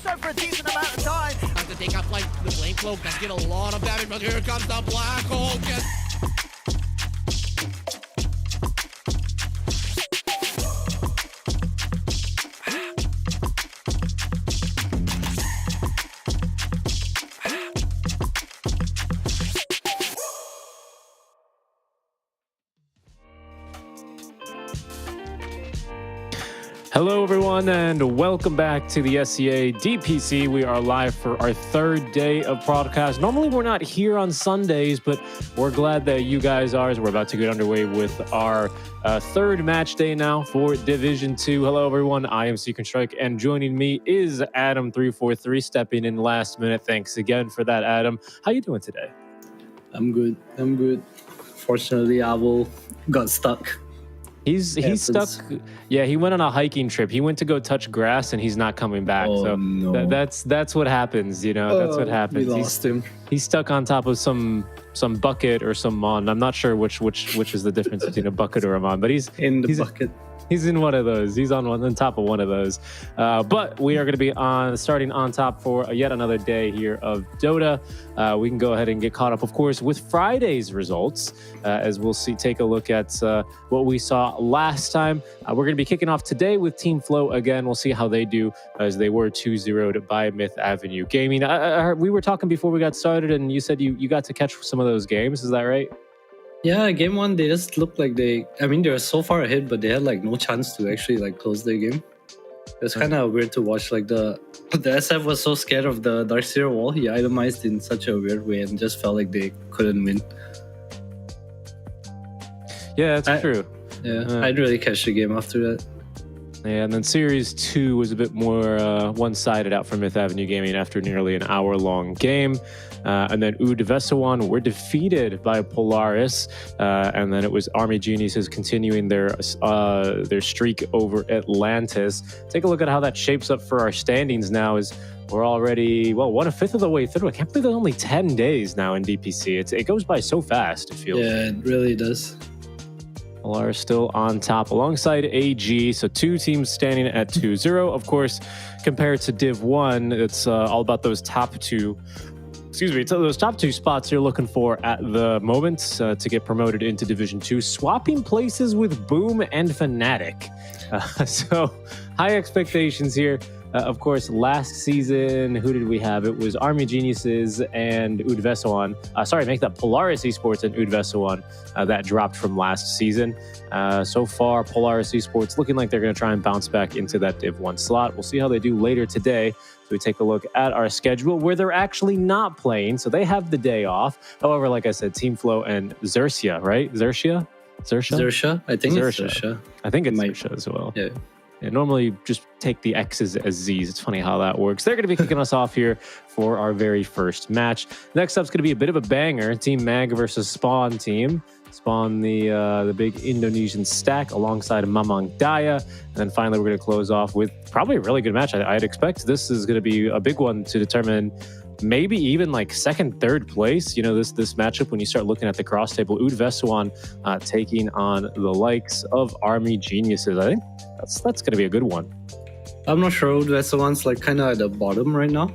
so for a decent amount of time. Has to take out like the Flame Cloak. That's get a lot of damage, but here comes the Black Hole. Hello, everyone, and welcome back to the SCA DPC. We are live for our third day of podcast. Normally, we're not here on Sundays, but we're glad that you guys are, as we're about to get underway with our third match day now for Division 2. Hello, everyone. I am Secret Strike, and joining me is Adam343, stepping in last minute. Thanks again for that, Adam. How you doing today? I'm good. Fortunately, Abel got stuck. He's stuck. Yeah, he went on a hiking trip. He went to go touch grass, and he's not coming back. Oh, so no. That's what happens. You know, that's what happens. We lost him. He's stuck on top of some bucket or some mon. I'm not sure which is the difference between a bucket or a mon, but he's in the bucket. He's in one of those. He's on top of one of those. But we are going to be starting on top for yet another day here of Dota. We can go ahead and get caught up, of course, with Friday's results, as we'll take a look at what we saw last time. We're going to be kicking off today with Team Flow again. We'll see how they do, as they were 2-0'd by Myth Avenue Gaming. We were talking before we got started, and you said you got to catch some of those games. Is that right? Yeah, game one, they just looked like they were so far ahead, but they had like no chance to actually like close their game. It was kind of weird to watch. Like the SF was so scared of the Darkseer wall, he itemized in such a weird way and just felt like they couldn't win. Yeah, that's true. Yeah, I'd really catch the game after that. Yeah, and then Series 2 was a bit more one-sided out for Myth Avenue Gaming after nearly an hour-long game. And then Vessuwan were defeated by Polaris. And then it was Army Geniuses continuing their streak over Atlantis. Take a look at how that shapes up for our standings now, as we're already, 1/5 of the way through. I can't believe there's only 10 days now in DPC. It goes by so fast, it feels. Yeah, it really does. Polaris still on top alongside AG, so two teams standing at 2-0. Of course, compared to Div 1, it's all about those top two. Those top two spots you're looking for at the moment to get promoted into Division 2, swapping places with Boom and Fnatic. So high expectations here. Of course, last season, who did we have? It was Army Geniuses and Vessuwan. Make that Polaris Esports and Vessuwan that dropped from last season. So far, Polaris Esports looking like they're going to try and bounce back into that Div 1 slot. We'll see how they do later today. So we take a look at our schedule where they're actually not playing, so they have the day off. However, like I said, Team Flow and Xerxia, right? Xerxia? I think it's Xerxia. I think it's Xerxia as well. Yeah. Yeah, normally just take the X's as Z's. It's funny how that works. They're going to be kicking us off here for our very first match. Next up is going to be a bit of a banger. Team Mag versus Spawn team. Spawn, the big Indonesian stack alongside Mamang Daya. And then finally, we're going to close off with probably a really good match. I'd expect this is going to be a big one to determine maybe even like second, third place. You know, this matchup, when you start looking at the cross table, Vessuwan taking on the likes of Army Geniuses. I think that's going to be a good one. I'm not sure. Vessuwan's like kind of at the bottom right now.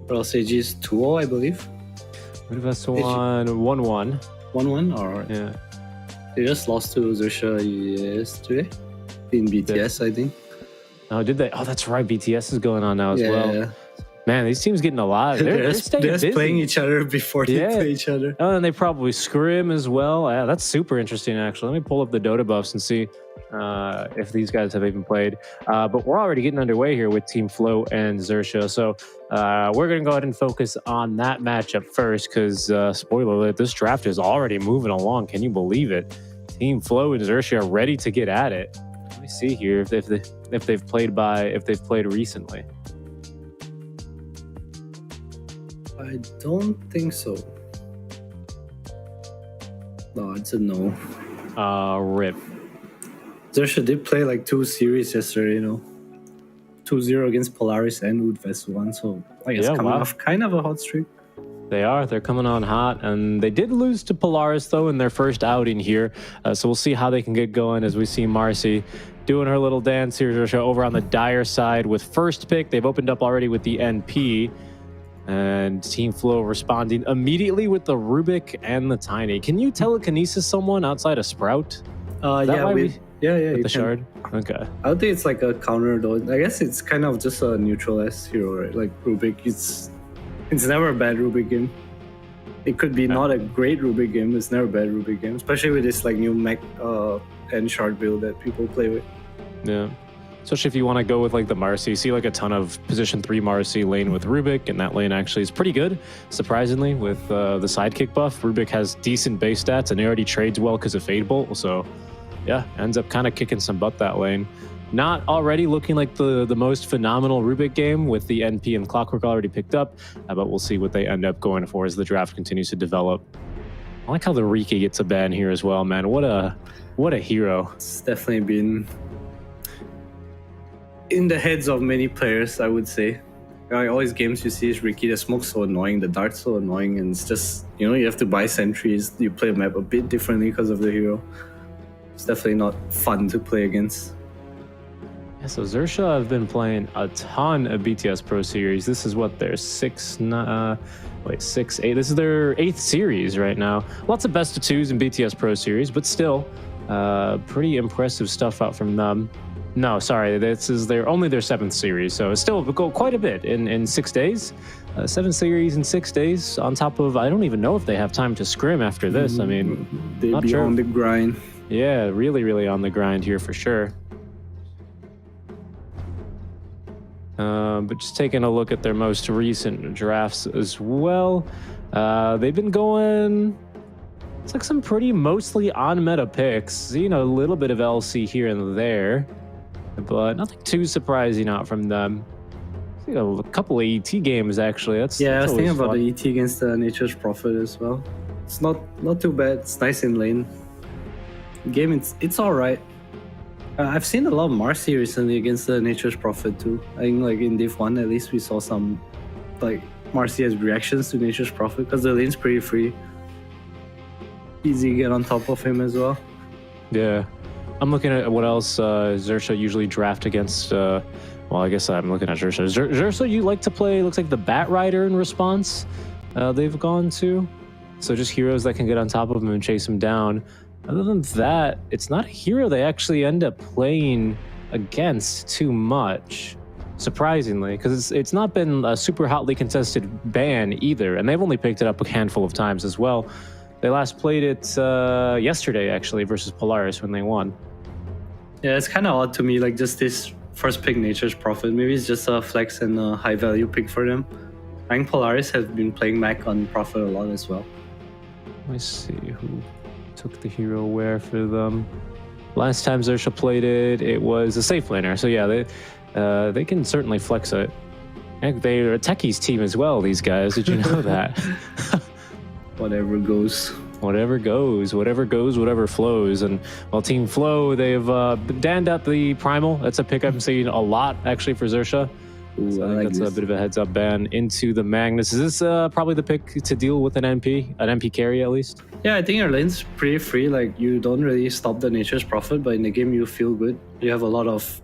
Or else AG is 2-0, I believe. Vessuwan 1-1. 1-1? Alright. Yeah. They just lost to Xerxia yesterday in BTS, I think. Oh, did they? Oh, that's right. BTS is going on now as well. Yeah. Man, these teams getting alive. They're staying busy. Playing each other before they play each other. Oh, and they probably scrim as well. Yeah, that's super interesting, actually. Let me pull up the Dota buffs and see if these guys have even played. But we're already getting underway here with Team Flow and Xerxia. So we're going to go ahead and focus on that matchup first, because, spoiler alert, this draft is already moving along. Can you believe it? Team Flow and Xerxia are ready to get at it. Let me see here if they've played recently. I don't think so. No, it's a no. Rip. Xerxia did play like 2 series yesterday, 2-0 against Polaris and Vessuwan, so I guess coming off kind of a hot streak. They're coming on hot, and they did lose to Polaris though in their first outing here, so we'll see how they can get going as we see Marcy doing her little dance here. Xerxia over on the Dire side with first pick. They've opened up already with the NP. And Team Flow responding immediately with the Rubik and the Tiny. Can you telekinesis someone outside of Sprout? Yeah, with you the shard? Okay. I don't think it's like a counter though. I guess it's kind of just a neutral S hero, right? Like Rubik, it's never a bad Rubik game. It could be not a great Rubik game, it's never a bad Rubik game, especially with this like new mech and shard build that people play with. Yeah. Especially if you want to go with like the Marcy. You see like a ton of position 3 Marcy lane with Rubik, and that lane actually is pretty good, surprisingly, with the sidekick buff. Rubik has decent base stats, and he already trades well because of Fade Bolt, so yeah, ends up kind of kicking some butt that lane. Not already looking like the most phenomenal Rubik game with the NP and Clockwork already picked up, but we'll see what they end up going for as the draft continues to develop. I like how the Riki gets a ban here as well, man. What a hero. It's definitely been in the heads of many players, I would say. Like, all these games you see is Riki, the smoke's so annoying, the dart's so annoying, and it's just, you have to buy sentries, you play a map a bit differently because of the hero. It's definitely not fun to play against. Yeah, so Xerxia have been playing a ton of BTS Pro Series. This is what, their 6, 8. This is their 8th series right now. Lots of best of 2s in BTS Pro Series, but still pretty impressive stuff out from them. No, sorry, this is only their 7th series, so it's still go quite a bit in 6 days. 7 series in 6 days, on top of, I don't even know if they have time to scrim after this. I mean, they'd be on the grind. Yeah, really, really on the grind here for sure. But just taking a look at their most recent drafts as well, they've been going, it's like some pretty mostly on-meta picks. A little bit of LC here and there, but nothing too surprising out from them. A couple of ET games actually. I was thinking about the ET against the Nature's Prophet as well. It's not too bad. It's nice in lane. Game, it's all right. I've seen a lot of Marcy recently against the Nature's Prophet too. I think like in Div 1 at least we saw some like Marcy has reactions to Nature's Prophet because the lane's pretty free. Easy to get on top of him as well. Yeah. I'm looking at what else Xerxia usually draft against. Well, I guess I'm looking at Xerxia. Xerxia, you like to play, looks like the Bat Rider in response. They've gone to. So just heroes that can get on top of him and chase him down. Other than that, it's not a hero they actually end up playing against too much, surprisingly, because it's not been a super hotly contested ban either, and they've only picked it up a handful of times as well. They last played it yesterday, actually, versus Polaris when they won. Yeah, it's kind of odd to me, like just this first pick Nature's Prophet. Maybe it's just a flex and a high value pick for them. I think Polaris has been playing Mac on Prophet a lot as well. Let me see who took the hero where for them. Last time Xerxia played it, it was a safe laner. So yeah, they can certainly flex it. Heck, they're a techies team as well, these guys. Did you know that? Whatever goes. Whatever goes, whatever flows. And well, Team Flow, they've danned out the Primal. That's a pick I'm seeing a lot actually for Xerxia. Ooh, So I think like that's this. a bit of a heads up ban into the Magnus. Is this probably the pick to deal with an MP carry at least? Yeah, I think your lane's pretty free. Like you don't really stop the Nature's Prophet, but in the game you feel good. You have a lot of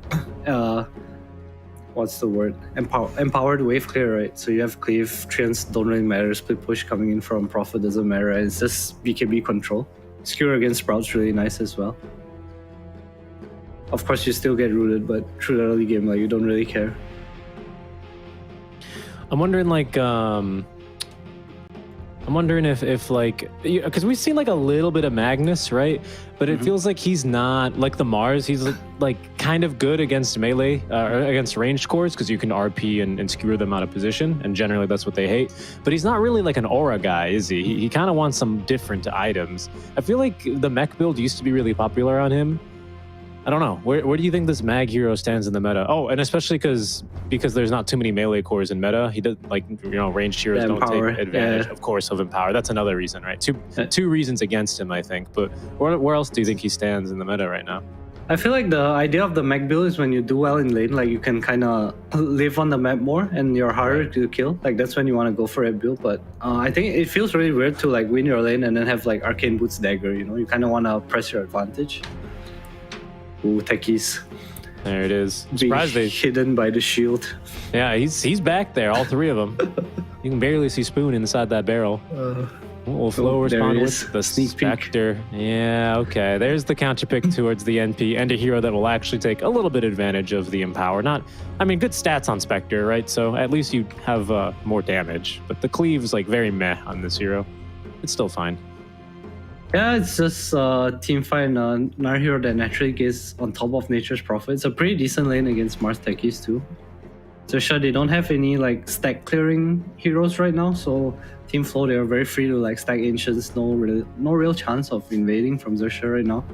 what's the word? Empowered wave clear, right? So you have cleave, treants don't really matter. Split push coming in from Prophet doesn't matter. Right? It's just BKB control. Skewer against Sprout's really nice as well. Of course, you still get rooted, but through the early game, like you don't really care. I'm wondering if like, because we've seen like a little bit of Magnus, right? But it feels like he's not like the Mars. He's like kind of good against melee, against ranged cores, because you can RP and skewer them out of position, and generally that's what they hate. But he's not really like an aura guy, is he? He kind of wants some different items. I feel like the mech build used to be really popular on him. I don't know. Where do you think this mag hero stands in the meta? Oh, and especially because there's not too many melee cores in meta. He does, like, ranged heroes don't take advantage, of course, of Empower. That's another reason, right? Two reasons against him, I think. But where else do you think he stands in the meta right now? I feel like the idea of the mech build is when you do well in lane, like you can kind of live on the map more and you're harder to kill. Like that's when you want to go for a build. But I think it feels really weird to like win your lane and then have like Arcane Boots Dagger. You kind of want to press your advantage. Ooh, techies. There it is. I'm Being surprised they. hidden by the shield. Yeah, he's back there. All three of them. You can barely see Spoon inside that barrel. Will Flo respond with the Sneak peek. Spectre? Yeah, okay. There's the counter pick towards the NP and a hero that will actually take a little bit advantage of the Empower. Good stats on Spectre, right? So at least you have more damage. But the cleave's like very meh on this hero. It's still fine. Yeah, it's just team fight and another hero that naturally gets on top of Nature's Prophet. It's a pretty decent lane against Mars techies too. So sure, they don't have any like stack clearing heroes right now, so Team Flow, they are very free to like stack Ancients. No real chance of invading from Xerxia right now.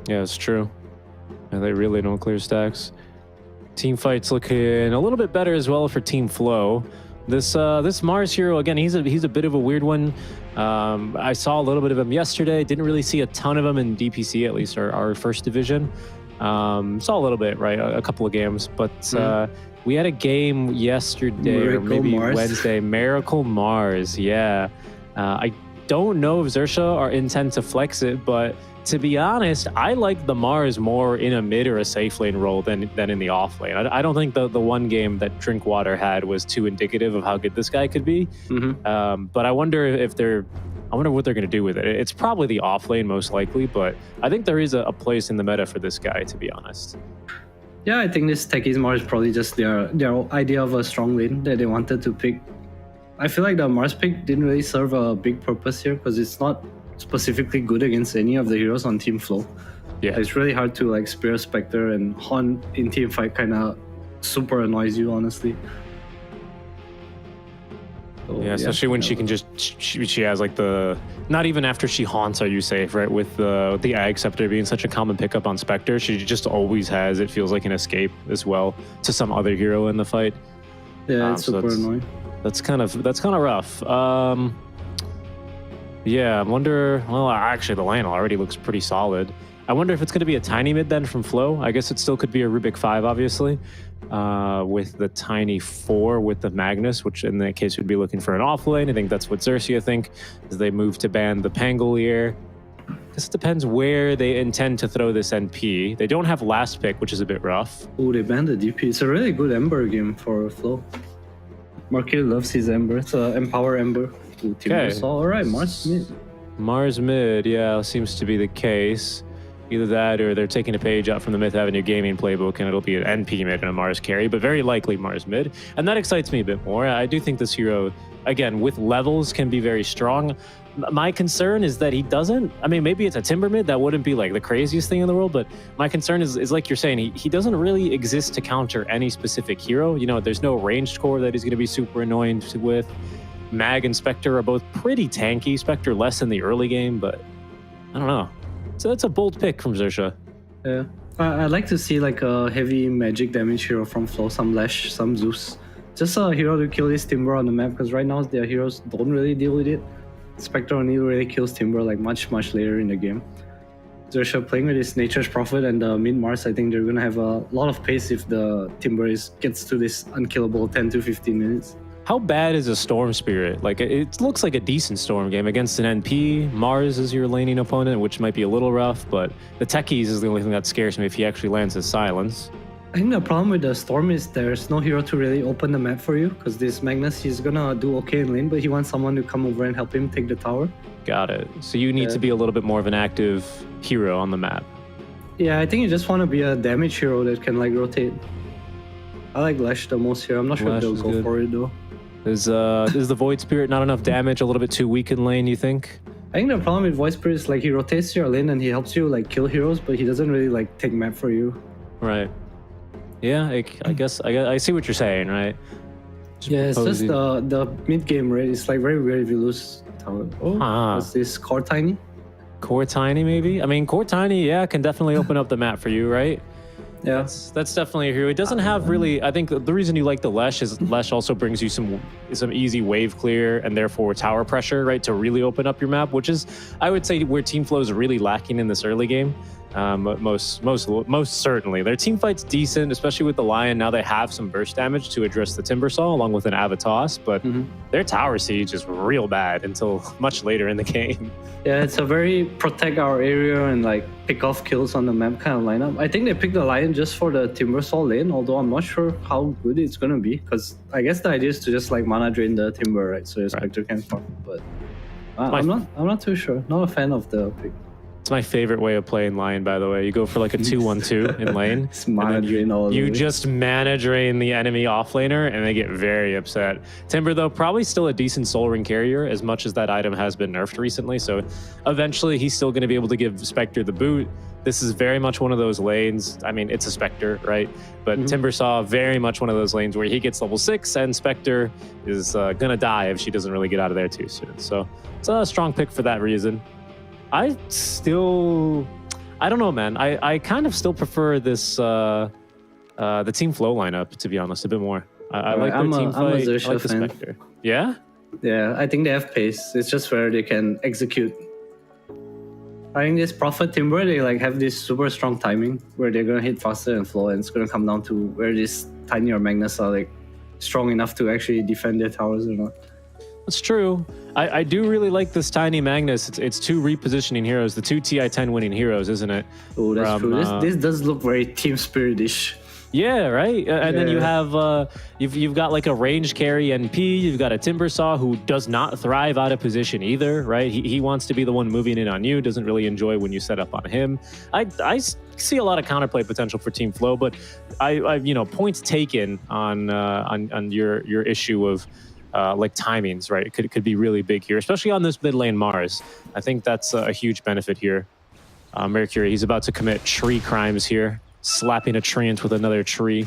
Yeah, it's true. Yeah, they really don't clear stacks. Team fight's looking a little bit better as well for Team Flow. This Mars hero, again, he's a bit of a weird one. I saw a little bit of him yesterday. Didn't really see a ton of him in DPC, at least our first division. Saw a little bit, right? A couple of games, but we had a game yesterday Miracle or maybe Mars. Wednesday. Miracle Mars, yeah. I don't know if Xerxia intend to flex it, but to be honest, I like the Mars more in a mid or a safe lane role than in the off lane. I don't think the one game that Drinkwater had was too indicative of how good this guy could be. But I wonder what they're going to do with it. It's probably the off lane most likely, but I think there is a place in the meta for this guy, to be honest. Yeah, I think this Techies Mars is probably just their idea of a strong lane that they wanted to pick. I feel like the Mars pick didn't really serve a big purpose here because it's not specifically good against any of the heroes on Team Flow. Yeah, it's really hard to like spear Spectre, and Haunt in team fight kind of super annoys you, honestly. So, yeah, especially when she can just she has like not even after she haunts are you safe, right? With the Ag Scepter being such a common pickup on Spectre, she just always has, it feels like, an escape as well to some other hero in the fight. Yeah, it's super annoying. That's kind of rough. Yeah, I wonder. Well, actually, the lane already looks pretty solid. I wonder if it's going to be a tiny mid then from Flow. I guess it still could be a Rubik 5, obviously, with the tiny 4 with the Magnus, which in that case would be looking for an off lane. I think that's what Xerxia think, as they move to ban the Pangolier. This depends where they intend to throw this NP. They don't have last pick, which is a bit rough. Oh, they banned the DP. It's a really good Ember game for Flow. Marquis loves his Ember. It's an Empower Ember. Okay. All right, Mars mid. Mars mid, yeah, seems to be the case. Either that or they're taking a page out from the Myth Avenue Gaming playbook and it'll be an NP mid and a Mars carry, but very likely Mars mid. And that excites me a bit more. I do think this hero, again, with levels can be very strong. My concern is that he doesn't, maybe it's a Timber mid, that wouldn't be like the craziest thing in the world, but my concern is like you're saying, he doesn't really exist to counter any specific hero. You know, there's no ranged core that he's going to be super annoying with. Mag and Spectre are both pretty tanky. Spectre less in the early game, but I don't know. So that's a bold pick from Xerxia. Yeah, I'd like to see like a heavy magic damage hero from Flow, some Lash, some Zeus. Just a hero to kill this Timber on the map, because right now their heroes don't really deal with it. Spectre only really kills Timber like much later in the game. Xerxia playing with his Nature's Prophet and mid Mars, I think they're gonna have a lot of pace if the Timber gets to this unkillable 10 to 15 minutes. How bad is a Storm Spirit? Like, it looks like a decent Storm game against an NP. Mars is your laning opponent, which might be a little rough, but the Techies is the only thing that scares me if he actually lands his Silence. I think the problem with the Storm is there's no hero to really open the map for you, because this Magnus, he's gonna do okay in lane, but he wants someone to come over and help him take the tower. Got it. So you need to be a little bit more of an active hero on the map. Yeah, I think you just want to be a damage hero that can like rotate. I like Lash the most here. I'm not sure if they'll go for it though. Is the Void Spirit not enough damage, a little bit too weak in lane, you think? I think the problem with Void Spirit is like he rotates your lane and he helps you like kill heroes, but he doesn't really like take map for you. Right. Yeah, I guess I see what you're saying, right? It's just the mid game rate. It's like very weird if you lose tower. What's this? Core Tiny? Core Tiny, maybe? Core Tiny, yeah, can definitely open up the map for you, right? Yeah, that's definitely a hero. It doesn't have really. I think the reason you like the Lesh is Lesh also brings you some easy wave clear and therefore tower pressure, right, to really open up your map, which is, I would say, where Team Flow is really lacking in this early game. Most certainly. Their team fight's decent, especially with the Lion. Now they have some burst damage to address the Timbersaw along with an Avatos, but their tower siege is real bad until much later in the game. Yeah, it's a very protect our area and like pick off kills on the map kind of lineup. I think they picked the Lion just for the Timbersaw lane, although I'm not sure how good it's gonna be, because I guess the idea is to just like mana drain the Timber, right? So your Spectre can farm. But I'm not too sure. Not a fan of the pick. It's my favorite way of playing Lion, by the way. You go for like a 2-1-2 in lane. It's mana drain all You the way. just mana drain the enemy offlaner, and they get very upset. Timber, though, probably still a decent Soul Ring carrier, as much as that item has been nerfed recently. So eventually, he's still going to be able to give Spectre the boot. This is very much one of those lanes. I mean, it's a Spectre, right? But Timbersaw, very much one of those lanes where he gets level 6, and Spectre is going to die if she doesn't really get out of there too soon. So it's a strong pick for that reason. I don't know, man. I kind of still prefer this the Team Flow lineup, to be honest, a bit more. I like their team fight. I like the Spectre. Yeah? Yeah, I think they have pace. It's just where they can execute. I think this Prophet Timber, they like have this super strong timing where they're gonna hit faster and flow, and it's gonna come down to where these Tiny or Magnus are like strong enough to actually defend their towers or not. That's true. I do really like this Tiny Magnus. It's two repositioning heroes, the two TI-10 winning heroes, isn't it? Oh, that's true. This does look very Team Spirit-ish. Yeah, right. And then you have you've got like a range carry NP. You've got a Timbersaw who does not thrive out of position either, right? He wants to be the one moving in on you. Doesn't really enjoy when you set up on him. I see a lot of counterplay potential for Team Flow, but I points taken on your issue of like timings, right? It could be really big here, especially on this mid lane Mars. I think that's a huge benefit here. Mercury, he's about to commit tree crimes here. Slapping a treant with another tree.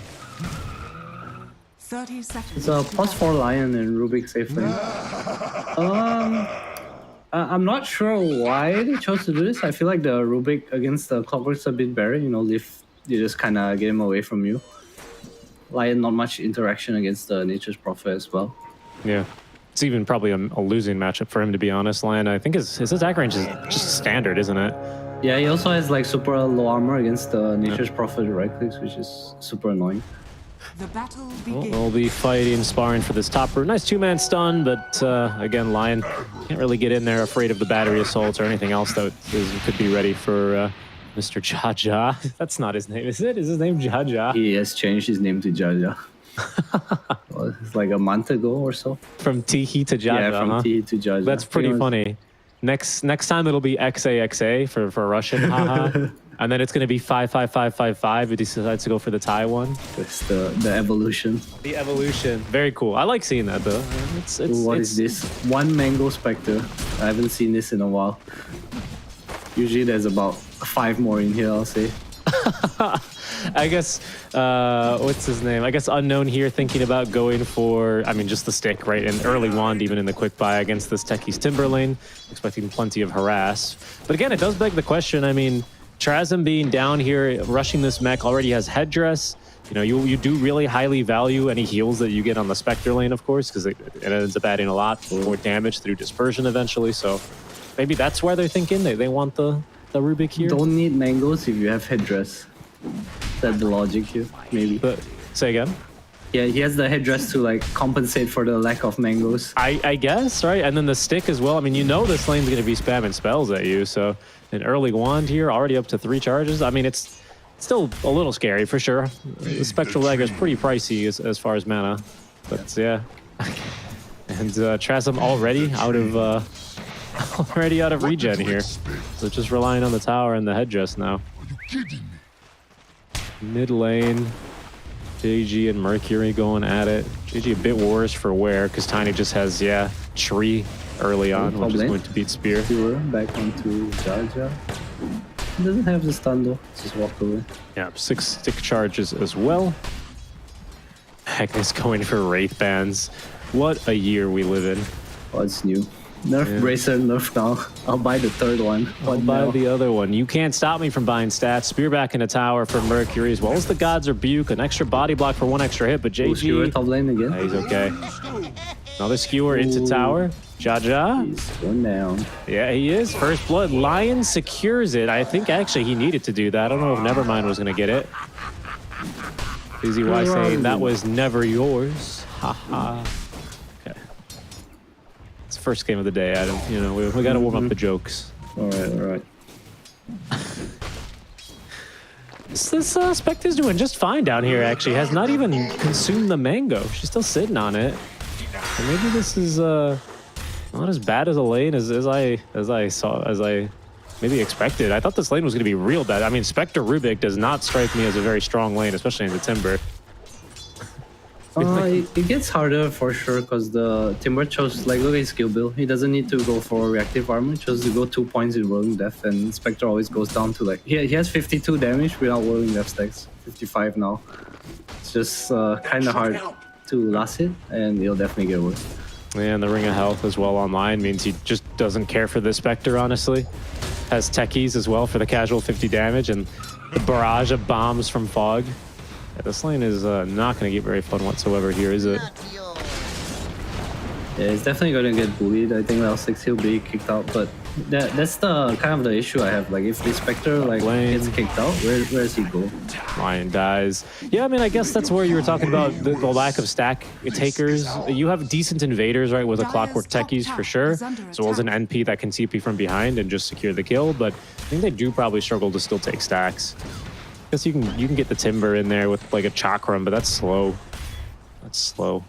30 seconds. It's a +4 Lion and Rubik safe lane. I'm not sure why they chose to do this. I feel like the Rubik against the Clockwork's a bit better. If you just kind of get him away from you. Lion, not much interaction against the Nature's Prophet as well. Yeah. It's even probably a losing matchup for him, to be honest. Lion, I think his attack range is just standard, isn't it? Yeah, he also has like super low armor against the Nature's Prophet right clicks, which is super annoying. The battle begins. We'll be fighting, sparring for this top room. Nice two-man stun, but again, Lion can't really get in there, afraid of the battery assaults or anything else that could be ready for Mr. Jaja. That's not his name, is it? Is his name Jaja? He has changed his name to Jaja. Well, it's like a month ago or so. From Tihi to Jaja, Yeah, from Tihi to Jaja. That's pretty funny. Next time it'll be XAXA for Russian, haha. And then it's going to be 55555 if he decides to go for the Thai one. It's the evolution. The evolution. Very cool. I like seeing that, though. What is this? One Mango Spectre. I haven't seen this in a while. Usually there's about 5 more in here, I'll say. I guess, what's his name? I guess Unknown here thinking about going for, just the stick, right? An early wand even in the quick buy against this Techie's Timber lane, expecting plenty of harass. But again, it does beg the question. Trasm being down here, rushing this mech, already has headdress. You do really highly value any heals that you get on the Spectre lane, of course, because it ends up adding a lot more damage through dispersion eventually. So maybe that's why they're thinking they want the Rubik here. Don't need mangoes if you have headdress. That's the logic here, maybe. But say again? Yeah, he has the headdress to like compensate for the lack of mangoes. I guess, right? And then the stick as well. This lane's going to be spamming spells at you. So an early wand here, already up to 3 charges. It's still a little scary for sure. The Spectral Dagger is pretty pricey as far as mana. But yeah. And Trasm already out of regen here. So just relying on the tower and the headdress now. Mid lane, JG and Mercury going at it. JG a bit worse for wear because Tiny just has tree early on, which is going to beat spear. Back onto Jaja. He doesn't have the stun though. Just walk away. Yeah, 6 stick charges as well. Magnus going for Wraith Bands. What a year we live in. Oh, it's new. Nerf Bracer, nerf now. I'll buy the 3rd one. I'll buy the other one. You can't stop me from buying stats. Spear back in the tower for Mercury, as well as the God's Rebuke. An extra body block for 1 extra hit, but JG... Top lane again. He's okay. Another skewer into tower. Jaja. He's going down. Yeah, he is. First blood. Lion secures it. I think actually he needed to do that. I don't know if Nevermind was going to get it. Easy Y saying that was never yours. Haha. Okay. It's the first game of the day, Adam. You know, we got to warm up the jokes. All right. This Spectre's doing just fine down here, actually. Has not even consumed the mango. She's still sitting on it. So maybe this is not as bad as a lane as I maybe expected. I thought this lane was going to be real bad. I mean, Spectre Rubik does not strike me as a very strong lane, especially in the Timber. It gets harder for sure because the Timber chose, like, look at his skill build. He doesn't need to go for reactive armor, he chose to go 2 points in Whirling Death, and Spectre always goes down to, like, he has 52 damage without Whirling Death stacks, 55 now. It's just kind of hard to last it, and it'll definitely get worse. Yeah, and the Ring of Health as well online means he just doesn't care for the Spectre, honestly. Has techies as well for the casual 50 damage, and the barrage of bombs from Fog. Yeah, this lane is not going to get very fun whatsoever here, is it? Yeah, it's definitely going to get bullied. I think level 6 he'll be kicked out, but that's the kind of the issue I have. Like, if the Spectre gets kicked out, where does he go? Lion dies. Yeah, I mean, I guess that's where you were talking about the lack of stack takers. You have decent invaders, right, with a Clockwork techies for sure, as well as an NP that can TP from behind and just secure the kill, but I think they do probably struggle to still take stacks. I guess you can get the Timber in there with like a Chakram, but that's slow. That's slow.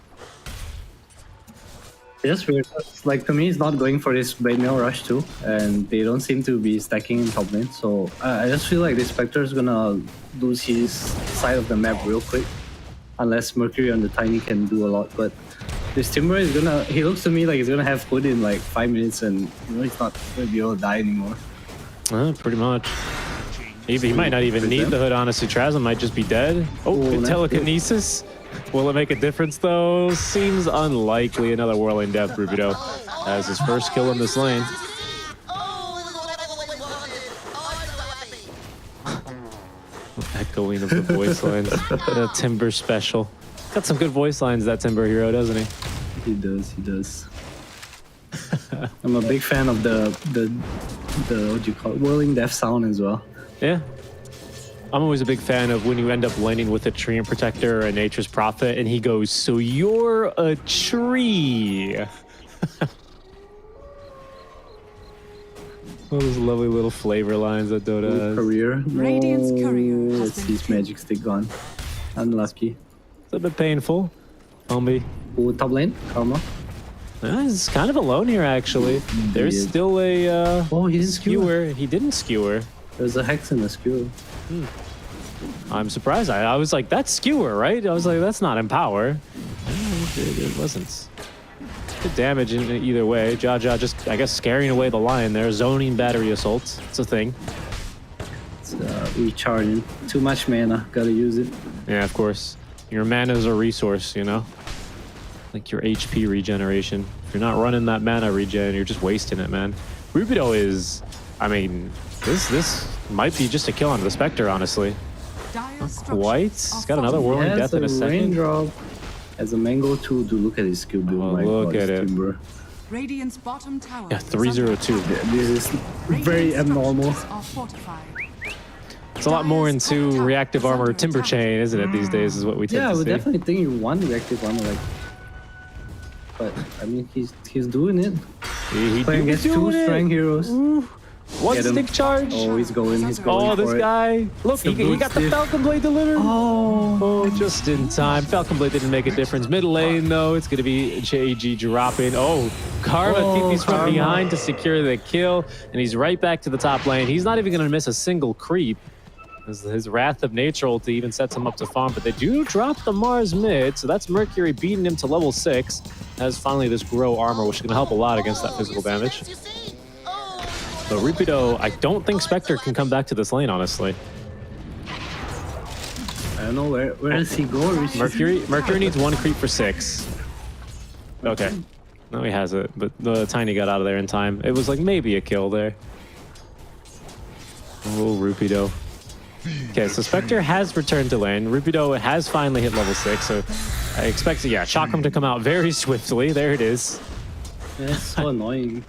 It's weird. Like, to me, it's not going for this Blade Mail rush too, and they don't seem to be stacking in top lane. So I just feel like the Spectre is gonna lose his side of the map real quick, unless Mercury on the Tiny can do a lot. But this Timber is gonna. He looks to me like he's gonna have food in like 5 minutes, and you know he's not gonna be able to die anymore. Pretty much. He might not even need the hood, honestly. Trasm might just be dead. Oh, telekinesis. Will it make a difference, though? Seems unlikely. Another Whirling Death. Rubido has his first kill in this lane. Echoing of the voice lines. The Timber special. Got some good voice lines, that Timber hero, doesn't he? He does. I'm a big fan of the what do you call it? Whirling Death sound as well. Yeah. I'm always a big fan of when you end up laning with a Treant Protector or a Nature's Prophet, and he goes, "So you're a tree." Those lovely little flavor lines that Dota has. Career. Radiant's courier has Let's see his magic stick gone. Unlucky. It's a bit painful. Homie. Oh, top lane, Karma. He's kind of alone here, actually. There's still a Oh, he didn't skewer. He didn't skewer. There's a Hex in the skewer. I'm surprised. I was like, that's skewer, right? I was like, that's not empower. It wasn't. Good damage in either way. Jaja just, I guess, scaring away the Lion there. Zoning battery assault. It's a thing. It's recharging. Too much mana. Gotta use it. Yeah, of course. Your mana is a resource, you know? Like your HP regeneration. If you're not running that mana regen, you're just wasting it, man. Rubido is, I mean, this might be just a kill on the Spectre, honestly. Quite. He's got another Whirling Death in a second. Raindrop. As a mango too, to look at his skill build. Oh, My look God, at it. Timber. Radiant's bottom tower. Yeah, 302. This is very abnormal. It's a lot more into reactive armor Timber Chain, isn't it, these days, is what we tend Yeah, I to would see. definitely think you want reactive armor, like. But I mean, he's doing it. He Playing against two strength heroes. One Get him. stick charge. Oh, he's going. He's going. Oh, this for it. guy. Look, he got the Boost Falcon Blade delivered. Oh, Just in time. Falcon Blade didn't make a difference. Mid lane, though, it's going to be JG dropping. Oh, Karma TP's from behind to secure the kill. And he's right back to the top lane. He's not even going to miss a single creep. His Wrath of Nature ulti even sets him up to farm. But they do drop the Mars mid. So that's Mercury beating him to level 6. Has finally this Grow armor, which is going to help a lot against that physical damage. So Rubido, I don't think Spectre can come back to this lane, honestly. I don't know where does he go? Mercury needs 1 creep for 6. Okay. No, he has it, but the Tiny got out of there in time. It was like maybe a kill there. Oh, Rubido. Okay, so Spectre has returned to lane. Rubido has finally hit level 6, so I expect, yeah, Chakram to come out very swiftly. There it is. Yeah, it's so annoying.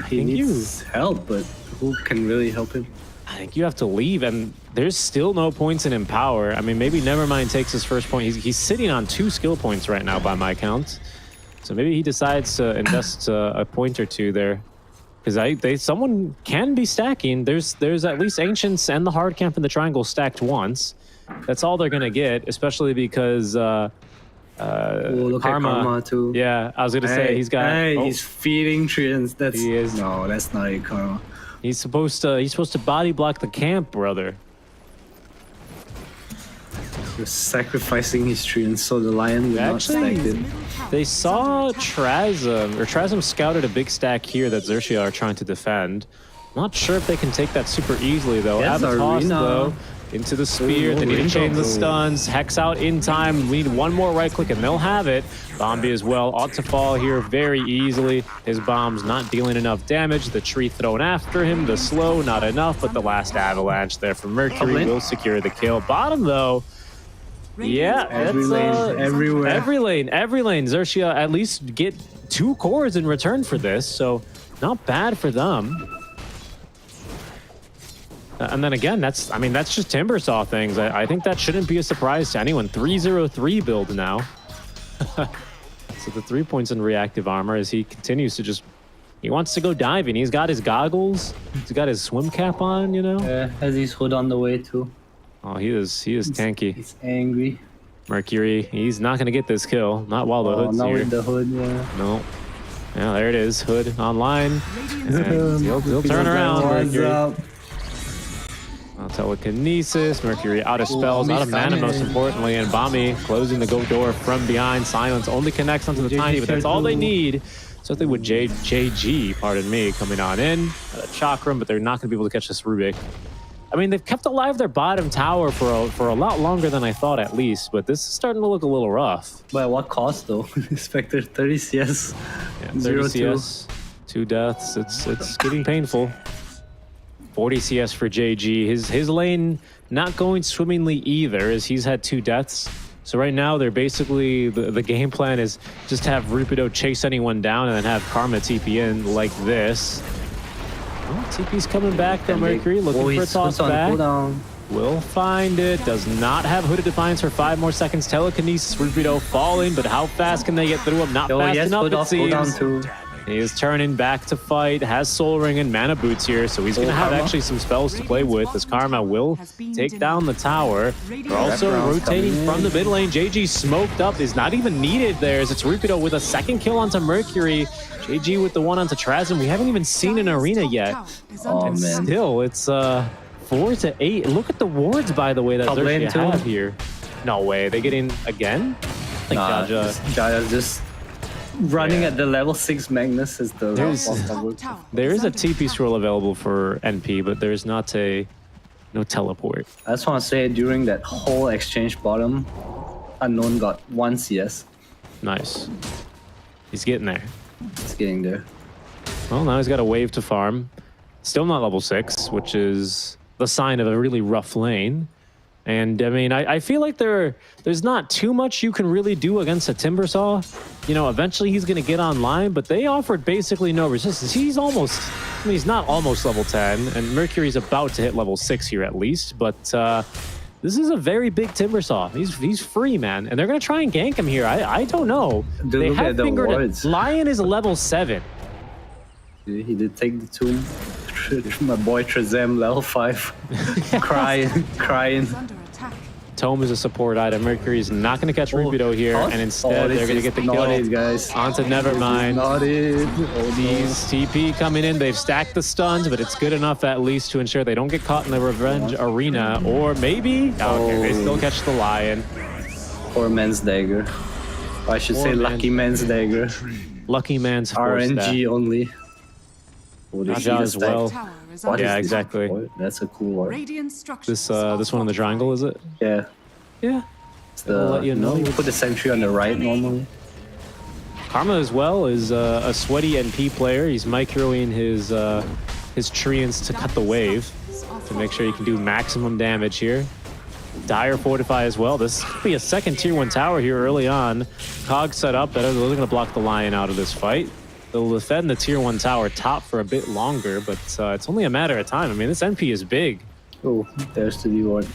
He think needs help, but who can really help him? I think you have to leave, and there's still no points in Empower. I mean, maybe Nevermind takes his first point. He's sitting on 2 skill points right now by my count. So maybe he decides to invest a point or two there. Because someone can be stacking. There's at least Ancients and the hard camp in the triangle stacked once. That's all they're gonna get, especially because Look at Karma too. Yeah, I was gonna say he's got. He's feeding treants. He is. No, that's not a Karma. He's supposed to body block the camp, brother. He's sacrificing his treants so the lion will not stack it. They saw Trasm scouted a big stack here that Xerxia are trying to defend. Not sure if they can take that super easily though. Yes, Avatos Arena. though into the spear. They need to change the stuns. Hex out in time. We need one more right click and they'll have it. Bombi as well ought to fall here very easily. His bomb's not dealing enough damage. The tree thrown after him. The slow not enough, but the last avalanche there from Mercury will secure the kill. Bottom though. Yeah, every lane, everywhere. Every lane. Xerxia at least get 2 cores in return for this, so not bad for them. And then again, that's just Timbersaw things. I think that shouldn't be a surprise to anyone. 303 build now. So the 3 points in reactive armor as he continues to just, he wants to go diving. He's got his goggles. He's got his swim cap on, you know? Yeah, has his hood on the way too. Oh, he is tanky. He's angry. Mercury, he's not going to get this kill. Not while the hood's not here. with the hood, yeah. No. Yeah, there it is. Hood online. And he'll turn around, Mercury. Telekinesis. Mercury out of spells, out of mana most importantly. And Bombi closing the go door from behind. Silence only connects onto the Tiny, but that's all they need. Something with JG, pardon me, coming on in. Chakram, but they're not going to be able to catch this Rubik. I mean, they've kept alive their bottom tower for a lot longer than I thought, at least. But this is starting to look a little rough. But at what cost, though? Spectre 30 CS. Yeah, 30 CS, 2 deaths. It's getting painful. 40 CS for JG. His lane not going swimmingly either, as he's had 2 deaths. So right now, they're basically the game plan is just have Rupido chase anyone down and then have Karma TP in like this. Oh, TP's coming back from Mercury, looking for a toss back. Will find it. Does not have Hooded Defiance for 5 more seconds. Telekinesis, Rupido falling, but how fast can they get through him? Not fast enough, it seems. He is turning back to fight, has Soul Ring and Mana Boots here, so he's going to have actually some spells to play with as Karma will take down the tower. They're also rotating from the mid lane. JG smoked up, is not even needed there as it's Rupido with a 2nd kill onto Mercury. JG with the one onto Trasm. We haven't even seen an arena yet. Oh, and man. still, it's 4 to 8. Look at the wards, by the way, that Xerxia have here. No way. They get in again? Like Jaya's just running at the level 6 Magnus is the There is a TP scroll available for NP, but there's not no teleport. I just want to say during that whole exchange bottom, Unknown got 1 CS. Nice. He's getting there. It's getting there. Well, now he's got a wave to farm. Still not level 6, which is the sign of a really rough lane. And I mean, I feel like there's not too much you can really do against a Timbersaw. You know, eventually he's going to get online, but they offered basically no resistance. He's almost, I mean, he's not almost level 10, and Mercury's about to hit level 6 here at least, but this is a very big Timbersaw. He's free, man, and they're going to try and gank him here. I don't know. Dude, they look have at the fingered wards. Lion is level 7. He did take the tomb. My boy Trezem, level 5. crying. Tome is a support item. Mercury's not going to catch Rupido here, and instead they're going to get the kill. It, guys. Onto Nevermind. Not it. These TP coming in. They've stacked the stuns, but it's good enough at least to ensure they don't get caught in the revenge arena. Or maybe... Okay, they still catch the Lion. Poor man's dagger. I should say lucky man's dagger. Lucky man's force RNG only. Naja as well. Yeah, exactly. That's a cool one. This one in the triangle, is it? Yeah. Yeah. I'll let you know. You put the sentry on the right normally. Karma as well is a sweaty NP player. He's microing his treants to cut the wave to make sure he can do maximum damage here. Dire fortify as well. This could be a second tier 1 tower here early on. Cog set up. They're going to block the Lion out of this fight. They'll defend the tier 1 tower top for a bit longer, but it's only a matter of time. I mean, this NP is big. Oh, there's the D1.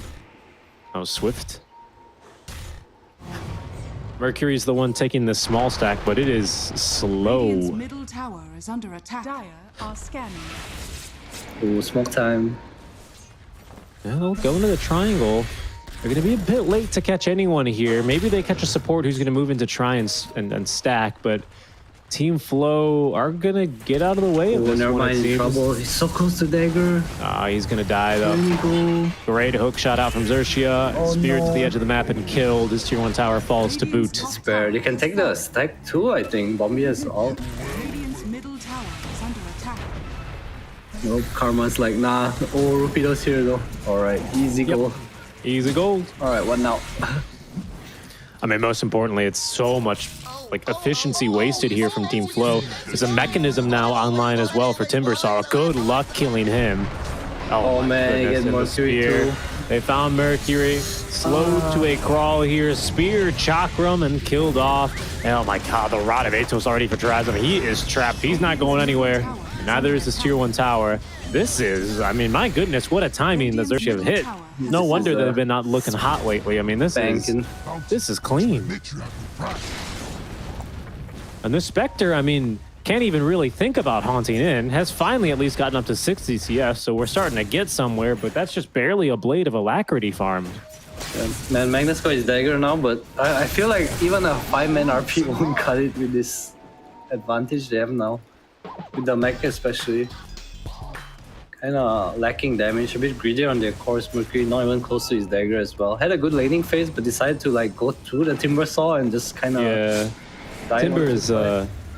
Oh, Swift. Mercury's the one taking the small stack, but it is slow. Radiant's middle tower is under attack. Dire are scanning. Oh, smoke time. Yeah, they'll go into the triangle. They're going to be a bit late to catch anyone here. Maybe they catch a support who's going to move in to try and stack, but Team Flow are going to get out of the way of this never one, it mind, seems. trouble. He's so close to dagger. He's going to die, though. Great hook shot out from Xerxia. Spear to the edge of the map and killed. His tier 1 tower falls to boot. Spare. They can take the stack too, I think. Bombi has all. Radiant's middle tower is under attack. Nope, Karma's like, nah. Oh, Rupido's here though. Alright, easy goal. Easy gold. Alright, what now? I mean, most importantly, it's so much like efficiency wasted here from Team Flow. There's a mechanism now online as well for Timbersaw. Good luck killing him. Oh man, he gets Mercury too. They found Mercury, slowed to a crawl here, spear Chakram and killed off. Oh my god, the Rod of Atos already for Drazim. He is trapped. He's not going anywhere. Neither is this tier 1 tower. This is, I mean, my goodness, what a timing that Xerxia have hit. No wonder they've been not looking hot lately. I mean, this is clean. And this Spectre, I mean, can't even really think about haunting in. Has finally at least gotten up to 60 CS, so we're starting to get somewhere, but that's just barely a Blade of Alacrity farmed. Yeah, man, Magnus got his dagger now, but I feel like even a 5-man RP won't cut it with this advantage they have now. With the mech especially. Kinda lacking damage, a bit greedy on their course. Mercury not even close to his dagger as well. Had a good laning phase, but decided to like go through the Timber Saw and just kinda... Yeah. Timber is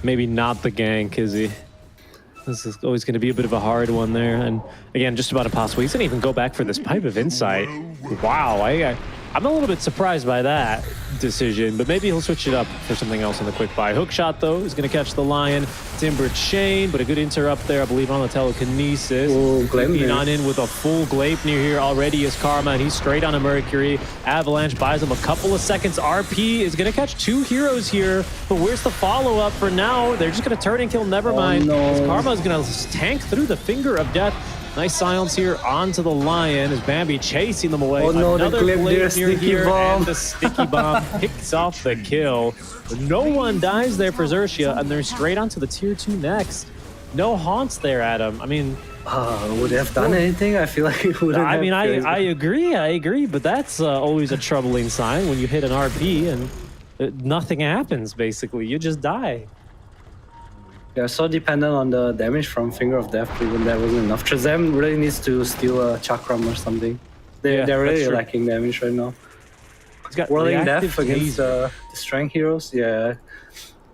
maybe not the gank, is he? This is always going to be a bit of a hard one there. And again, just about impossible. He's going to even go back for this Pipe of Insight. Wow, I'm a little bit surprised by that decision, but maybe he'll switch it up for something else in the quick buy. Hook shot, though, is going to catch the Lion. Timber chain, but a good interrupt there, I believe, on the telekinesis. Looking on in with a full Gleipnir here already is Karma, and he's straight on a Mercury. Avalanche buys him a couple of seconds. RP is going to catch 2 heroes here, but where's the follow-up for now? They're just going to turn and kill Nevermind. Karma is going to tank through the Finger of Death. Nice silence here onto the Lion as Bambi chasing them away. Oh no, another the Gleipnir sticky here, bomb. and the sticky bomb picks off the kill. But no one dies there for Xerxia, and they're straight onto the tier 2 next. No haunts there, Adam. I mean, would they have done anything? I feel like it wouldn't. I mean, I agree, but that's always a troubling sign when you hit an RP and nothing happens. Basically, you just die. They're so dependent on the damage from Finger of Death, even that wasn't enough. Shazam really needs to steal a Chakram or something. They're really lacking damage right now. He's got Whirling Death against the strength heroes, yeah.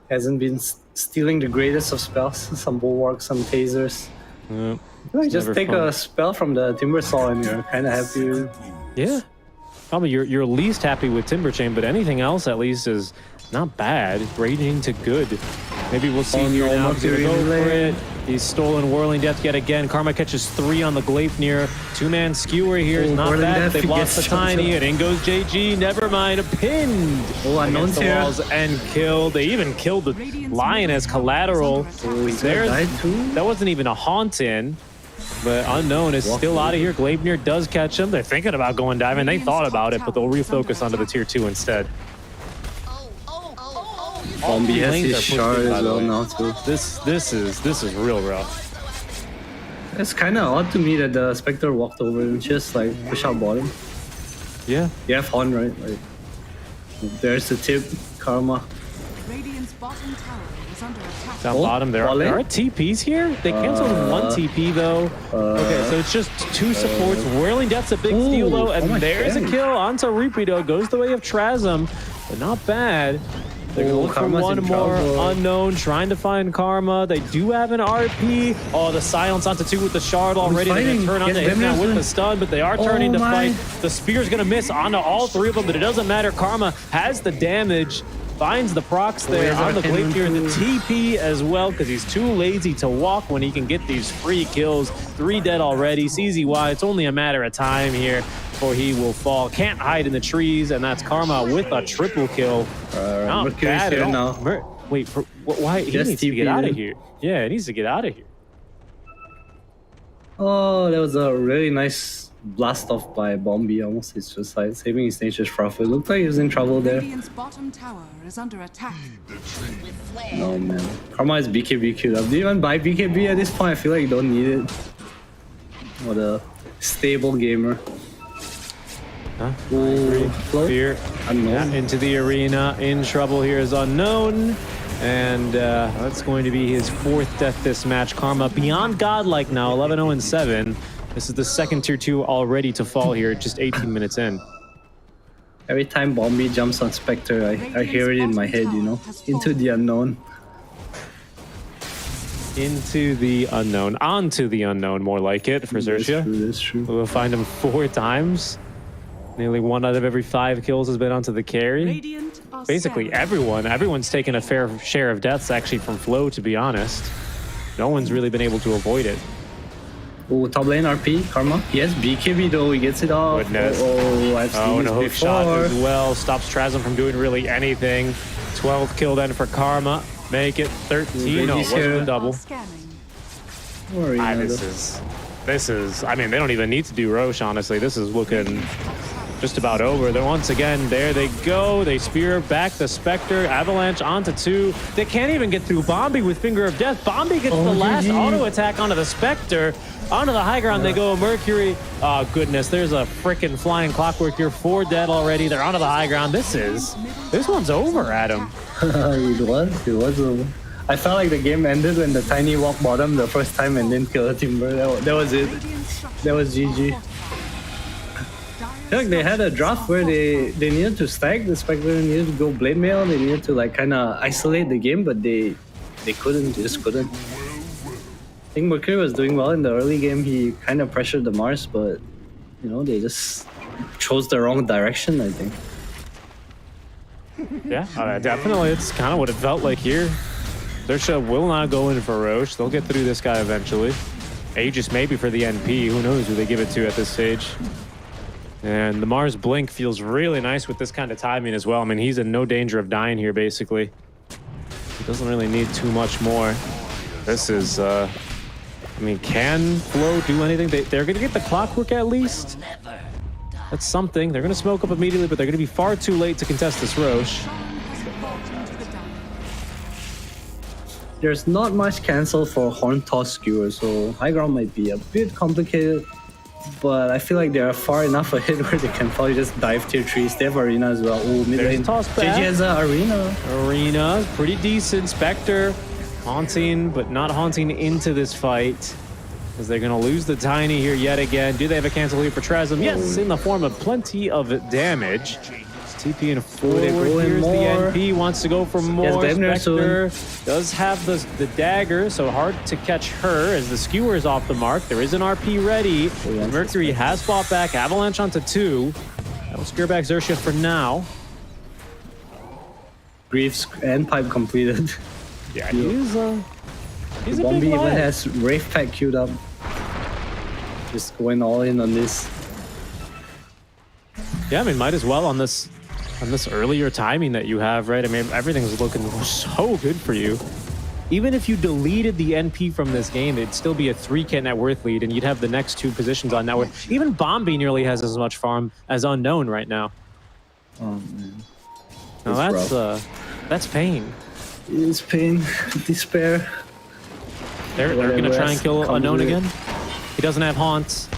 Hasn't been stealing the greatest of spells. Some bulwarks, some tasers. Just take a spell from the Timber Saw and you're kind of happy. Yeah. Probably you're least happy with Timber Chain, but anything else at least is not bad. Raging to good. Maybe we'll see here now. He's gonna go for it. He's stolen Whirling Death yet again. Karma catches 3 on the Gleipnir. 2-man skewer here is not bad. They've lost the Tiny, and in goes JG. Nevermind, pinned. Unknown's here. Walls and killed. They even killed the Lion as collateral. That wasn't even a haunt in. But Unknown is still out of here. Gleipnir does catch him. They're thinking about going diving. They thought about it, but they'll refocus onto the tier 2 instead. Bombi has his shard as well now too. This is real rough. It's kind of odd to me that the Spectre walked over and just like push out bottom. Yeah. You have Hon, right? Like, there's the tip, Karma. Radiant's bottom tower is under attack. Down bottom, there are TPs here. They canceled 1 TP though. Okay, so it's just 2 supports. Whirling Death's a big steal though, and there's a kill onto Rupido. Goes the way of Trasm, but not bad. They're going to look for one more Unknown, trying to find Karma. They do have an RP. Oh, the silence onto 2 with the shard already. They're going to turn on to him now with the stun, but they are turning to fight. The spear's going to miss onto all 3 of them, but it doesn't matter. Karma has the damage, finds the procs there on the Gleipnir and the TP as well, because he's too lazy to walk when he can get these free kills. 3 dead already. CZY, it's only a matter of time here. or he will fall. Can't hide in the trees, and that's Karma with a triple kill. Not Mercury's bad at here all. now. Wait, why? He Just needs to get TP out of in. here. Yeah, he needs to get out of here. Oh, that was a really nice blast off by Bombi, almost his suicide, saving his nature's profit. Looked like he was in trouble there. Radiant's bottom tower is under attack. No man. Karma is BKB queued up. Do you even buy BKB at this point? I feel like you don't need it. What a stable gamer. Huh? Ooh, float? Fear. Unknown. Yeah, into the arena. In trouble here is Unknown. And that's going to be his 4th death this match. Karma beyond godlike now, 11-0-7. This is the second tier 2 already to fall here, just 18 minutes in. Every time Bombi jumps on Spectre, I hear it in my head, you know? Into the unknown. Into the unknown. Onto the unknown, more like it, for Xerxia. That's true. We'll find him 4 times. Nearly 1 out of every 5 kills has been onto the carry. Radiant are Basically scanning. everyone's taken a fair share of deaths actually from Flow, to be honest. No one's really been able to avoid it. Oh, top lane RP, Karma. Yes, BKB though, he gets it off. Goodness. Oh, I've Oh, seen and a this hook shot before. as well. Stops Trasm from doing really anything. 12th kill then for Karma. Make it 13. No, it Reggie's wasn't here. a double. Are scanning. Don't worry, Nando. This is, I mean, they don't even need to do Roche, honestly. This is looking just about over. They're once again, there they go. They spear back the Spectre. Avalanche onto 2. They can't even get through Bombi with Finger of Death. Bombi gets the last GG. auto attack onto the Spectre. Onto the high ground they go. Mercury. Oh, goodness. There's a freaking flying clockwork here. 4 dead already. They're onto the high ground. This one's over, Adam. It was over. I felt like the game ended when the Tiny walked bottom the first time and then killed Timber. That was it. That was GG. I feel like they had a draft where they needed to stack. The Spectre needed to go blade mail. They needed to like kind of isolate the game, but they couldn't. They just couldn't. I think Mercury was doing well in the early game. He kind of pressured the Mars, but you know they just chose the wrong direction, I think. Yeah, definitely. It's kind of what it felt like here. Xerxia will not go in for Roche. They'll get through this guy eventually. Aegis maybe for the NP. Who knows who they give it to at this stage. And the Mars Blink feels really nice with this kind of timing as well. I mean, he's in no danger of dying here, basically. He doesn't really need too much more. This is, I mean, can Flow do anything? They're going to get the clockwork at least. That's something. They're going to smoke up immediately, but they're going to be far too late to contest this Roche. There's not much cancel for Horn Toss Skewer, so high ground might be a bit complicated. But I feel like they are far enough ahead where they can probably just dive tier 3s. They have Arena as well. Oh, mid There's lane. toss back. JJ has an Arena. Arena, pretty decent. Spectre, haunting, but not haunting into this fight. As they're going to lose the Tiny here yet again. Do they have a cancel here for Trasm? Yes, in the form of plenty of damage. TP and forward. go in Here's the more. NP, wants to go for more. Bebner Spectre does have the dagger, so hard to catch her as the skewer is off the mark. There is an RP ready. yes, Mercury has fought back. Avalanche onto 2. That'll scare back Xerxia for now. Greaves and pipe completed. Yeah, he's a big Bombi even lad. has Wraith Pack queued up. Just going all in on this. Yeah, I mean, might as well on this earlier timing that you have, right? I mean, everything's looking so good for you. Even if you deleted the NP from this game, it'd still be a 3K net worth lead, and you'd have the next 2 positions on net worth. Even Bombi nearly has as much farm as Unknown right now. Oh man. Now It's that's pain. It's pain, despair. They're gonna try and kill Unknown again. He doesn't have haunts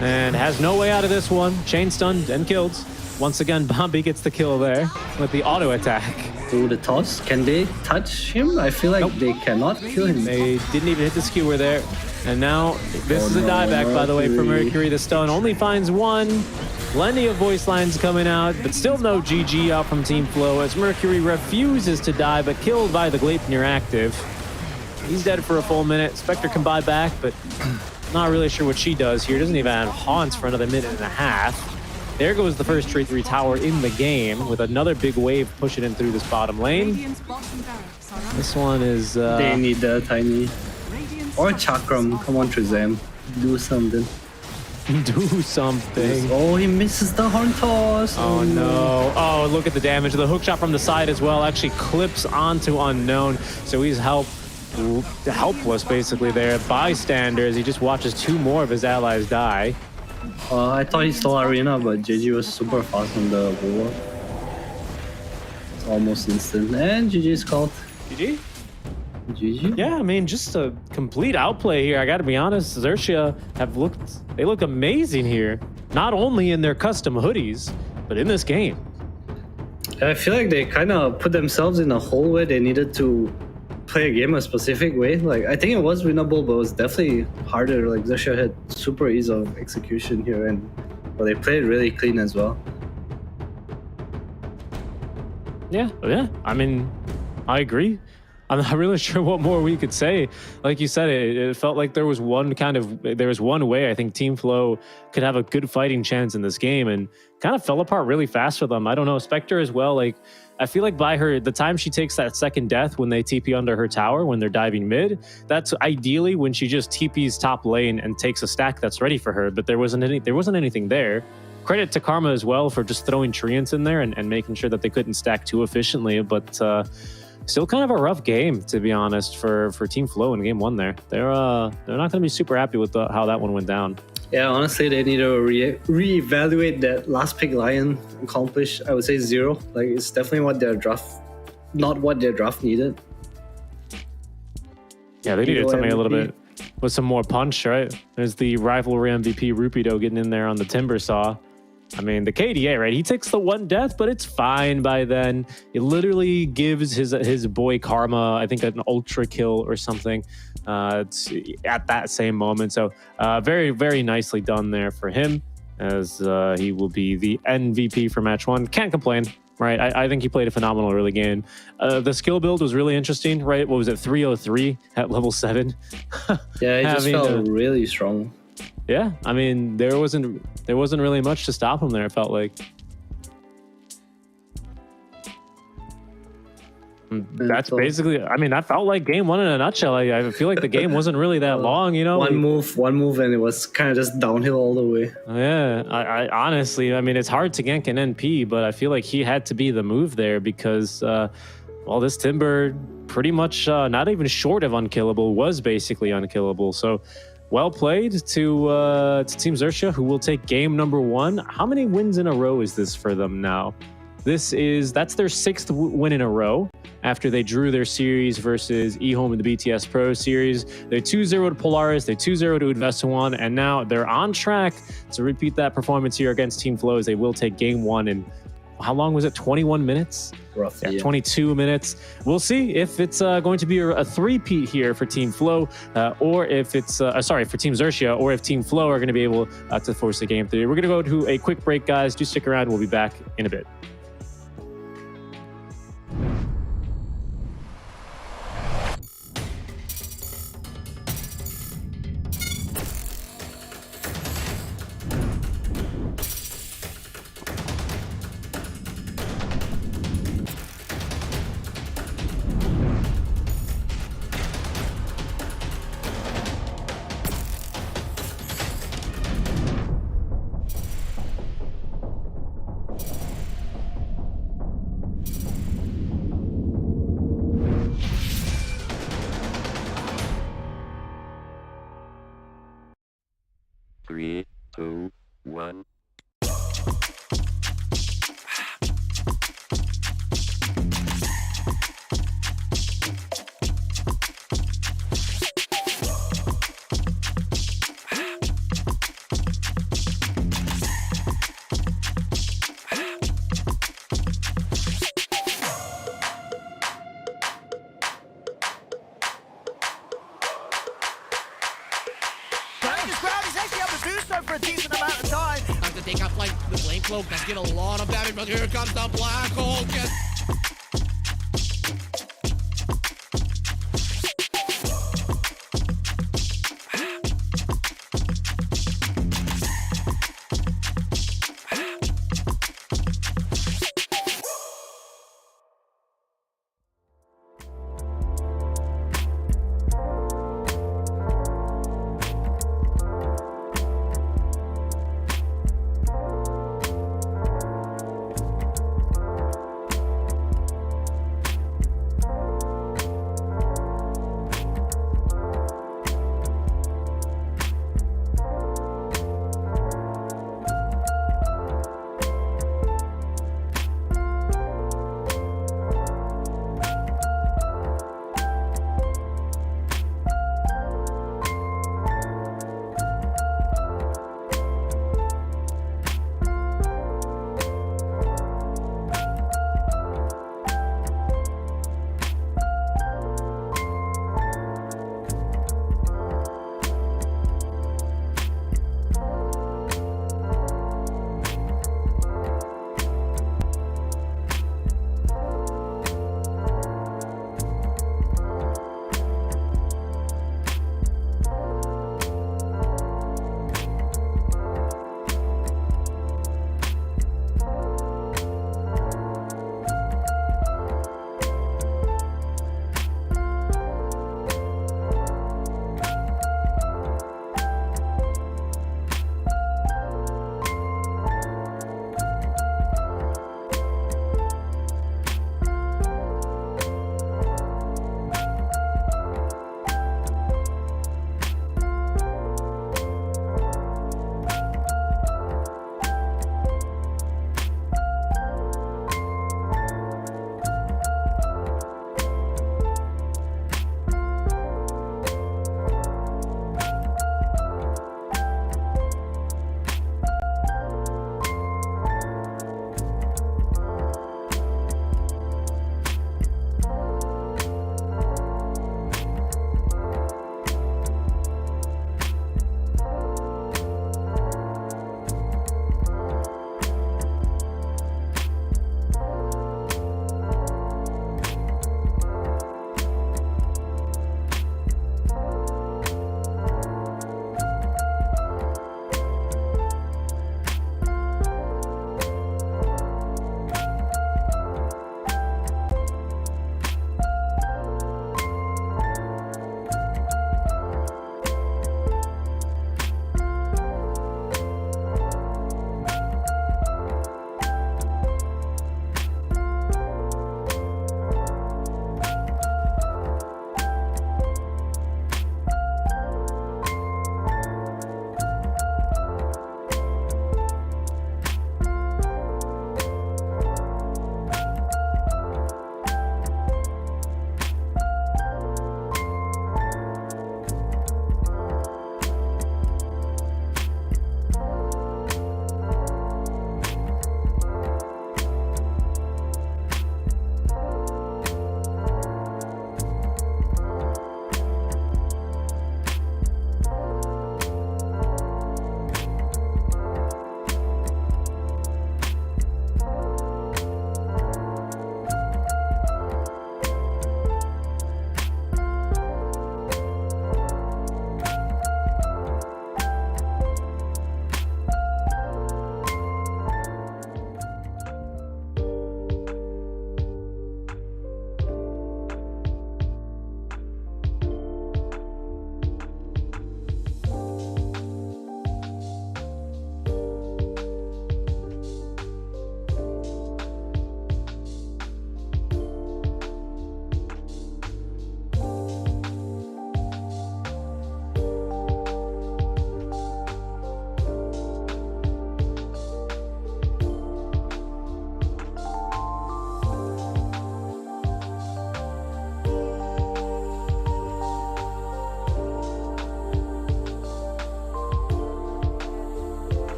and has no way out of this one. Chain stunned and killed. Once again, Bombi gets the kill there with the auto attack. Do the toss. Can they touch him? I feel like they cannot kill him. They didn't even hit the skewer there. And now this is a dieback, by the way, for Mercury. The stun only finds 1. Plenty of voice lines coming out, but still no GG out from Team Flow as Mercury refuses to die, but killed by the Gleipnir active. He's dead for a full minute. Spectre can buy back, but not really sure what she does here. Doesn't even have haunts for another minute and a half. There goes the first tier 3 tower in the game with another big wave pushing in through this bottom lane. Radiant's bottom barracks are under This one is... They need the Tiny. Radiant's Or structures Chakram. are Come on, Trezam. Do something. do something. Oh, he misses the horn toss. Oh no. Oh, look at the damage. The hook shot from the side as well actually clips onto Unknown. So he's helpless basically there. Bystanders. He just watches 2 more of his allies die. I thought he stole Arena, but JG was super fast on the bulwark. It's almost instant. And GG is called. GG? GG? Yeah, I mean, just a complete outplay here. I got to be honest, Xerxia they look amazing here. Not only in their custom hoodies, but in this game. I feel like they kind of put themselves in a hole where they needed to play a game a specific way. Like, I think it was winnable, but it was definitely harder. Like, Xerxia had super ease of execution here, but they played really clean as well. Yeah. I mean, I agree. I'm not really sure what more we could say. Like you said, it felt like there was one way I think Team Flow could have a good fighting chance in this game, and kind of fell apart really fast for them. I don't know, Spectre as well. Like, I feel like by the time she takes that second death when they TP under her tower, when they're diving mid, that's ideally when she just TPs top lane and takes a stack that's ready for her. But there wasn't anything there. Credit to Karma as well for just throwing Treants in there and making sure that they couldn't stack too efficiently. But still kind of a rough game, to be honest, for Team Flow in game 1 there. They're not going to be super happy with how that one went down. Yeah, honestly, they need to reevaluate that last pick Lion accomplished. I would say 0. Like, it's definitely not what their draft needed. Yeah, they needed something MVP. A little bit with some more punch, right? There's the Rivalry MVP Rupido getting in there on the Timber Saw. I mean, the KDA, right? He takes the 1 death, but it's fine by then. He literally gives his boy Karma, I think, an ultra kill or something at that same moment. So very, very nicely done there for him, as he will be the MVP for match 1. Can't complain, right? I think he played a phenomenal early game. The skill build was really interesting, right? What was it, 303 at level 7? Yeah, he just felt really strong. Yeah, I mean, there wasn't really much to stop him there, it felt like. That's basically, I mean, that felt like game 1 in a nutshell. I feel like the game wasn't really that long, you know? One move, and it was kind of just downhill all the way. Yeah, I honestly, I mean, it's hard to gank an NP, but I feel like he had to be the move there because, well, this Timber pretty much not even short of unkillable, was basically unkillable. So, well played to Team Xerxia, who will take game number 1. How many wins in a row is this for them now? That's their 6th win in a row after they drew their series versus eHome in the BTS Pro Series. They're 2-0 to Polaris, they're 2-0 to Vessuwan, and now they're on track to repeat that performance here against Team Flow, as they will take game 1 in, how long was it? 21 minutes? Roughly, yeah, 22 minutes. We'll see if it's going to be a three-peat here for Team Flow, or if it's, for Team Xerxia, or if Team Flow are going to be able to force the game through. We're going to go to a quick break, guys. Do stick around. We'll be back in a bit. Three, two, one. Take up like the Flame Cloak does get a lot of damage, but here comes the Black Hole.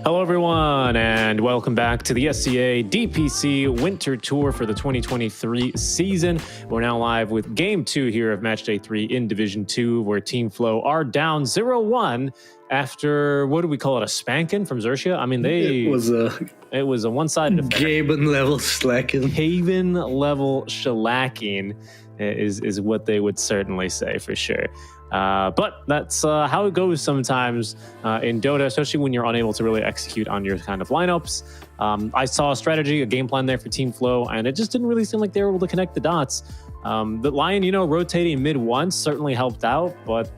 Hello, everyone, and welcome back to the SCA DPC Winter Tour for the 2023 season. We're now live with Game 2 here of Match Day 3 in Division 2, where Team Flow are down 0-1 after, what do we call it, a spanking from Xerxia? I mean, it was a one-sided affair. Gaben level slacking. Haven level shellacking is what they would certainly say for sure. But that's how it goes sometimes in Dota, especially when you're unable to really execute on your kind of lineups. I saw a strategy, a game plan there for Team Flow, and it just didn't really seem like they were able to connect the dots. The Lion, rotating mid once certainly helped out, but,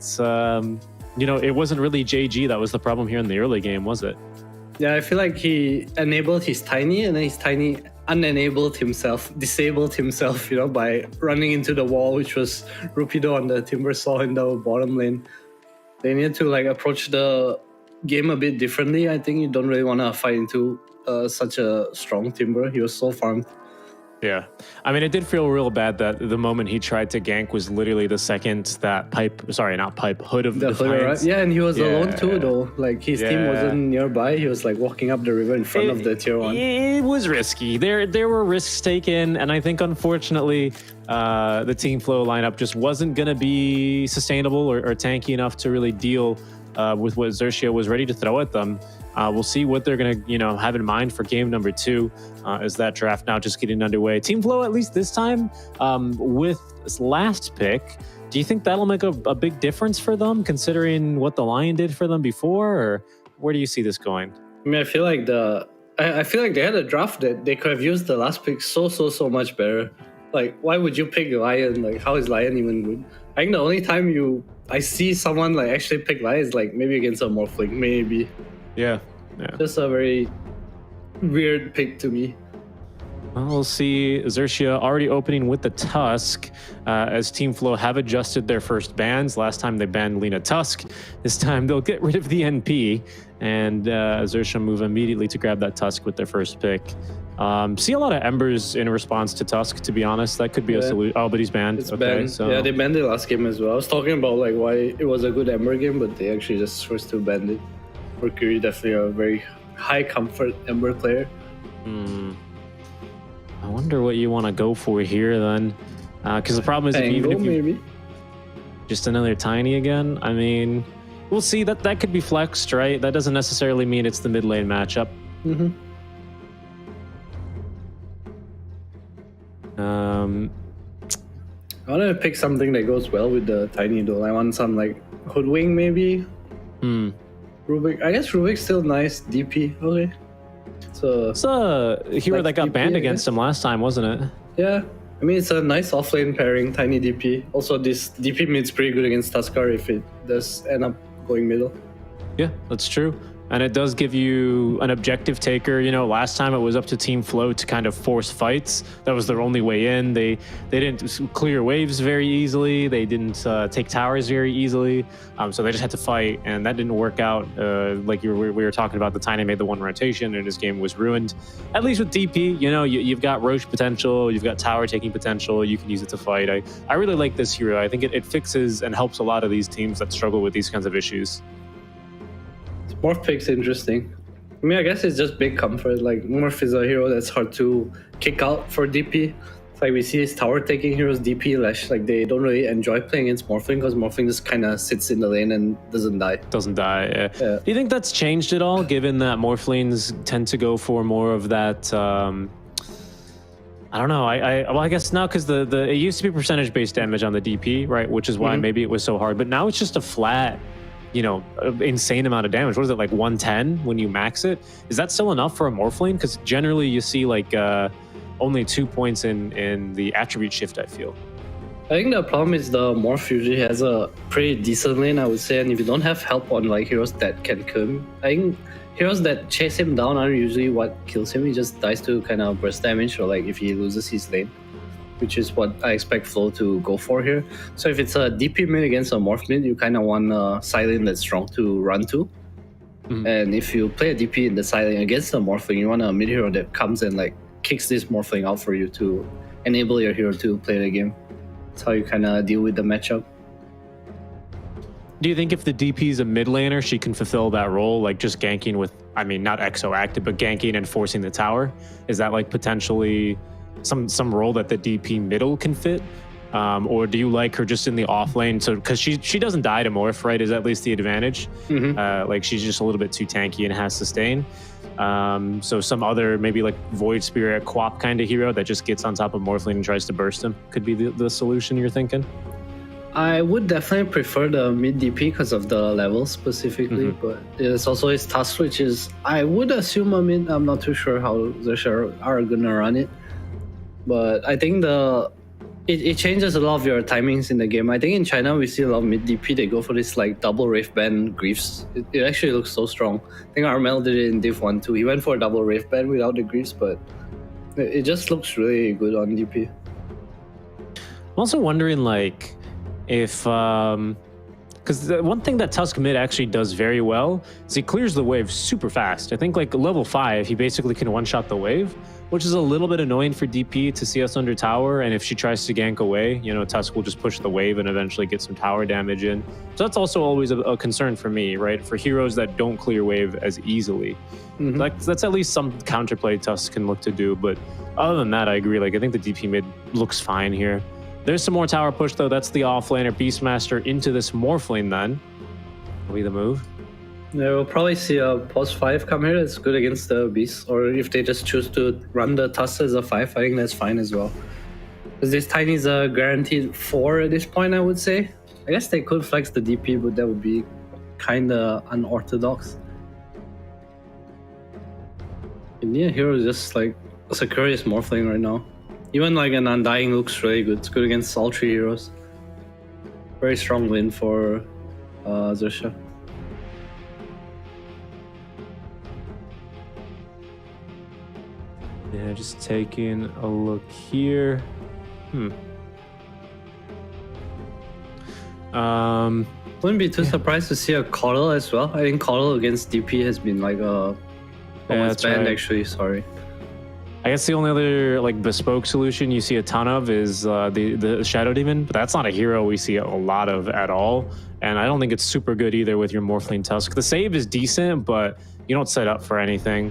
it wasn't really JG that was the problem here in the early game, was it? Yeah, I feel like he enabled his Tiny, and then his Tiny unenabled himself, disabled himself, by running into the wall, which was Rupido on the Timbersaw in the bottom lane. They need to approach the game a bit differently. I think you don't really want to fight into such a strong Timber. He was so farmed. Yeah. I mean, it did feel real bad that the moment he tried to gank was literally the second that hood of the right? Yeah, and he was alone too, though. His team wasn't nearby. He was walking up the river in front of the tier 1. It was risky. There were risks taken, and I think unfortunately the Team Flow lineup just wasn't going to be sustainable or tanky enough to really deal with what Xerxia was ready to throw at them. We'll see what they're going to, have in mind for game number 2 as that draft now just getting underway. Team Flow, at least this time, with this last pick, do you think that'll make a big difference for them, considering what the Lion did for them before, or where do you see this going? I mean, I feel like they had a draft that they could have used the last pick so much better. Why would you pick Lion? How is Lion even good? I think the only time I see someone actually pick Lion is maybe against a Morphling, maybe. Yeah. Just a very weird pick to me. Well, we'll see. Xerxia already opening with the Tusk as Team Flow have adjusted their first bans. Last time they banned Lina Tusk. This time they'll get rid of the NP, and Xerxia move immediately to grab that Tusk with their first pick. See a lot of Embers in response to Tusk, to be honest. That could be a solution. Oh, but he's banned. It's banned. So. Yeah, they banned it last game as well. I was talking about why it was a good Ember game, but they actually just first two banned it. Mercury definitely a very high comfort Ember player. I wonder what you want to go for here then, because the problem is even if you maybe just another Tiny again. I mean, we'll see. That could be flexed, right? That doesn't necessarily mean it's the mid lane matchup. I want to pick something that goes well with the Tiny though. I want some Hoodwing maybe. Rubik. I guess Rubik's still nice. DP. Okay. So it's a hero that got DP, banned against him last time, wasn't it? Yeah. I mean, it's a nice offlane pairing, Tiny DP. Also, this DP mid's pretty good against Tuskar if it does end up going middle. Yeah, that's true. And it does give you an objective taker. Last time it was up to Team Flow to kind of force fights. That was their only way in. They didn't clear waves very easily. They didn't take towers very easily. So they just had to fight, and that didn't work out. We were talking about, the Tiny made the one rotation, and his game was ruined. At least with DP, you've got Roche potential. You've got tower taking potential. You can use it to fight. I really like this hero. I think it fixes and helps a lot of these teams that struggle with these kinds of issues. Morph pick's interesting. I mean, I guess it's just big comfort. Morph is a hero that's hard to kick out for DP. It's we see his tower taking heroes DP Lash. They don't really enjoy playing against Morphling because Morphling just kind of sits in the lane and doesn't die. Yeah. Do you think that's changed at all, given that Morphlings tend to go for more of that? I don't know. I guess now because it used to be percentage-based damage on the DP, right? Which is why maybe it was so hard. But now it's just a flat, insane amount of damage. What is it, 110 when you max it? Is that still enough for a Morphling? Because generally you see only 2 points in the attribute shift, I feel. I think the problem is the Morph usually has a pretty decent lane, I would say, and if you don't have help on heroes that can kill him, I think heroes that chase him down are usually what kills him. He just dies to kind of burst damage, or if he loses his lane, which is what I expect Flow to go for here. So if it's a DP mid against a Morph mid, you kind of want a silent that's strong to run to. And if you play a DP in the silent against a Morphling, you want a mid hero that comes and kicks this Morphling out for you to enable your hero to play the game. That's how you kind of deal with the matchup. Do you think if the DP is a mid laner, she can fulfill that role, like just ganking with, I mean, not exo active, but ganking and forcing the tower? Is that like potentially some role that the DP middle can fit? Or do you like her just in the off lane? So because she doesn't die to morph, right? Is at least the advantage. Like she's just a little bit too tanky and has sustain. So some other maybe like Void Spirit, Quap kind of hero that just gets on top of morph lane and tries to burst him could be the solution you're thinking? I would definitely prefer the mid DP because of the level specifically, but there's also his task, which is, I would assume a mid. I'm not too sure how Xerxia are gonna run it, but I think it changes a lot of your timings in the game. I think in China we see a lot of mid DP. They go for this like double Wraith Band Griefs. It actually looks so strong. I think Armel did it in Div 1 too. He went for a double Wraith Band without the Griefs, but it just looks really good on DP. I'm also wondering like if because the one thing that Tusk mid actually does very well is he clears the wave super fast. I think like level 5 he basically can one-shot the wave, which is a little bit annoying for DP to see us under tower, and if she tries to gank away, you know, Tusk will just push the wave and eventually get some tower damage in. So that's also always a concern for me, right? For heroes that don't clear wave as easily. Like that's at least some counterplay Tusk can look to do, but other than that I agree. Like I think the DP mid looks fine here. There's some more tower push though. That's the offlaner Beastmaster into this morph lane then. Will be the move. Yeah, we'll probably see a pos 5 come here. It's good against the Beast. Or if they just choose to run the Tusk as a 5, I think that's fine as well. Because this Tiny is a guaranteed 4 at this point, I would say. I guess they could flex the DP, but that would be kind of unorthodox. Indian Hero is just like a Securious morph lane right now. Even like an Undying looks really good. It's good against all 3 heroes. Very strong win for Xerxia. Yeah, just taking a look here. Wouldn't be too surprised to see a Coddle as well. I think Coddle against DP has been like a that's banned right. actually, sorry. I guess the only other like bespoke solution you see a ton of is the Shadow Demon, but that's not a hero we see a lot of at all. And I don't think it's super good either with your Morphling Tusk. The save is decent, but you don't set up for anything.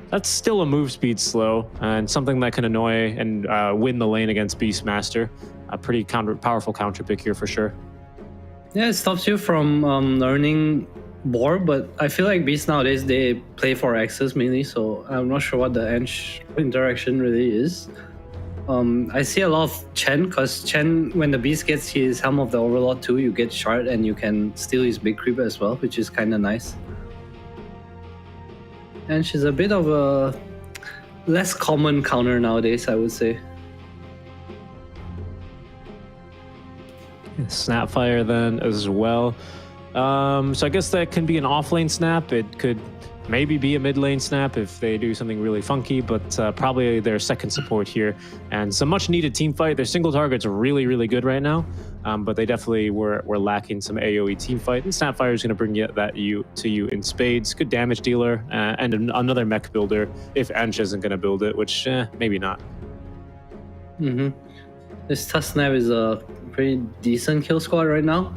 That's still a move speed slow and something that can annoy and win the lane against Beastmaster. A pretty powerful counter pick here for sure. Yeah, it stops you from learning Boar, but I feel like Beast nowadays, they play for access mainly, so I'm not sure what the ENG interaction really is. I see a lot of Chen, because Chen, when the Beast gets his Helm of the Overlord too, you get Shard and you can steal his Big Creep as well, which is kind of nice. And she's a bit of a less common counter nowadays, I would say. Snapfire then as well. So I guess that can be an off-lane snap. It could maybe be a mid-lane snap if they do something really funky, but probably their second support here. And some much-needed team fight. Their single target's really, really good right now, but they definitely were lacking some AoE team fight. And Snapfire is going to bring you in spades. Good damage dealer, and another mech builder if Ench isn't going to build it, which maybe not. This Tusk Snap is a pretty decent kill squad right now.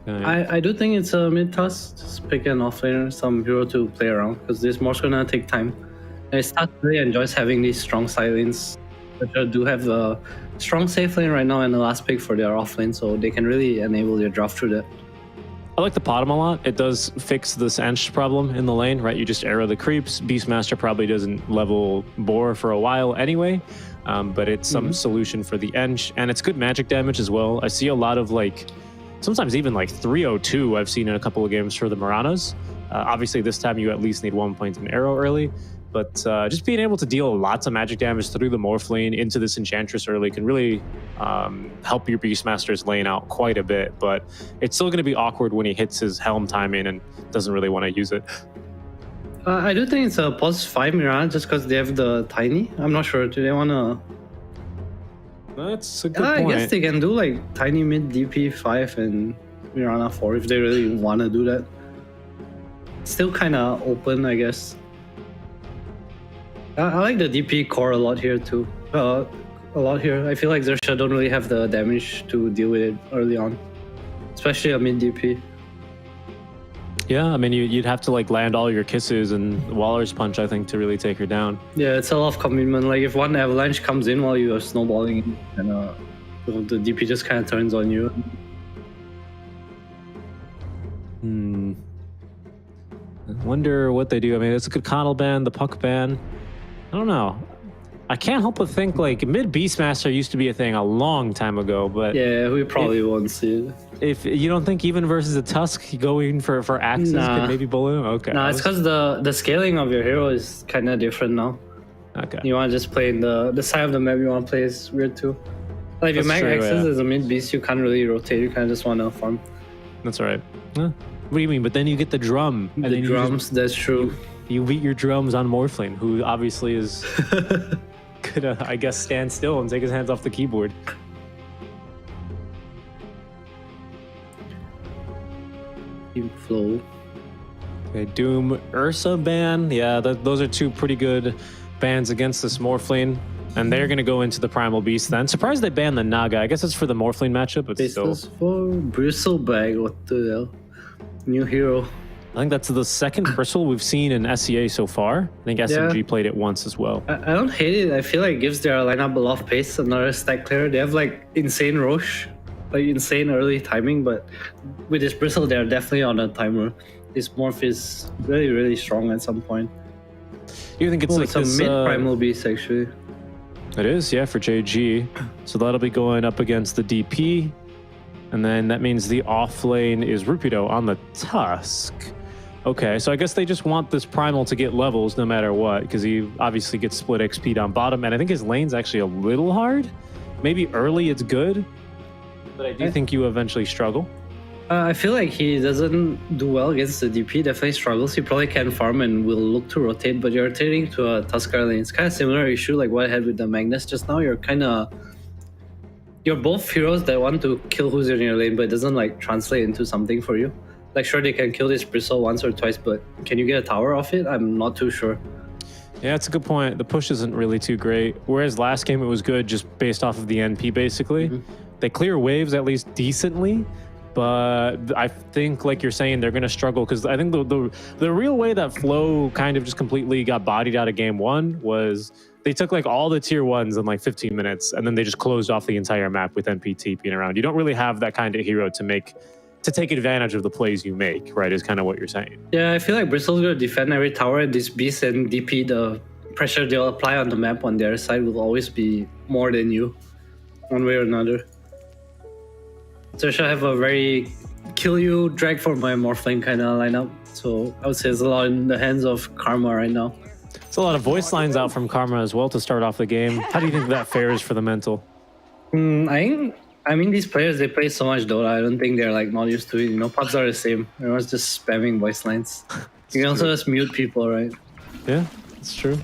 I do think it's a mid Tusk. Just pick an offlaner, some hero to play around, because this morph's gonna take time. And Tusk really enjoys having these strong side lanes, which do have a strong safe lane right now and the last pick for their offlane, so they can really enable your draft through that. I like the bottom a lot. It does fix this Ench problem in the lane, right? You just arrow the creeps. Beastmaster probably doesn't level Boar for a while anyway, but it's some solution for the Ench, and it's good magic damage as well. I see a lot of like, sometimes even like 302 I've seen in a couple of games for the Maranas. Obviously this time you at least need 1 point in arrow early, but just being able to deal lots of magic damage through the morph lane into this Enchantress early can really help your Beastmaster's lane out quite a bit, but it's still going to be awkward when he hits his Helm timing and doesn't really want to use it. I do think it's a pos 5 Mirana just because they have the Tiny. I'm not sure. Do they want to... That's a good point. I guess they can do like Tiny mid DP 5 and Mirana 4 if they really want to do that. Still kind of open, I guess. I like the DP core a lot here too. A lot here. I feel like Xerxia don't really have the damage to deal with it early on, especially a mid DP. Yeah, I mean, you'd have to like land all your kisses and Waller's punch, I think, to really take her down. Yeah, it's a lot of commitment. Like if one avalanche comes in while you are snowballing, and the DP just kind of turns on you. I wonder what they do. I mean, it's a good Connell ban, the puck ban. I don't know. I can't help but think like mid Beastmaster used to be a thing a long time ago, but Yeah, we probably won't see it. if you don't think even versus a Tusk going for axes Nah. could maybe bully him? Okay. Nah, it's because the scaling of your hero is kind of different now. Okay. You want to just play in the side of the map you want to play is weird too. Like if you That's mag true, axes yeah. as a mid beast, you can't really rotate. You kind of just want to farm That's all right. Huh? What do you mean? But then you get the drum. And the then drums. That's true. You beat your drums on Morphling, who obviously is gonna, I guess, stand still and take his hands off the keyboard. Team flow. Okay, Doom Ursa ban. Yeah, those are two pretty good bans against this Morphling. And they're going to go into the Primal Beast then. Surprised they banned the Naga. I guess it's for the Morphling matchup, but still. Basis for Bristleback. What the hell? New hero. I think that's the second Bristle we've seen in SEA so far. I think SMG played it once as well. I don't hate it. I feel like it gives their lineup a lot of pace. Another stack clear. They have like insane Roche, like insane early timing. But with this Bristle, they're definitely on a timer. This Morph is really, really strong at some point. You think it's like it's a this, mid Primal Beast actually. It is, yeah, for JG. So that'll be going up against the DP. And then that means the off lane is Rupido on the Tusk. Okay, so I guess they just want this Primal to get levels no matter what, because he obviously gets split XP down bottom, and I think his lane's actually a little hard. Maybe early it's good, but I do think you eventually struggle. I feel like he doesn't do well against the DP. Definitely struggles. He probably can farm and will look to rotate, but you're rotating to a Tuskar lane. It's kind of similar issue like what I had with the Magnus just now. You're both heroes that want to kill who's in your lane, but it doesn't like translate into something for you. Like sure they can kill this Bristle once or twice, but can you get a tower off it? I'm not too sure. Yeah, it's a good point. The push isn't really too great. Whereas last game it was good just based off of the NP basically. They clear waves at least decently. But I think, like you're saying, they're going to struggle because I think the real way that Flow kind of just completely got bodied out of game one was they took like all the tier 1s in like 15 minutes and then they just closed off the entire map with NP TPing around. You don't really have that kind of hero to take advantage of the plays you make, right, is kind of what you're saying. Yeah, I feel like Bristle's going to defend every tower and this Beast and DP, the pressure they'll apply on the map on their side will always be more than you, one way or another. Xerxia have a very kill you, drag for my Morphling kind of lineup. So I would say it's a lot in the hands of Karma right now. It's a lot of voice lines out from Karma as well to start off the game. How do you think that fares for the mental? I mean, these players, they play so much Dota. I don't think they're like not used to it. You know, pubs are the same. Everyone's just spamming voice lines. You can also just mute people, right? Yeah, it's true.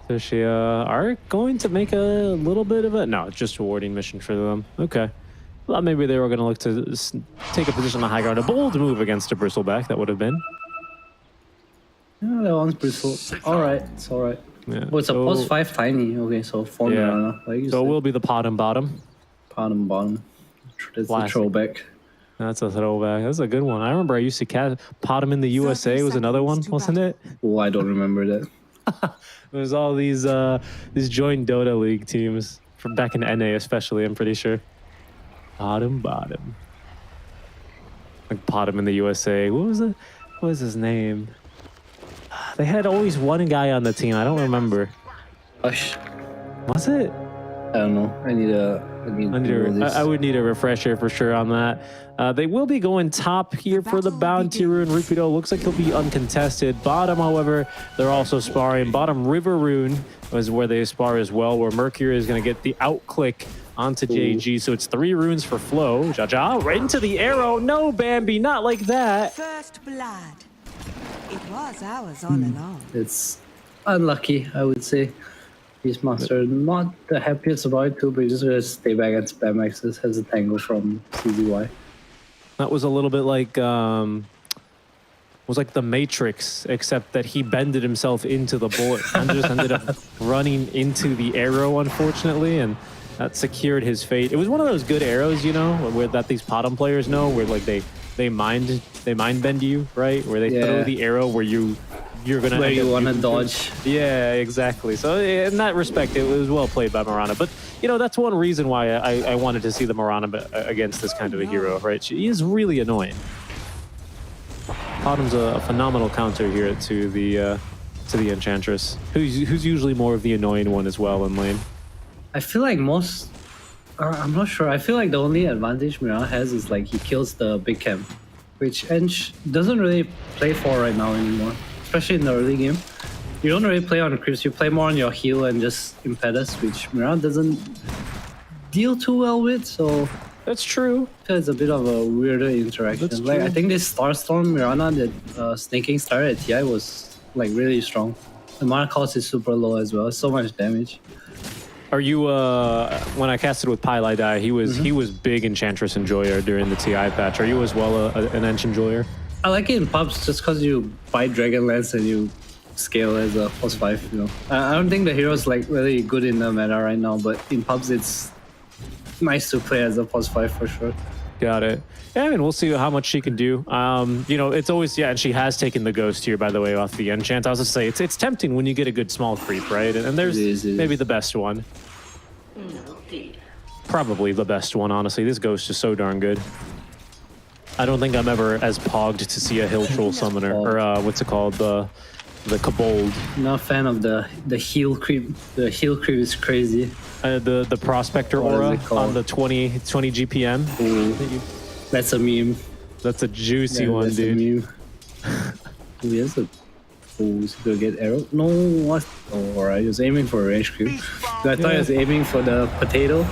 Xerxia are going to make a little bit of a... No, it's just a warding mission for them. Okay. Well, maybe they were going to look to take a position on high ground. A bold move against a Bristleback, that would have been. Yeah, that one's Bristle. Alright, it's alright. Yeah. Oh, it's a plus 5 tiny. Okay, so 4 Yeah. mana. Like you So it said. will be the pot and bottom. Bottom. That's the Classic. throwback. That's a throwback. That's a good one. I remember I used to cast pot him in the USA was another one, wasn't it? Oh, I don't remember that. There's all these joint Dota League teams from back in NA, especially. I'm pretty sure. Bottom. Like bottom in the USA. What was his name? They had always one guy on the team. I don't remember. Hush. Was it? I don't know. I would need a refresher for sure on that. They will be going top here for the Bounty Rune. Rupido looks like he'll be uncontested. Bottom, however, they're also sparring. Bottom River Rune is where they spar as well, where Mercury is going to get the outclick onto JG. So it's 3 runes for Flow. Jaja right into the arrow. No, Bambi, not like that. First blood. It was ours all along. It's unlucky, I would say. Beastmaster not the happiest about it too, but he's just gonna stay back and spam axes, has a tango from CZY. That was a little bit like was like the Matrix, except that he bended himself into the bullet and just ended up running into the arrow, unfortunately, and that secured his fate. It was one of those good arrows, you know, where that these bottom players know, where like they they mind bend you, right? Where they throw Yeah. the arrow where you're gonna Where end you up want to using- dodge. Yeah, exactly. So in that respect, it was well played by Mirana. But you know, that's one reason why I wanted to see the Mirana against this kind of a hero, right? She is really annoying. Autumn's a phenomenal counter here to the Enchantress, who's usually more of the annoying one as well in lane. I feel like most. I'm not sure. I feel like the only advantage Mirana has is like he kills the big camp, which ENG doesn't really play for right now anymore, especially in the early game. You don't really play on the creeps. You play more on your heal and just impetus, which Mirana doesn't deal too well with. So That's true. it's a bit of a weirder interaction. That's Like I true. think this Starstorm Mirana that snaking started at TI was like really strong. The mana cost is super low as well. So much damage. Are you when I casted with Pylai Die, he was big Enchantress enjoyer during the TI patch. Are you as well an Ench enjoyer? I like it in pubs just because you buy Dragonlance and you scale as a +5. You know, I don't think the hero's like really good in the meta right now, but in pubs it's nice to play as a +5 for sure. Got it. Yeah, I mean, we'll see how much she can do. You know, it's always, and she has taken the ghost here, by the way, off the enchant. I was going to say, it's tempting when you get a good small creep, right? And there's It is. maybe the best one. Probably the best one, honestly. This ghost is so darn good. I don't think I'm ever as pogged to see a hill troll summoner, or what's it called? The Kobold. Not a fan of the heal creep. The heal creep is crazy. The Prospector What is aura it called? on the 20 GPM. Ooh, that's a meme. That's a juicy Yeah, one, that's a dude. meme. Ooh, he has a. Oh, he's gonna get arrow. No, what? Oh, alright. He was aiming for a range creep. I thought he was aiming for the potato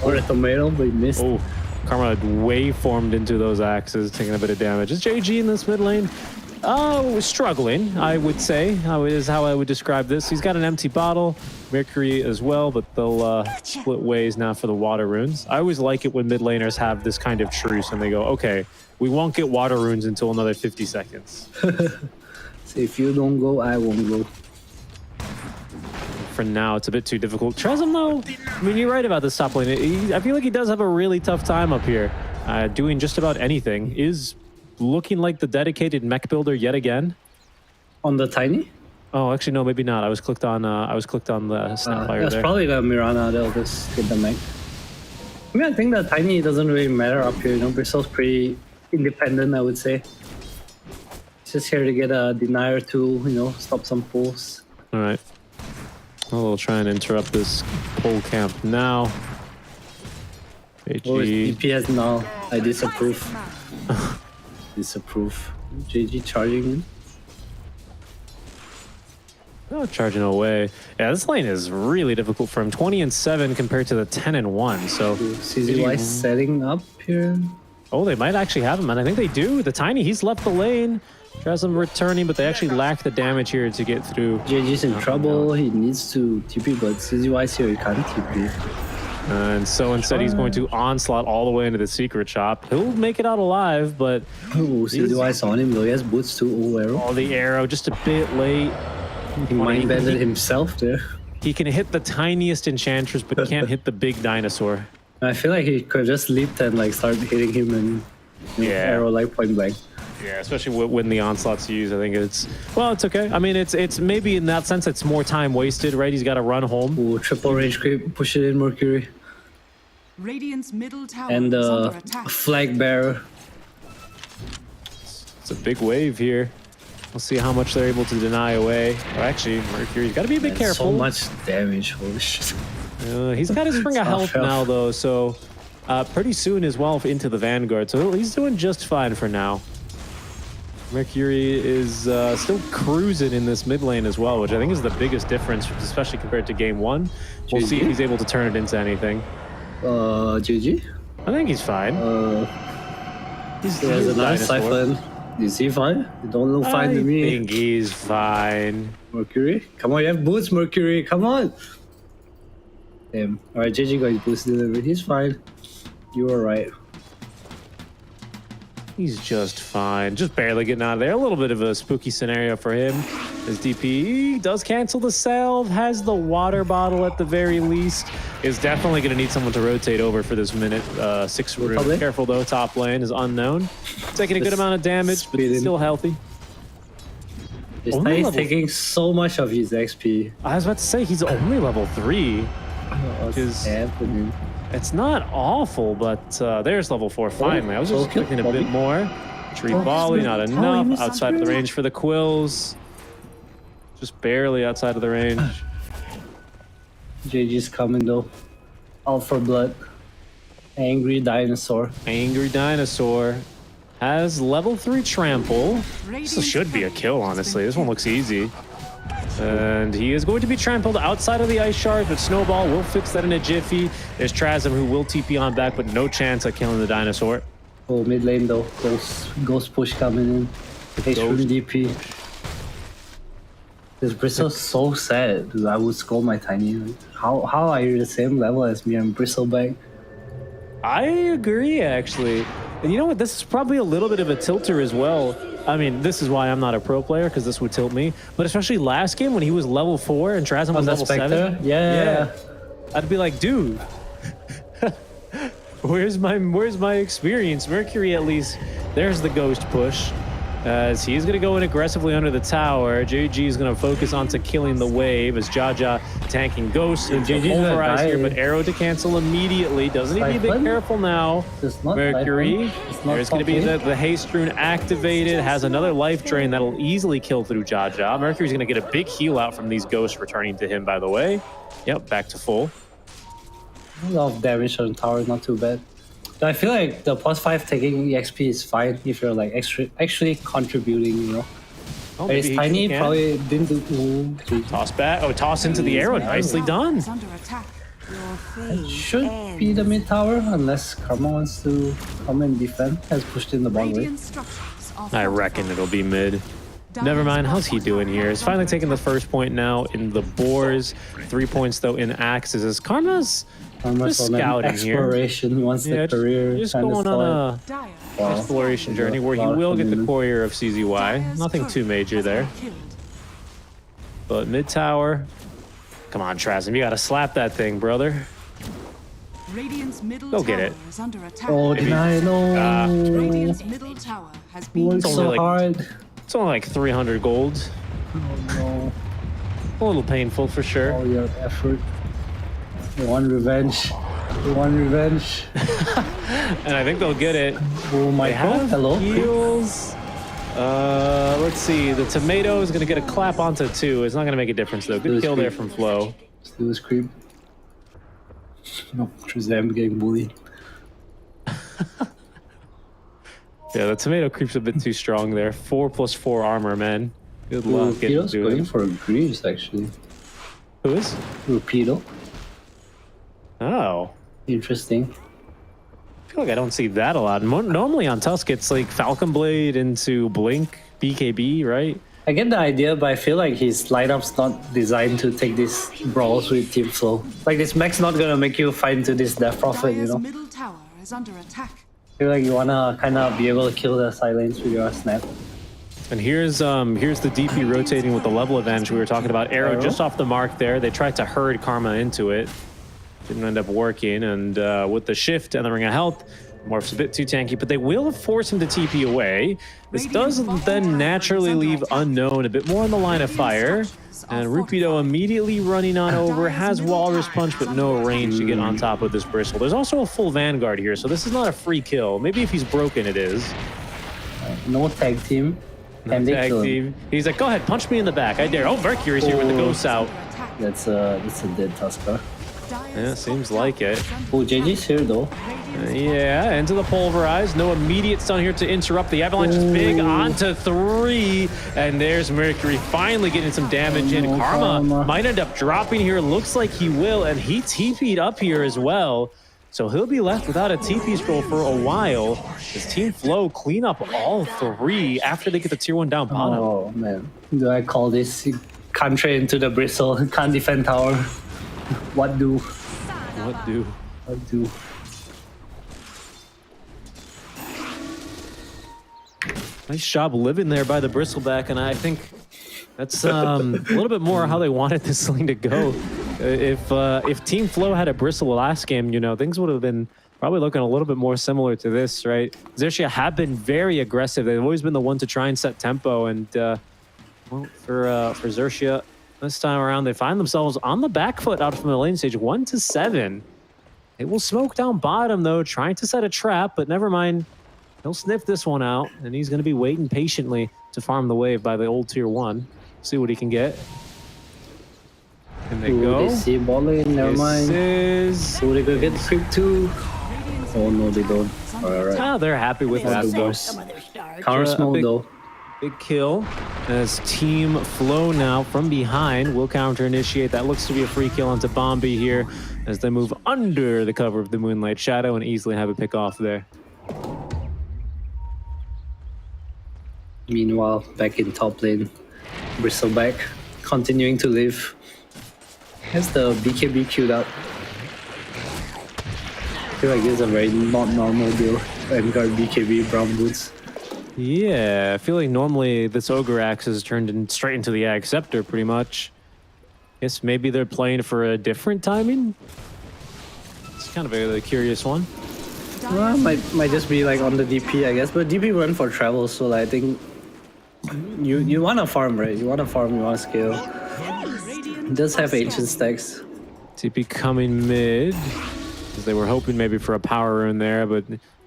or the tomato, but he missed. Oh, Karma waveformed into those axes, taking a bit of damage. Is JG in this mid lane? Oh, struggling, I would say, is how I would describe this. He's got an empty bottle, Mercury as well, but they'll split ways now for the water runes. I always like it when mid laners have this kind of truce and they go, okay, we won't get water runes until another 50 seconds. So if you don't go, I won't go. For now, it's a bit too difficult. Trezum, though, I mean, you're right about this top lane. I feel like he does have a really tough time up here. Doing just about anything. Is looking like the dedicated mech builder yet again. On the tiny? Oh, actually, no, maybe not. I was clicked on the Snapfire That's there. probably the Mirana. They'll just get the mech. I mean, I think the tiny doesn't really matter up here. You know, Bristol's pretty independent, I would say. It's just here to get a denier tool, you know, stop some pulls. All right. Well, we'll try and interrupt this pole camp now. What is AG. DPS now? I disapprove. Disapprove. JG charging in. Oh, charging away. Yeah, this lane is really difficult for him. 20-7 compared to the 10-1. So, CZY setting up here. oh, they might actually have him, and I think they do. The Tiny, he's left the lane. Tries him returning, but they actually lack the damage here to get through. JG's in trouble. He needs to TP, but CZY's here. He can't TP. And so instead, he's going to onslaught all the way into the secret shop. He'll make it out alive, but Oh, CZY's on him though. He has boots too. Oh, arrow. oh, the arrow just a bit late. He mind bended himself there. He can hit the tiniest enchantress, but can't hit the big dinosaur. I feel like he could have just leaped and like start hitting him and Yeah. arrow like point blank. Yeah, especially when the onslaught's used. I think it's okay. I mean, it's maybe in that sense it's more time wasted, right? He's got to run home. Ooh, triple range creep, push it in Mercury. Radiant's middle tower And is under attack. flag bearer. It's a big wave here. We'll see how much they're able to deny away. Oh, actually, Mercury's got to be a bit And careful. so much damage, holy shit. He's got his spring of health Tough. now, though, so pretty soon as well into the Vanguard. So he's doing just fine for now. Mercury is still cruising in this mid lane as well, which I think is the biggest difference, especially compared to game one. We'll see if he's able to turn it into anything. GG. I think he's fine. He's There's a another dinosaur. Siphon. Is he fine? You don't look fine to I me. think he's fine. Mercury? Come on, you have boots, Mercury. Come on. Damn. Alright, JG got his boots delivered. He's fine. You were right. He's just fine. Just barely getting out of there. A little bit of a spooky scenario for him. His DP does cancel the salve, has the water bottle at the very least. Is definitely going to need someone to rotate over for this minute 6 room. Probably. Careful though, top lane is unknown. Taking a good amount of damage, but speed in. still healthy. This Only guy is level- taking so much of his XP. I was about to say, he's only level 3. What's Is- happening? It's not awful, but there's level 4 finally. I was just okay, expecting a Bobby. bit more. Tree volley, not enough. Outside of the range for the quills. Just barely outside of the range. JG's coming though. Out for blood. Angry dinosaur. Angry Dinosaur has level 3 trample. Radiant This should be a turret kill, has honestly. been This one looks easy. And he is going to be trampled outside of the ice shard, but Snowball will fix that in a jiffy. There's Trasm who will TP on back, but no chance at killing the dinosaur. Oh, mid lane though. Ghost push coming in. H room Ghost. DP. This Bristle's so sad. Dude, I would scold my tiny. How are you the same level as me and Bristleback? I agree, actually. And you know what? This is probably a little bit of a tilter as well. I mean, this is why I'm not a pro player, because this would tilt me. But especially last game when he was level 4 and Trasm was the level Spectre? 7. Yeah. I'd be like, dude, where's my experience? Mercury, at least, there's the ghost push. As he's going to go in aggressively under the tower. JG is going to focus onto killing the wave as Jaja tanking ghosts. Dude, Into JG's gonna pulverize here, die. but arrow to cancel immediately. Doesn't need to be a bit Siphon? careful now. It's not Mercury. Siphon. It's not There's going to be Siphon. the haste rune activated. Has another life drain that'll easily kill through Jaja. Mercury's going to get a big heal out from these ghosts returning to him, by the way. Yep, back to full. A lot of damage on the tower, not too bad. But I feel like the +5 taking EXP is fine if you're like actually contributing, you know. Oh, But it's he tiny, can. probably didn't do. Toss back. Oh, toss into the arrow. Nicely done. Is under attack. Your It fate should be the mid tower unless Karma wants to come and defend. Has pushed in the bottom lane. Radiant structures are I reckon fortified. it'll be mid. Never mind. How's he doing here? He's finally taking the first point now in the boars. 3 points though in axes. As Karma's Karma's just on an scouting here. exploration. He wants the career. just kind of going on a Dire Wow. exploration journey where he Lot of will get the commitment. courier of CZY. Dire's Nothing turret too major has there. been killed. But mid tower. Come on, Trasm. You gotta slap that thing, brother. Radiant's middle Go tower get it. is under attack. Oh, deny, no. Radiant's middle tower has been Worked only so like- hard. It's only like 300 gold. Oh no. A little painful for sure. All your effort. You want revenge. You want revenge. And I think they'll get it. Oh my They god. have Hello. heals. Let's see. The tomato is going to get a clap onto 2. It's not going to make a difference, though. Good Lose kill there creep. from Flo. Still is creep. No, Shazam getting bullied. Yeah, the tomato creep's a bit too strong there. 4+4 armor, man. Good luck getting Rupido's to going it. for Greaves actually. Who is? Rupido. Oh. Interesting. I feel like I don't see that a lot. Normally on Tusk, it's like Falcon Blade into Blink, BKB, right? I get the idea, but I feel like his lineup's not designed to take these brawls with team flow. Like this mech's not gonna make you fight into this death prophet, you Dire's know? middle tower is under attack. I feel like you wanna kinda be able to kill the silence with your snap. And here's the DP rotating with the level advantage we were talking about. Arrow just off the mark there. They tried to herd Karma into it. Didn't end up working. And with the shift and the Ring of Health, Morph's a bit too tanky, but they will force him to TP away. This does then naturally leave Unknown a bit more in the line of fire. And Rupido immediately running on over, has Walrus Punch, but no range to get on top of this Bristle. There's also a full Vanguard here, so this is not a free kill. Maybe if he's broken, it is. No tag team. Can they Tag kill him? team. He's like, go ahead, punch me in the back. I dare. Oh, Mercury's here with the ghosts out. That's a dead Tusker. Yeah, seems like it. Oh, JJ's here though. Yeah, into the pulverize. No immediate stun here to interrupt. The avalanche is big onto 3. And there's Mercury finally getting some damage in. no, Karma Karma. might end up dropping here. Looks like he will. And he TP'd up here as well. So he'll be left without a TP scroll for a while. His Team Flow clean up all 3 after they get the tier 1 down bottom. Oh man. Do I call this? He can't trade into the Bristle, can't defend tower. What do? What do? What do? Nice job living there by the Bristleback, and I think That's a little bit more how they wanted this lane to go. If Team Flow had a Bristle last game, you know, things would have been probably looking a little bit more similar to this, right? Xerxia have been very aggressive. They've always been the one to try and set tempo, and well, for Xerxia this time around, they find themselves on the back foot out from the lane stage, 1-7. They will smoke down bottom though, trying to set a trap, but never mind. He'll sniff this one out, and he's going to be waiting patiently to farm the wave by the old tier 1. See what he can get. And they go. They see ball lane, never mind. So they go get creep too. Oh no, they don't. Alright. Ah, they're happy with that though. Counter smoke though. Big kill as Team Flow now from behind will counter initiate. That looks to be a free kill onto Bombi here as they move under the cover of the Moonlight Shadow and easily have a pick off there. Meanwhile, back in top lane, Bristleback continuing to live. Has the BKB queued up. I feel like this is a very not normal build. Vanguard BKB brown boots. Yeah, I feel like normally this Ogre Axe is turned straight into the Ag Scepter pretty much. Guess maybe they're playing for a different timing? It's kind of a curious one. Well, might just be like on the DP, I guess. But DP went for travel, so like, I think you want to farm, right? You want to farm, you want to scale. It does have ancient stacks. TP coming mid, as they were hoping maybe for a power rune there, but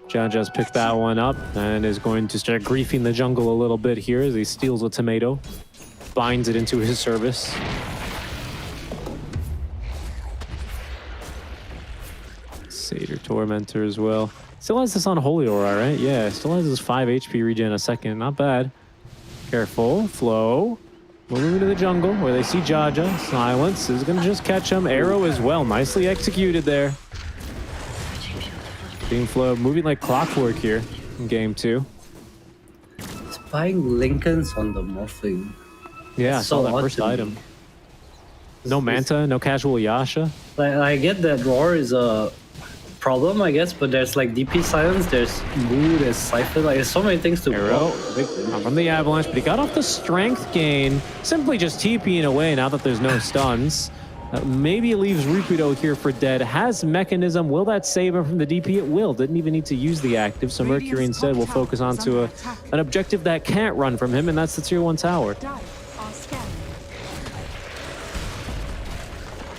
Jaja's picked that one up and is going to start griefing the jungle a little bit here as he steals a tomato, binds it into his service. Satyr Tormentor as well. Still has this on Holy Aura, right? Yeah, still has this 5 HP regen a second. Not bad. Careful. Flow. Moving to the jungle where they see Jaja. Silence is going to just catch him. Arrow as well. Nicely executed there. Team Flow moving like clockwork here in game 2. It's buying Lincolns on the Morphling. Yeah, I saw that first item. No Manta, no casual Yasha. Like, I get that Roar is a problem, I guess, but there's like DP Silence, there's Moo, there's Cypher, like there's so many things to Arrow from the Avalanche, but he got off the strength gain, simply just TPing away now that there's no stuns. Maybe it leaves Rupido here for dead. Has Mechanism, will that save him from the DP? It will, didn't even need to use the active, so Mercury instead will focus onto an objective that can't run from him, and that's the tier 1 tower.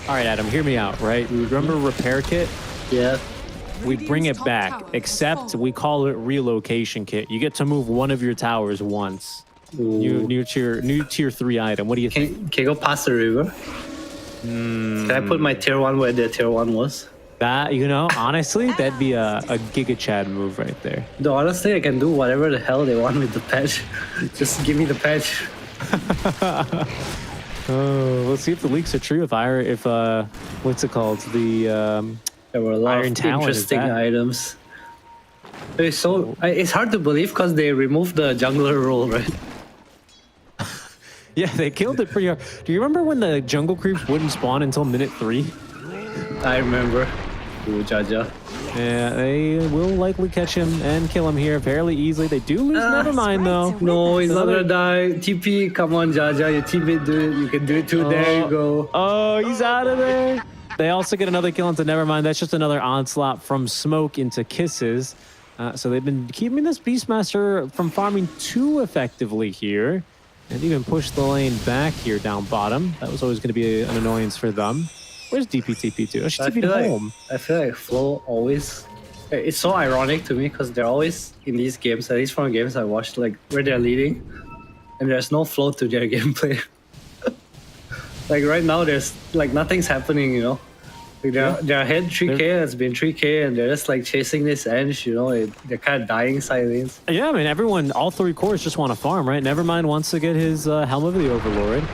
All right, Adam, hear me out, right? Remember Repair Kit? Yeah. We bring it back, except we call it Relocation Kit. You get to move one of your towers once. New tier 3 item. What do you think? Can you go past the river? Can I put my tier 1 where the tier 1 was? That, you know, honestly, that'd be a Giga Chad move right there. No, honestly, I can do whatever the hell they want with the patch. Just give me the patch. Oh, let's see if the leaks are true. If what's it called? There were a lot of interesting items. It's hard to believe because they removed the jungler role, right? Yeah, they killed it pretty hard. Do you remember when the jungle creeps wouldn't spawn until minute 3? I remember. Ooh, Jaja. Yeah, they will likely catch him and kill him here fairly easily. They do lose Nevermind though. No, he's not gonna die. TP, come on, Jaja. Your teammate do it. You can do it too. There you go. Oh, he's out of there. They also get another kill into Nevermind. That's just another onslaught from Smoke into Kisses. So they've been keeping this Beastmaster from farming too effectively here. And even push the lane back here down bottom. That was always going to be an annoyance for them. Where's DPTP to? Oh, she TP'd home. I feel like Flow always... It's so ironic to me because they're always in these games, at least from games I watched, like where they're leading. And there's no flow to their gameplay. Like right now, there's like nothing's happening, you know? Like they're ahead 3k, it's been 3k, and they're just like chasing this edge, you know? They're kind of dying silence. Yeah, I mean, all 3 cores just want to farm, right? Nevermind wants to get his Helm of the Overlord.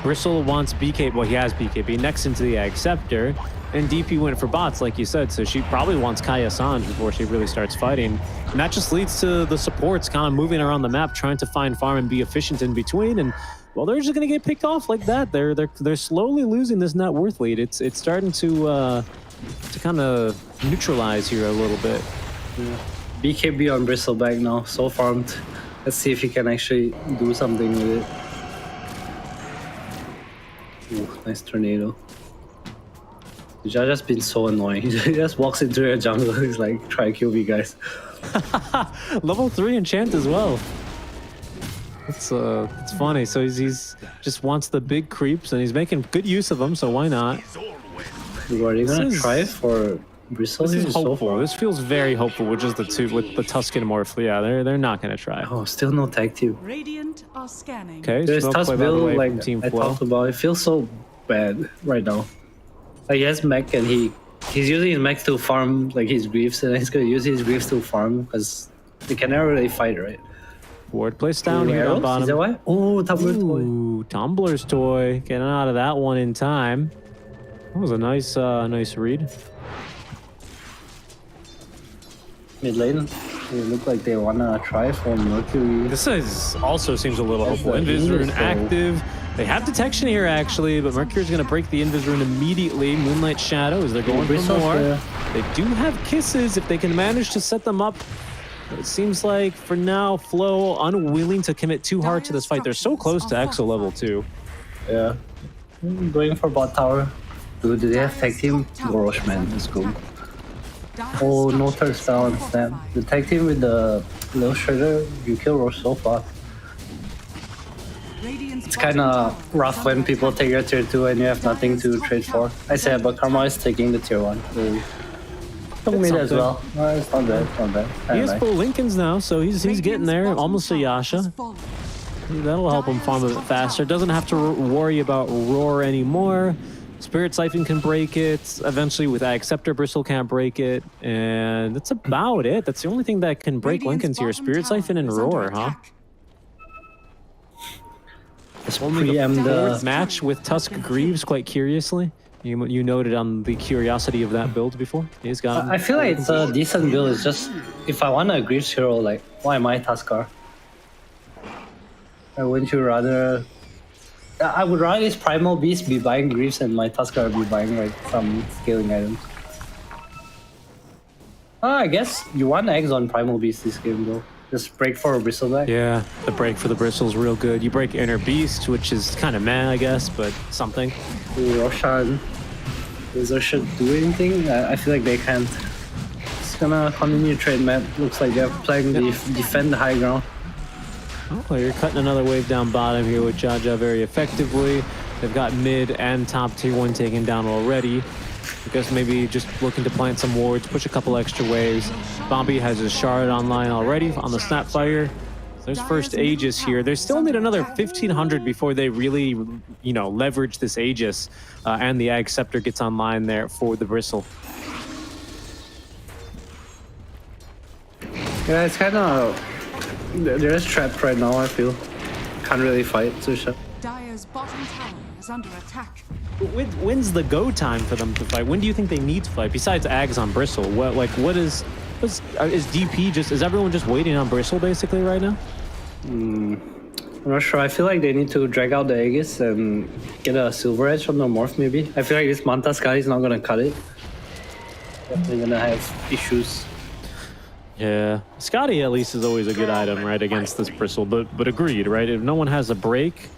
Bristle wants BK, well, he has BKB next into the Ag Scepter. And DP went for bots, like you said, so she probably wants Kaya Sanj before she really starts fighting. And that just leads to the supports kind of moving around the map, trying to find farm and be efficient in between. And well, they're just gonna get picked off like that. They're slowly losing this net worth lead. It's starting to kind of neutralize here a little bit. Yeah. BKB on Bristleback now, so farmed. Let's see if he can actually do something with it. Ooh, nice tornado. The judge has been so annoying. He just walks into your jungle. He's like, try to kill me, guys. Level 3 enchant as well. It's funny. So he's just wants the big creeps and he's making good use of them. So why not? Are you gonna try for Bristle? This is here so hopeful. far? This feels very hopeful with just the two with the Tuscan Morph. Yeah, they're not gonna try. Oh, still no tag team. Radiant are scanning. Okay, There's smoke Tusk play, by the build way, like from Team I Flow. talked about. It feels so bad right now. Like he has mech and he's using his mech to farm like his griefs, and he's gonna use his griefs to farm because they can never really fight, right? Ward placed down here Arrows? on bottom. Is that why? Oh, Tumbler's toy. Ooh, Tumbler's toy. Getting out of that one in time. That was a nice read. Mid lane. They look like they wanna try for Mercury. This also seems a little That's hopeful. the Invis rune Invis, though. active. They have detection here actually, but Mercury's gonna break the Invis rune immediately. Moonlight Shadow as they're going for Bristle's more. there. They do have kisses if they can manage to set them up. It seems like for now, Flow unwilling to commit too hard to this fight. They're so close to EXO level 2. Yeah. Going for bot tower. Dude, do they have tag team? Gorosh, man, let's go. Oh, no turns down, snap. The tag team with the little shredder, you kill Rosh so fast. It's kind of rough when people take your tier 2 and you have nothing to trade for. I said, but Karma is taking the tier 1. So took mid as well. It's not bad, not bad. He has Anyway. full Lincolns now, so he's getting there. Almost a Yasha. That'll help him farm a bit faster. Doesn't have to worry about Roar anymore. Spirit Siphon can break it. Eventually with Acceptor, Bristle can't break it. And that's about it. That's the only thing that can break Lincolns here. Spirit Siphon and Roar, huh? Let's Only the preempt fourth the... match with Tusk Greaves, quite curiously. You noted on the curiosity of that build before. He's got. I feel like it's a decent build. It's just, if I want a Greaves hero, like, why am I Tuskar? Wouldn't you rather... I would rather this Primal Beast be buying Greaves and my Tuskar be buying like some scaling items. I guess you want eggs on Primal Beast this game though. Just break for a Bristleback. Yeah, the break for the Bristle's real good. You break Inner Beast, which is kind of meh, I guess, but something. Ooh, Roshan. Does Roshan do anything? I feel like they can't. It's gonna continue trade map. Looks like they're playing the defend the high ground. Oh, you're cutting another wave down bottom here with Jaja very effectively. They've got mid and top tier 1 taken down already. I guess maybe just looking to plant some wards, push a couple extra waves. Bombi has his shard online already on the Snapfire. There's first Aegis here. They still need another 1,500 before they really, leverage this Aegis. And the Ag Scepter gets online there for the Bristle. Yeah, it's kind of... They're just trapped right now, I feel. Can't really fight, so shut. Dire's bottom tower is under attack. When's the go time for them to fight? When do you think they need to fight? Besides Ags on Bristle, is DP just, is everyone just waiting on Bristle basically right now? I'm not sure. I feel like they need to drag out the Aegis and get a Silver Edge on the Morph maybe. I feel like this Manta Sky is not gonna cut it. Definitely gonna have issues. Yeah, Scotty at least is always a good item, right, against this Bristle, but agreed, right? If no one has a break,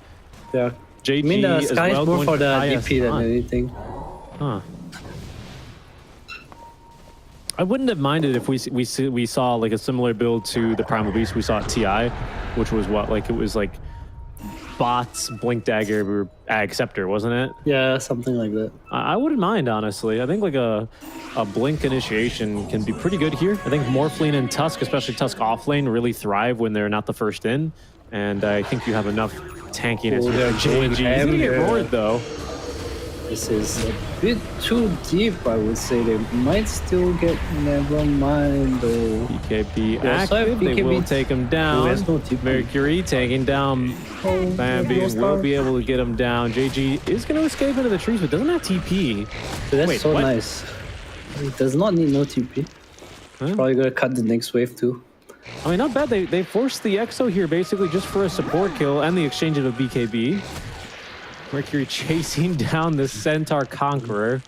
Yeah. JG I mean, the as Sky well is more going for the IS DP than on. anything. Huh. I wouldn't have minded if we saw like a similar build to the Primal Beast we saw at TI, which was it was like bots, Blink Dagger, Ag Scepter, wasn't it? Yeah, something like that. I wouldn't mind, honestly. I think like a Blink initiation can be pretty good here. I think Morphling and Tusk, especially Tusk offlane, really thrive when they're not the first in. And I think you have enough tankiness with they're going JG. He's gonna get ham, roared though. This is a bit too deep, I would say. They might still get... Never mind, though. BKB Yeah, so active. They BKB will take him down. has no TP. Mercury taking down Bambi and will be able to get him down. JG is going to escape into the trees, but doesn't have TP. So that's Wait, so what? nice. It does not need no TP. Huh? Probably gonna cut the next wave too. I mean, not bad. They forced the Exo here basically just for a support kill and the exchange of a BKB. Mercury chasing down the Centaur Conqueror.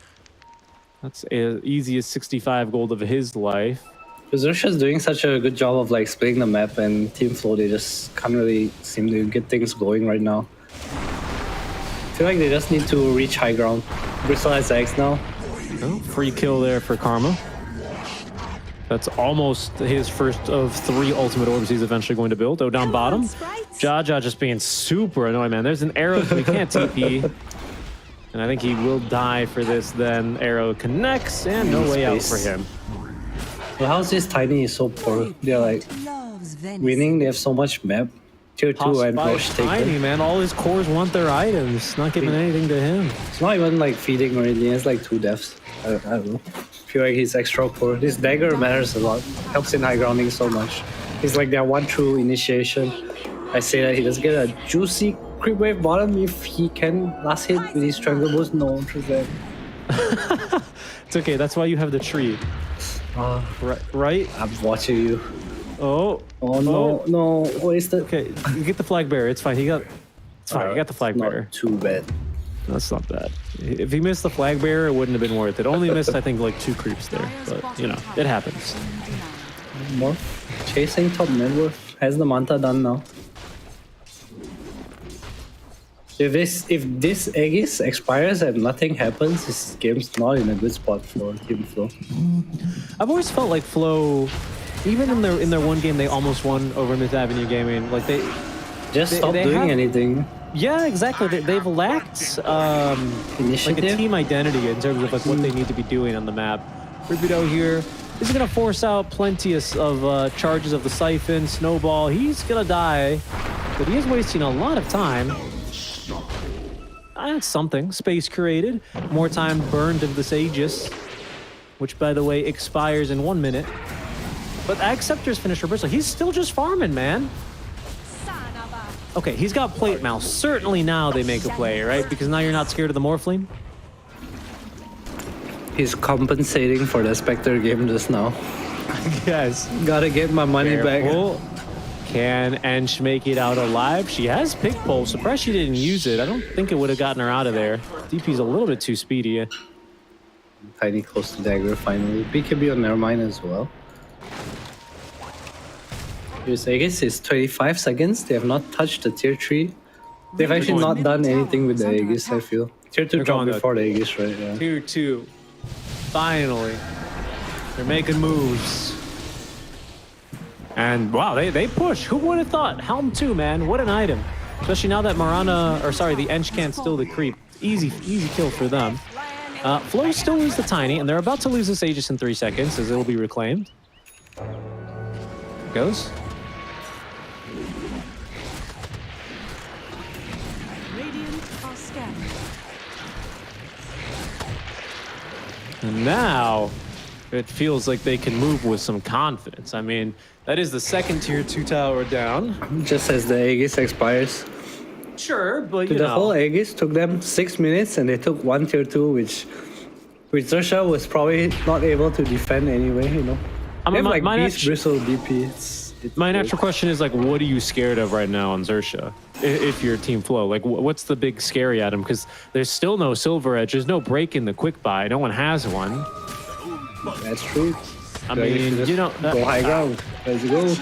That's easy as 65 gold of his life. Xerxia's doing such a good job of like splitting the map, and Team Flow, they just can't really seem to get things going right now. I feel feel like they just need to reach high ground. Bristle has X now. Oh, free kill there for Karma. That's almost his first of 3 ultimate orbs he's eventually going to build. Oh, down bottom. Jaja just being super annoying, man. There's an arrow, so he can't TP. And I think he will die for this then. Arrow connects, and no way out for him. Well, how's this Tiny so poor? They're like Loves venison. winning, they have so much map. Tier 2 and Roche take Tiny, them. man. All his cores want their items. Not giving anything to him. It's not even like feeding or anything, it's like 2 deaths. I don't know. I feel like he's extra poor. This dagger matters a lot. Helps in high grounding so much. He's like their one true initiation. I say that he does get a juicy creep wave bottom if he can last hit with his triangle boost. No, Trezan. It's okay. That's why you have the tree. Right? I'm watching you. Oh. Oh no, no. What is that? Okay, you get the flag bearer. It's fine. It's fine. You got the flag bearer. Not too bad. That's not bad. If he missed the flag bearer, it wouldn't have been worth it. Only missed, I think, like 2 creeps there. But, you know, it happens. More chasing top net worth. Has the Manta done now? If this Aegis expires and nothing happens, this game's not in a good spot for Team Flow. I've always felt like Flow, even in their one game they almost won over Myth Avenue Gaming. Like they Stop doing have- anything. Yeah, exactly. They've lacked like a Initiative. team identity in terms of like what they need to be doing on the map. Rubido here is going to force out plenty of charges of the Siphon, Snowball. He's going to die, but he is wasting a lot of time. That's something. Space created. More time burned into this Aegis, which, by the way, expires in 1 minute. But Acceptor's finisher Bristle, he's still just farming, man. Okay, he's got plate mouse. Certainly now they make a play, right? Because now you're not scared of the Morphling. He's compensating for the Spectre game just now. Yes. Gotta get my money back. Can Ench make it out alive? She has pick pole. Surprised she didn't use it. I don't think it would have gotten her out of there. DP's a little bit too speedy. Tiny close to dagger finally. BKB on their mind as well. Here's Aegis is 25 seconds. They have not touched the tier 3. They've actually not done anything with the Aegis, I feel. Tier 2 dropped before the Aegis, right? Yeah. Tier 2. Finally. They're making moves. And wow, they push. Who would have thought? Helm 2, man. What an item. Especially now that the Ench can't steal the creep. Easy kill for them. Flow still lose the Tiny, and they're about to lose this Aegis in 3 seconds as it'll be reclaimed. Goes. Radiant are scanning. And now it feels like they can move with some confidence. I mean, that is the second tier 2 tower down. Just as the Aegis expires. Sure, but you The know. whole Aegis took them 6 minutes and they took 1 tier 2, which Xerxia was probably not able to defend anyway, you know. I They mean, have like my Beast next- Bristle DP. It's My good. natural question is like, what are you scared of right now on Xerxia? If you're Team Flow, like, what's the big scary at him? Because there's still no Silver Edge. There's no break in the quick buy. No one has one. That's true. I Like, mean, just you know, go high ground. Let's go.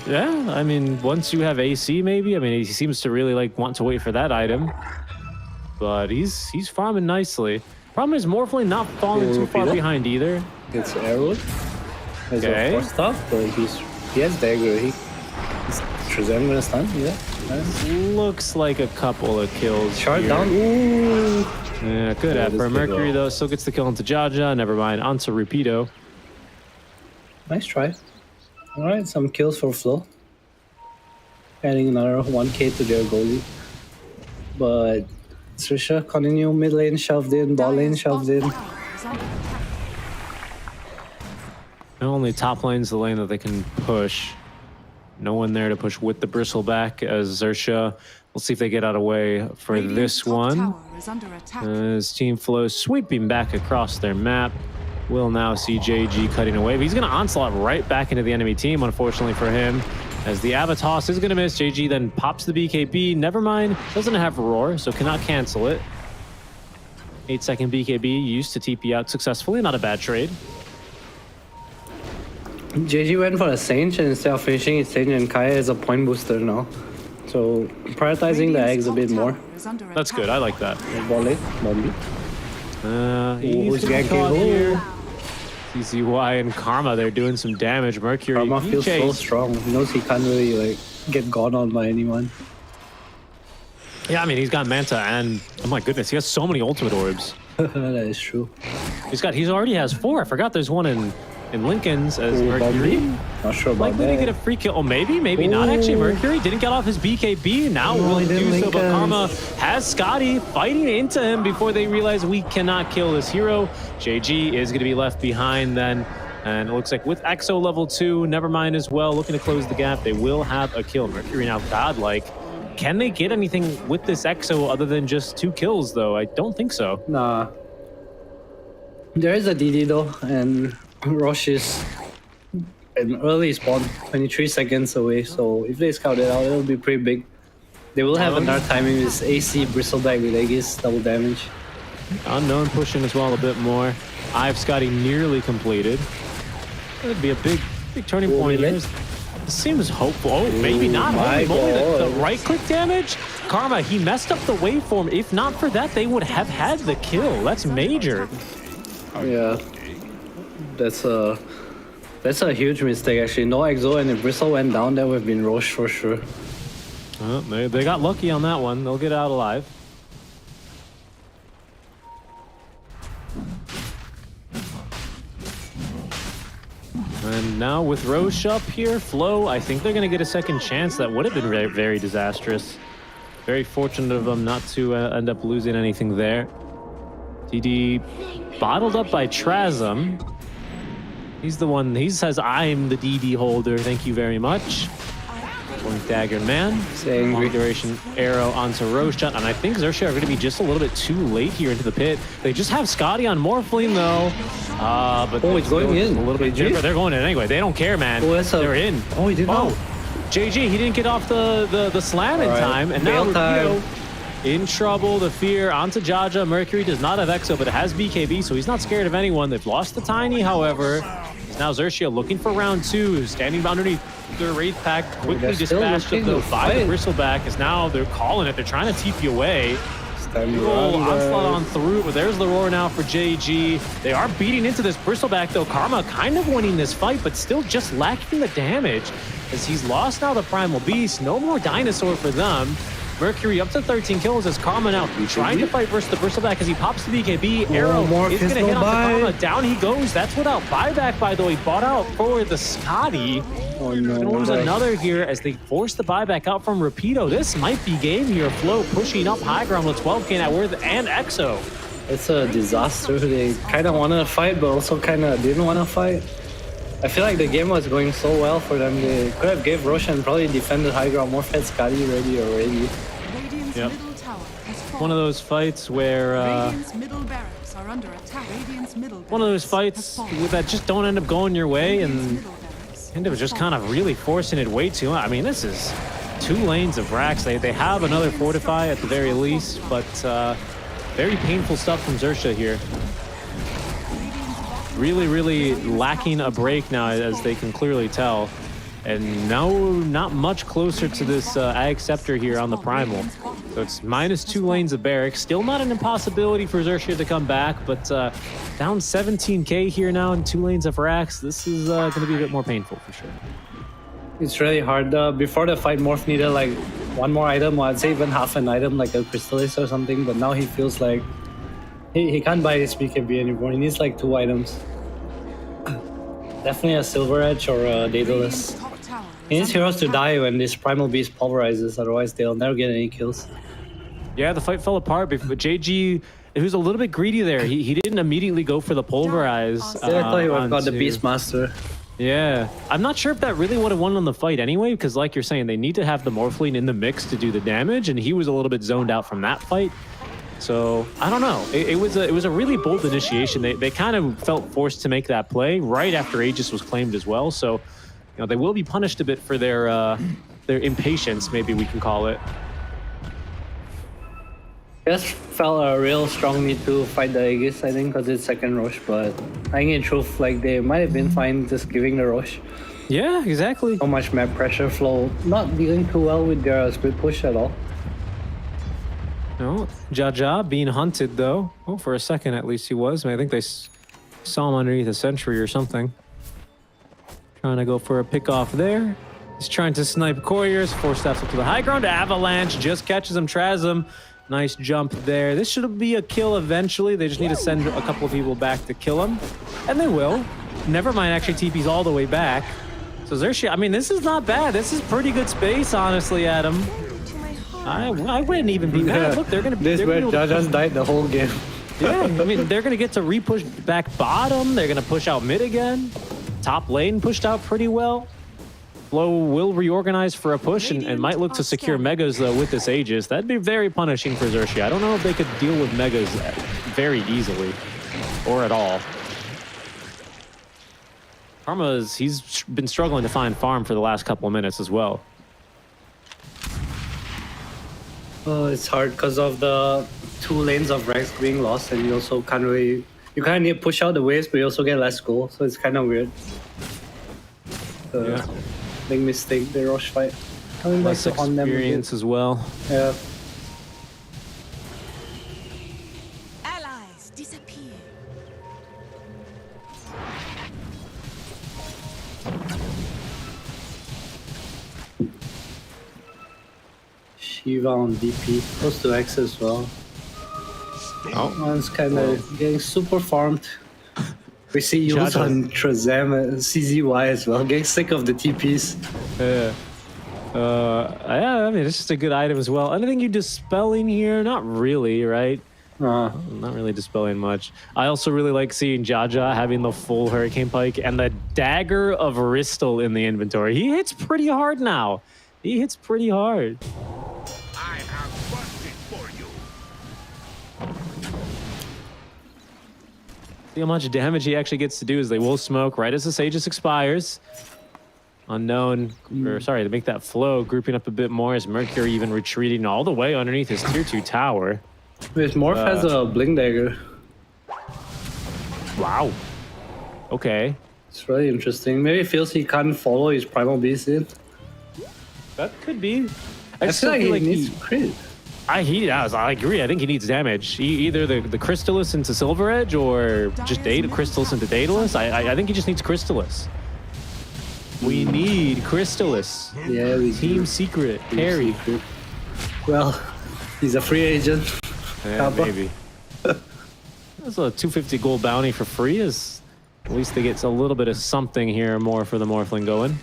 yeah. I mean, once you have AC, maybe. I mean, he seems to really like want to wait for that item, but he's farming nicely. Problem is, Morphling not falling too far Repeat it. behind either. Gets arrowed. As Okay. a first off, but he has dagger. Is Trezan gonna stun? Yeah. Nice. Looks like a couple of kills. Shard here. down. Ooh. Yeah, good Yeah, effort. this Mercury big though still gets the kill into Jaja. Never mind. Onto Rapido. Nice try. Alright, some kills for Flow. Adding another 1k to their goalie. But Xerxia continue mid lane shoved in, bot lane Dire's shoved bottom in. tower is under attack. Not only top lane's the lane that they can push. No one there to push with the bristle back as Xerxia. We'll see if they get out of way for Radiant's this top one. tower is under attack. As Team Flow sweeping back across their map. We'll now see JG cutting away. But he's going to onslaught right back into the enemy team, unfortunately for him. As the Avatos is going to miss, JG then pops the BKB. Never mind, doesn't have Roar, so cannot cancel it. 8-second BKB used to TP out successfully. Not a bad trade. JG went for a Sage and instead of finishing his Sage and Kaya is a point booster now. So prioritizing the eggs a bit more. That's good. I like that. Ball late, Bombi. He's gonna be caught here. CCY and Karma, they're doing some damage. Mercury, Karma he feels so chased. strong. He knows he can't really like get gone on by anyone. Yeah, I mean, he's got Manta and, oh my goodness, he has so many ultimate orbs. That is true. He already has 4. I forgot there's one in Lincoln's as Mercury. Not sure about Likely to that. get a free kill. Oh, maybe not actually. Mercury didn't get off his BKB. Now will he didn't do so, but Lincoln's. Karma has Scotty fighting into him before they realize we cannot kill this hero. JG is going to be left behind then. And it looks like with EXO level 2, Nevermind as well, looking to close the gap. They will have a kill. Mercury now godlike. Can they get anything with this EXO other than just 2 kills, though? I don't think so. Nah. There is a DD though, and Roche is an early spawn, 23 seconds away. So if they scout it out, it'll be pretty big. They will have another timing with AC Bristleback with Aegis, double damage. Unknown pushing as well a bit more. I've Scotty nearly completed. It'd be a big turning point here. This seems hopeful. Oh, maybe not. my Holy moly, the God. right click damage. Karma, he messed up the waveform. If not for that, they would have had the kill. That's major. Yeah, that's a huge mistake actually. No Exo, and if Bristle went down, that would have been Roche for sure. They got lucky on that one. They'll get out alive. And now with Roche up here, Flow, I think they're going to get a second chance. That would have been very, very disastrous. Very fortunate of them not to end up losing anything there. TD bottled up by Trasm. He's the one, he says, I'm the DD holder, thank you very much. Point Dagger Man. Long duration arrow onto Roche. And I think Xerxia are going to be just a little bit too late here into the pit. They just have Scotty on Morphling though. But it's going in. A little bit different. They're going in anyway. They don't care, man. They're in. Oh, he did not. JG, he didn't get off the slam in time. And now Rapido in trouble. The fear onto Jaja. Mercury does not have Exo, but it has BKB, so he's not scared of anyone. They've lost the Tiny, however. Now Xerxia looking for round 2, standing underneath their Wraith Pack, quickly dispatched of the by the Bristleback, is now they're calling it. They're trying to TP away. Onslaught on through, but there's the roar now for JG. They are beating into this Bristleback though. Karma kind of winning this fight, but still just lacking the damage as he's lost now the Primal Beast. No more Dinosaur for them. Mercury up to 13 kills as Karma now trying to fight versus the Bristleback as he pops the BKB. Arrow is going to hit on the Karma. Down he goes. That's without buyback, by the way. Bought out for the Scotty. Oh no. And there's another here as they force the buyback out from Rapido. This might be game here. Flow pushing up high ground with 12k net worth and Exo. It's a disaster. They kind of wanted to fight, but also kind of didn't want to fight. I feel like the game was going so well for them. They could have gave Roche and probably defended high ground more, had Scotty ready already. Yep. One of those fights where one of those fights that just don't end up going your way and end up just kind of really forcing it way too much. I mean, this is 2 lanes of racks. They have another Fortify at the very least, but very painful stuff from Xerxia here. Really lacking a break now, as they can clearly tell. And now not much closer to this Ag Scepter here on the Primal. So it's -2 lanes of barracks. Still not an impossibility for Xerxia to come back, but down 17k here now in 2 lanes of racks. This is going to be a bit more painful for sure. It's really hard. Before the fight, Morph needed like 1 more item, or I'd say even half an item, like a Crystallis or something. But now he feels like he can't buy his BKB anymore. He needs like 2 items. Definitely a Silver Edge or a Daedalus. He needs heroes to die when this Primal Beast pulverizes, otherwise they'll never get any kills. Yeah, the fight fell apart, but JG, he was a little bit greedy there. He didn't immediately go for the pulverize. Yeah, I thought he would have got the Beastmaster. Yeah, I'm not sure if that really would have won on the fight anyway, because like you're saying, they need to have the Morphling in the mix to do the damage, and he was a little bit zoned out from that fight. So I don't know. It was a really bold initiation. They kind of felt forced to make that play right after Aegis was claimed as well. So you know, they will be punished a bit for their impatience, maybe we can call it. Just felt a real strong need to fight the Aegis, I think, because it's second Roche. But I think in truth, like they might have been fine just giving the Roche. Yeah, exactly. So much map pressure flow. Not dealing too well with their split push at all. No, Jaja being hunted though. Oh, for a second at least he was. I think they saw him underneath a sentry or something. Trying to go for a pick off there. He's trying to snipe couriers. 4 steps up to the high ground. Avalanche just catches him. Trazim. Nice jump there. This should be a kill eventually. They just need to send a couple of people back to kill him. And they will. Never mind, actually TP's all the way back. So Xerxia, I mean, this is not bad. This is pretty good space, honestly, Adam. I wouldn't even be mad. Look, they're gonna. This where Jaja's died the whole game. Yeah, I mean, they're gonna get to re-push back bottom. They're gonna push out mid again. Top lane pushed out pretty well. Flow will reorganize for a push and might look to secure Megas though with this Aegis. That'd be very punishing for Xerxia. I don't know if they could deal with Megas very easily or at all. He's been struggling to find farm for the last couple of minutes as well. It's hard because of the 2 lanes of Rex being lost, and you also can't really. You kind of need to push out the waves, but you also get less gold, so it's kind of weird. Yeah. Big mistake, the rush fight. Coming back Less to on them. experience as well. Yeah. Allies disappear. Shiva on DP, close to X as well. Oh, One's kind of getting super farmed. We see Yules on Trazam and CZY as well, getting sick of the TPs. yeah. I mean, it's just a good item as well. Anything you dispelling here? Not really, right? Not really dispelling much. I also really like seeing Jaja having the full Hurricane Pike and the Dagger of Ristal in the inventory. He hits pretty hard now. He hits pretty hard. I have busted for you. See how much damage he actually gets to do is they will smoke right as the Aegis expires. Unknown, or sorry, to make that flow, grouping up a bit more as Mercury even retreating all the way underneath his tier 2 tower. Wait, Morph has a Blink Dagger. Wow. Okay. It's really interesting. Maybe he feels he can't follow his Primal Beast in. That could be. I feel like he needs crit. I agree. I think he needs damage. Either the Crystallis into Silver Edge or just Crystallis into Daedalus. I think he just needs Crystallis. We need Crystallis. Yeah, we Team do. Secret. Carry. Well, he's a free agent. Yeah, Kappa. maybe. That's a 250 gold bounty for free. At least they get a little bit of something here more for the Morphling going.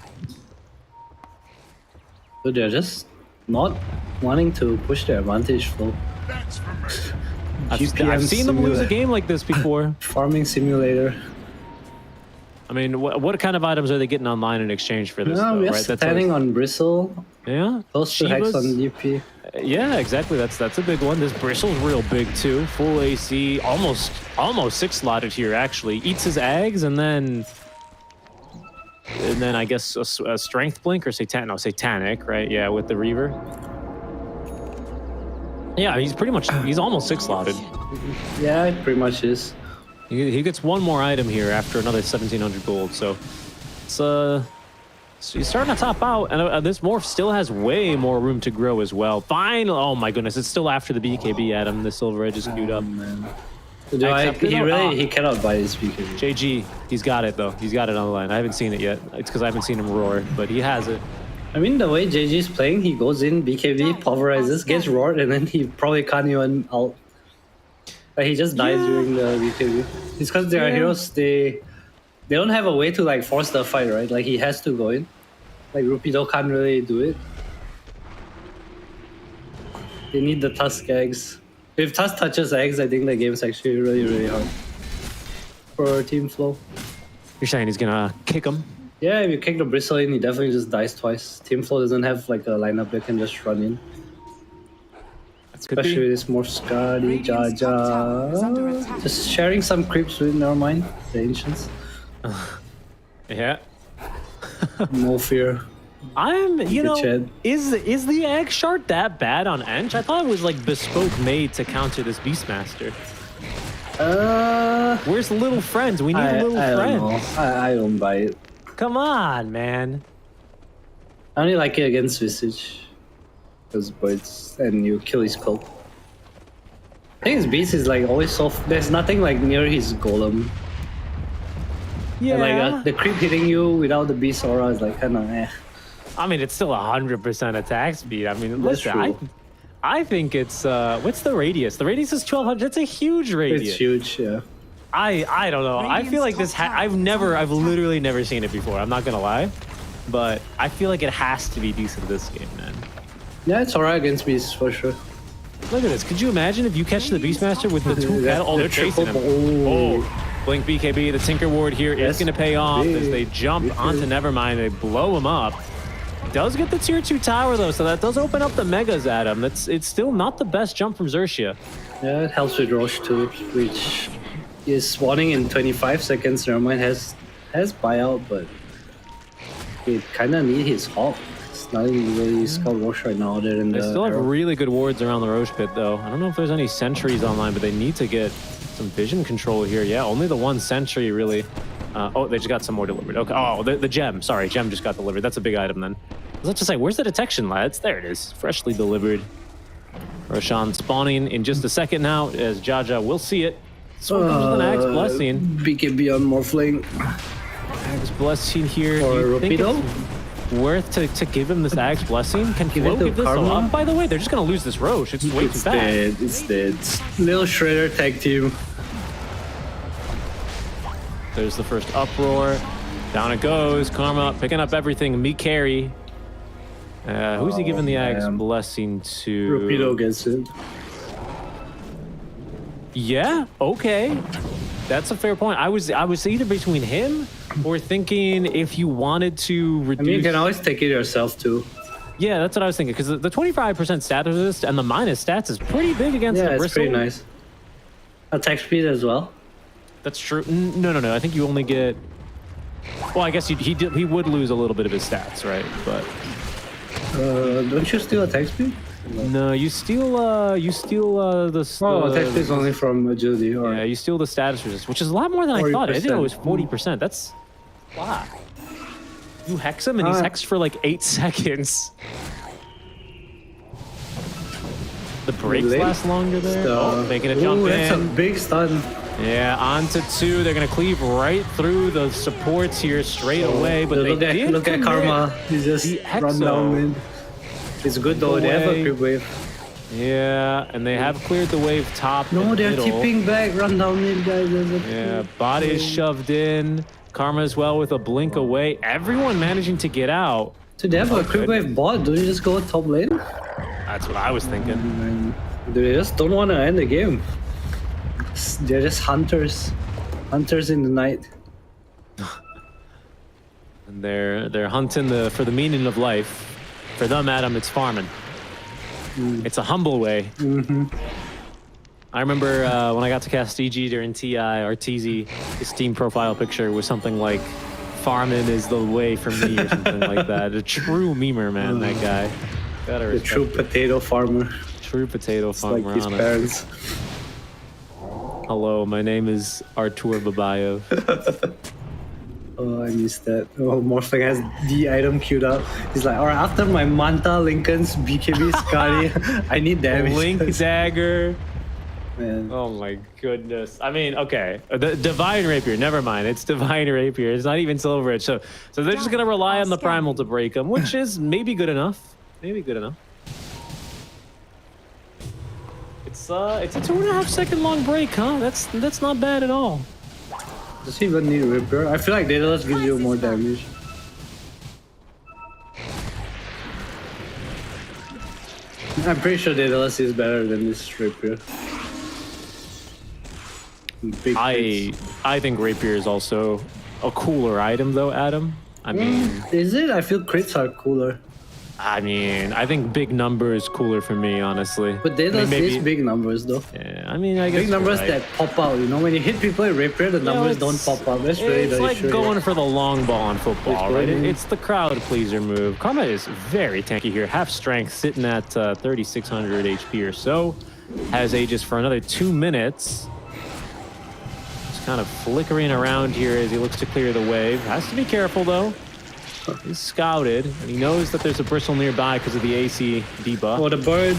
So they're just not wanting to push their advantage flow. That's for me. I've seen them lose a game like this before. Farming simulator. I mean, what kind of items are they getting online in exchange for this? No, though, we're right? standing on Bristle. Yeah. Close to Hex on DP. Yeah, exactly. That's a big one. This Bristle's real big too. Full AC, almost 6 slotted here actually. Eats his eggs and then I guess a strength blink or satanic, right? Yeah, with the Reaver. Yeah, he's almost 6 slotted. Yeah, it pretty much is. He gets one more item here after another 1,700 gold. So it's so he's starting to top out, and this morph still has way more room to grow as well. Fine. Oh my goodness, it's still after the BKB, Adam. The Silver Edge is queued up. Man. He cannot buy his BKB. JG, he's got it though. He's got it on the line. I haven't seen it yet. It's because I haven't seen him roar, but he has it. I mean, the way JG is playing, he goes in, BKB, pulverizes, gets roared, and then he probably can't even out. Like, he just dies during the BKB. It's because they are heroes, they don't have a way to like force the fight, right? Like, he has to go in. Like, Rupido can't really do it. They need the Tusk eggs. If Tusk touches eggs, I think the game's actually really, really hard for Team Flow. You're saying he's gonna kick him? Yeah, if you kick the Bristle in, he definitely just dies twice. Team Flow doesn't have like a lineup that can just run in. Especially with this more Scotty, Jaja. Just sharing some creeps with, never mind, the Ancients. Yeah. No fear. Is the egg shard that bad on Ench? I thought it was like bespoke made to counter this Beastmaster. Where's the little friends? We need little friends. I don't buy it. Come on, man. I only like it against Visage. Those birds, and you kill his cult. I think his beast is like always soft. There's nothing like near his golem. Yeah. And like the creep hitting you without the beast aura is like kind of eh. I mean, it's still 100% attack speed. I mean, That's listen, true. I think it's what's the radius? The radius is 1200. That's a huge radius. It's huge, yeah. I don't know. I feel like this. I've literally never seen it before. I'm not gonna lie, but I feel like it has to be decent this game, man. Yeah, it's alright against beasts for sure. Look at this. Could you imagine if you catch the Beastmaster with the two cattle? Oh, they're chasing him. Oh, Blink BKB. The Tinker Ward here is going to pay off as they jump onto Nevermind. They blow him up. Does get the tier 2 tower though, so that does open up the megas at him. It's still not the best jump from Xerxia. Yeah, it helps with Roche too, which is spawning in 25 seconds. Nevermind has buyout, but it kind of need his Hawk. It's not even really Scout Roche right now. Other than They the still have arrow. really good wards around the Roche pit though. I don't know if there's any sentries online, but they need to get some vision control here. Yeah, only the one sentry really. Oh, they just got some more delivered. Okay. Oh, the gem. Sorry, gem just got delivered. That's a big item then. Let's just say, where's the detection, lads? There it is, freshly delivered. Roshan spawning in just a second now as Jaja will see it. Sword comes with an Axe Blessing. BKB on Morphling. Axe Blessing here. Or Do you think Rapido? it's worth to give him this Axe Blessing? Can Give it Flo to give this Karma? up? By the way, they're just going to lose this Roche. It's way too fast. Dead. It's dead. Little Shredder tag team. There's the first uproar. Down it goes. Karma picking up everything. Me carry. Who's he giving the Axe man. Blessing to? Rapido gets it. Yeah, okay. That's a fair point. I was either between him or thinking if you wanted to I reduce. mean, you can always take it yourself too. Yeah, that's what I was thinking. Because the 25% stat resist and the minus stats is pretty big against Yeah, the it's Bristle. pretty nice. Attack speed as well. That's true. No. I think you only get. Well, I guess he would lose a little bit of his stats, right? But Don't you steal attack speed? no, you steal the. Oh, attack speed is only from agility. Or Yeah, you steal the status resist, which is a lot more than I thought. I didn't know it was 40%. 40%. That's wow. You hex him and he's hexed for like 8 seconds. The breaks Late. last longer there. Oh, making a jump Ooh, in. that's a big stun. Yeah, on to 2. They're gonna cleave right through the supports here straight away, but look they did at commit. Karma. He just The run Exo. down mid. It's good though. They have a Away. creep wave. Yeah, and they have cleared the wave top. No, and they're middle. tipping back. Run down mid, guys. There's a Yeah, bot is shoved in. Karma as well with a blink away. Everyone managing to get out. So they have a creep good. wave bot. Do you just go top lane? That's what I was thinking. And they just don't want to end the game. They're just hunters. Hunters in the night. And they're hunting for the meaning of life. For them, Adam, it's farming. It's a humble way. I remember when I got to cast EG during TI or TZ, his Steam profile picture was something like "Farming is the way for me" or something like that. A true memer, man, that guy. Gotta The respect true it. potato farmer. True potato farmer. Like his on it. parents. Hello, my name is Artur Babayev. Oh, I missed that. Oh, Morphling has the item queued up. He's like, alright, after my Manta, Lincoln's, BKB, Scotty, I need damage. Link dagger. Man. Oh my goodness. I mean, okay. The Divine Rapier, never mind. It's Divine Rapier. It's not even Silver Edge. So they're just going to rely on the Primal to break them, which is maybe good enough. Maybe good enough. It's a 2.5 second long break, huh? That's not bad at all. Does he even need a Ripper? I feel like Daedalus gives you more damage. I'm pretty sure Daedalus is better than this Rapier. Big hits. I think Rapier is also a cooler item though, Adam. I mean, Is it? I feel crits are cooler. I think big number is cooler for me, honestly. But Daedalus maybe- is big numbers though. Yeah, I mean, I guess Big numbers you're right. that pop out, you know? When you hit people with Rapier, the numbers don't it's- pop out. That's really It's the like issue. going for the long ball in football, It's right? going- It's the crowd pleaser move. Karma is very tanky here. Half strength, sitting at 3,600 HP or so. Has Aegis for another 2 minutes. kind of flickering around here as he looks to clear the wave. Has to be careful though. He's scouted, and he knows that there's a bristle nearby because of the AC debuff. Oh, the bird.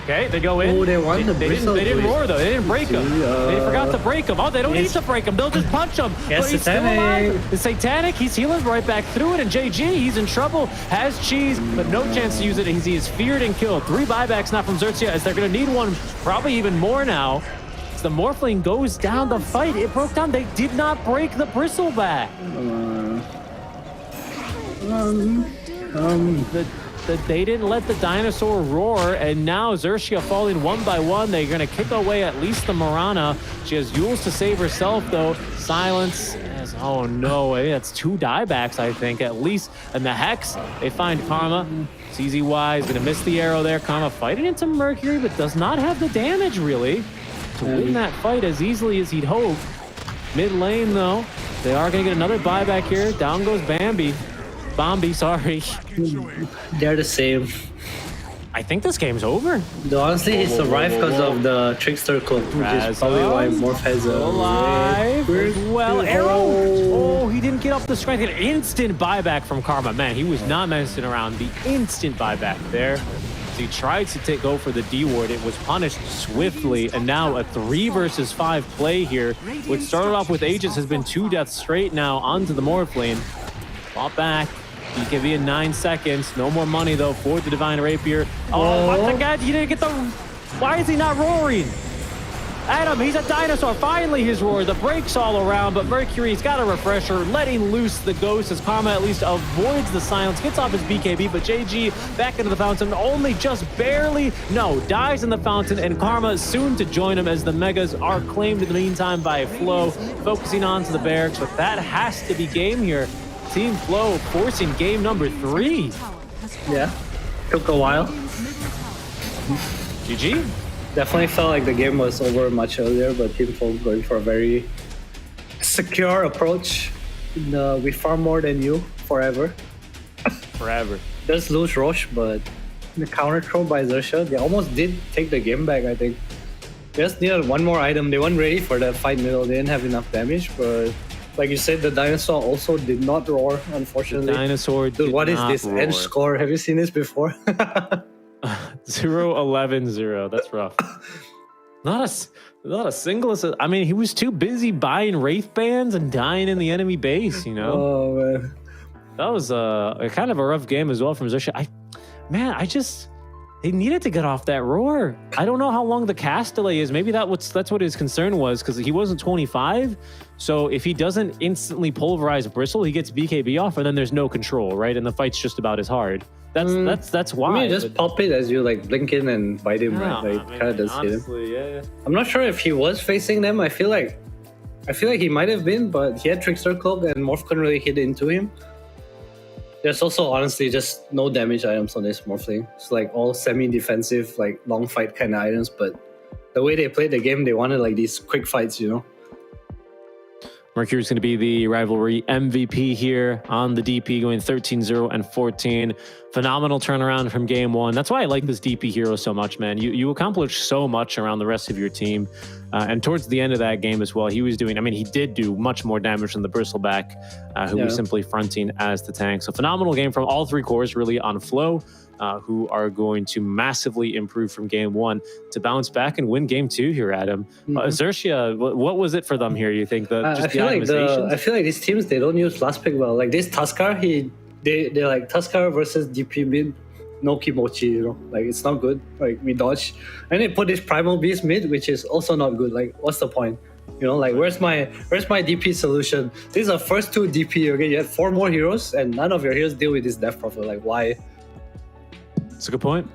Okay, they go in. Oh, they want the bristle. They didn't roar though. They didn't break him. They forgot to break him. Oh, they don't need Yes. to break him. They'll just punch him. Yes, But he's still Satanic. alive. The Satanic, he's healing right back through it. And JG, he's in trouble. Has cheese, but no chance to use it. He is feared and killed. 3 buybacks now from Xerxia, as they're going to need one, probably even more now. As the Morphling goes down the fight. It broke down. They did not break the bristleback. They didn't let the dinosaur roar, and now Xerxia falling one by one. They're going to kick away at least the Marana. She has Yules to save herself, though. Silence. Oh, no. That's 2 diebacks, I think, at least. And the Hex, they find Karma. CZY is going to miss the arrow there. Karma fighting into Mercury, but does not have the damage, really, to win that fight as easily as he'd hope. Mid lane, though, they are going to get another buyback here. Down goes Bambi. Bombi, sorry. They're the same. I think this game's over. Though honestly, he survived because of the Trickster code, which is probably why Morph has a alive red as well. bird. Arrow. Oh, he didn't get up the strength. An instant buyback from Karma. Man, he was not messing around. The instant buyback there. As he tried to go for the D ward, it was punished swiftly, and now a 3 versus 5 play here. What started off with Aegis has been 2 deaths straight now onto the Morphling. Fought back. BKB in 9 seconds. No more money though for the Divine Rapier. Oh, what the god? He didn't get the. Why is he not roaring? Adam, he's a dinosaur. Finally, his roar. The brakes all around, but Mercury's got a refresher, letting loose the ghost as Karma at least avoids the silence, gets off his BKB, but JG back into the fountain, only just barely, dies in the fountain, and Karma soon to join him as the Megas are claimed in the meantime by Flow, focusing on to the barracks, but that has to be game here. Team Flow forcing game number 3. Yeah, took a while. GG. Definitely felt like the game was over much earlier, but Team Flow going for a very secure approach. We farm more than you forever. Forever. Does lose Roche, but the counter throw by Xerxia, they almost did take the game back, I think. They just needed one more item. They weren't ready for that fight middle. They didn't have enough damage, but like you said, the dinosaur also did not roar, unfortunately. The dinosaur did Dude, what is not this roar. edge score? Have you seen this before? 0-11-0. That's rough. Not a single assist. I mean, he was too busy buying Wraith bands and dying in the enemy base, you know? Oh, man. That was a kind of a rough game as well from Xerxia. He needed to get off that roar. I don't know how long the cast delay is. Maybe that's what his concern was, because he wasn't 25. So if he doesn't instantly pulverize Bristle, he gets BKB off, and then there's no control, right? And the fight's just about as hard. That's why. I mean, just pop it as you like blink in and bite him, right? Like, kind of does hit him. Yeah. I'm not sure if he was facing them. I feel like he might have been, but he had Trickster Cloak and Morph couldn't really hit into him. There's also honestly just no damage items on this Morphling. It's like all semi-defensive, like long fight kind of items, but the way they played the game, they wanted like these quick fights, you know? Mercury's going to be the Rivalry MVP here on the DP, going 13-0 and 14. Phenomenal turnaround from game 1. That's why I like this DP hero so much, man. You accomplish so much around the rest of your team. And towards the end of that game as well, he did do much more damage than the Bristleback, who was simply fronting as the tank. So phenomenal game from all 3 cores really on Flow, who are going to massively improve from game 1 to bounce back and win game 2 here, Adam. Xerxia, what was it for them here, you think? I feel like these teams, they don't use last pick well. Like this Tuskar, they're like Tuskar versus DP mid, no Kimochi, you know? Like it's not good. Like we dodge. And they put this Primal Beast mid, which is also not good. Like what's the point? You know, like where's my DP solution? These are first 2 DP, okay? You had 4 more heroes and none of your heroes deal with this death profile. Like why? That's a good point.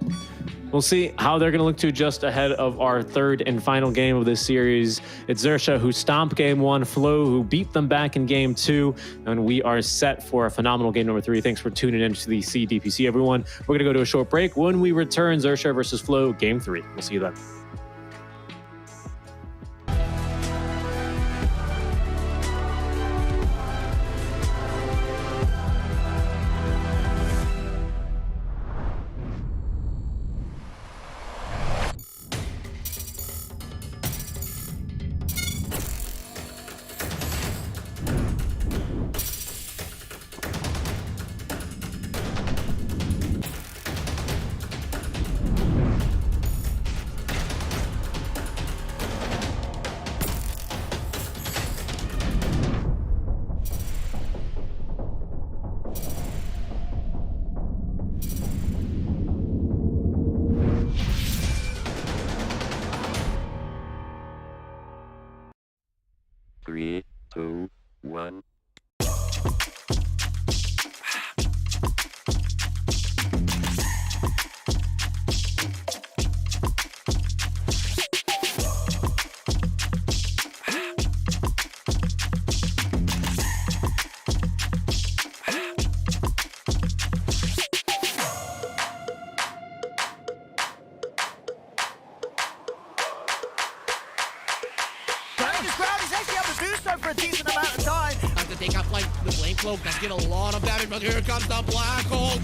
We'll see how they're going to look to just ahead of our 3rd and final game of this series. It's Xerxia who stomped game 1, Flow who beat them back in game 2, and we are set for a phenomenal game number 3. Thanks for tuning in to the CDPC, everyone. We're going to go to a short break. When we return, Xerxia versus Flow, game 3. We'll see you then. 3, 2, 1. This crowd is actually able to do so for a decent amount of time. Have to take out like the flame cloak. Does get a lot of damage, but here comes the black hole.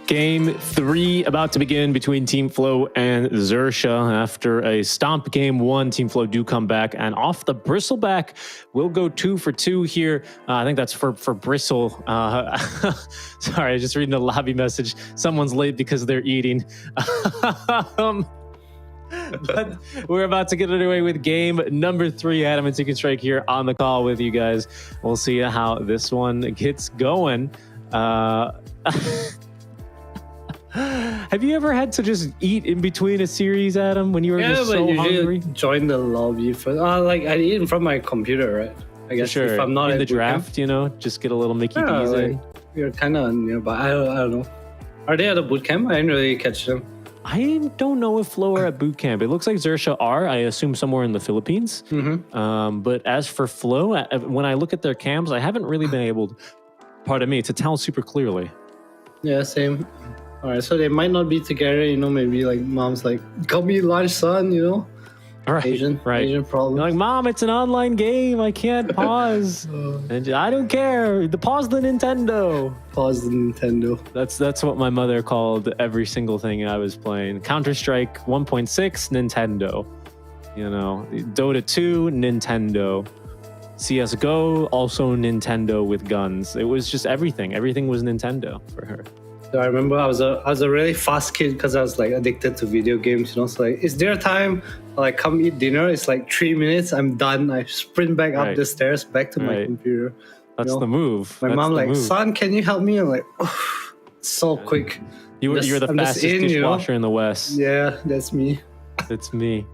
Game 3 about to begin between Team Flow and Xerxia. After a stomp game 1, Team Flow do come back, and off the bristleback, we'll go 2 for 2 here. I think that's for Bristle. Sorry, I was just reading a lobby message. Someone's late because they're eating. But we're about to get underway with game number 3. Adam and Ticket Strike here on the call with you guys. We'll see how this one gets going. Have you ever had to just eat in between a series, Adam, when you were just so hungry? Join the lobby for like I eat in from my computer, right? I guess sure. if I'm not in the at draft, bootcamp, you know, just get a little Mickey D's in. You're kind of nearby. I don't know. Are they at a bootcamp? I didn't really catch them. I don't know if Flow are at boot camp. It looks like Xerxia are. I assume somewhere in the Philippines. But as for Flow, when I look at their cams, I haven't really been able, pardon me, to tell super clearly. Yeah, same. All right, so they might not be together. You know, maybe like mom's like, "Come eat lunch, son." You know, right? Asian problem. You're like, Mom, it's an online game. I can't pause. And I don't care. Pause the Nintendo. Pause the Nintendo. That's what my mother called every single thing I was playing. Counter-Strike 1.6, Nintendo. You know, Dota 2, Nintendo. CS:GO, also Nintendo with guns. It was just everything. Everything was Nintendo for her. So I remember I was a really fast kid because I was like addicted to video games. You know, so like, is there time? Like, come eat dinner. It's like 3 minutes. I'm done. I sprint back up the stairs back to my computer. That's the move. My mom like, son, can you help me? I'm like, oh, so quick. You're the fastest dishwasher in the West. Yeah, that's me. It's me.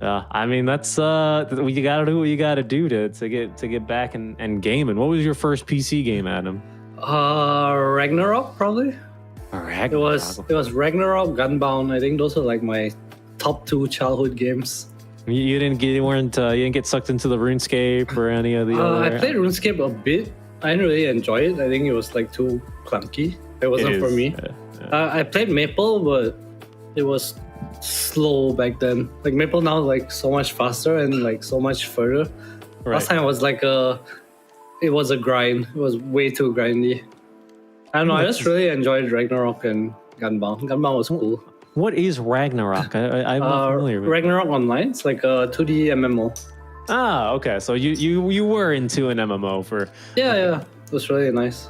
I mean, that's you gotta do what you gotta do to get back and gaming. What was your first PC game, Adam? Ragnarok, probably. Ragnarok. It was Ragnarok, Gunbound. I think those are like my top 2 childhood games. You didn't get sucked into the RuneScape or any of the other. I played RuneScape a bit. I didn't really enjoy it. I think it was like too clunky. It wasn't for me. I played Maple, but it was slow back then. Like Maple now is like so much faster and like so much further. Last time it was like it was a grind. It was way too grindy. I don't know. I just really enjoyed Ragnarok and Gunbound. Gunbound was cool. What is Ragnarok? I'm not familiar with Ragnarok Online. It's like a 2D MMO. Ah, okay. So you were into an MMO for... Yeah. It was really nice.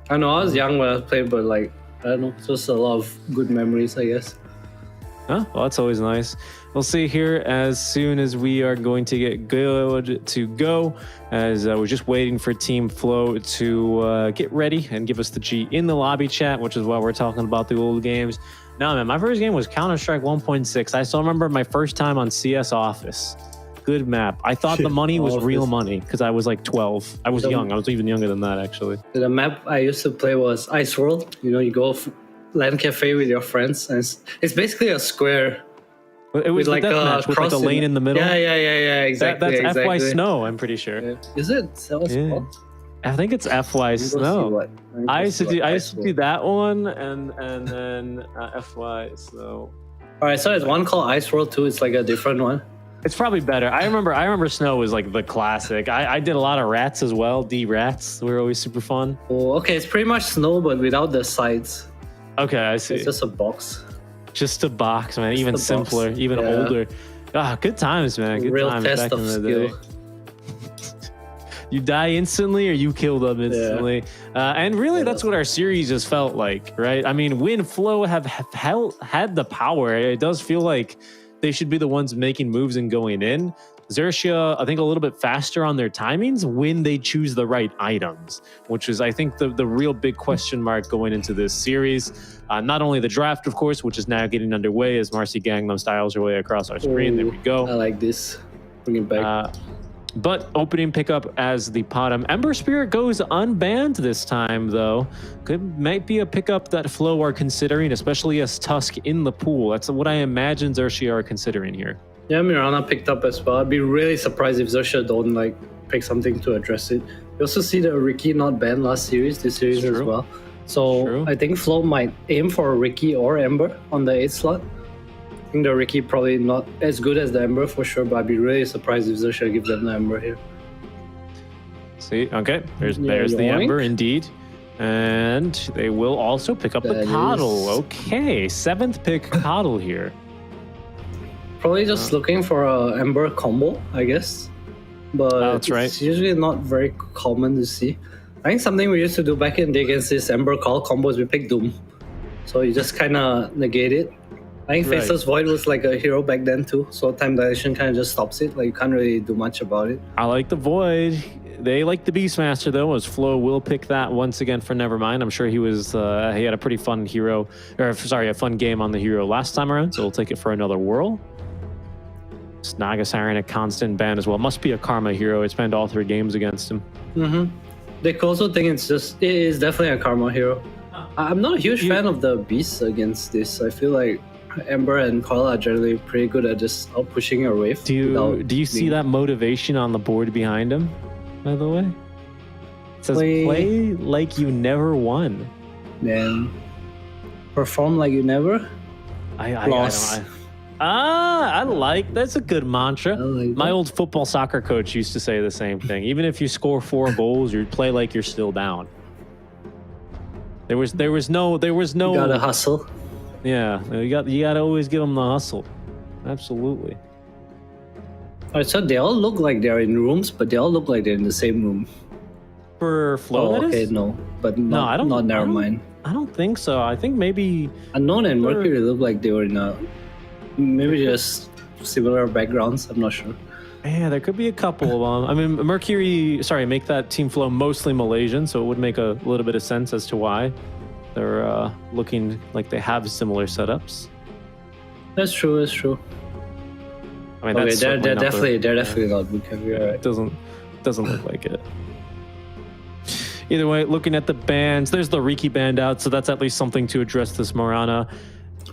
I know I was young when I played, but like, I don't know. It's just a lot of good memories, I guess. Well, that's always nice. We'll see here as soon as we are going to get good to go, as we're just waiting for Team Flow to get ready and give us the G in the lobby chat, which is why we're talking about the old games. No, man, my first game was Counter-Strike 1.6. I still remember my first time on CS Office. Good map. I thought the money was real money because I was like 12. I was young. I was even younger than that, actually. The map I used to play was Ice World. You know, you go LAN cafe with your friends, and it's basically a square. It was like a deathmatch with like a lane in the middle. Yeah, exactly. That's FY Snow, I'm pretty sure. Yeah. Is it? That was fun. I think it's FY Snow. I used to do that one and then FY Snow. All right, so there's one called Ice World 2. It's like a different one. It's probably better. I remember Snow was like the classic. I did a lot of rats as well. D-rats were always super fun. Oh, okay, it's pretty much Snow but without the sides. Okay, I see. It's just a box. Just a box, man. Even simpler, even older. Good times, man. Good Real times test back in the skill. day. You die instantly or you kill them instantly. And really, that's what our series has felt like, right? I mean, when Flow have had the power, it does feel like they should be the ones making moves and going in. Xerxia, I think, a little bit faster on their timings when they choose the right items, which is, I think, the real big question mark going into this series. Not only the draft, of course, which is now getting underway as Marcy Gangnam styles her way across our screen. There we go. I like this. Bring it back. But opening pickup as the Potom. Ember Spirit goes unbanned this time, though. Might be a pickup that Flow are considering, especially as Tusk in the pool. That's what I imagine Xerxia are considering here. Yeah, Mirana picked up as well. I'd be really surprised if Xerxia don't like pick something to address it. You also see the Ricky not banned last series, this series as well. So I think Flow might aim for Ricky or Ember on the 8th slot. I think the Ricky probably not as good as the Ember for sure, but I'd be really surprised if Xerxia give them the Ember here. See, okay, there's the Ember indeed. And they will also pick up the That Coddle. is- Okay, 7th pick Coddle here. Probably just looking for a Ember combo, I guess. But That's right. it's usually not very common to see. I think something we used to do back in the day against this Ember Call combo is we pick Doom. So you just kind of negate it. I think Right. Faceless Void was like a hero back then too. So time dilation kind of just stops it. Like you can't really do much about it. I like the Void. They like the Beastmaster though, as Flo will pick that once again for Nevermind. I'm sure he had a pretty fun hero, or sorry, a fun game on the hero last time around, so we'll take it for another whirl. Naga Siren, a constant ban as well. Must be a Karma hero. It's banned all 3 games against him. They could also think it is definitely a Karma hero. I'm not a huge fan of the Beasts against this. I feel like Ember and Carla are generally pretty good at just out pushing your wave. Do you see that motivation on the board behind him, by the way? It says play like you never won. Then perform like you never lost. I like that's a good mantra. like My that. old football soccer coach used to say the same thing. Even if you score 4 goals, you play like you're still down. There was no You gotta hustle. yeah, you gotta always give them the hustle. Absolutely. Alright, so they all look like they're in rooms, but they all look like they're in the same room. For Flo, that okay, is? no, but No, not, I don't. Not I never don't- mind. I don't think so. I think maybe Unknown and Mercury look like they were in a maybe just similar backgrounds. I'm not sure. yeah, there could be a couple of them. I mean, Mercury. Sorry, make that team flow mostly Malaysian, so it would make a little bit of sense as to why they're looking like they have similar setups. That's true. That's true. I mean, Okay, that's they're certainly not the- definitely not good heavy. Yeah, Right. it doesn't look like it. Either way, looking at the bans, there's the Riki banned out, so that's at least something to address this Morana.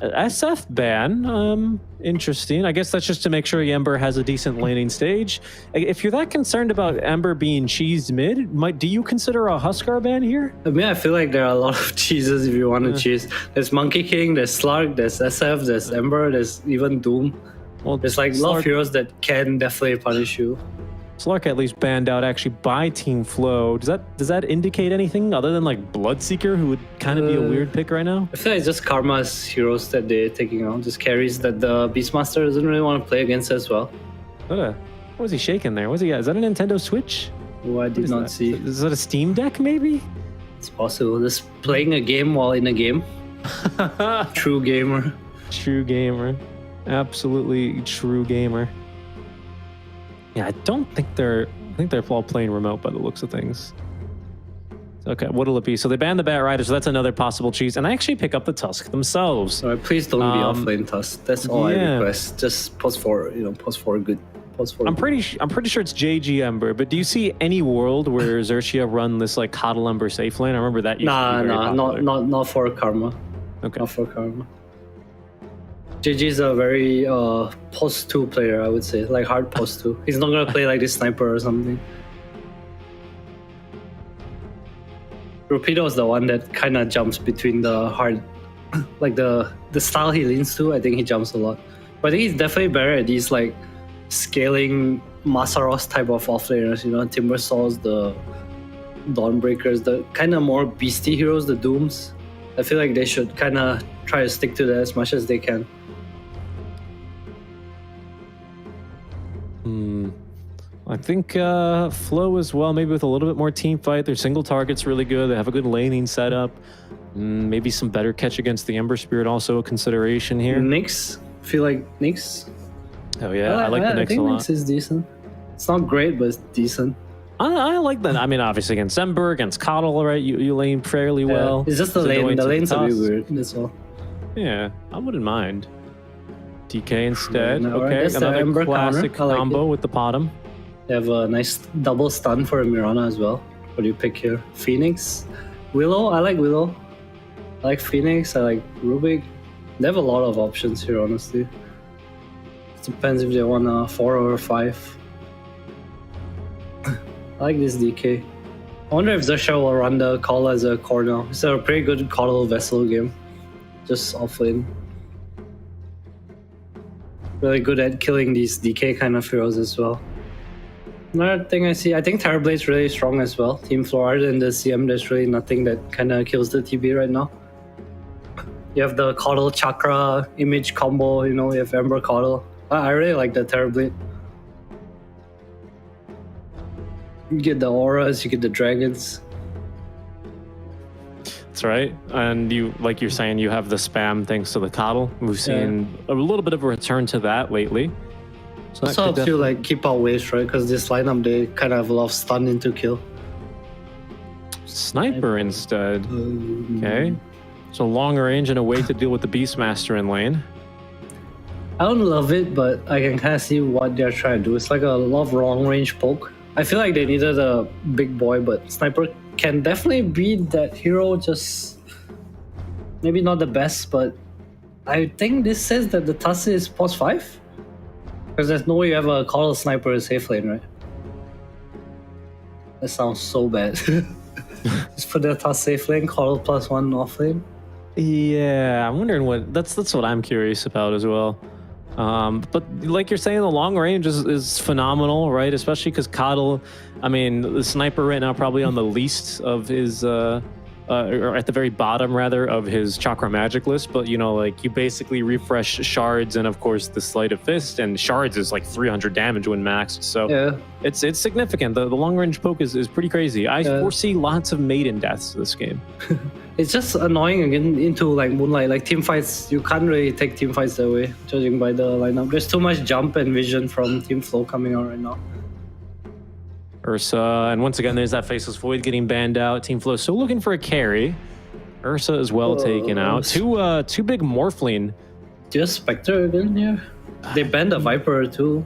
SF ban, interesting. I guess that's just to make sure Ember has a decent laning stage. If you're that concerned about Ember being cheesed mid, do you consider a Huskar ban here? I mean, I feel like there are a lot of cheeses if you want to cheese. There's Monkey King, there's Slark, there's SF, there's Ember, there's even Doom. Well, There's like a lot of heroes that can definitely punish you. Slark at least banned out actually by Team Flow. Does that indicate anything other than like Bloodseeker, who would kind of be a weird pick right now? I feel like it's just Karma's heroes that they're taking out, just carries that the Beastmaster doesn't really want to play against as well. What was he shaking there? Is that a Nintendo Switch? Who I did Is not that? see. Is that a Steam Deck maybe? It's possible. Just playing a game while in a game. True gamer. True gamer. Absolutely true gamer. Yeah, I think they're all playing remote by the looks of things. Okay, what'll it be? So they banned the Bat Rider, so that's another possible cheese. And I actually pick up the Tusk themselves. Alright, please don't be off lane Tusk. That's all I yeah. request. Just pause for good. Pause for I'm pretty sure it's JG Ember, but do you see any world where Xerxia run this like Coddle Ember safe lane? I remember that used to be very popular. not for Karma. Okay. Not for Karma. JG is a very post 2 player, I would say. Like hard post 2. He's not gonna play like this sniper or something. Rupido is the one that kind of jumps between the hard, like the style he leans to. I think he jumps a lot, but I think he's definitely better at these like scaling Masaros type of offlaners. You know, Timber Saws, the Dawnbreakers, the kind of more beastie heroes, the Dooms. I feel like they should kind of try to stick to that as much as they can. I think Flow as well, maybe with a little bit more team fight. Their single target's really good. They have a good laning setup. Maybe some better catch against the Ember Spirit, also a consideration here. Nyx, feel like Nyx. Oh yeah, I like the Nyx I think a lot. Nyx is decent. It's not great, but it's decent. I like that. I mean, obviously against Ember, against Coddle, right? You lane fairly well. It's just the So lane. going The to lane's a bit Tusk. weird. That's all. Yeah, I wouldn't mind. DK instead. No, Okay, that's the another Ember classic counter. I like combo it. with the bottom. They have a nice double stun for Mirana as well. What do you pick here? Phoenix? Willow? I like Willow. I like Phoenix. I like Rubik. They have a lot of options here, honestly. It depends if they want a 4 or a 5. I like this DK. I wonder if Xerxia will run the call as a corner. It's a pretty good Coddle Vessel game. Just offlane. Really good at killing these DK kind of heroes as well. Another thing I see, I think Terrorblade's really strong as well. Team Floor, other than the CM, there's really nothing that kind of kills the TB right now. You have the Coddle Chakra image combo, you know, you have Ember Coddle. I really like the Terrorblade. You get the auras, you get the dragons. That's right. And you, like you're saying, you have the spam thanks to the Coddle. We've seen a little bit of a return to that lately. So Also helps you like keep out waves, right? Because this lineup, they kind of have a lot of stun into kill. Sniper instead. Okay. So long range and a way to deal with the Beastmaster in lane. I don't love it, but I can kind of see what they're trying to do. It's like a lot of long range poke. I feel like they needed a big boy, but Sniper can definitely be that hero, just maybe not the best, but I think this says that the Tuss is pos 5? Because there's no way you have a Coddle Sniper in safe lane, right? That sounds so bad. Just put the Tuss safe lane, Coddle +1 off lane. Yeah, I'm wondering what that's what I'm curious about as well. But like you're saying, the long range is phenomenal, right? Especially because Coddle, I mean, the Sniper right now probably on the least of his, or at the very bottom rather of his Chakra Magic list. But you know, like you basically refresh Shards and of course the Sleight of Fist, and Shards is like 300 damage when maxed. So yeah, it's significant. The long range poke is pretty crazy. I foresee lots of maiden deaths this game. It's just annoying again into like Moonlight. Like team fights, you can't really take team fights that way, judging by the lineup. There's too much jump and vision from Team Flow coming out right now. Ursa, and once again, there's that Faceless Void getting banned out. Team Flow still looking for a carry. Ursa as well taken out. Two big Morphling. Just Spectre again here. They banned the Viper too.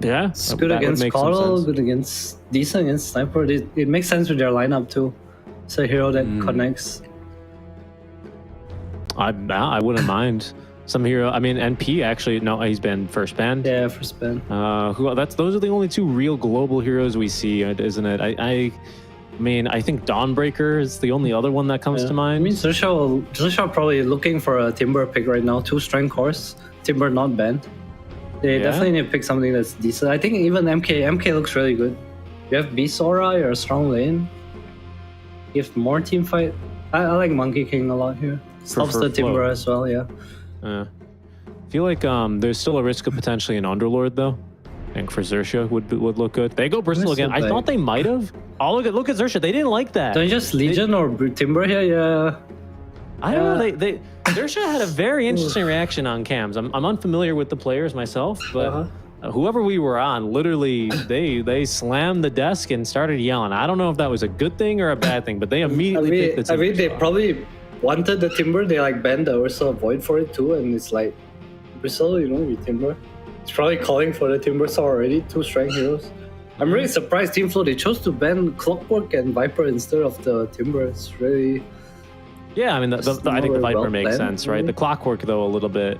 Yeah, It's good against Coddle, good against decent against Sniper. It makes sense with their lineup too. It's a hero that connects. I wouldn't mind. Some hero, I mean, NP actually, no, he's been first banned. Yeah, first ban. Those are the only two real global heroes we see, isn't it? I mean, I think Dawnbreaker is the only other one that comes to mind. I mean, Xerxia probably looking for a Timber pick right now. 2 strength cores, Timber not banned. They definitely need to pick something that's decent. I think even MK looks really good. You have Beast Aura, you're a strong lane. You have more team fight. I like Monkey King a lot here. Stops the Timber as well, yeah. I feel like there's still a risk of potentially an Underlord though. I think for Xerxia would look good. They go Bristle again. I thought they might have. Oh, look at Xerxia. They didn't like that. Don't you just Legion or Timber here? Yeah. I don't know. Xerxia had a very interesting reaction on cams. I'm unfamiliar with the players myself, but whoever we were on, literally they slammed the desk and started yelling. I don't know if that was a good thing or a bad thing, but they immediately picked the Timber. I mean, they probably wanted the Timber. They like banned the Ursa Void for it too, and it's like Bristle, you know, with Timber. It's probably calling for the Timber Saw already. 2 strength heroes. I'm really surprised Team Flow they chose to ban Clockwork and Viper instead of the Timber. It's really. Yeah, I mean, I think the Viper makes sense, right? The Clockwork, though, a little bit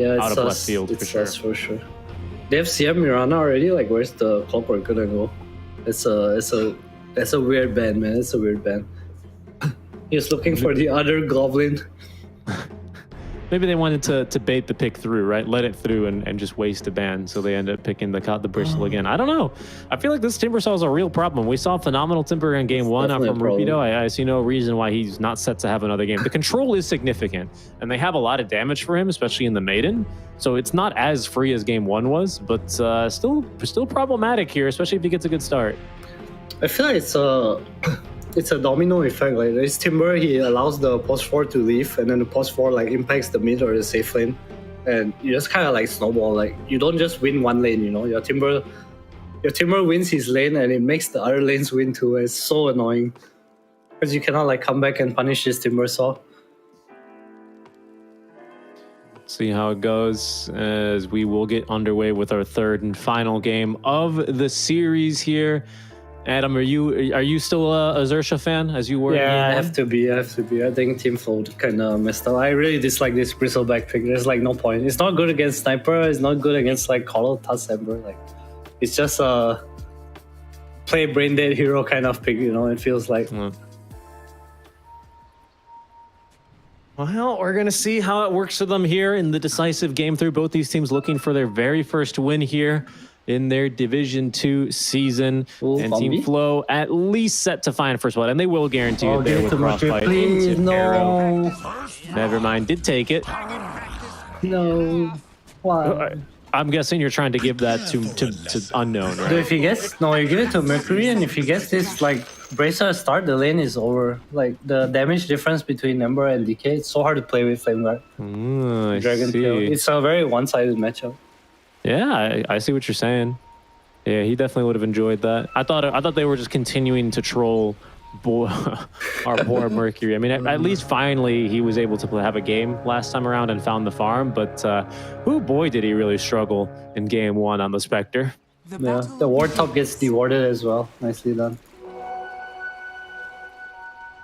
out of left field for sure. They have CM Mirana already. Like, where's the Clockwork gonna go? That's a weird ban, man. It's a weird ban. He's looking for the other Goblin. Maybe they wanted to bait the pick through, right? Let it through and just waste a ban, so they ended up picking the Bristle again. I don't know. I feel like this Timber Saw is a real problem. We saw phenomenal Timber in game 1 out from Rupido. I see no reason why he's not set to have another game. The control is significant, and they have a lot of damage for him, especially in the Maiden. So it's not as free as game 1 was, but still problematic here, especially if he gets a good start. I feel like it's a domino effect. Like this Timber, he allows the post 4 to leave, and then the post 4 like impacts the mid or the safe lane, and you just kind of like snowball. Like you don't just win one lane, you know. Your Timber wins his lane, and it makes the other lanes win too. It's so annoying because you cannot like come back and punish this Timber Saw. See how it goes as we will get underway with our third and final game of the series here. Adam, are you still a Xerxia fan as you were? Yeah, I have to be. I think Team Flow kind of messed up. I really dislike this Bristleback pick. There's like no point. It's not good against Sniper. It's not good against like Coddle, Tuss, Ember. Like it's just a play brain dead hero kind of pick. You know, it feels like. Well, we're going to see how it works for them here in the decisive game through. Both these teams looking for their very first win here in their Division 2 season. Ooh, and Bombi? Team Flow at least set to find first blood. And they will guarantee Oh, it there give it with to Mercury, Crossfight please. into Arrow. No. Never mind, did take it. No. Why? I'm guessing you're trying to give that to Unknown, So right? if you guess, no, you give it to Mercury, and if you guess this, like, Bracer start, the lane is over. Like, the damage difference between Ember and DK, it's so hard to play with Flame Guard. I Dragon see. Tail. It's a very one-sided matchup. Yeah, I see what you're saying. Yeah, he definitely would have enjoyed that. I thought they were just continuing to troll our poor Mercury. I mean, at least finally he was able to have a game last time around and found the farm. But oh boy, did he really struggle in game 1 on the Spectre. The Yeah, battle the ward top gets dewarded as well. Nicely done.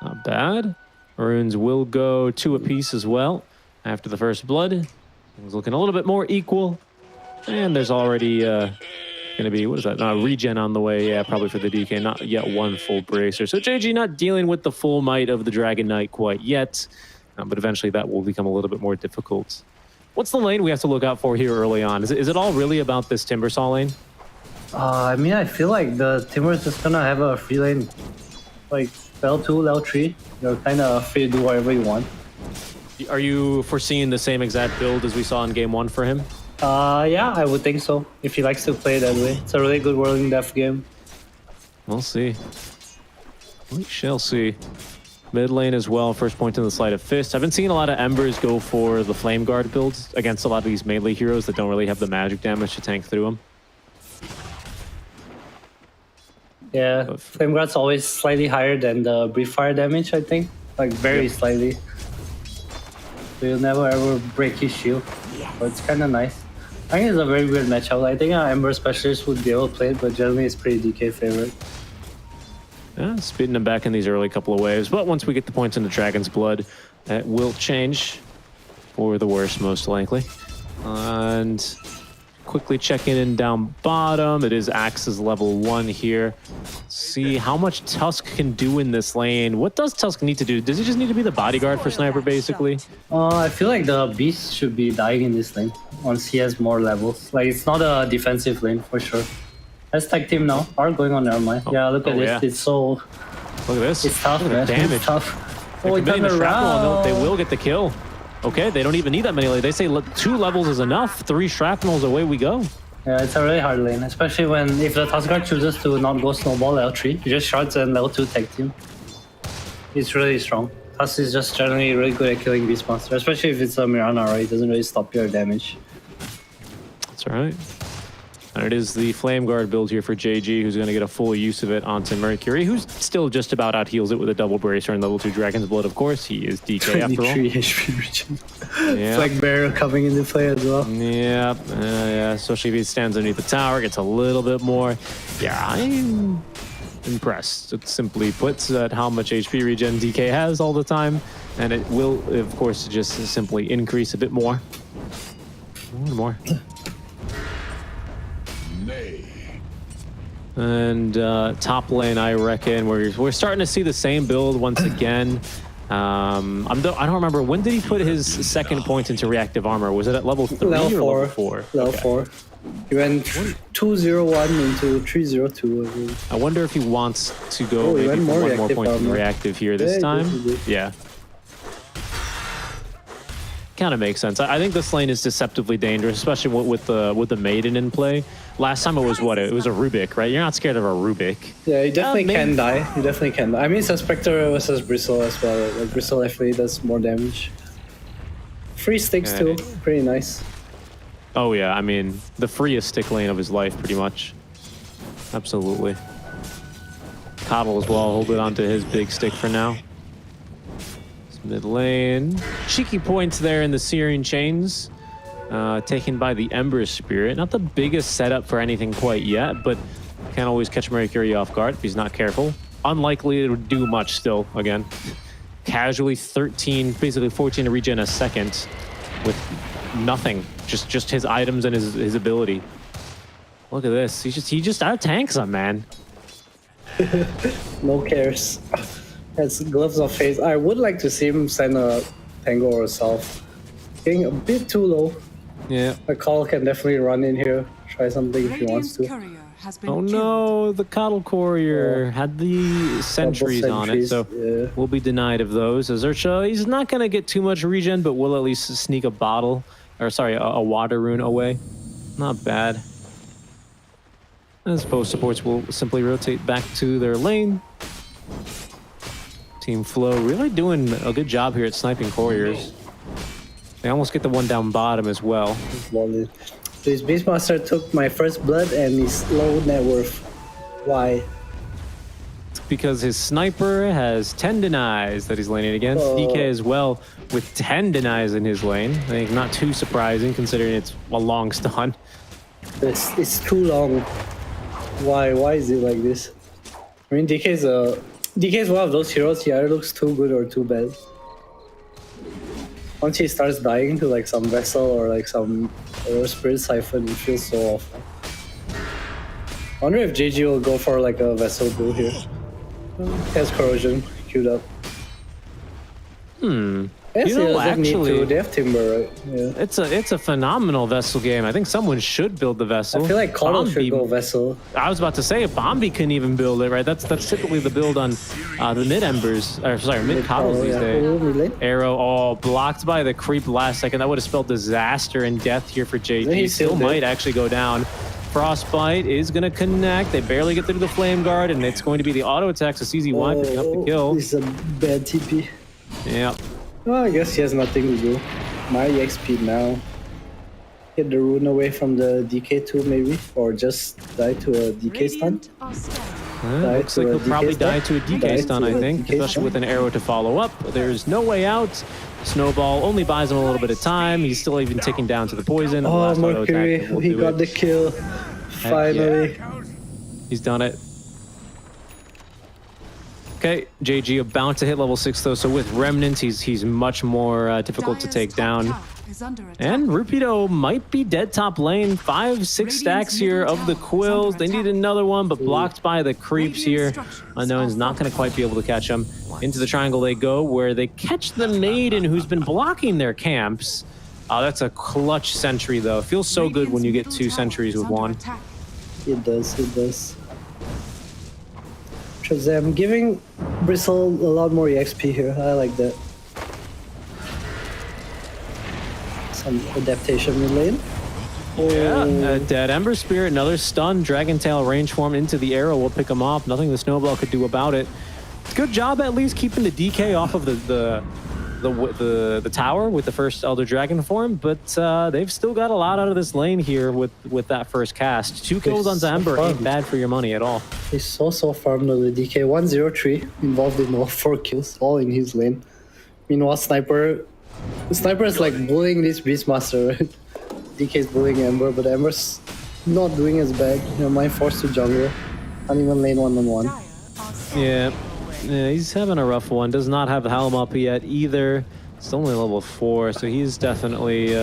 Not bad. Maroons will go 2 apiece as well after the first blood. It's looking a little bit more equal. And there's already going to be, what is that? Regen on the way. Yeah, probably for the DK. Not yet one full bracer. So JG not dealing with the full might of the Dragon Knight quite yet. But eventually that will become a little bit more difficult. What's the lane we have to look out for here early on? Is it all really about this Timbersaw lane? I mean, I feel like the Timber is just gonna have a free lane. Like, level 2, level 3. You're kind of free to do whatever you want. Are you foreseeing the same exact build as we saw in game 1 for him? Yeah, I would think so. If he likes to play that way. It's a really good whirling death game. We'll see. We shall see. Mid lane as well. First point in the Sleight of Fist. I've been seeing a lot of Embers go for the Flame Guard builds against a lot of these melee heroes that don't really have the magic damage to tank through them. Yeah, Flame Guard's always slightly higher than the Brief Fire damage, I think. Like, very slightly. So you'll never ever break his shield. But it's kind of nice. I think it's a very weird matchup. I think our Ember Specialist would be able to play it, but generally it's pretty DK favorite. Yeah, speeding them back in these early couple of waves. But once we get the points into Dragon's Blood, that will change for the worse, most likely. And quickly checking in down bottom. It is Axe's level 1 here. See how much Tusk can do in this lane. What does Tusk need to do? Does he just need to be the bodyguard for Sniper, basically? I feel like the Beast should be dying in this lane once he has more levels. Like, it's not a defensive lane for sure. Let's tag team now. Are going on their mind. Yeah, look at this. Yeah. It's so... Look at this. It's tough, Look at man. the damage. It's tough. They're Oh, he committing turned the shrapnel, around. they will get the kill. Okay, they don't even need that many. They say 2 levels is enough. 3 shrapnels, away we go. Yeah, it's a really hard lane, especially when if the Tusk Guard chooses to not go snowball level 3, you just shards and level 2 tag team. It's really strong. Tusk is just generally really good at killing Beast Monster, especially if it's a Mirana, right? It doesn't really stop your damage. That's all right. And it is the Flame Guard build here for JG, who's going to get a full use of it onto Mercury, who's still just about out heals it with a double bracer and level 2 Dragon's Blood, of course. He is DK after all. 23 HP regen. Yeah. Flag Bearer coming into play as well. Yeah, especially if he stands underneath the tower, gets a little bit more. Yeah, I'm impressed. It's simply put at how much HP regen DK has all the time, and it will, of course, just simply increase a bit more. More. And top lane, I reckon we're starting to see the same build once again. I don't remember, when did he put his second point into reactive armor? Was it at level 3 Level or 4. level 4? Level Okay. 4. He went 201 into 302. I believe. I wonder if he wants to go Oh, he maybe went for more one more reactive point in armor. reactive here this Yeah, he time. did, he did. Yeah. Kind of makes sense. I think this lane is deceptively dangerous, especially with the Maiden in play. Last time it was what? It was a Rubik, right? You're not scared of a Rubik. Yeah, you definitely maybe- can die. You definitely can die. I mean, it's a Spectre versus Bristle as well. Like, Bristle definitely does more damage. Free sticks Okay. too. Pretty nice. Oh yeah, I mean, the freest stick lane of his life, pretty much. Absolutely. Coddle as well, hold it onto his big stick for now. Mid lane. Cheeky points there in the Searing Chains. Taken by the Ember Spirit. Not the biggest setup for anything quite yet, but can always catch Mercury off guard if he's not careful. Unlikely to do much still, again. Casually 13, basically 14 to regen a second with nothing. Just his items and his ability. Look at this. He just out tanks him, man. No cares. Has gloves of face. I would like to see him send a Tango or South. Getting a bit too low. Yeah. A call can definitely run in here, try something if he wants Radiant's to. courier has been Oh killed. no, the Coddle Courier had the sentries on it, sentries, so yeah. we'll be denied of those. Xerxia, he's not going to get too much regen, but will at least sneak a bottle, or sorry, a water rune away. Not bad. As both supports will simply rotate back to their lane. Team Flow really doing a good job here at sniping couriers. They almost get the one down bottom as well. Lovely. So his Beastmaster took my first blood and his low net worth. Why? Because his sniper has 10 denies that he's laning against. DK as well with 10 denies in his lane. I think not too surprising considering it's a long stun. It's too long. Why is it like this? I mean, DK is one of those heroes. He either looks too good or too bad. Once he starts dying to like some Vessel or like some Spirit Siphon, it feels so awful. I wonder if JG will go for like a Vessel build here. He has Corrosion queued up. Yes, You know, he doesn't need actually- to. They have Timber, right? Yeah. It's a phenomenal Vessel game. I think someone should build the Vessel. I feel like Coddle should Bombi- go Vessel. I was about to say, Bombi couldn't even build it, right? That's typically the build on the mid Embers, or sorry, mid Coddles these days. Oh, mid lane. Arrow all blocked by the creep last second. That would have spelled disaster and death here for JG. Yeah, He he's still still dead. might actually go down. Frostbite is going to connect. They barely get through the Flame Guard, and it's going to be the auto attack, so CZY picking up the kill. This is a bad TP. Yeah. Well, I guess he has nothing to do. My EXP now. Get the rune away from the DK2 maybe, or just die to a DK stun. Radiant are scanning. Die Looks like to a he'll probably DK die stun. to a DK Die stun, to I a think, DK especially stun. with an arrow to follow up. There's no way out. Snowball only buys him a little bit of time. He's still even ticking down to the poison. The Oh, last auto Mercury, attack will he do got it. the kill. Finally. He's done it. Okay, JG about to hit level 6 though, so with Remnants, he's much more difficult to Dire's take top down. tower is under attack. And Rupido might be dead top lane. 5-6 stacks here of the Quills. They need another one, but blocked by the creeps here. Unknown's not going to quite be able to catch them. Into the triangle they go, where they catch the Maiden, who's been blocking their camps. Oh, that's a clutch sentry, though. Feels so good when you get Radiant's two middle sentries tower with is under one. attack. It does, it does. Shazam giving Bristle a lot more EXP here. I like that. Some adaptation mid lane. Yeah, a dead Ember Spirit, another stun. Dragon Tail range form into the arrow will pick him off. Nothing the Snowball could do about it. Good job at least keeping the DK off of the tower with the first Elder Dragon form, but they've still got a lot out of this lane here with that first cast. 2 kills onto Ember ain't bad for your money at all. He's so farmed on the DK. 103 involved in all 4 kills, all in his lane. Meanwhile, the Sniper is like bullying this Beastmaster, right? DK is bullying Ember, but Ember's not doing as bad. You know, mind forced to jungle. Can't even lane 1-on-1. Dire are scanning. Yeah, he's having a rough one. Does not have Helm up yet either. It's only level 4, so he's definitely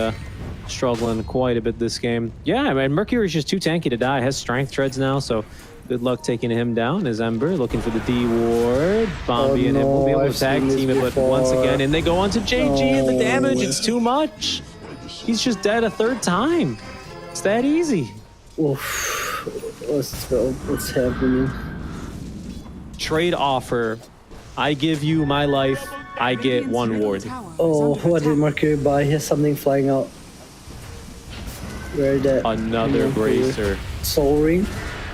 struggling quite a bit this game. Yeah, I mean, Mercury's just too tanky to die. Has strength treads now, so good luck taking him down as Ember looking for the D ward. Bombi and him will be able to I've tag seen this team it, but once before. again, and they go on to JG and the damage, it's too much. He's just dead a 3rd time. It's that easy. Oof. What's happening? Trade offer. I give you my life. I get Radiant's 1 middle ward. tower is Oh, under what did attack. Mercury buy? He has something flying out. Where that? Another bracer. Soul Ring.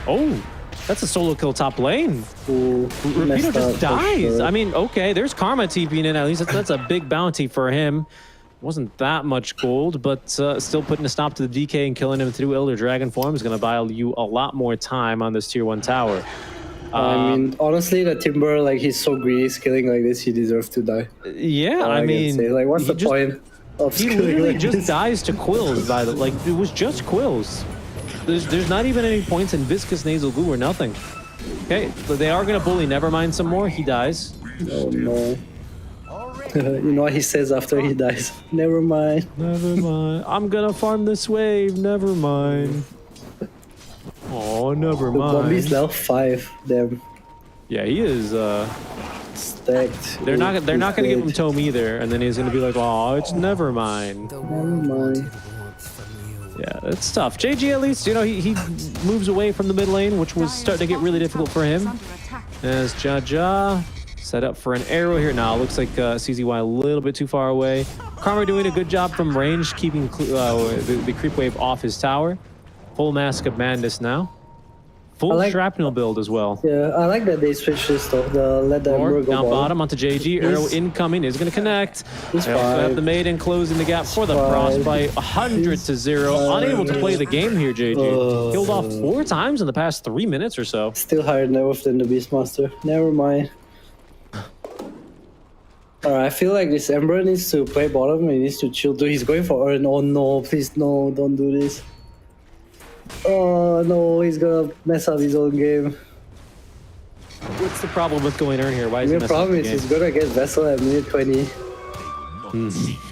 Oh, that's a solo kill top lane. Ooh, Rapido messed up just for dies. sure. I mean, okay, there's Karma TPing in. At least that's a big bounty for him. Wasn't that much gold, but still putting a stop to the DK and killing him through Elder Dragon form is going to buy you a lot more time on this tier 1 tower. I mean, honestly, the Timber, like, he's so greedy, skilling like this, he deserves to die. Yeah, All I can mean, say. Like, what's he the just- point of He skilling literally like just this? dies to Quills, by the like, it was just Quills. There's not even any points in Viscous Nasal Goo or nothing. Okay, but they are going to bully Nevermind some more. He dies. Oh, no. You know what he says after he dies? Never mind. Never mind. I'm gonna farm this wave. Never mind. Oh, never The Bombi's mind. level 5. Damn. Yeah, he is Stacked. They're not going to give him dead. tome either, and then he's going to be like, "Oh, it's never mind." Never mind. Yeah, it's tough. JG at least, you know, he moves away from the mid lane, which was starting to get really difficult for him. Under attack. As Jaja set up for an arrow here. Now looks like CZY a little bit too far away. Karma doing a good job from range, keeping the creep wave off his tower. Full Mask of Madness now. Full shrapnel build as well. Yeah, I like that they switched this though. Let the Ember go Down bottom onto JG. Arrow incoming is going to connect. They also have the Maiden closing the gap for the Frostbite. 100 to 0. Unable to play the game here, JG. Killed off 4 times in the past 3 minutes or so. Still higher net worth than the Beastmaster. Never mind. Alright, I feel like this Ember needs to play bottom. He needs to chill too. He's going for Earn. Oh no, please no, don't do this. Oh no, he's gonna mess up his own game. What's the problem with going Earn here? Why is he The messing up problem the is game? he's gonna get Vessel at minute 20.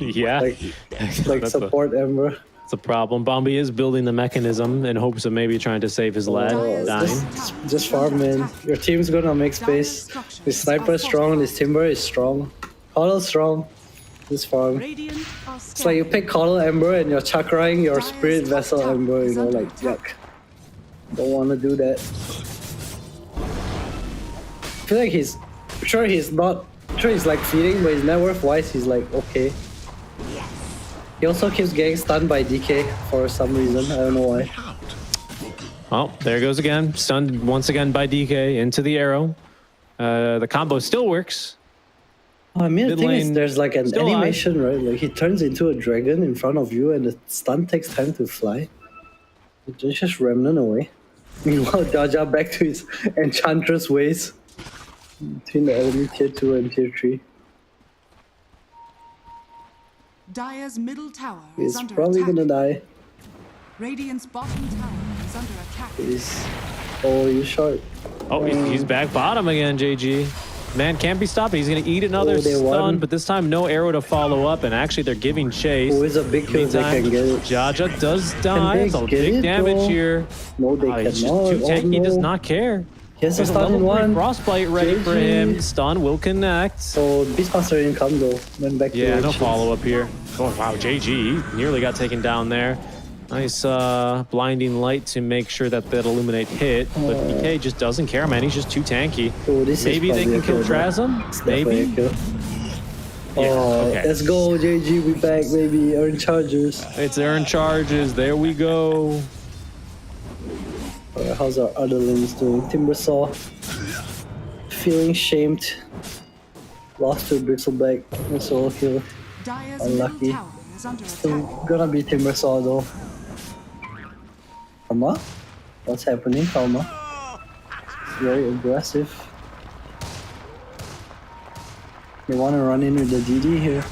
Yeah, Like That's support Ember. it's a problem. Bombi is building the mechanism in hopes of maybe trying to save his lad dying. Just farm, man. Your team's gonna make space. This sniper is strong, this timber is strong. Coddle's strong. Just farm. Radiant are It's like you pick Coddle Ember and you're chakraing your Spirit Vessel Ember, you know, like yuck. Don't wanna do that. I feel like he's like feeding, but his net worth wise he's like okay. He also keeps getting stunned by DK for some reason. I don't know why. Oh, there goes again. Stunned once again by DK into the arrow. The combo still works. Oh, I mean, the Mid thing is, lane there's like an still alive. animation, right? Like he turns into a dragon in front of you, and the stun takes time to fly. It's just remnant away. Meanwhile, Jaja back to his enchantress ways between the enemy tier 2 and tier 3. Dire's middle tower is He's under probably attack. gonna die. Radiant's bottom tower is under attack. Oh, you short. Oh, he's back bottom again, JG. Man can't be stopped. He's going to eat another Oh, they stun, won. but this time no arrow to follow up, and actually they're giving chase. Oh, it's a big kill if they Meantime, can get it. Jaja does die. they It's a get big it, damage bro? here. No, they He's just cannot. too tanky, Oh, does no. not care. He has a There's a stun in level 3 one. Frostbite ready for GG. him. Stun will connect. So Beastmaster didn't come though. Went back to Yeah, no Riches. follow up here. Oh, wow, JG nearly got taken down there. Nice blinding light to make sure that illuminate hit, but DK just doesn't care, man. He's just too tanky. Oh, this Maybe is they can kill probably a kill, Trasm. It's definitely a Maybe. kill. Yeah, Oh, okay. let's go, JG. We back, baby. Earn charges. It's earn charges. There we go. Alright, how's our other lanes doing? Timbersaw. Feeling shamed. Lost to Bristleback. Solo kill. Dire's Unlucky. middle tower is under Still attack. gonna be Timbersaw though. Karma? What's happening, Karma? It's very aggressive. They want to run in with the DD here.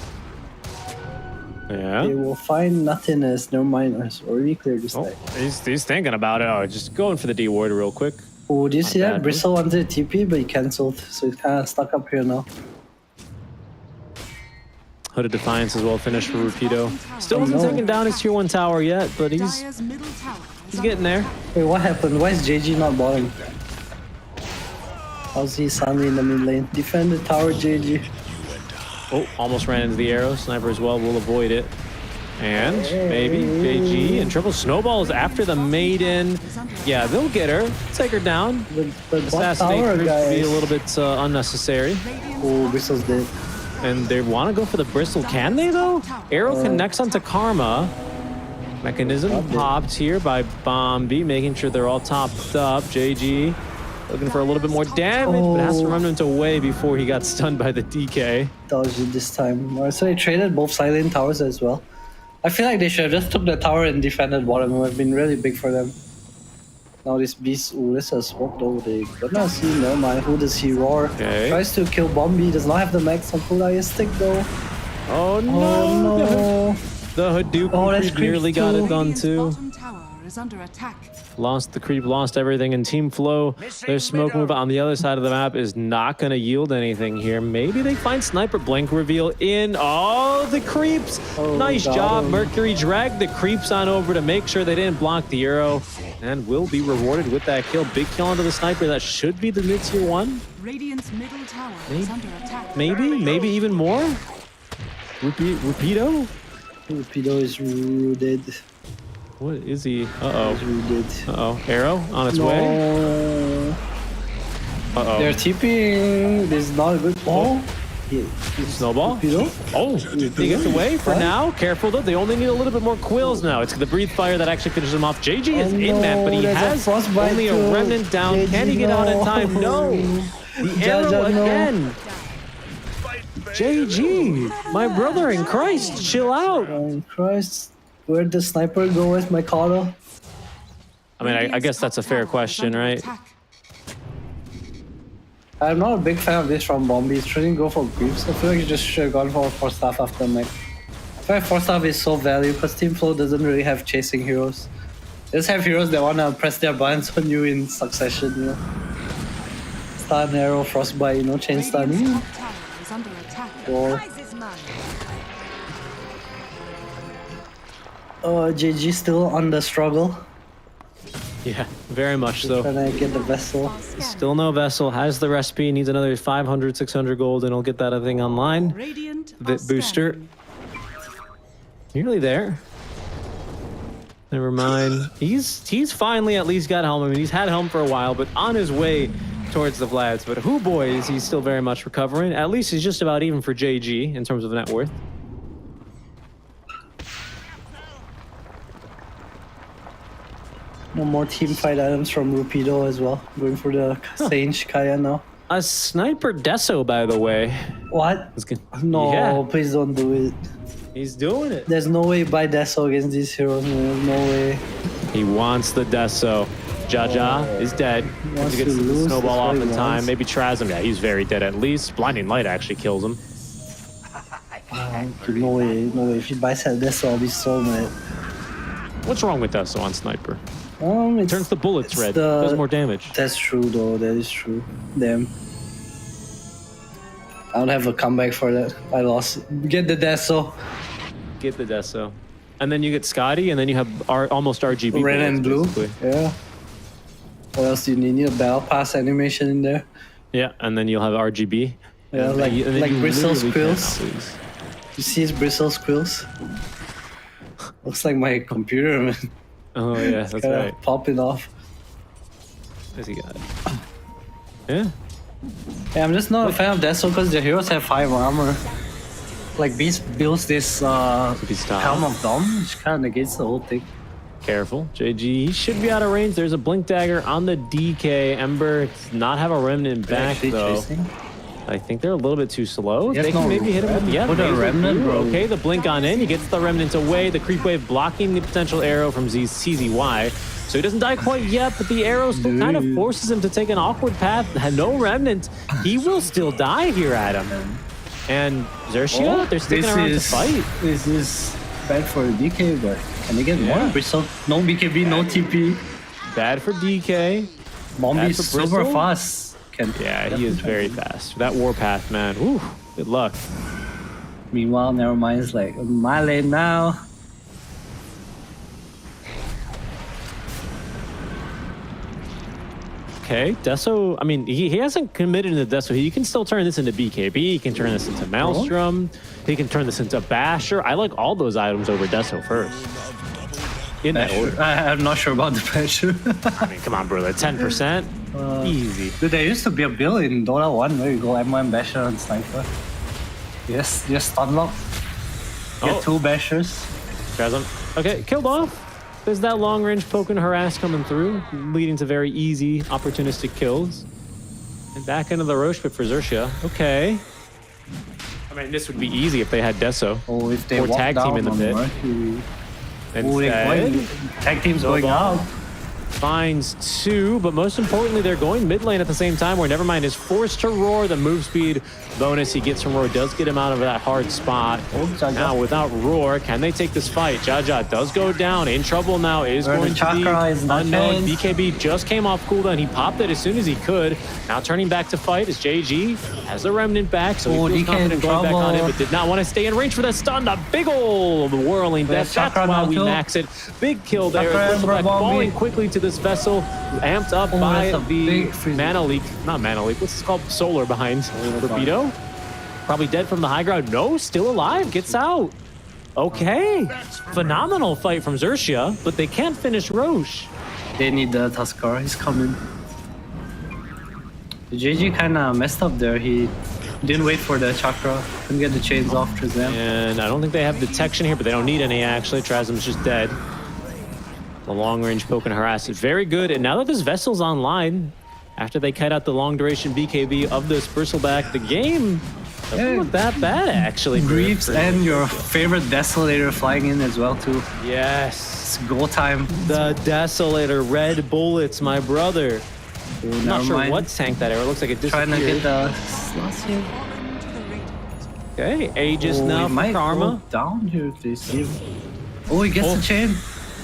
Yeah. They will find nothingness. Never mind. It's already cleared this Oh, side. he's thinking about it. Oh, just going for the D ward real quick. Oh, do you see Not that? bad, Bristle wanted TP, but he cancelled. So he's kind of stuck up here now. Hooded Defiance as well. Finish for Rapido. Still Oh, hasn't no. taken down his tier 1 tower yet, but he's Dire's middle tower is he's under getting there. attack. Wait, what happened? Why is JG not bottom? How's he suddenly in the mid lane? Defend the tower, JG. Oh, almost ran into the arrow. Sniper as well will avoid it. And maybe JG and triple snowballs after the maiden. Yeah, they'll get her. Take her down. But what Assassinate tower, proves to be a guys? little bit unnecessary. Oh, Bristle's dead. And they want to go for the bristle. Can they though? Arrow connects onto Karma. Mechanism popped here by Bombi, making sure they're all topped up. JG looking for a little bit more damage, but has to run into away before he got stunned by the DK. Dodged it this time. Alright, so they traded both silent towers as well. I feel like they should have just took the tower and defended bottom. It would have been really big for them. Now this beast, ooh, this is smoked though. They gonna see, never mind. Who does he roar? Okay. Tries to kill Bombi, does not have the max on pull out his stick though. Oh no! Oh no. The Hadouken Oh, that's creep nearly creep got it too. done Radiant's too. bottom tower is under attack. Lost the creep, lost everything, and Team Flow, their smoke move on the other side of the map is not going to yield anything here. Maybe they find Sniper Blink reveal in. Oh, the creeps! Oh, Nice got job. him. Mercury dragged the creeps on over to make sure they didn't block the arrow, and will be rewarded with that kill. Big kill onto the Sniper. That should be the mid-tier 1. Radiant's middle tower is under attack. Maybe even more? Rupido? Torpedo is rooted. What is he? Uh-oh. Rooted. Uh-oh. Arrow on its way? No. Uh-oh. They're TPing. This is not a good ball. Snowball? Torpedo? Oh, he gets away for now. Careful though, they only need a little bit more quills now. It's the breathe fire that actually finishes him off. JG is in that, but he has only a remnant down. JG, Can he get out in time? No. The arrow again. JG, my brother in Christ, chill out. Oh, Christ. Where'd the sniper go with my Kata? I mean, I guess that's a fair question, right? I'm not a big fan of this from Bombi. He's trying to go for creeps. I feel like he just should have gone for staff after mech. I feel like 4-staff is so valuable because Team Flow doesn't really have chasing heroes. They just have heroes that want to press their buttons on you in succession, you know. Stun, arrow, frostbite, you know, chain stun. Radiant's top tower is under attack. Or Prize is mine. JG still on the struggle. Yeah, very much so. Trying to get the vessel. Still no vessel, has the recipe, needs another 500, 600 gold, and he'll get that thing online. Radiant The are booster. standing. Nearly there. Never mind. He's finally at least got helm. I mean, he's had helm for a while, but on his way towards the Vlads. But who boy is he still very much recovering. At least he's just about even for JG in terms of net worth. No more team fight items from Rupido as well. Going for the Sage Kaya now. A sniper Deso, by the way. What? It's good. No, Yeah, please don't do it. he's doing it. There's no way buy Deso against these heroes, man. There's no way. He wants the Deso. Jaja is dead. wants He gets to the lose, snowball that's off what in he time. wants. Maybe Trazim. Yeah, he's very dead at least. Blinding Light actually kills him. No way, no way. If he buys that Deso, I'll be so mad. What's wrong with Deso on sniper? It's, Turns the bullets it's red. the- Does more damage. That's true, though. That is true. Damn. I don't have a comeback for that. I lost. Get the Deso. Get the Deso. And then you get Scotty, and then you have almost RGB. Red and blue. bullets, basically. Yeah. What else do you need? You need a battle pass animation in there. Yeah, and then you'll have RGB. Yeah, And like then like you Bristle's literally can't quills. lose. You see his Bristle's quills? Looks like my computer, man. Oh yeah, that's Kinda right. popping off. What's he got? Yeah. Yeah, I'm just not a fan of Deso because the heroes have 5 armor. Like Beast builds this Beast style. Helm of Dom, which kind of negates the whole thing. Careful, JG. He should be out of range. There's a blink dagger on the DK. Ember does not have a remnant back Actually though. chasing. I think they're a little bit too slow. Yes, They can no, maybe hit him with Put a laser remnant, blue. bro. Okay, the blink on in. He gets the remnant away. The creep wave blocking the potential arrow from CZY. So he doesn't die quite yet, but the arrow still kind of forces him to take an awkward path. No remnant. He will still die here, Adam. And Xerxia, they're sticking around to fight. This is bad for DK, but can they get Yeah. more Bristle? No BKB, no TP. Bad for DK. Bombi is for super Bristle? fast. Yeah, he is very fast. That warpath, man. Woo, good luck. Meanwhile, Nevermind's like, my lane now. Okay, Deso, I mean, he hasn't committed into Deso. He can still turn this into BKB. He can turn this into Maelstrom. He can turn this into Basher. I like all those items over Deso first. In that order. I'm not sure about the pressure. I mean, come on, brother. 10%? Easy. Dude, there used to be a build in Dota 1 where you go M1 Basher and Sniper. Yes, just stun lock. Get Oh. 2 Bashers. Chasm. Okay, killed off. There's that long range poke and harass coming through, leading to very easy, opportunistic kills. And back into the Roche pit for Xerxia. Okay. I mean, this would be easy if they had Deso. Oh, if they Or walk tag team down in the on pit. Mercury. Oh, they're Instead, going. Tag team's going out. finds 2, but most importantly, they're going mid lane at the same time, where Nevermind is forced to roar. The move speed bonus he gets from roar does get him out of that hard spot. Oh, Jaja. Now, without roar, can they take this fight? Jaja does go down, in trouble now, is Where the going to be chakra is not unknown. changed. BKB just came off cooldown. He popped it as soon as he could. Now turning back to fight is JG, has the remnant back, so Oh, he feels DK in confident going back on it, trouble. but did not want to stay in range for that stun. The big ol' whirling There's death. That's chakra why now we too. max it. Big kill there. Chakra Bristleback and Bobby. falling quickly to this Vessel, amped up by that's a the big freeze. mana leak. Not mana leak, what's this called? Solar behind Rapido. Probably dead from the high ground. No, still alive, gets out. Okay, phenomenal fight from Xerxia, but they can't finish Roche. They need the Tuskar. He's coming. The JG kind of messed up there. He didn't wait for the chakra. Couldn't get the chains off Trezam. And I don't think they have detection here, but they don't need any actually. Trasm's just dead. The long range poke and harass is very good. And now that this Vessel's online, after they cut out the long duration BKB of this Bristleback, the game doesn't look that bad actually. Greaves and your favorite Desolator flying in as well too. Yes. It's go time. The Desolator, red bullets, my brother. Ooh, I'm not never sure mind. what tanked that arrow. It looks like it Trying disappeared. to get the slots here. Okay, Aegis Oh, now he for might Karma. go down here if they see him. Oh, he gets the chain.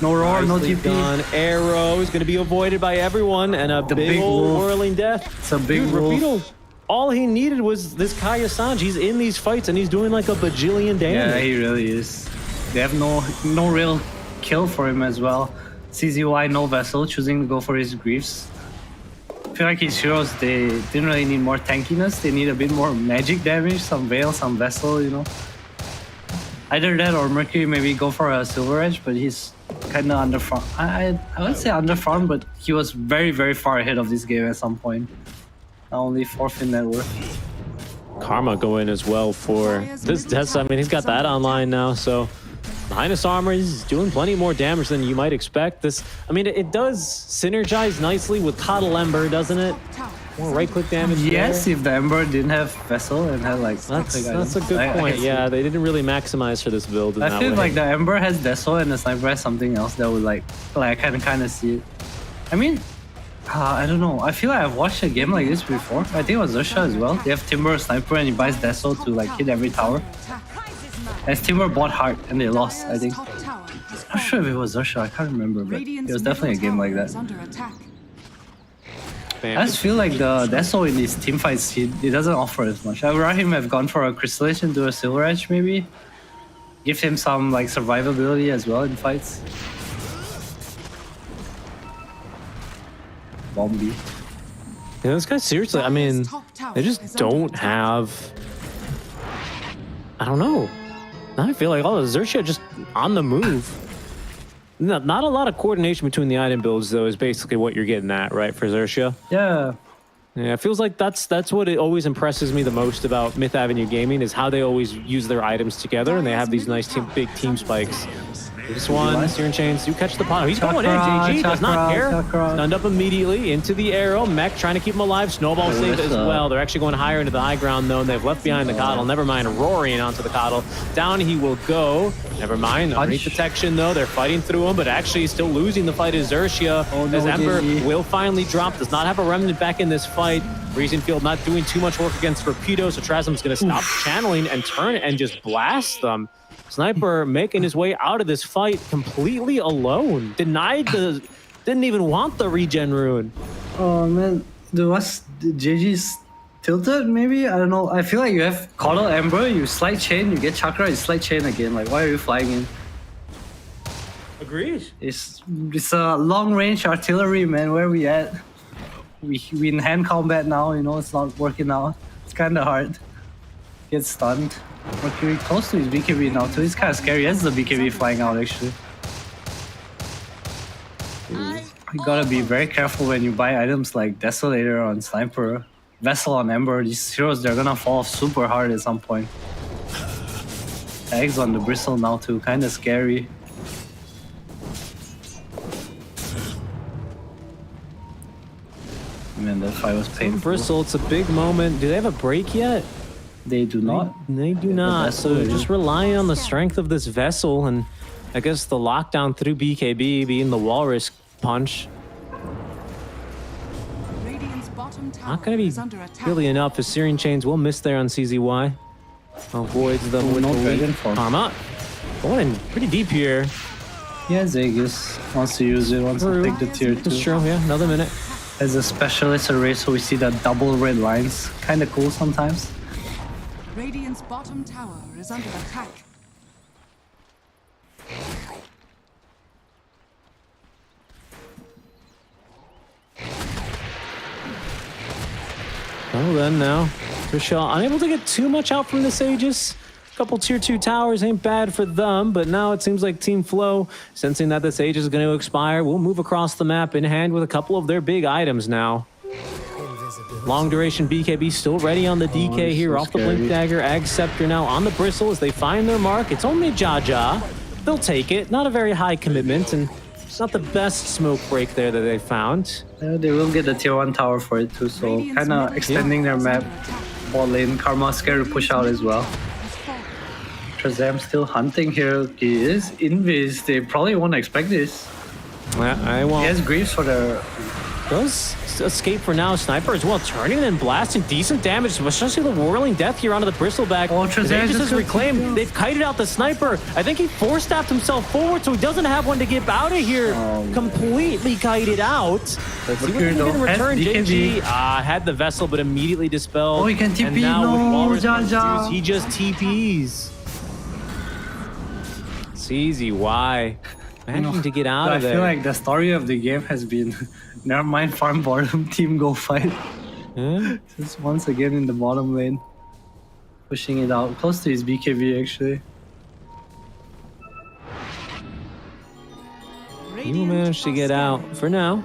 No roar, no Nicely TP. done. Arrow is going to be avoided by everyone, and a big big old wolf. whirling death. It's a big Dude, wolf. Rapido, all he needed was this Kaya Sanji. He's in these fights, and he's doing like a bajillion Yeah, damage. he really is. They have no real kill for him as well. CZY, no Vessel, choosing to go for his Greaves. I feel like his heroes, they didn't really need more tankiness. They need a bit more magic damage, some Veil, some Vessel, you know. Either that or Mercury maybe go for a Silver Edge, but he's kind of underfarmed. I would say underfarmed, but he was very, very far ahead of this game at some point. Now only 4th in net worth. Karma go in as well for this test. I mean, he's got that online now, so Highness Armor is doing plenty more damage than you might expect. This, I mean, it does synergize nicely with Coddle Ember, doesn't it? More right-click damage. Yes, there. if the Ember didn't have Vessel and had like... That's a good point. Yeah, they didn't really maximize for this build in I that feel way. like the Ember has Deso and the Sniper has something else that would like I can kind of see it. I mean, I don't know. I feel like I've watched a game like this before. I think it was Xerxia as well. They have Timber, Sniper, and he buys Deso to like hit every tower. As Timber bought Heart and they lost, I think. I'm not sure if it was Xerxia, I can't remember, but it was definitely a game like that. I just feel like the Deso in these team fights, he doesn't offer as much. I would rather him have gone for a Crystallization to a Silver Edge maybe. Give him some like survivability as well in fights. Bombi. Yeah, this guy, seriously, I mean, they just don't have... I don't know. Now I feel like all of Xerxia just on the move. Not a lot of coordination between the item builds, though, is basically what you're getting at, right, for Xerxia? Yeah. Yeah, it feels like that's what it always impresses me the most about Myth Avenue Gaming is how they always use their items together and they have these nice big team spikes. This one, Searing Chains, do catch the pot. He's going in. JG does not care. Stunned up immediately into the arrow. Mech trying to keep him alive. Snowball saved as well. They're actually going higher into the high ground though, and they've left behind the Coddle. Never mind, roaring onto the Coddle. Down he will go. Never mind. Underneath detection though, they're fighting through him, but actually still losing the fight is Xerxia. As Ember will finally drop. Does not have a remnant back in this fight. Reason Field not doing too much work against Rapido, so Trasm's going to stop channeling and turn and just blast them. Sniper making his way out of this fight completely alone. Didn't even want the regen rune. Oh man, the JG's tilted maybe? I don't know. I feel like you have Coddle Ember, you slide chain, you get Chakra, you slide chain again. Like why are you flying in? Agreed. It's a long range artillery, man. Where we at? We in hand combat now, you know, it's not working out. It's kinda hard. Get stunned. Mercury close to his BKB now too. It's kinda scary. He has the BKB flying out actually. You gotta be very careful when you buy items like Desolator on Sniper, Vessel on Ember. These heroes, they're gonna fall off super hard at some point. Eggs on the Bristle now too, kinda scary. Man, that fight was painful. Bristle, it's a big moment. Do they have a break yet? They do not. They do not. So just relying on the strength of this Vessel and I guess the lockdown through BKB being the Walrus punch. Not going to be really enough as Searing Chains will miss there on CZY. Avoids them with the Karma. Going in pretty deep here. Yeah, Xerxia wants to use it, wants to take the tier 2. That's true, yeah. Another minute. As a specialist array, so we see the double red lines. Kinda cool sometimes. Radiant's bottom tower is under attack. Well then now, Xerxia unable to get too much out from this Aegis. A couple tier 2 towers ain't bad for them, but now it seems like Team Flow, sensing that this Aegis is going to expire, will move across the map in hand with a couple of their big items now. Long duration BKB still ready on the DK here, off the Blink Dagger. Ag Scepter now on the Bristle as they find their mark. It's only Jaja. They'll take it. Not a very high commitment, and it's not the best smoke break there that they found. Yeah, they will get the tier 1 tower for it too, so kind of extending their map. Bot lane, Karma scared to push out as well. Shazam still hunting here. He is invis. They probably won't expect this. I won't. He has Greaves for their... Does escape for now. Sniper as well, turning and blasting decent damage, especially the whirling death here onto the bristleback. Oh, Shazam just has reclaimed. They've kited out the sniper. I think he force-staffed himself forward, so he doesn't have one to get out of here. Completely kited out. Let's see what he can get in return. JG had the vessel, but immediately dispelled. Oh, he can TP. And now No, with Walrus Jaja. he just TPs. It's easy. Why? Managing to get out of there. I feel like the story of the game has been never mind farm bottom, team go fight. Yeah. Just once again in the bottom lane. Pushing it out. Close to his BKB actually. He will manage to get out for now.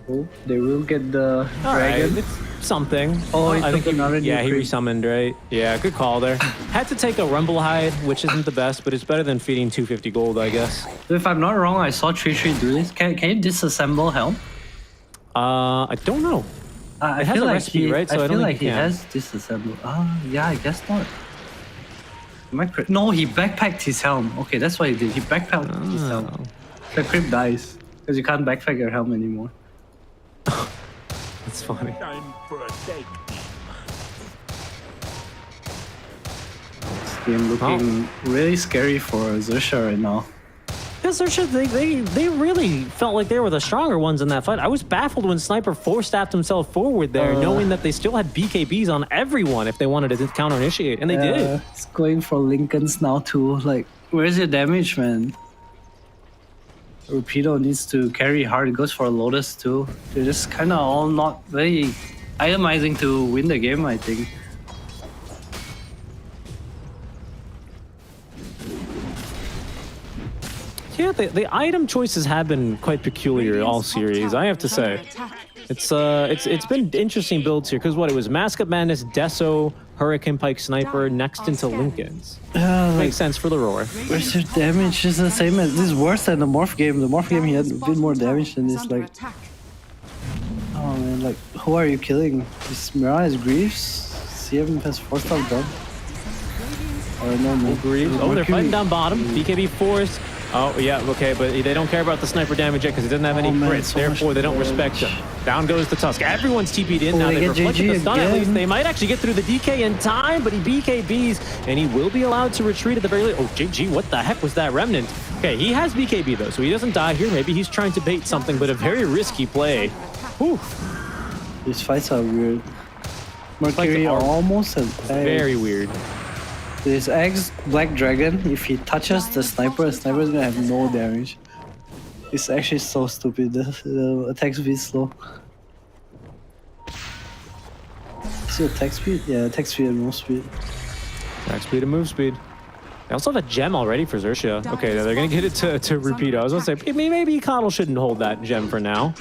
Oh, they will get the dragon. Right, it's something. Oh, he I took think another yeah, he creep. resummoned, right? Yeah, good call there. Had to take a Rumble Hide, which isn't the best, but it's better than feeding 250 gold, I guess. If I'm not wrong, I saw 3-3 do this. Can you disassemble helm? I don't know. I It has feel a like recipe, he, right? So I I don't feel think like he you can. has disassembled. Yeah, I guess not. No, he backpacked his helm. Okay, that's what he did. He backpacked his helm. The creep dies because you can't backpack your helm anymore. It's funny. Time for a tag team. This game looking really scary for Xerxia right now. Because they really felt like they were the stronger ones in that fight. I was baffled when Sniper force-staffed himself forward there, knowing that they still had BKBs on everyone if they wanted to counter-initiate, and they did. It's going for Lincolns now too. Like, where's your damage, man? Rupido needs to carry hard. It goes for a Lotus too. They're just kind of all not very itemizing to win the game, I think. Yeah, the item choices have been quite peculiar all series, I have to say. It's been interesting builds here, because what, it was Mask of Madness, Deso, Hurricane Pike Sniper, next into Lincoln's. Makes sense for the roar. Where's your damage? It's the same as this is worse than the Morph game. The Morph game he had a bit more damage than this. Like, oh man, like who are you killing? Is Mirage Greaves? CM has 4-star done. Or no more Greaves. Oh, they're fighting down bottom. BKB forced. Oh, yeah, okay, but they don't care about the sniper damage yet because he doesn't have any man, crits. so Therefore, they don't much respect him. Down goes the Tusk. Everyone's TP'd in now. they They've get reflected GG the stun at again. least. They might actually get through the DK in time, but he BKBs, and he will be allowed to retreat at the very least. Oh, GG, what the heck was that Remnant? Okay, he has BKB, though, so he doesn't die here. Maybe he's trying to bait something, but a very risky play. Whew. These fights are weird. Mercury are almost at Very weird. This X Black Dragon, if he touches the sniper is gonna have no damage. It's actually so stupid. The attack speed is slow. Is it attack speed? Yeah, attack speed and move speed. Attack speed and move speed. They also have a gem already for Xerxia. Okay, they're going to get it to Rupido. I was going to say, maybe Coddle shouldn't hold that gem for now.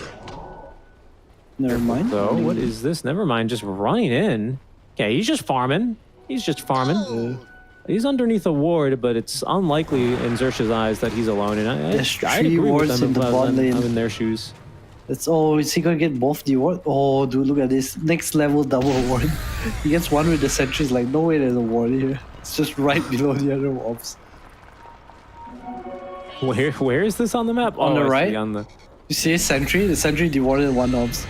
Never mind. So, what is this? Never mind, just running in. Yeah, he's just farming. He's just farming. He's underneath a ward, but it's unlikely in Xerxia's eyes that he's alone. And There's I'd 3 agree with wards them in the if I was bot lane. I'm in their shoes. Is he gonna get both the ward? Oh, dude, look at this. Next level double ward. He gets one with the sentries, like, no way there's a ward here. It's just right below the other orbs. Where is this on the map? On the I see, right? on the... You see sentry? The sentry dewarded 1 orbs.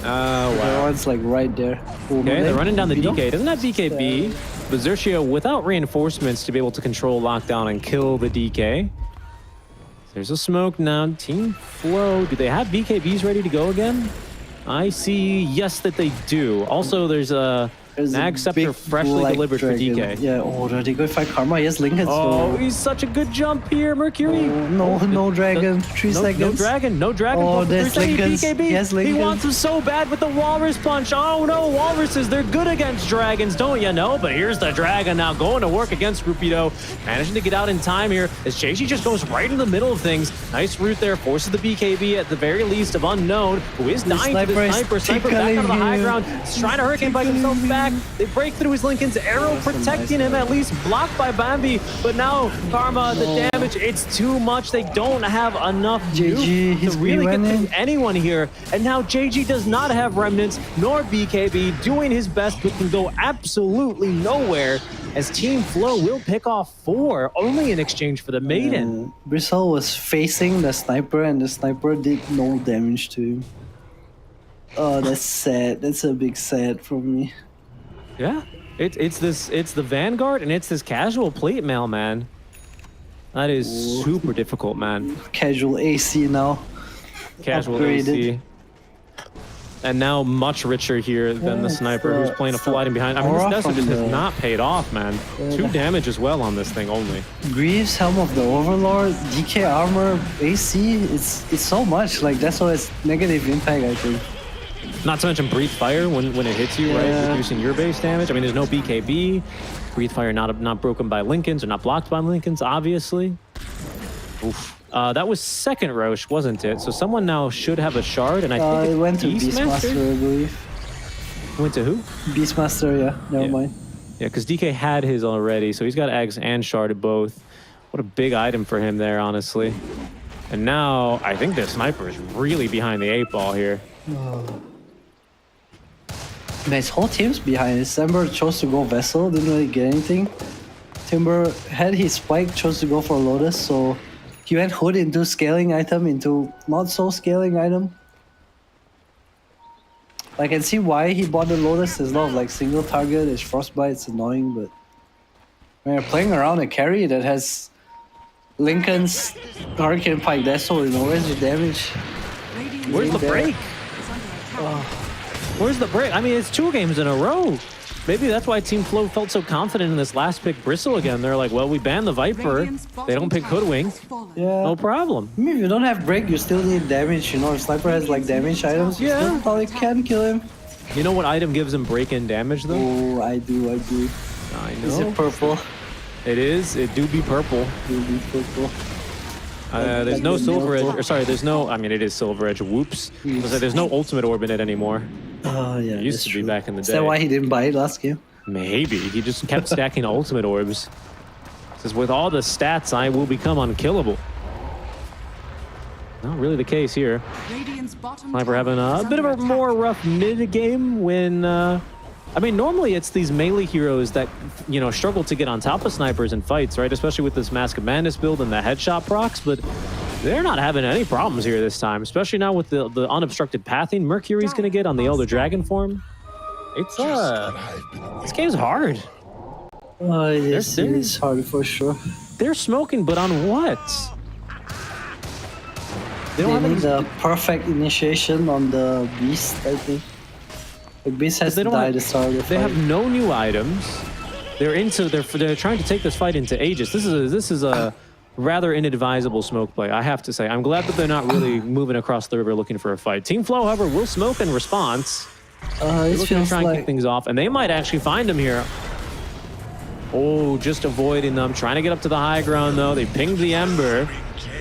Oh, The wow. one's like right there. Oh, Okay, they're running down the Rupido? DK. Doesn't have BKB, but Xerxia without reinforcements to be able to control lockdown and kill the DK. There's a smoke now. Team Flow. Do they have BKBs ready to go again? I see, yes, that they do. Also, there's a There's a Mag Scepter big freshly black delivered for dragon. DK. Yeah, oh, they go fight Karma. He has Lincoln. Oh, so... he's such a good jump here, Mercury. Oh, no dragon. 3 seconds. No dragon. Oh, there's Lincoln's. BKB. Yes, Lincoln. He wants him so bad with the Walrus Punch. Oh no, Walruses, they're good against dragons, don't you know? But here's the dragon now going to work against Rupido. Managing to get out in time here as Xerxia just goes right in the middle of things. Nice route there, forces the BKB at the very least of Unknown, who is dying to the sniper. Sniper back on the high ground. He's trying to hurricane bike himself back. They break through his Lincoln's arrow, protecting him at least, blocked by Bambi. But now Karma, the damage, it's too much. They don't have enough JG, to really get through anyone here. And now JG does not have remnants nor BKB, doing his best but can go absolutely nowhere as Team Flow will pick off 4 only in exchange for the Maiden. Bristle was facing the sniper and the sniper did no damage to him. Oh, that's sad. That's a big sad for me. Yeah, it's the Vanguard and it's this casual plate mail, man. That is super difficult, man. Casual AC now. Casual Upgraded. AC. And now much richer here than the sniper who's playing a full item behind. I mean, this Desert just has not paid off, man. 2 damage as well on this thing only. Greaves, Helm of the Overlord, DK armor, AC, it's so much. Like, that's why it's negative impact, I think. Not to mention Breathe Fire when it hits you, right? Reducing your base damage. I mean, there's no BKB. Breathe Fire not broken by Lincolns or not blocked by Lincolns, obviously. Oof. That was second Roche, wasn't it? So someone now should have a shard, and I think it went to Beastmaster, Beastmaster, I believe. Went to who? Beastmaster, yeah. Never mind. Yeah, because DK had his already, so he's got eggs and sharded both. What a big item for him there, honestly. And now, I think the sniper is really behind the 8 ball here. Man, his whole team's behind. December chose to go Vessel, didn't really get anything. Timber had his spike, chose to go for Lotus, so he went Hood into scaling item into not so scaling item. I can see why he bought the Lotus. There's a lot of like single target, it's Frostbite, it's annoying, but when you're playing around a carry that has Lincoln's Hurricane Pike, that's so, you know, where's your damage? Where's the break? Where's the break? I mean, it's 2 games in a row. Maybe that's why Team Flow felt so confident in this last pick Bristle again. They're like, well, we banned the Viper. They don't pick Hoodwink. Yeah. No problem. I mean, if you don't have break, you still need damage, you know, if Sniper has like damage items, you still probably can kill him. You know what item gives him break-in damage, though? Oh, I do. I know. Is it purple? It is. It do be purple. There's no Silver Edge. Or sorry, there's no... I mean, it is Silver Edge. Whoops. There's no Ultimate Orb in it anymore. Oh, yeah. It used to be back in the day. Is that why he didn't buy it last game? Maybe. He just kept stacking Ultimate Orbs. Says, with all the stats, I will become unkillable. Not really the case here. Sniper having a bit of a more rough mid-game when... I mean, normally it's these melee heroes that, you know, struggle to get on top of snipers in fights, right? Especially with this Mask of Madness build and the headshot procs, but they're not having any problems here this time, especially now with the unobstructed pathing Mercury's going to get on the Elder Dragon form. It's, this game's hard. Oh, it's hard for sure. They're smoking, but on what? They need the perfect initiation on the Beast, I think. The Beast has to die to start the fight. They have no new items. They're trying to take this fight into Aegis. This is a rather inadvisable smoke play, I have to say. I'm glad that they're not really moving across the river looking for a fight. Team Flow, however, will smoke in response. They're looking to try and kick things off, and they might actually find him here. Oh, just avoiding them. Trying to get up to the high ground, though. They pinged the Ember,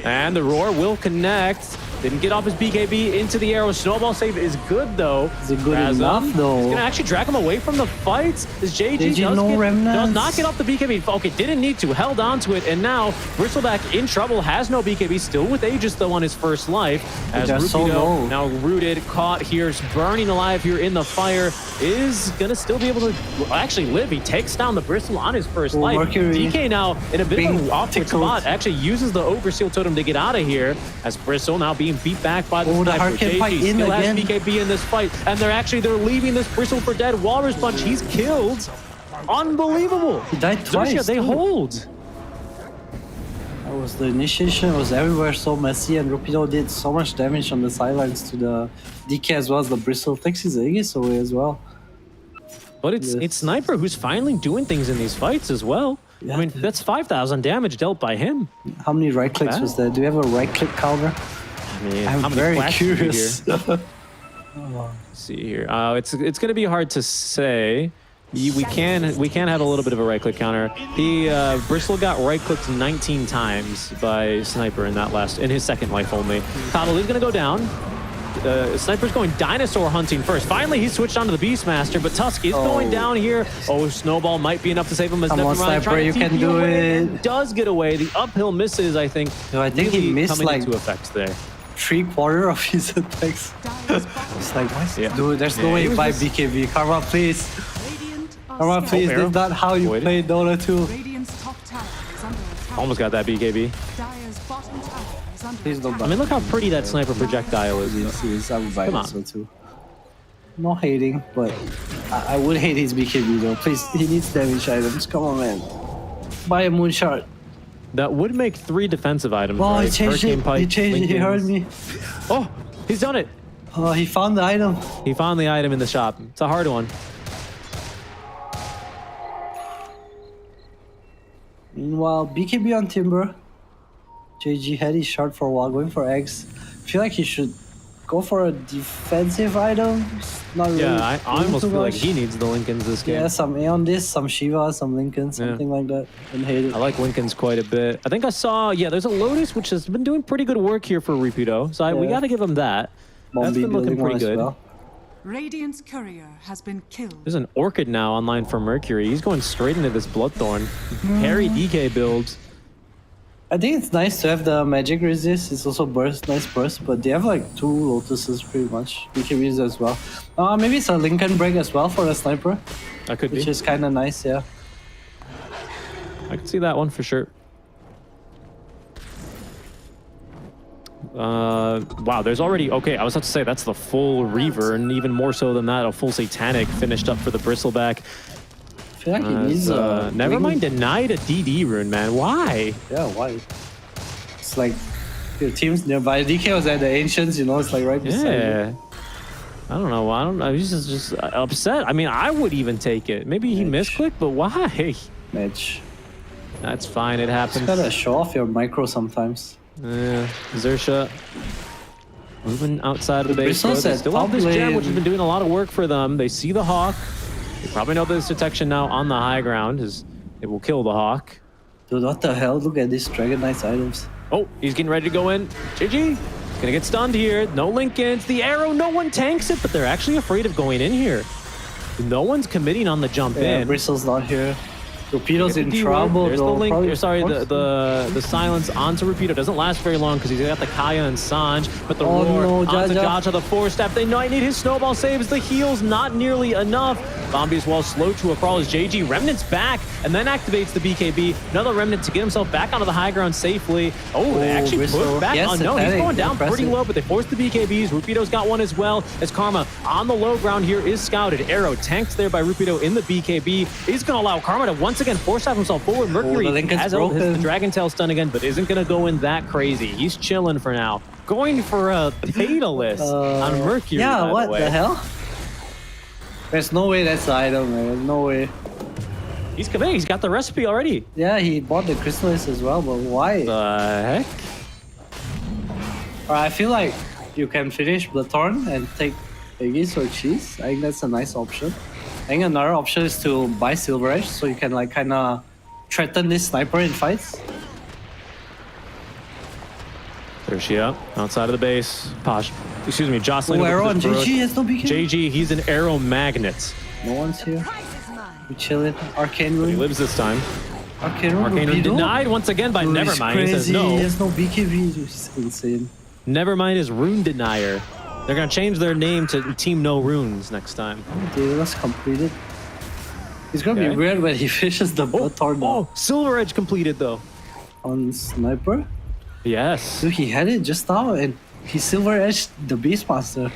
and the Roar will connect. Didn't get off his BKB into the arrow. Snowball save is good, though. Is it good enough, though? He's going to actually drag him away from the fights. As JG does not get off the BKB. Okay, didn't need to. Held on to it. And now, Bristleback in trouble. Has no BKB. Still with Aegis, though, on his first life. As Rupido, now rooted, caught here, burning alive here in the fire, is going to still be able to actually live. He takes down the Bristle on his first life. Mercury DK now in a bit of an awkward spot. Actually uses the Ogre Seal Totem to get out of here. As Bristle now being beat back by the sniper. JG still has BKB in this fight, and they're leaving this Bristle for dead. Walrus Punch, he's killed. Unbelievable. He died twice. Xerxia, they hold. That was the initiation. It was everywhere so messy, and Rupido did so much damage on the sidelines to the DK as well as the Bristle. Takes his Aegis away as well. But it's Sniper who's finally doing things in these fights as well. Yeah, I mean, that's 5,000 damage dealt by him. How many right clicks was there? Do we have a right click counter? I mean, I'm how many very flashes do we curious. hear? Let's see here. It's going to be hard to say. We can have a little bit of a right click counter. Bristle got right clicked 19 times by Sniper in his second life only. Coddle is going to go down. Sniper's going dinosaur hunting first. Finally, he switched onto the Beastmaster, but Tusk is going down here. Oh, Snowball might be enough to save him. As Come on, Sniper, you can do it. Does get away. The uphill misses, I think. No, I think he missed coming like into effect there. 3/4 of his attacks. It's like, dude, there's no way he was by just- BKB. Karma, please. Radiant are Karma, please. scared. This is not how you Avoided. play Dota 2. Radiant's top tower is under attack. Almost got that BKB. Dire's bottom tower is under Please don't attack. I mean, look how pretty that Sniper projectile is. Yes, I would buy Come this on. one too. Not hating, but I would hate his BKB though. Please, he needs damage items. Come on, man. Buy a Moonshard. That would make 3 defensive items, Oh, right? he changed Hurricane it. Pipe, He changed it. He heard Lincolns. me. Oh, he's done it. Oh, he found the item. He found the item in the shop. It's a hard one. Meanwhile, BKB on Timber. JG had his shard for a while, going for eggs. I feel like he should go for a defensive item. It's not really Yeah, I doing almost too feel like much. he needs the Lincolns this game. Yeah, some Aeon this, some Shiva, some Lincoln, something like that. And hate it. I like Lincolns quite a bit. I think I saw, there's a Lotus, which has been doing pretty good work here for Repeato. So we Yeah. got to give him that. That's Bombi been looking building one pretty as good. well. Radiant's courier has been killed. There's an Orchid now online for Mercury. He's going straight into this Bloodthorn. Mm. Harry DK build. I think it's nice to have the magic resist. It's also burst, nice burst, but they have like 2 Lotuses pretty much. BKBs as well. Maybe it's a Lincoln break as well for the Sniper, That could which be. is kind of nice, yeah. I can see that one for sure. Wow, there's already... Okay, I was about to say that's the full Reaver, and even more so than that, a full Satanic finished up for the Bristleback. I feel like he needs Never wing- mind denied a DD rune, man. Why? Yeah, why? It's like your team's nearby. DK was at the Ancients, it's like right beside Yeah. you. I don't know. I don't know. He's just upset. I mean, I would even take it. Maybe he misclicked, but why? Match. That's fine. It Just happens. gotta show off your micro sometimes. Yeah. Xerxia moving outside of the base. Bristles They at still have this top gem, lane. which has been doing a lot of work for them. They see the Hawk. They probably know this detection now on the high ground. It will kill the Hawk. Dude, what the hell? Look at these Dragon Knights items. Oh, he's getting ready to go in. GG. Gonna get stunned here. No Lincolns. The arrow, no one tanks it, but they're actually afraid of going in here. No one's committing on the jump Yeah, in. Bristle's not here. Torpedo's in D-word. trouble. There's the though. link. Probably Sorry, forced- the silence onto Repeato doesn't last very long because he's got the Kaya and Sanj, but the Oh, roar no, onto Jaja. Jaja, the 4-step. They might need his snowball saves. The heals not nearly enough. Bombi's wall slow to a crawl as JG Remnant's back and then activates the BKB. Another Remnant to get himself back onto the high ground safely. Oh, they Oh, actually Bristol. pushed back. Yes, Oh, no, he's Satanic. going down pretty Impressive. low, but they forced the BKBs. Repeato's got one as well as Karma on the low ground here is scouted. Arrow tanked there by Repeato in the BKB. He's going to allow Karma to once again force himself forward. Mercury the Lincoln's has his broken. Dragon Tail stun again, but isn't going to go in that crazy. He's chilling for now. Going for a Fatalist on Mercury. Yeah, by what the way. the hell? There's no way that's the item, man. There's no way. He's committed. He's got the recipe already. Yeah, he bought the Chrysalis as well, but why? The heck? I feel like you can finish Bloodthorn and take Aegis or Cheese. I think that's a nice option. I think another option is to buy Silver Edge so you can like kind of threaten this Sniper in fights. There she up outside of the base. Posh. Excuse me, Jocelyn. Oh, with Arrow the on throat. JG has no BK. JG, he's an arrow magnet. No one's here. Prize is mine. We chilling. Arcane He Room. lives this time. Arcane Room. Arcane Rubido? denied once again by Dude, he's Nevermind. He says crazy. no. He has no BKB. It's insane. Nevermind is Rune Denier. They're gonna change their name to Team No Runes next time. Daedalus completed. It's gonna Okay. be weird when he fishes the Bloodthorn Oh, Silver Edge completed though. on Sniper. Yes. Dude, he had it just now and he Silver Edged the Beastmaster.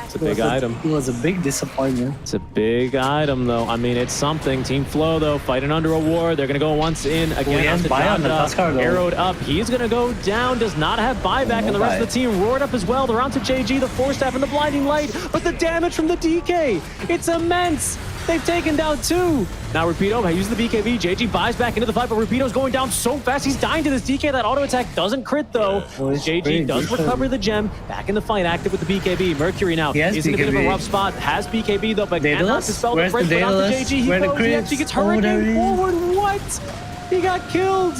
It's a big item. It was a big disappointment. It's a big item though. I mean, it's something. Team Flow though, fighting under a war. They're gonna go once in again. he has onto buy on the Janda. Tuskar, though. Arrowed up. He's gonna go down. Does not have buyback, No and the rest buy. of the team roared up as well. They're onto JG, the 4-staff, and the blinding light. But the damage from the DK, it's immense. They've taken down 2. Now Rapido uses the BKB. JG buys back into the fight, but Rapido's going down so fast. He's dying to this DK. That auto attack doesn't crit though. JG does recover the gem. Back in the fight, active with the BKB. Mercury now is in a bit of a rough spot. Has BKB though, but cannot dispel the break. But onto JG, he goes. He actually gets hurricane forward. What? He got killed.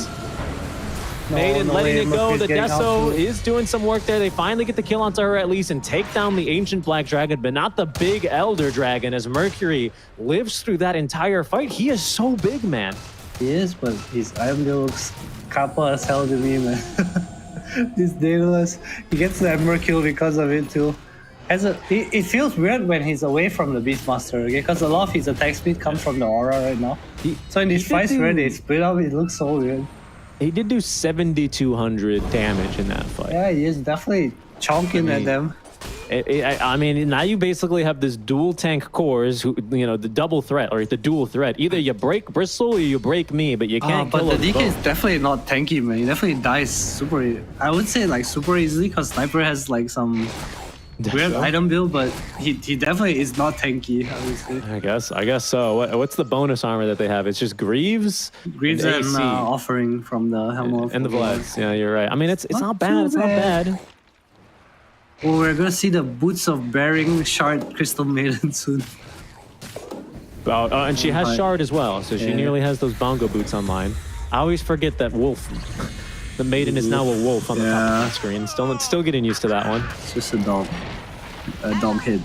Maiden letting it go. The Deso is doing some work there. They finally get the kill onto her at least and take down the ancient black dragon, but not the big elder dragon as Mercury lives through that entire fight. He is so big, man. He is, but his item bill looks kappa as hell to me, man. This Daedalus, he gets the Emerald kill because of it too. It feels weird when he's away from the Beastmaster, okay? Because a lot of his attack speed comes from the aura right now. So in these fights where they split up, it looks so weird. He did do 7,200 damage in that fight. Yeah, he is definitely chonking at them. I mean, now you basically have this dual tank cores, who, you know, the double threat or the dual threat. Either you break Bristle or you break me, but you can't kill But the DK both. is definitely not tanky, man. He definitely dies super. I would say like super easily because Sniper has like some weird item build, but he definitely is not tanky, I would say. I guess so. What's the bonus armor that they have? It's just Greaves and Offering from the Helm and the Vlads. Yeah, you're right. I mean, it's not bad. It's not bad. Well, we're gonna see the boots of Bearing Shard Crystal Maiden soon. Oh, and she has Shard as well, so she nearly has those bongo boots online. I always forget that Wolf. The Maiden is now a wolf on the top of the screen. Still getting used to that one. It's just a dog head.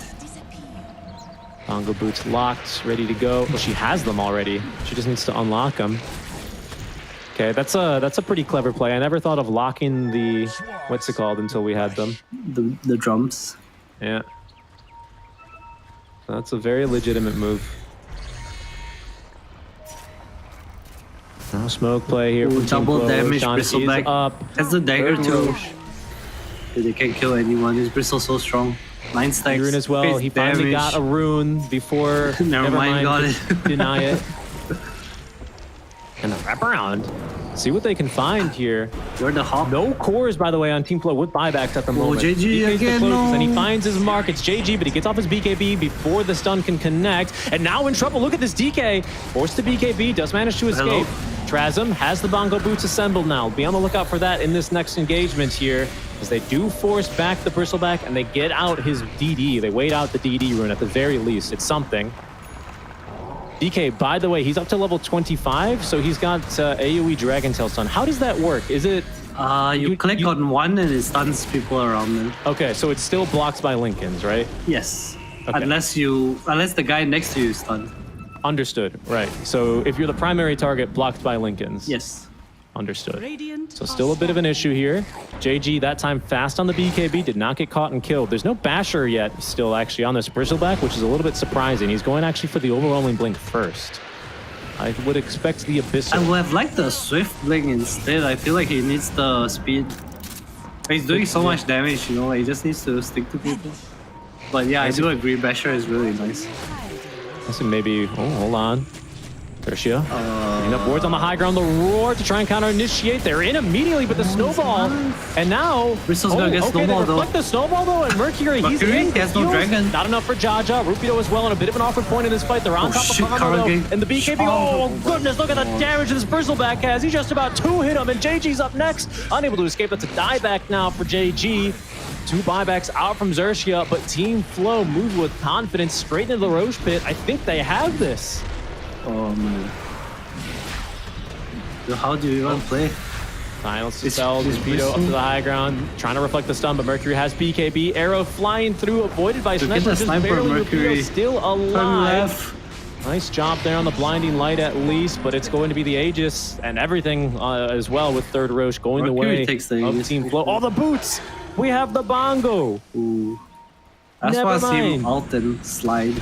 Bongo boots locked, ready to go. Well, she has them already. She just needs to unlock them. Okay, that's a pretty clever play. I never thought of locking the what's it called until we had them. The drums. Yeah. That's a very legitimate move. No smoke play here. Ooh, double damage, Bristleback. Up. That's the dagger too. They can't kill anyone. His Bristle's so strong. 9 stacks. Rune as well. He finally got a rune before. Never mind, got it. Deny it. And the wraparound. See what they can find here. You're the hawk. No cores, by the way, on Team Flow with buybacks at the moment. JG again, and he finds his mark. It's JG, but he gets off his BKB before the stun can connect. And now in trouble. Look at this DK. Forced to BKB, does manage to escape. Trasm has the bongo boots assembled now. Be on the lookout for that in this next engagement here, as they do force back the Bristleback and they get out his DD. They wait out the DD rune at the very least. It's something. DK, by the way, he's up to level 25, so he's got AoE Dragon Tail stun. How does that work? Is it... you click on one and it stuns people around them. Okay, so it's still blocked by Lincolns, right? Yes. Okay. Unless the guy next to you is stunned. Understood, right. So if you're the primary target, blocked by Lincolns. Yes. Understood. Radiant So still a bit of an issue here. JG, that time fast on the BKB, did not get caught and killed. There's no Basher yet still actually on this Bristleback, which is a little bit surprising. He's going actually for the overwhelming blink first. I would expect the Abyssal. I would have liked the Swift Blink instead. I feel like he needs the speed. He's doing so much damage, you know, he just needs to stick to people. But yeah, I do agree, Basher is really nice. I think maybe, oh, hold on. Xerxia, putting up wards on the high ground, the roar to try and counter-initiate. They're in immediately, but the snowball, and now... Bristle's gonna get snowball though. The snowball though, and Mercury, he's in. He has no dragon. Not enough for Jaja. Rupido as well on a bit of an awkward point in this fight. They're on top of Combo, and the BKB, oh goodness, look at the damage this Bristleback has. He just about 2 hit him, and JG's up next. Unable to escape. That's a dieback now for JG. 2 buybacks out from Xerxia, but Team Flow moved with confidence straight into the Roche pit. I think they have this. Oh man. So how do you even play? Silence dispelled, Rupido up to the high ground, trying to reflect the stun, but Mercury has BKB. Arrow flying through, avoided by Sniper. Just barely. Mercury still alive. Nice job there on the blinding light at least, but it's going to be the Aegis and everything as well with third Roche going the way of Team Flow. All the boots! We have the bongo! Ooh. I just want to see him alt and slide.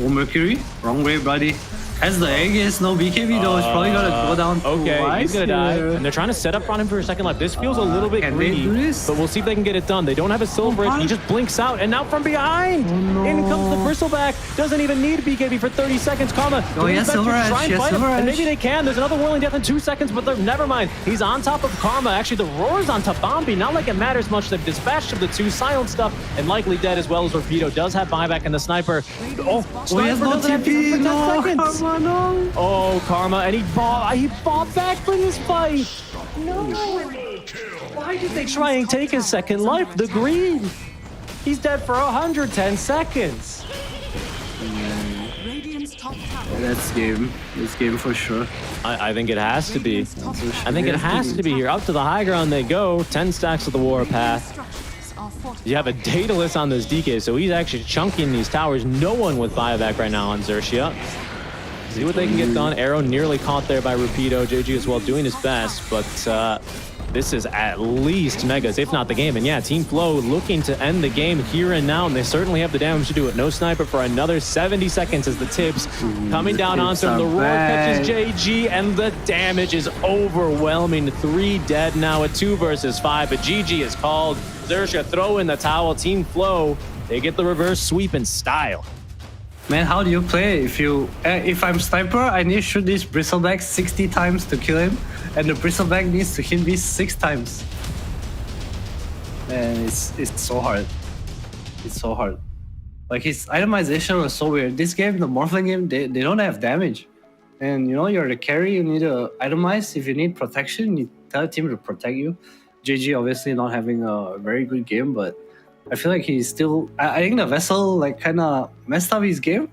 Oh, Mercury? Wrong way, buddy. As the egg is no BKB though, it's probably gonna go down. Okay, he's gonna die. And they're trying to set up on him for a second life. This feels a little bit can they greedy, do this? but we'll see if they can get it done. They don't have a silver. He just blinks out, and now from behind, in comes the bristleback. Doesn't even need BKB for 30 seconds. Karma. Oh, he has Silver Edge. Try and He has fight him, Silver and Edge. maybe they can. There's another whirling death in 2 seconds, but never mind. He's on top of Karma. Actually, the roar's on Tabambi. Not like it matters much. They've dispatched of the two, silenced up, and likely dead as well as Rapido does have buyback in the sniper. Oh, Oh, he has no doesn't have TP. for 10 No, seconds. Karma, no. Oh, Karma, and he fought back from this fight. No. Why did they try and take his second life? The green. He's dead for 110 seconds. Radiant's top tower. That's game. This game for sure. I think it has to be. Radiant's top I think it has to be here. Up to the high ground they go. 10 stacks of the warpath. structures are fortified. You have a Daedalus on this DK, so he's actually chunking these towers. No one with buyback right now on Xerxia. See what they can get done. Arrow nearly caught there by Rapido. JG as well doing his best, but this is at least Megas, if not the game. And yeah, Team Flow looking to end the game here and now, and they certainly have the damage to do it. No sniper for another 70 seconds as the tips coming down onto him. The roar catches JG, and the damage is overwhelming. 3 dead now at 2 versus 5, but GG is called. Xerxia throw in the towel. Team Flow, they get the reverse sweep in style. Man, how do you play? If I'm sniper, I need to shoot this bristleback 60 times to kill him, and the bristleback needs to hit me 6 times. Man, it's so hard. It's so hard. Like his itemization was so weird. This game, the Morphling game, they don't have damage. And you know, you're the carry, you need to itemize. If you need protection, you tell the team to protect you. JG obviously not having a very good game, but I feel like he's still... I think the Vessel like kind of messed up his game.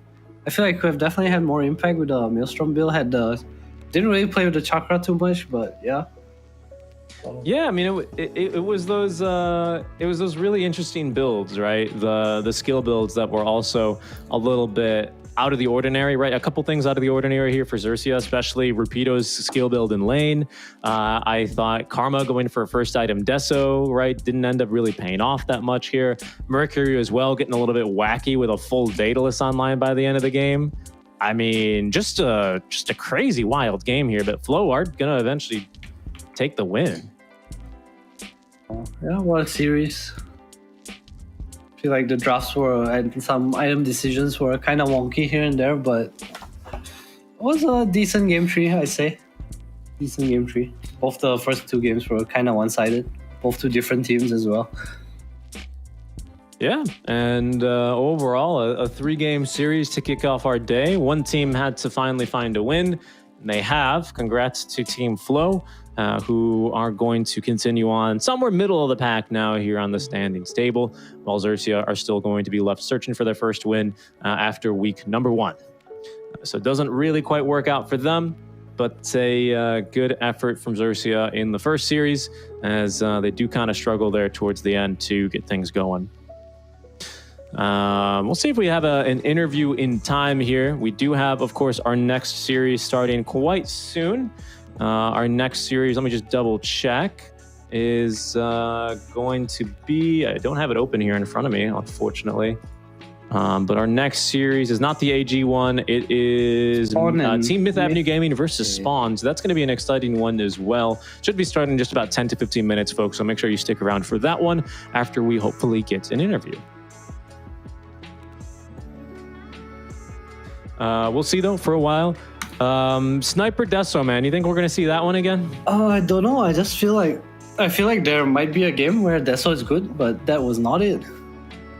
I feel like he could have definitely had more impact with the Maelstrom build. Didn't really play with the Chakra too much, but yeah. Yeah, I mean, it was those really interesting builds, right? The skill builds that were also a little bit out of the ordinary, right? A couple things out of the ordinary here for Xerxia, especially Rapido's skill build in lane. I thought Karma going for a first item Deso, right? Didn't end up really paying off that much here. Mercury as well, getting a little bit wacky with a full Daedalus online by the end of the game. I mean, just a crazy wild game here, but Flow are gonna eventually take the win. Yeah, what a series. I feel like the drafts and some item decisions were kind of wonky here and there, but it was a decent game tree, I say. Decent game tree. Both the first 2 games were kind of one-sided. Both 2 different teams as well. Yeah, and overall, a 3-game series to kick off our day. One team had to finally find a win, and they have. Congrats to Team Flow, who are going to continue on somewhere middle of the pack now here on the standings table, while Xerxia are still going to be left searching for their first win after week number 1. So it doesn't really quite work out for them, but a good effort from Xerxia in the first series, as they do kind of struggle there towards the end to get things going. We'll see if we have an interview in time here. We do have, of course, our next series starting quite soon. Our next series, let me just double check, is going to be... I don't have it open here in front of me, unfortunately. But our next series is not the AG one. It is Team Myth Avenue Gaming versus Spawn. So that's going to be an exciting one as well. Should be starting in just about 10 to 15 minutes, folks. So make sure you stick around for that one after we hopefully get an interview. We'll see, though, for a while. Sniper Deso, man. You think we're going to see that one again? I don't know. I feel like there might be a game where Deso is good, but that was not it.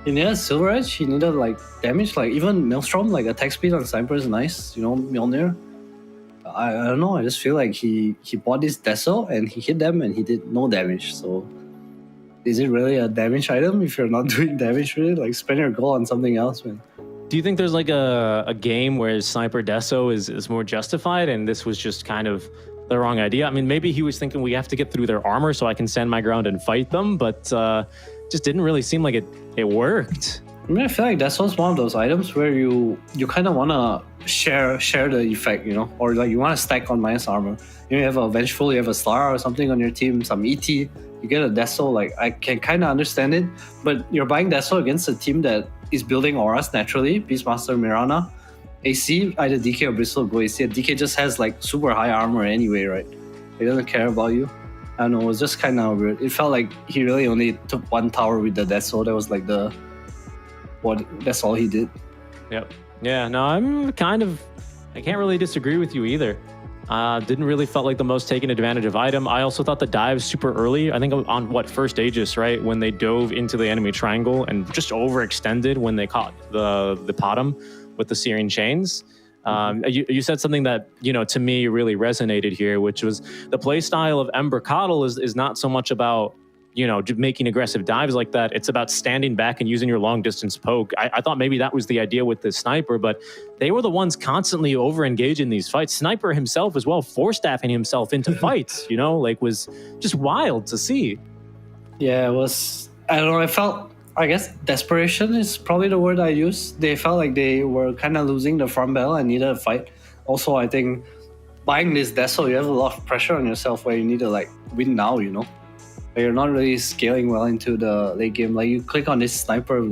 He needed Silver Edge, he needed like damage, like even Maelstrom, like attack speed on Sniper is nice, you know, Mjolnir. I don't know, I just feel like he bought this Deso and he hit them and he did no damage. So is it really a damage item if you're not doing damage with it? Like spend your gold on something else, man. Do you think there's like a game where Sniper Deso is more justified and this was just kind of the wrong idea? I mean, maybe he was thinking we have to get through their armor so I can stand my ground and fight them, but just didn't really seem like it worked. I mean, I feel like Deso's one of those items where you kind of want to share the effect, you know, or like you want to stack on minus armor. You know, you have a Vengeful, you have a Star or something on your team, some ET, you get a Deso, like I can kind of understand it, but you're buying Deso against a team that is building auras naturally, Beastmaster Mirana. AC, either DK or Bristle go AC. DK just has like super high armor anyway, right? He doesn't care about you. I don't know, it was just kind of weird. It felt like he really only took one tower with the Deso. That was like that's all he did. Yep. Yeah, no, I can't really disagree with you either. Didn't really felt like the most taken advantage of item. I also thought the dive super early. I think on first Aegis, right? When they dove into the enemy triangle and just overextended when they caught the bottom with the searing chains. You said something that, to me really resonated here, which was the play style of Ember Coddle is not so much about, making aggressive dives like that. It's about standing back and using your long distance poke. I thought maybe that was the idea with the Sniper, but they were the ones constantly over engaging these fights. Sniper himself as well, force-staffing himself into fights, was just wild to see. Yeah, it was, I don't know, I guess desperation is probably the word I use. They felt like they were kind of losing the front battle and needed a fight. Also, I think buying this Deso, you have a lot of pressure on yourself where you need to win now, You're not really scaling well into the late game. Like you click on this Sniper,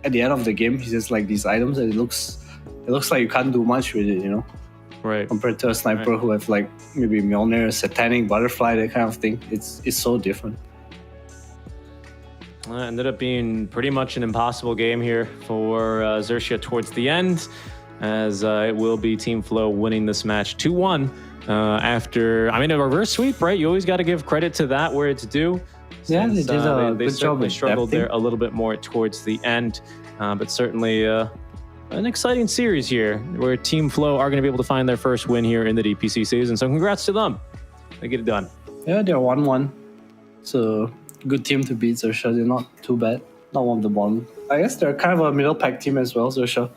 at the end of the game, he says these items, and it looks like you can't do much with it, Right. Compared to a Sniper who have maybe Mjolnir, Satanic, Butterfly, that kind of thing. It's so different. It ended up being pretty much an impossible game here for Xerxia towards the end, as it will be Team Flow winning this match 2-1 after, a reverse sweep, right? You always got to give credit to that where it's due. Yeah, they did a they good job. They struggled there a little bit more towards the end, but certainly an exciting series here where Team Flow are going to be able to find their first win here in the DPC season. So congrats to them. They get it done. Yeah, they're 1-1. So good team to beat Xerxia. They're not too bad. Not one of the bottom. I guess they're kind of a middle pack team as well, Xerxia.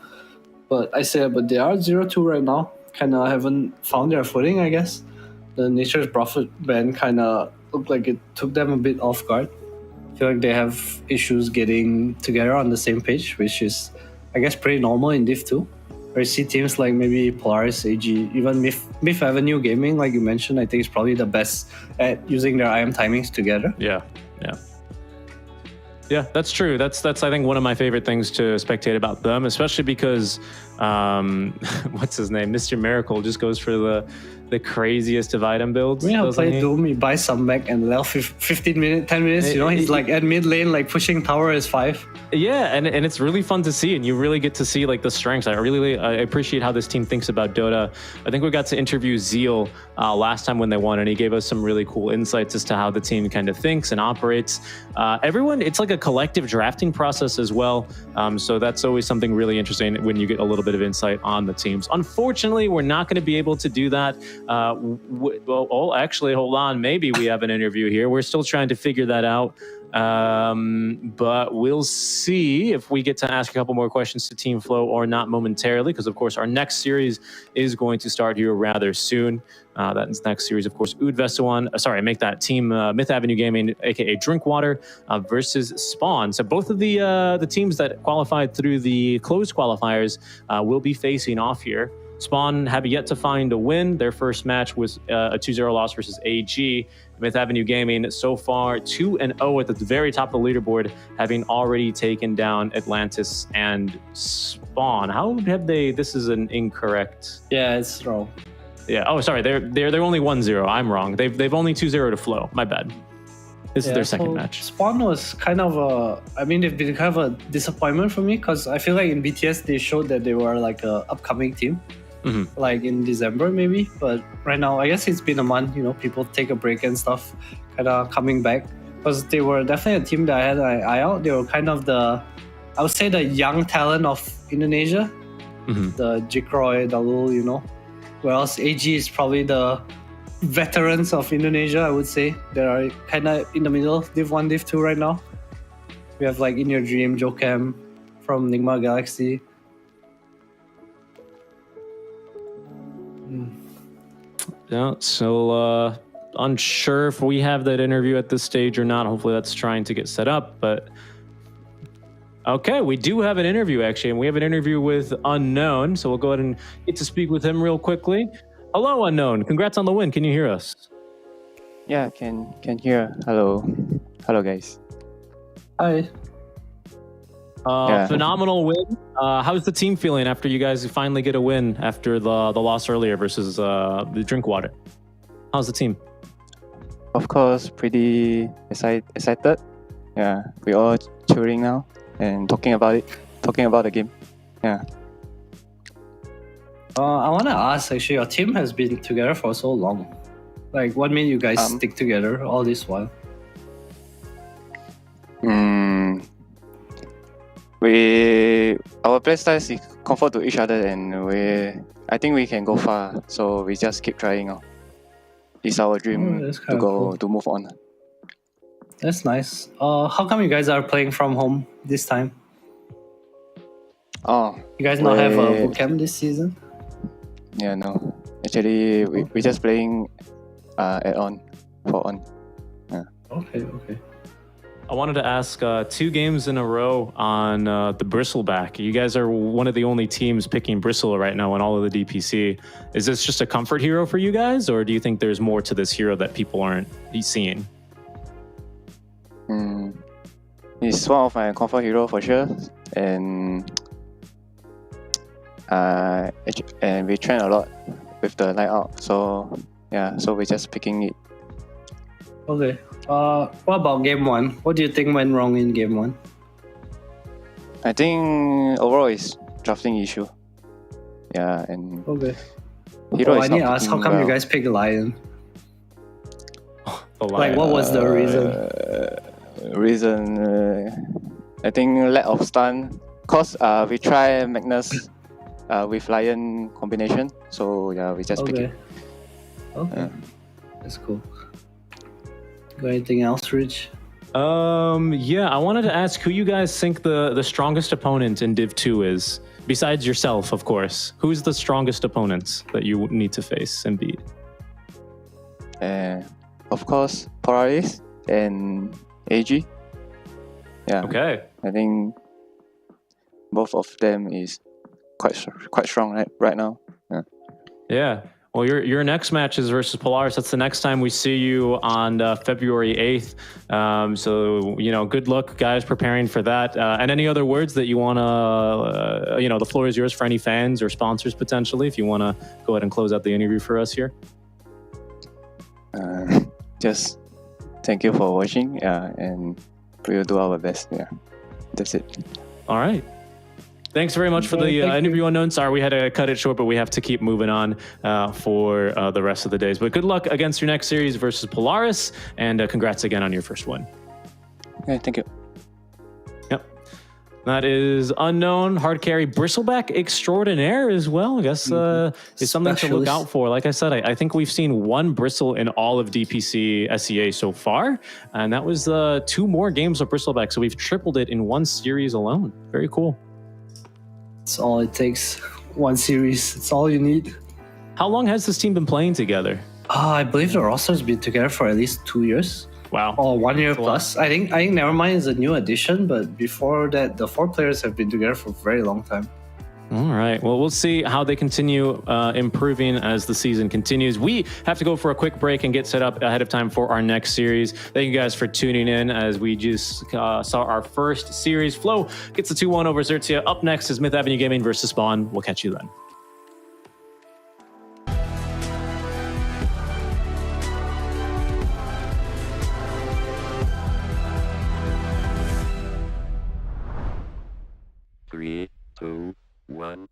But they are 0-2 right now. Kind of haven't found their footing, I guess. The Nature's Prophet ban kind of looked like it took them a bit off guard. I feel like they have issues getting together on the same page, which is, I guess, pretty normal in Div 2. Where you see teams like maybe Polaris, AG, even Myth Avenue Gaming, like you mentioned, I think is probably the best at using their IM timings together. Yeah, that's true. That's I think one of my favorite things to spectate about them, especially because what's his name, Mr. Miracle, just goes for the craziest of item builds. We have played Doom, he buys some mech and left 10 minutes, he's at mid lane, pushing tower as 5. Yeah, and it's really fun to see, and you really get to see the strengths. I appreciate how this team thinks about Dota. I think we got to interview Zeal last time when they won, and he gave us some really cool insights as to how the team kind of thinks and operates. Everyone, it's like a collective drafting process as well, so that's always something really interesting when you get a little bit of insight on the teams. Unfortunately, we're not going to be able to do that. Actually, hold on. Maybe we have an interview here. We're still trying to figure that out. But we'll see if we get to ask a couple more questions to Team Flow or not momentarily, because of course our next series is going to start here rather soon. That next series, of course, Vessuwan. Make that team Myth Avenue Gaming, aka Drinkwater, versus Spawn. So both of the teams that qualified through the closed qualifiers will be facing off here. Spawn have yet to find a win. Their first match was a 2-0 loss versus AG. Myth Avenue Gaming so far 2-0 at the very top of the leaderboard, having already taken down Atlantis and Spawn. How have they? This is an incorrect. Yeah, it's wrong. Yeah. Oh, sorry. They're only 1-0. I'm wrong. They've only 2-0 to Flow. My bad. This is their second match. Spawn was kind of they've been kind of a disappointment for me, because I feel like in BTS they showed that they were a upcoming team. Mm-hmm. In December maybe, but right now I guess it's been a month, people take a break and stuff, kind of coming back, because they were definitely a team that I had an eye out. They were kind of I would say the young talent of Indonesia. Mm-hmm. The Jikroy, Dalul, whereas AG is probably the veterans of Indonesia, I would say. They are kind of in the middle, Div 1, Div 2 right now. We have In Your Dream, Jokem from Nigma Galaxy. Yeah, so unsure if we have that interview at this stage or not. Hopefully that's trying to get set up, but okay, we do have an interview actually, and we have an interview with Unknown, so we'll go ahead and get to speak with him real quickly. Hello, Unknown. Congrats on the win. Can you hear us? Yeah, can hear. Hello, guys. Hi. Phenomenal win. How's the team feeling after you guys finally get a win after the loss earlier versus the Drinkwater? How's the team? Of course, pretty excited. Yeah, we all cheering now and talking about the game. Yeah. I want to ask, actually, your team has been together for so long. Like, what made you guys stick together all this while? Our playstyle is comfort to each other, and I think we can go far. So we just keep trying. It's our dream to move on. That's nice. How come you guys are playing from home this time? You guys not have a boot camp this season? Yeah, no. Actually, we just playing on. Yeah. Okay. I wanted to ask 2 games in a row on the Bristleback. You guys are one of the only teams picking Bristle right now in all of the DPC. Is this just a comfort hero for you guys, or do you think there's more to this hero that people aren't seeing? He's one of my comfort hero for sure, and we train a lot with the light out. So yeah, so we're just picking it. Okay. What about game 1? What do you think went wrong in game 1? I think overall it's drafting issue. Yeah, and okay. Hero I need to ask, how come you guys picked Lion? Like, what was the reason? I think lack of stun. Cause we try Magnus with Lion combination. So yeah, we just pick it. Okay. That's cool. Got anything else, Rich? Yeah, I wanted to ask who you guys think the strongest opponent in Div 2 is, besides yourself, of course. Who's the strongest opponent that you need to face and beat? Of course, Polaris and AG. Yeah. Okay. I think both of them is quite strong right now. Yeah. Yeah. Well, your next match is versus Polaris. That's the next time we see you on February 8th. So, good luck, guys, preparing for that. And any other words that you want to, the floor is yours for any fans or sponsors potentially, if you want to go ahead and close out the interview for us here. Just thank you for watching, and we will do our best. Yeah, that's it. All right. Thanks very much for the interview, Unknown. Sorry, we had to cut it short, but we have to keep moving on for the rest of the days. But good luck against your next series versus Polaris, and congrats again on your first win. Okay, thank you. Yep. That is Unknown, hard carry, Bristleback extraordinaire as well. I guess is something to look out for. Like I said, I think we've seen 1 Bristle in all of DPC SEA so far, and that was 2 more games of Bristleback. So we've tripled it in 1 series alone. Very cool. That's all it takes. 1 series. It's all you need. How long has this team been playing together? I believe the roster's been together for at least 2 years. Wow. Or 1 year plus. I think Nevermind is a new addition, but before that, the 4 players have been together for a very long time. All right. Well, we'll see how they continue improving as the season continues. We have to go for a quick break and get set up ahead of time for our next series. Thank you guys for tuning in as we just saw our first series. Flow gets the 2-1 over Xerxia. Up next is Myth Avenue Gaming versus Spawn. We'll catch you then. Three, two, one.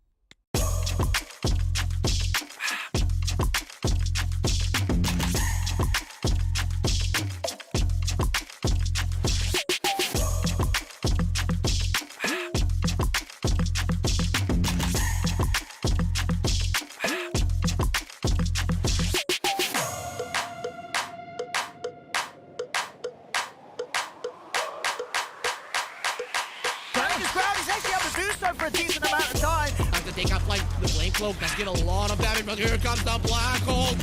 For a decent amount of time. Have to take up like the flame cloak does get a lot of damage, but here comes the black hole.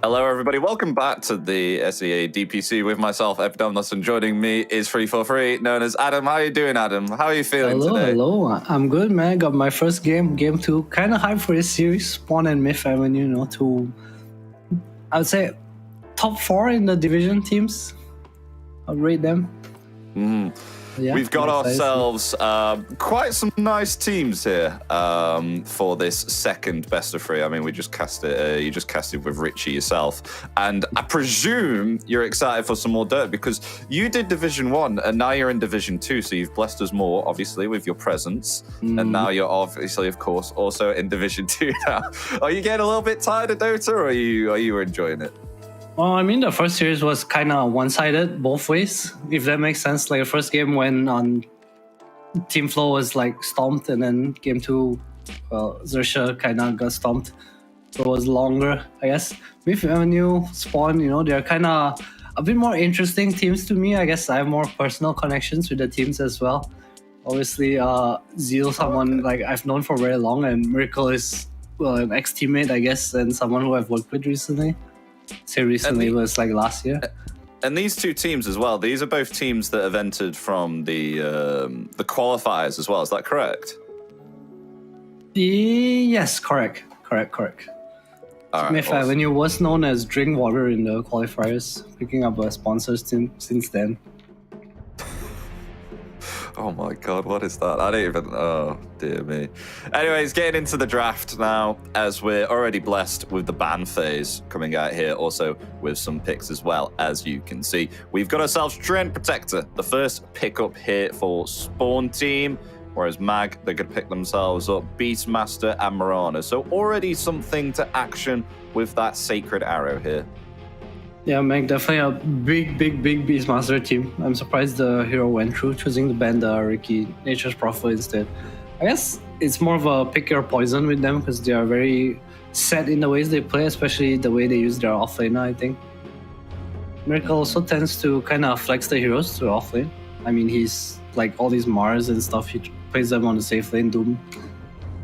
Hello, everybody. Welcome back to the SEA DPC with myself, Epidemnos, and joining me is 343, known as Adam. How are you doing, Adam? How are you feeling today? Hello. I'm good, man. Got my first game 2. Kind of hyped for this series. Spawn and Myth Avenue, to, I would say, top 4 in the division teams. I'll rate them. Yeah, we've got ourselves quite some nice teams here for this second best of 3. I mean, we just cast it. You just casted with Richie yourself, and I presume you're excited for some more dirt because you did Division 1 and now you're in Division 2. So you've blessed us more, obviously, with your presence, and now you're obviously, of course, also in Division 2 now. Are you getting a little bit tired of Dota, or are you enjoying it? Well, I mean, the first series was kind of one-sided both ways, if that makes sense. Like the first game when on Team Flow was like stomped, and then game 2, Xerxia kind of got stomped. So it was longer, I guess. Myth Avenue, Spawn, they're kind of a bit more interesting teams to me. I guess I have more personal connections with the teams as well. Obviously, Zeal, someone like I've known for very long, and Miracle is an ex-teammate, I guess, and someone who I've worked with recently. Say recently, it was like last year. And these two teams as well, these are both teams that have entered from the qualifiers as well. Is that correct? Yes, correct. Myth Avenue was known as Drink Water in the qualifiers, picking up a sponsors team since then. Oh my god, what is that? I don't even... Oh, dear me. Anyways, getting into the draft now, as we're already blessed with the ban phase coming out here, also with some picks as well, as you can see. We've got ourselves Trend Protector, the first pickup here for Spawn team, whereas Mag, they're going to pick themselves up Beastmaster and Marana. So already something to action with that Sacred Arrow here. Yeah, Meg, definitely a big Beastmaster team. I'm surprised the hero went through, choosing to ban the Ricky Nature's Prophet instead. I guess it's more of a pick your poison with them because they are very set in the ways they play, especially the way they use their offlane, I think. Miracle also tends to kind of flex the heroes to offlane. I mean, he's like all these Mars and stuff, he plays them on the safe lane, Doom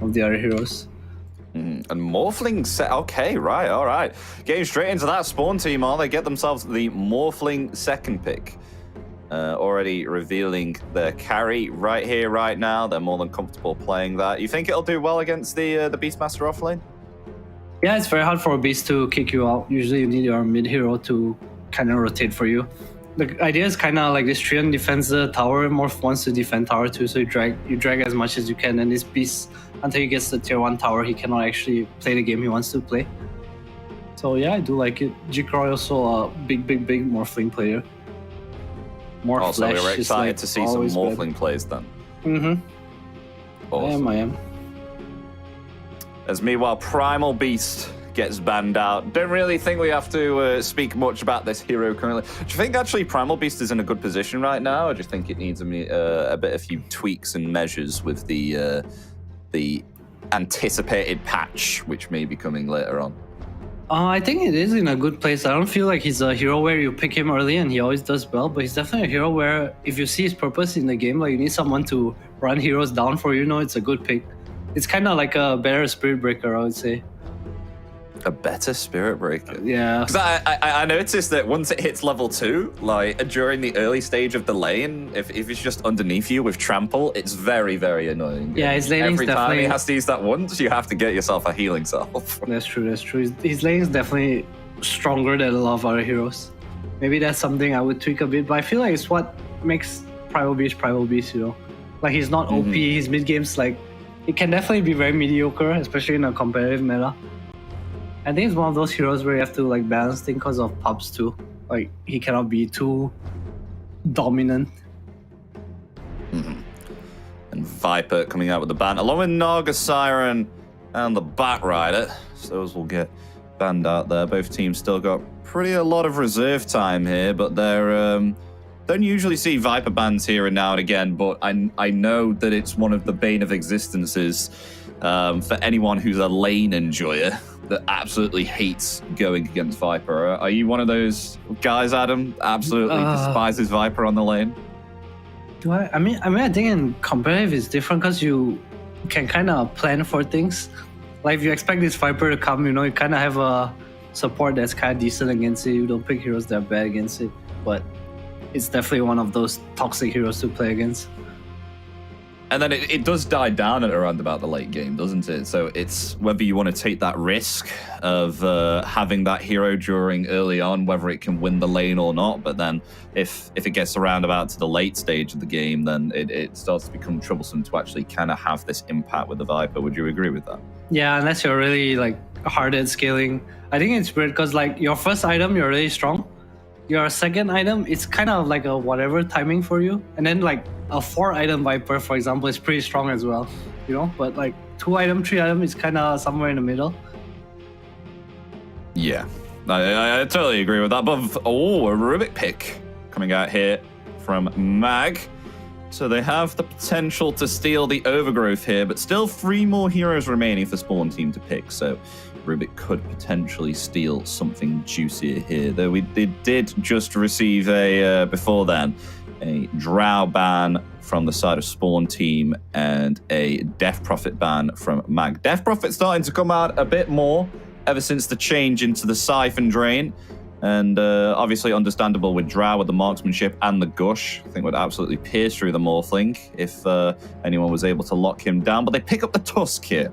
of the other heroes. And Morphling set. Okay, right, all right. Getting straight into that Spawn team, they get themselves the Morphling second pick. Already revealing their carry right here, right now. They're more than comfortable playing that. You think it'll do well against the Beastmaster offlane? Yeah, it's very hard for a Beast to kick you out. Usually you need your mid hero to kind of rotate for you. The idea is kind of like this Trion defends the tower, Morph wants to defend tower too, so you drag as much as you can, and this Beast, until he gets the tier 1 tower, he cannot actually play the game he wants to play. So yeah, I do like it. Jikroy also a big Morphling player. More also, flesh we're excited like to see some Morphling plays then. Awesome. I am. As meanwhile, Primal Beast gets banned out. Don't really think we have to speak much about this hero currently. Do you think actually Primal Beast is in a good position right now, or do you think it needs a few tweaks and measures with the anticipated patch, which may be coming later on? I think it is in a good place. I don't feel like he's a hero where you pick him early and he always does well, but he's definitely a hero where if you see his purpose in the game, like you need someone to run heroes down for you, it's a good pick. It's kind of like a better Spirit Breaker, I would say. A better Spirit Breaker? Yeah. Because I noticed that once it hits level 2, like during the early stage of the lane, if it's just underneath you with Trample, it's very, very annoying. Yeah, his laning's every time definitely... he has to use that once, you have to get yourself a healing self. That's true. His lane is definitely stronger than a lot of other heroes. Maybe that's something I would tweak a bit, but I feel like it's what makes Primal Beast, Like he's not OP, his mid games, like, it can definitely be very mediocre, especially in a competitive meta. I think it's one of those heroes where you have to like balance things because of pubs too. Like he cannot be too dominant. And Viper coming out with the ban, along with Naga Siren and the Bat Rider. So those will get banned out there. Both teams still got a lot of reserve time here, but they're don't usually see Viper bans here and now and again. But I know that it's one of the bane of existences for anyone who's a lane enjoyer that absolutely hates going against Viper. Are you one of those guys, Adam? Absolutely despises Viper on the lane? Do I? I mean, I think in competitive it's different because you can kind of plan for things. Like if you expect this Viper to come, you kind of have a support that's kind of decent against it. You don't pick heroes that are bad against it, but it's definitely one of those toxic heroes to play against. And then it does die down at around about the late game, doesn't it? So it's whether you want to take that risk of having that hero during early on, whether it can win the lane or not. But then if it gets around about to the late stage of the game, then it starts to become troublesome to actually kind of have this impact with the Viper. Would you agree with that? Yeah, unless you're really like hard at scaling. I think it's weird because like your first item, you're really strong. Your second item, it's kind of like a whatever timing for you. And then like a 4-item Viper, for example, is pretty strong as well, you know? But like 2-item, 3-item is kind of somewhere in the middle. Yeah, I totally agree with that. But a Rubik pick coming out here from Mag. So they have the potential to steal the Overgrowth here, but still 3 more heroes remaining for Spawn Team to pick. So Rubik could potentially steal something juicier here. Though they did just receive before then, a Drow ban from the side of Spawn Team and a Death Prophet ban from Mag. Death Prophet starting to come out a bit more ever since the change into the Siphon Drain. And obviously understandable with Drow with the marksmanship and the gush. I think would absolutely pierce through the Morphling if anyone was able to lock him down. But they pick up the Tusk here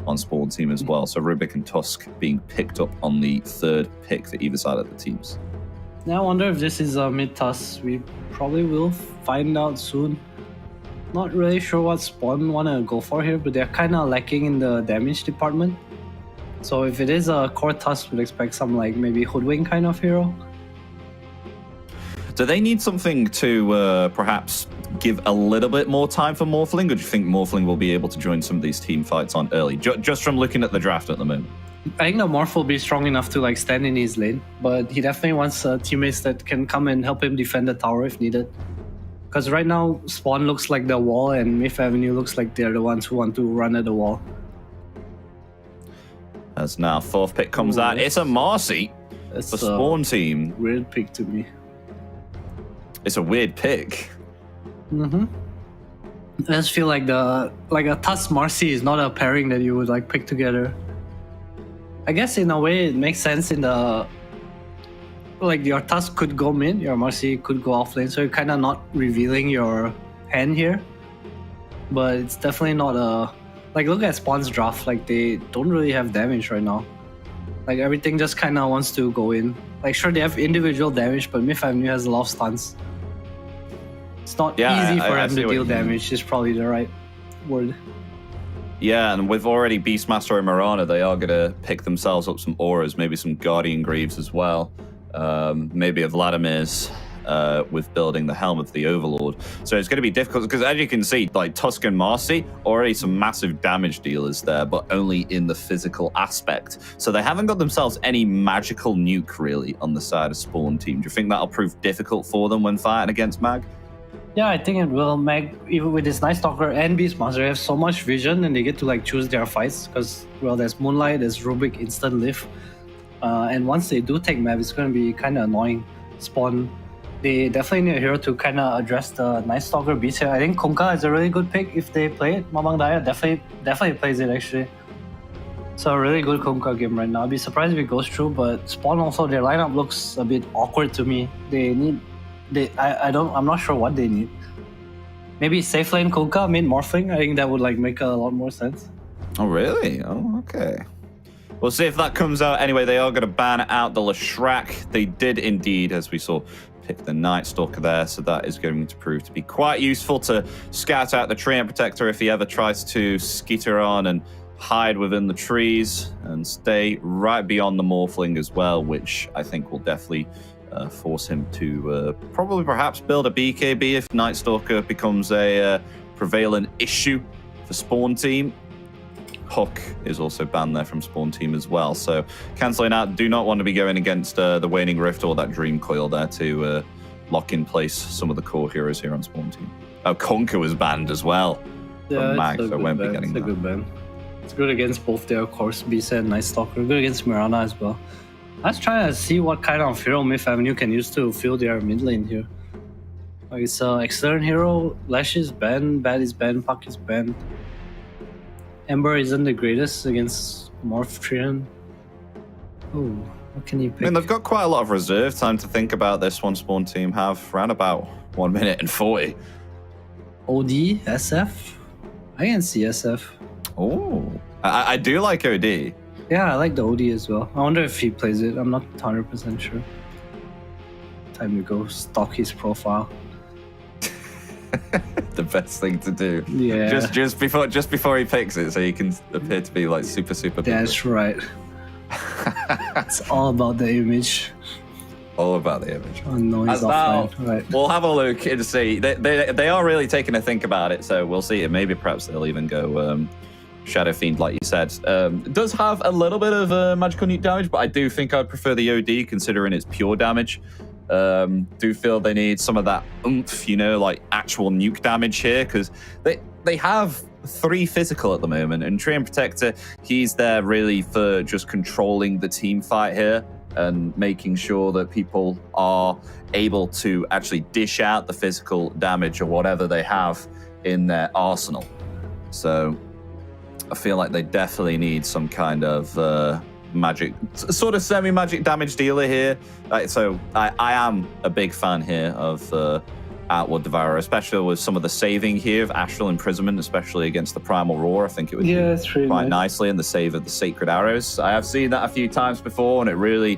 on Spawn Team as well. So Rubik and Tusk being picked up on the 3rd pick for either side of the teams. Now I wonder if this is a mid-Tusk. We probably will find out soon. Not really sure what Spawn want to go for here, but they're kind of lacking in the damage department. So if it is a core Tusk, we'd expect some like maybe Hoodwink kind of hero. Do they need something to perhaps give a little bit more time for Morphling, or do you think Morphling will be able to join some of these team fights on early, just from looking at the draft at the moment? I think the Morph will be strong enough to like stand in his lane, but he definitely wants teammates that can come and help him defend the tower if needed. Because right now, Spawn looks like the wall and Myth Avenue looks like they're the ones who want to run at the wall. As now 4th pick comes out, it's a Marcy for Spawn Team. Weird pick to me. It's a weird pick. I just feel like a Tusk Marcy is not a pairing that you would like pick together. I guess in a way it makes sense in the like your Tusk could go mid, your Marcy could go off lane, so you're kind of not revealing your hand here. But it's definitely not a like look at Spawn's draft, like they don't really have damage right now. Like everything just kind of wants to go in. Like sure they have individual damage, but Myth Avenue has a lot of stuns. It's not easy for them to deal damage, is probably the right word. Yeah, and with already Beastmaster and Mirana, they are going to pick themselves up some auras, maybe some Guardian Greaves as well. Maybe a Vladimir's with building the Helm of the Overlord. So it's going to be difficult because as you can see, like Tusk and Marcy, already some massive damage dealers there, but only in the physical aspect. So they haven't got themselves any magical nuke really on the side of Spawn Team. Do you think that'll prove difficult for them when fighting against Mag? Yeah, I think it will. Mag, even with this Night Stalker and Beastmaster, they have so much vision and they get to like choose their fights because, well, there's Moonlight, there's Rubik, Instant Lift. And once they do take map, it's going to be kind of annoying. Spawn, they definitely need a hero to kind of address the Night Stalker beats here. I think Kunkka is a really good pick if they play it. Mamang Daya definitely plays it actually. So a really good Kunkka game right now. I'd be surprised if it goes through, but Spawn also, their lineup looks a bit awkward to me. They need... I'm not sure what they need. Maybe safe lane Kunkka, mid Morphling. I think that would like make a lot more sense. Oh really? Oh okay. We'll see if that comes out. Anyway, they are going to ban out the Leshrac. They did indeed, as we saw, pick the Night Stalker there, so that is going to prove to be quite useful to scout out the Treant Protector if he ever tries to skitter on and hide within the trees and stay right beyond the Morphling as well, which I think will definitely force him to probably perhaps build a BKB if Night Stalker becomes a prevalent issue for Spawn Team. Hook is also banned there from Spawn Team as well, so cancelling out. Do not want to be going against the Waning Rift or that Dream Coil there to lock in place some of the core heroes here on Spawn Team. Oh, Kunkka was banned as well from Mag, so won't be getting that. It's a good ban. It's good against both their cores, Vesa and Night Stalker. Good against Mirana as well. I was trying to see what kind of hero Myth Avenue can use to fill their mid lane here. Like it's Extern hero, Lash is banned, Bad is banned, Puck is banned. Ember isn't the greatest against Morph Treant. Oh, what can you pick? I mean, they've got quite a lot of reserve time to think about this one. Spawn team have around about 1 minute and 40. OD, SF? I can see SF. Oh, I do like OD. Yeah, I like the OD as well. I wonder if he plays it. I'm not 100% sure. Time to go stalk his profile. The best thing to do. Yeah. Just before he picks it, so he can appear to be like super good. That's right. It's all about the image. All about the image. Oh no, he's offline. Right. We'll have a look and see. They are really taking a think about it, so we'll see. Maybe perhaps they'll even go Shadow Fiend, like you said. It does have a little bit of magical nuke damage, but I do think I'd prefer the OD considering it's pure damage. Do feel they need some of that oomph, like actual nuke damage here, because they have 3 physical at the moment, and Treant Protector, he's there really for just controlling the team fight here and making sure that people are able to actually dish out the physical damage or whatever they have in their arsenal. So I feel like they definitely need some kind of magic, sort of semi-magic damage dealer here. So I am a big fan here of Outward Devourer, especially with some of the saving here of Astral Imprisonment, especially against the Primal Roar. I think it would do quite nicely in the save of the Sacred Arrows. I have seen that a few times before, and it really,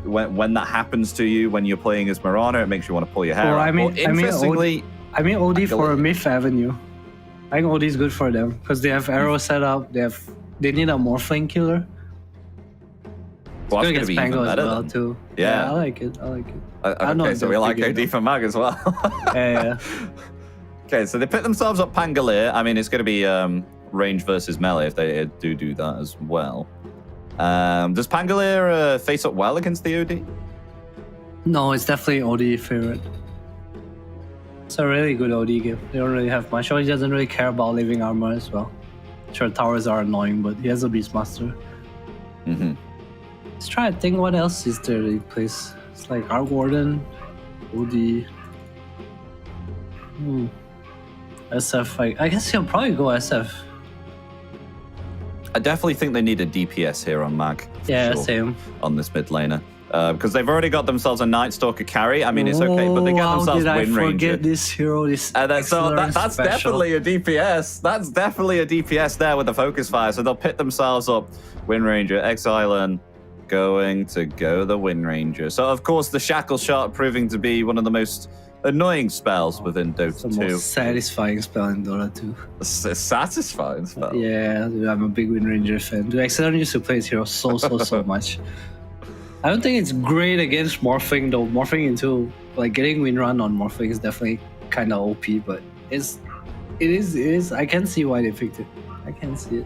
when that happens to you, when you're playing as Mirana, it makes you want to pull your hair out. Interestingly, I mean OD for Myth Avenue. I think OD is good for them because they have arrow set up. They need a Morphling killer. Well, it's going to be even better as well too. Yeah, I like it. Okay, so we like OD for Mag as well. Yeah. Okay, so they pick themselves up Pangolier. I mean, it's going to be range versus melee if they do that as well. Does Pangolier face up well against the OD? No, it's definitely OD favorite. It's a really good OD game. They don't really have much. He doesn't really care about living armor as well. Sure, towers are annoying, but he has a Beastmaster. Mm-hmm. Let's try to think what else is there that he plays. It's like Arc Warden, OD. SF, I guess he'll probably go SF. I definitely think they need a DPS here on Mag. Yeah, same. On this mid laner. Because they've already got themselves a Night Stalker carry. I mean, it's okay, but they get themselves Wind Ranger. I forget this hero? That's definitely a DPS. That's definitely a DPS there with the Focus Fire. So they'll pit themselves up. Wind Ranger, Exile, going to go the Wind Ranger. So, of course, the Shackle Shot proving to be one of the most annoying spells within Dota 2. It's the most satisfying spell in Dota 2. A satisfying spell? Yeah, dude, I'm a big Wind Ranger fan. Dude, Exile used to play this hero so much. I don't think it's great against Morphing, though. Morphing into, getting Wind Run on Morphing is definitely kind of OP, but it is. I can see why they picked it. I can see it.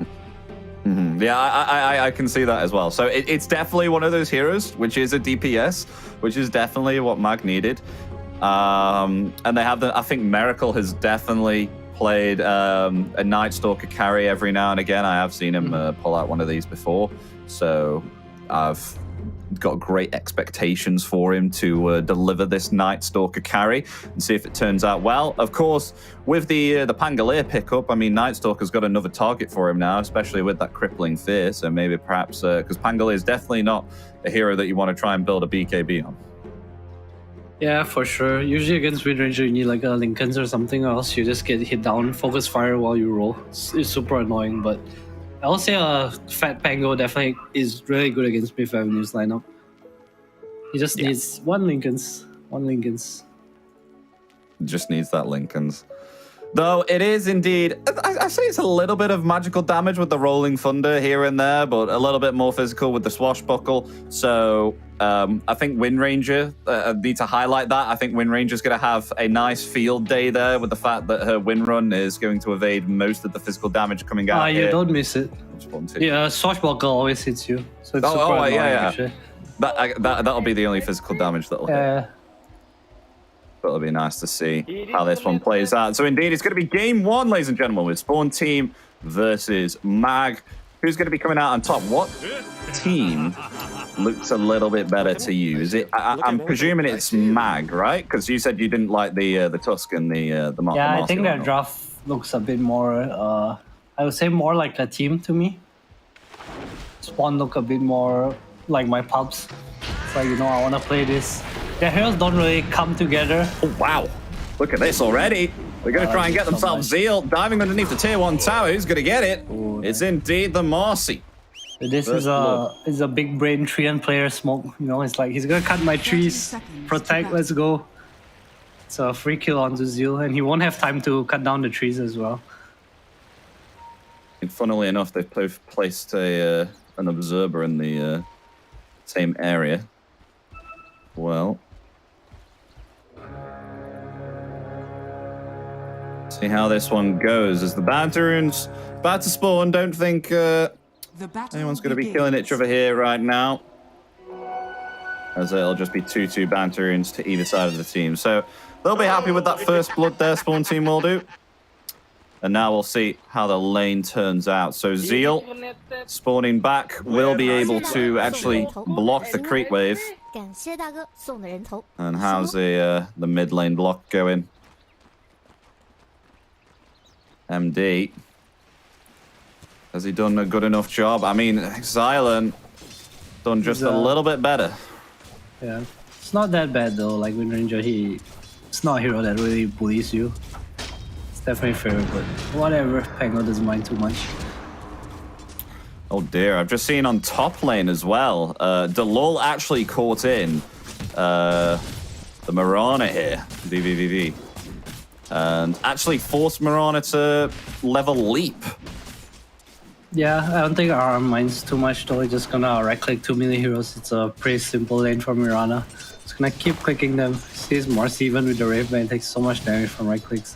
Mm-hmm. Yeah, I can see that as well. So it's definitely one of those heroes, which is a DPS, which is definitely what Mag needed. And they have I think Miracle has definitely played a Night Stalker carry every now and again. I have seen him pull out one of these before. So I've got great expectations for him to deliver this Night Stalker carry and see if it turns out well. Of course, with the Pangolier pickup, I mean, Night Stalker's got another target for him now, especially with that crippling fear. So maybe perhaps because Pangolier is definitely not a hero that you want to try and build a BKB on. Yeah, for sure. Usually against Wind Ranger, you need like a Lincolns or something, or else you just get hit down, focus fire while you roll. It's super annoying, but I'll say a Fat Pango definitely is really good against Myth Avenue's lineup. He just needs one Lincolns. Just needs that Lincolns. Though it is indeed, I say it's a little bit of magical damage with the Rolling Thunder here and there, but a little bit more physical with the Swashbuckle. So I think Wind Ranger, I need to highlight that. I think Wind Ranger's going to have a nice field day there with the fact that her Wind Run is going to evade most of the physical damage coming out here. You don't miss it. Yeah, Swashbuckle always hits you. So it's super annoying, actually. That'll be the only physical damage that'll hit. But it'll be nice to see how this one plays out. So indeed, it's going to be game 1, ladies and gentlemen, with Spawn Team versus Mag. Who's going to be coming out on top? What team looks a little bit better to you? Is it? I'm presuming it's Mag, right? Because you said you didn't like the Tusk and the Mark. Yeah, I think their draft looks a bit more. I would say more like a team to me. Spawn look a bit more like my pubs. It's like, you know, I want to play this. Their heroes don't really come together. Oh, wow. Look at this already. They're going to try and get themselves Zeal. Diving underneath the tier 1 tower. Who's going to get it? Ooh, it's indeed the Marcy. This is a big brain Treant player smoke. You know, it's like, he's going to cut my trees. Protect, let's go. It's a free kill onto Zeal, and he won't have time to cut down the trees as well. And funnily enough, they've placed an observer in the same area. Well, see how this one goes. As the Banteroons about to spawn, don't think anyone's going to be killing each other here right now. As it'll just be 2-2 Banteroons to either side of the team. So they'll be happy with that first blood their spawn team will do. And now we'll see how the lane turns out. So Zeal, spawning back, will be able to actually block the creep wave. And how's the mid lane block going? MD. Has he done a good enough job? I mean, Xylon done just a little bit better. Yeah, it's not that bad though. Like Wind Ranger, it's not a hero that really bullies you. It's definitely fair, but whatever. Pango doesn't mind too much. Oh dear, I've just seen on top lane as well. Delul actually caught in the Mirana here, VVVV. And actually forced Mirana to level leap. Yeah, I don't think RM minds too much though. He's just gonna right click 2 melee heroes. It's a pretty simple lane for Mirana. It's gonna keep clicking them. Sees Marcy even with the Rave Man takes so much damage from right clicks.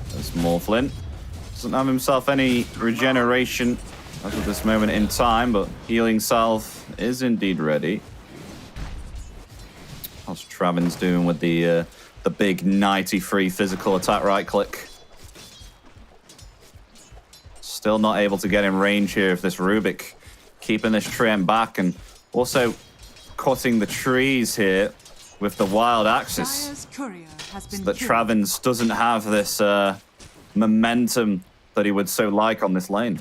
There's Morphlin. Doesn't have himself any regeneration as of this moment in time, but healing salve is indeed ready. How's Travin's doing with the big 93 physical attack right click? Still not able to get in range here of this Rubik. Keeping this Treant back and also cutting the trees here with the wild axis. So that Travin's doesn't have this momentum that he would so like on this lane.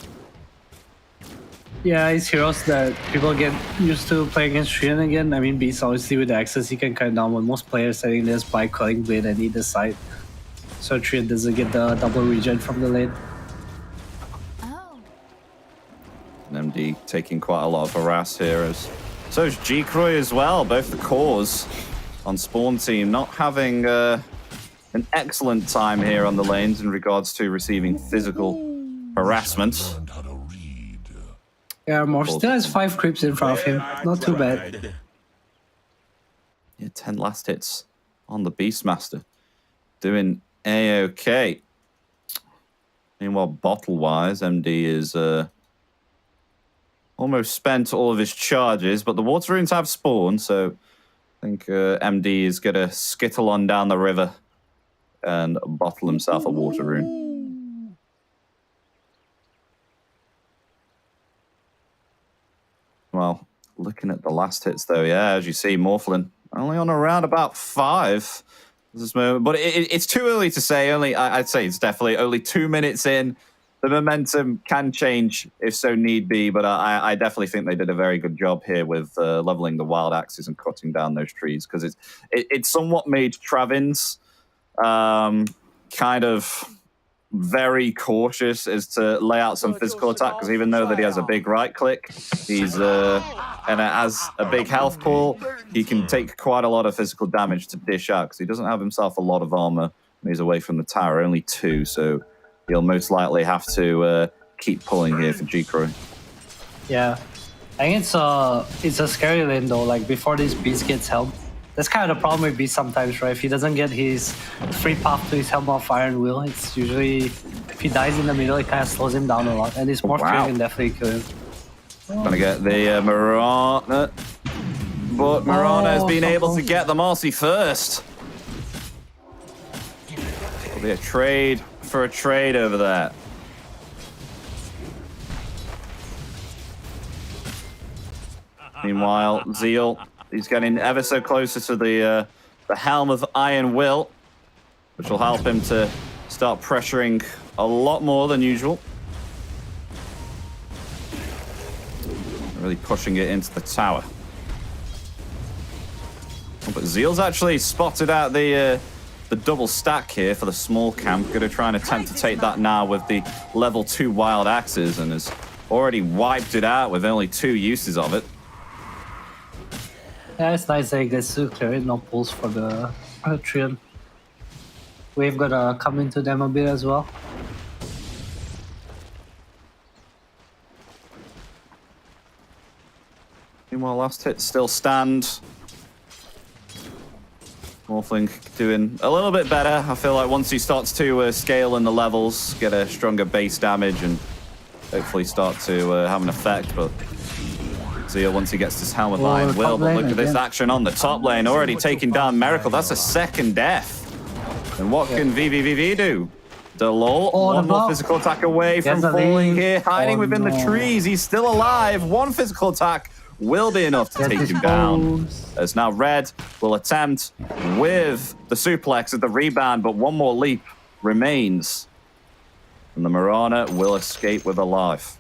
Yeah, it's heroes that people get used to playing against Treant again. I mean, Beast obviously with the access, he can cut down what most players setting this by cutting blade at either side. So Treant doesn't get the double regen from the lane. And MD taking quite a lot of harass here. So is G-Croy as well. Both the cores on spawn team not having an excellent time here on the lanes in regards to receiving physical harassment. Yeah, Morph still has 5 creeps in front of him. Not too bad. Yeah, 10 last hits on the Beastmaster. Doing A-OK. Meanwhile, bottle-wise, MD is almost spent all of his charges, but the water runes have spawned, so I think MD is going to skittle on down the river and bottle himself a water rune. Well, looking at the last hits, though, yeah, as you see, Morphlin only on around about 5 at this moment. But it's too early to say. I'd say it's definitely only 2 minutes in. The momentum can change if so need be, but I definitely think they did a very good job here with leveling the wild axes and cutting down those trees, because it somewhat made Travin's kind of very cautious as to lay out some physical attack, because even though that he has a big right click, he's and as a big health pool, he can take quite a lot of physical damage to dish out, because he doesn't have himself a lot of armor when he's away from the tower, only 2, so he'll most likely have to keep pulling here for G-Croy. Yeah, I think it's a scary lane though. Like before this Beast gets help, that's kind of the problem with Beast sometimes, right? If he doesn't get his free path to his Helm of Iron Will, it's usually, if he dies in the middle, it kind of slows him down a lot. And his Morph can definitely kill him. Gonna get the Mirana, but Mirana has been able to get the Marcy first. It'll be a trade for a trade over there. Meanwhile, Zeal, he's getting ever so closer to the Helm of Iron Will, which will help him to start pressuring a lot more than usual. really pushing it into the tower. Oh, but Zeal's actually spotted out the double stack here for the small camp. Going to try and attempt to take that now with the level 2 wild axes, and has already wiped it out with only 2 uses of it. Yeah, it's nice that he gets to clear it, no pulls for the Trion. Wave gonna come into them a bit as well. Meanwhile, last hit still stand. Morphling doing a little bit better. I feel like once he starts to scale in the levels, get a stronger base damage, and hopefully start to have an effect. But Xerxia, once he gets his helmet line, will. But look at this action on the top lane, already taking down Miracle. That's a second death. And what can VVVV do? Delol, one more physical attack away from falling here, hiding within the trees. He's still alive. One physical attack will be enough to take him down. As now Red will attempt with the suplex at the rebound, but one more leap remains. And the Mirana will escape with a life.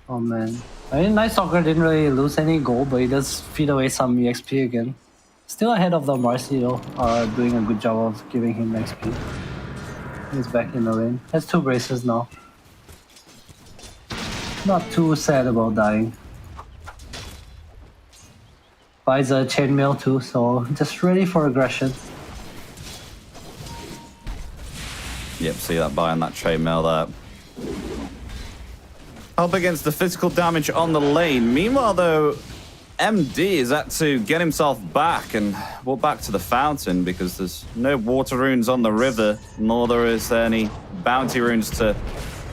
Oh man. I mean, Night Stalker didn't really lose any gold, but he does feed away some EXP again. Still ahead of the Marcy though, doing a good job of giving him XP. He's back in the lane. Has 2 braces now. Not too sad about dying. Buys a chainmail too, so just ready for aggression. Yep, see that buy on that chainmail there. Up against the physical damage on the lane. Meanwhile, though, MD is had to get himself back and walk back to the fountain because there's no water runes on the river, nor there is any bounty runes to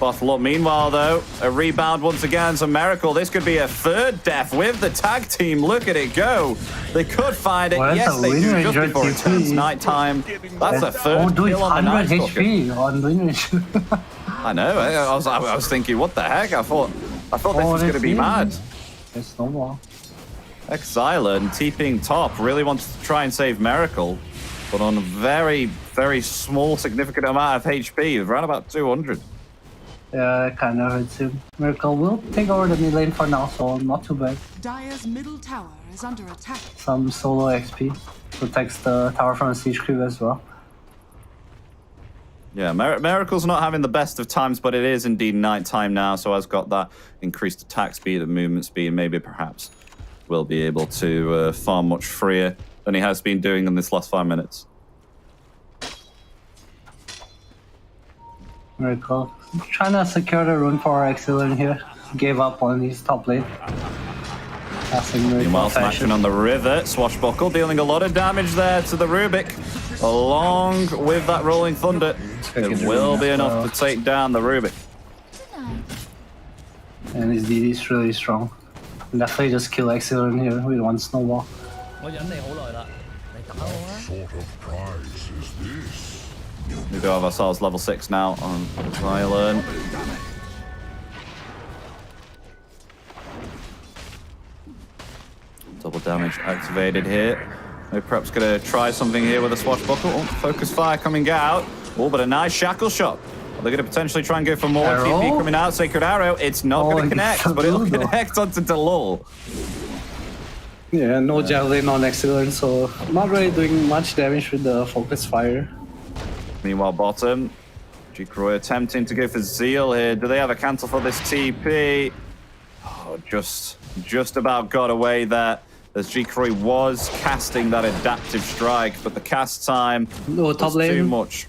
bottle up. Meanwhile, though, a rebound once again. So Miracle, this could be a 3rd death with the tag team. Look at it go. They could find it. Well, yes, they do just before it turns nighttime. That's a 3rd kill on the Night Stalker. HP on Winrage. I know. I was thinking, what the heck? I thought this was going to be mad. It's no more. Xyla and TPing top really wants to try and save Miracle, but on a very, very small, significant amount of HP, around about 200. Yeah, it kind of hurts him. Miracle will take over the mid lane for now, so not too bad. Dire's middle tower is under attack. Some solo XP protects the tower from siege creep as well. Yeah, Miracle's not having the best of times, but it is indeed nighttime now, so has got that increased attack speed and movement speed, and maybe perhaps will be able to farm much freer than he has been doing in this last 5 minutes. Miracle. Trying to secure the rune for Excellent here. Gave up on his top lane. Meanwhile, some action on the river. Swashbuckle dealing a lot of damage there to the Rubik. Along with that Rolling Thunder, it will be enough to take down the Rubik. And his DD is really strong. Definitely just kill Excellent here with 1 snowball. We do have ourselves level 6 now on Xyla. Double damage activated here. Maybe perhaps going to try something here with a Swashbuckle. Oh, focus fire coming out. Oh, but a nice shackle shot. They're going to potentially try and go for more. TP coming out. Sacred Arrow. It's not going to connect, but it'll connect onto Delol. Yeah, no javelin on Excellent, so not really doing much damage with the focus fire. Meanwhile, bottom. G-Croy attempting to go for Zeal here. Do they have a cancel for this TP? Oh, just about got away there. As G-Croy was casting that adaptive strike, but the cast time was too much.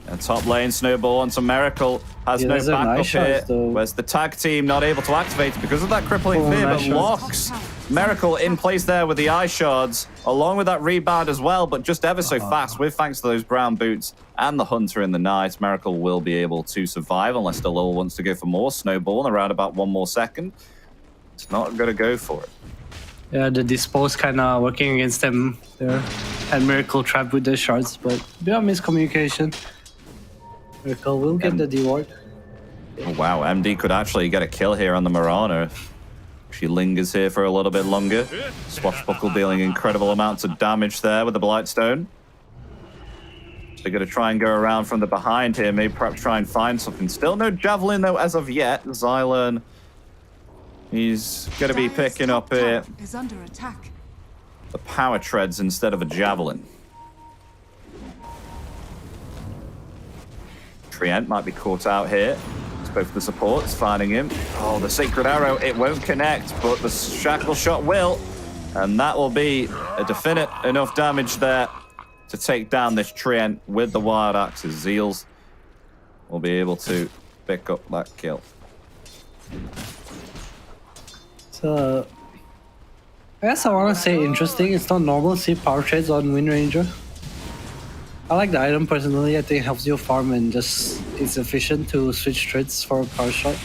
And top lane, Snowball on some Miracle has no backup here. Whereas the tag team not able to activate because of that crippling fear, but locks Miracle in place there with the eye shards, along with that rebound as well, but just ever so fast with thanks to those brown boots and the Hunter in the night. Miracle will be able to survive unless Delol wants to go for more. Snowball in around about 1 more second. It's not going to go for it. Yeah, the dispose kind of working against them there. And Miracle trapped with the shards, but a bit of miscommunication. Miracle will get the D-ward. Oh, wow, MD could actually get a kill here on the Mirana. She lingers here for a little bit longer. Swashbuckle dealing incredible amounts of damage there with the Blightstone. They're going to try and go around from the behind here, maybe perhaps try and find something. Still no Javelin, though, as of yet. Xyla He's going to be Dire's picking top up here tower is under attack. the power treads instead of a javelin. Trient might be caught out here. It's both the supports finding him. Oh, the sacred arrow, it won't connect, but the shackle shot will. And that will be a definite enough damage there to take down this Trient with the wild axes. Zeals will be able to pick up that kill. So, I guess I want to say interesting. It's not normal to see power trades on Wind Ranger. I like the item personally. I think it helps you farm and just it's efficient to switch trades for a power shot.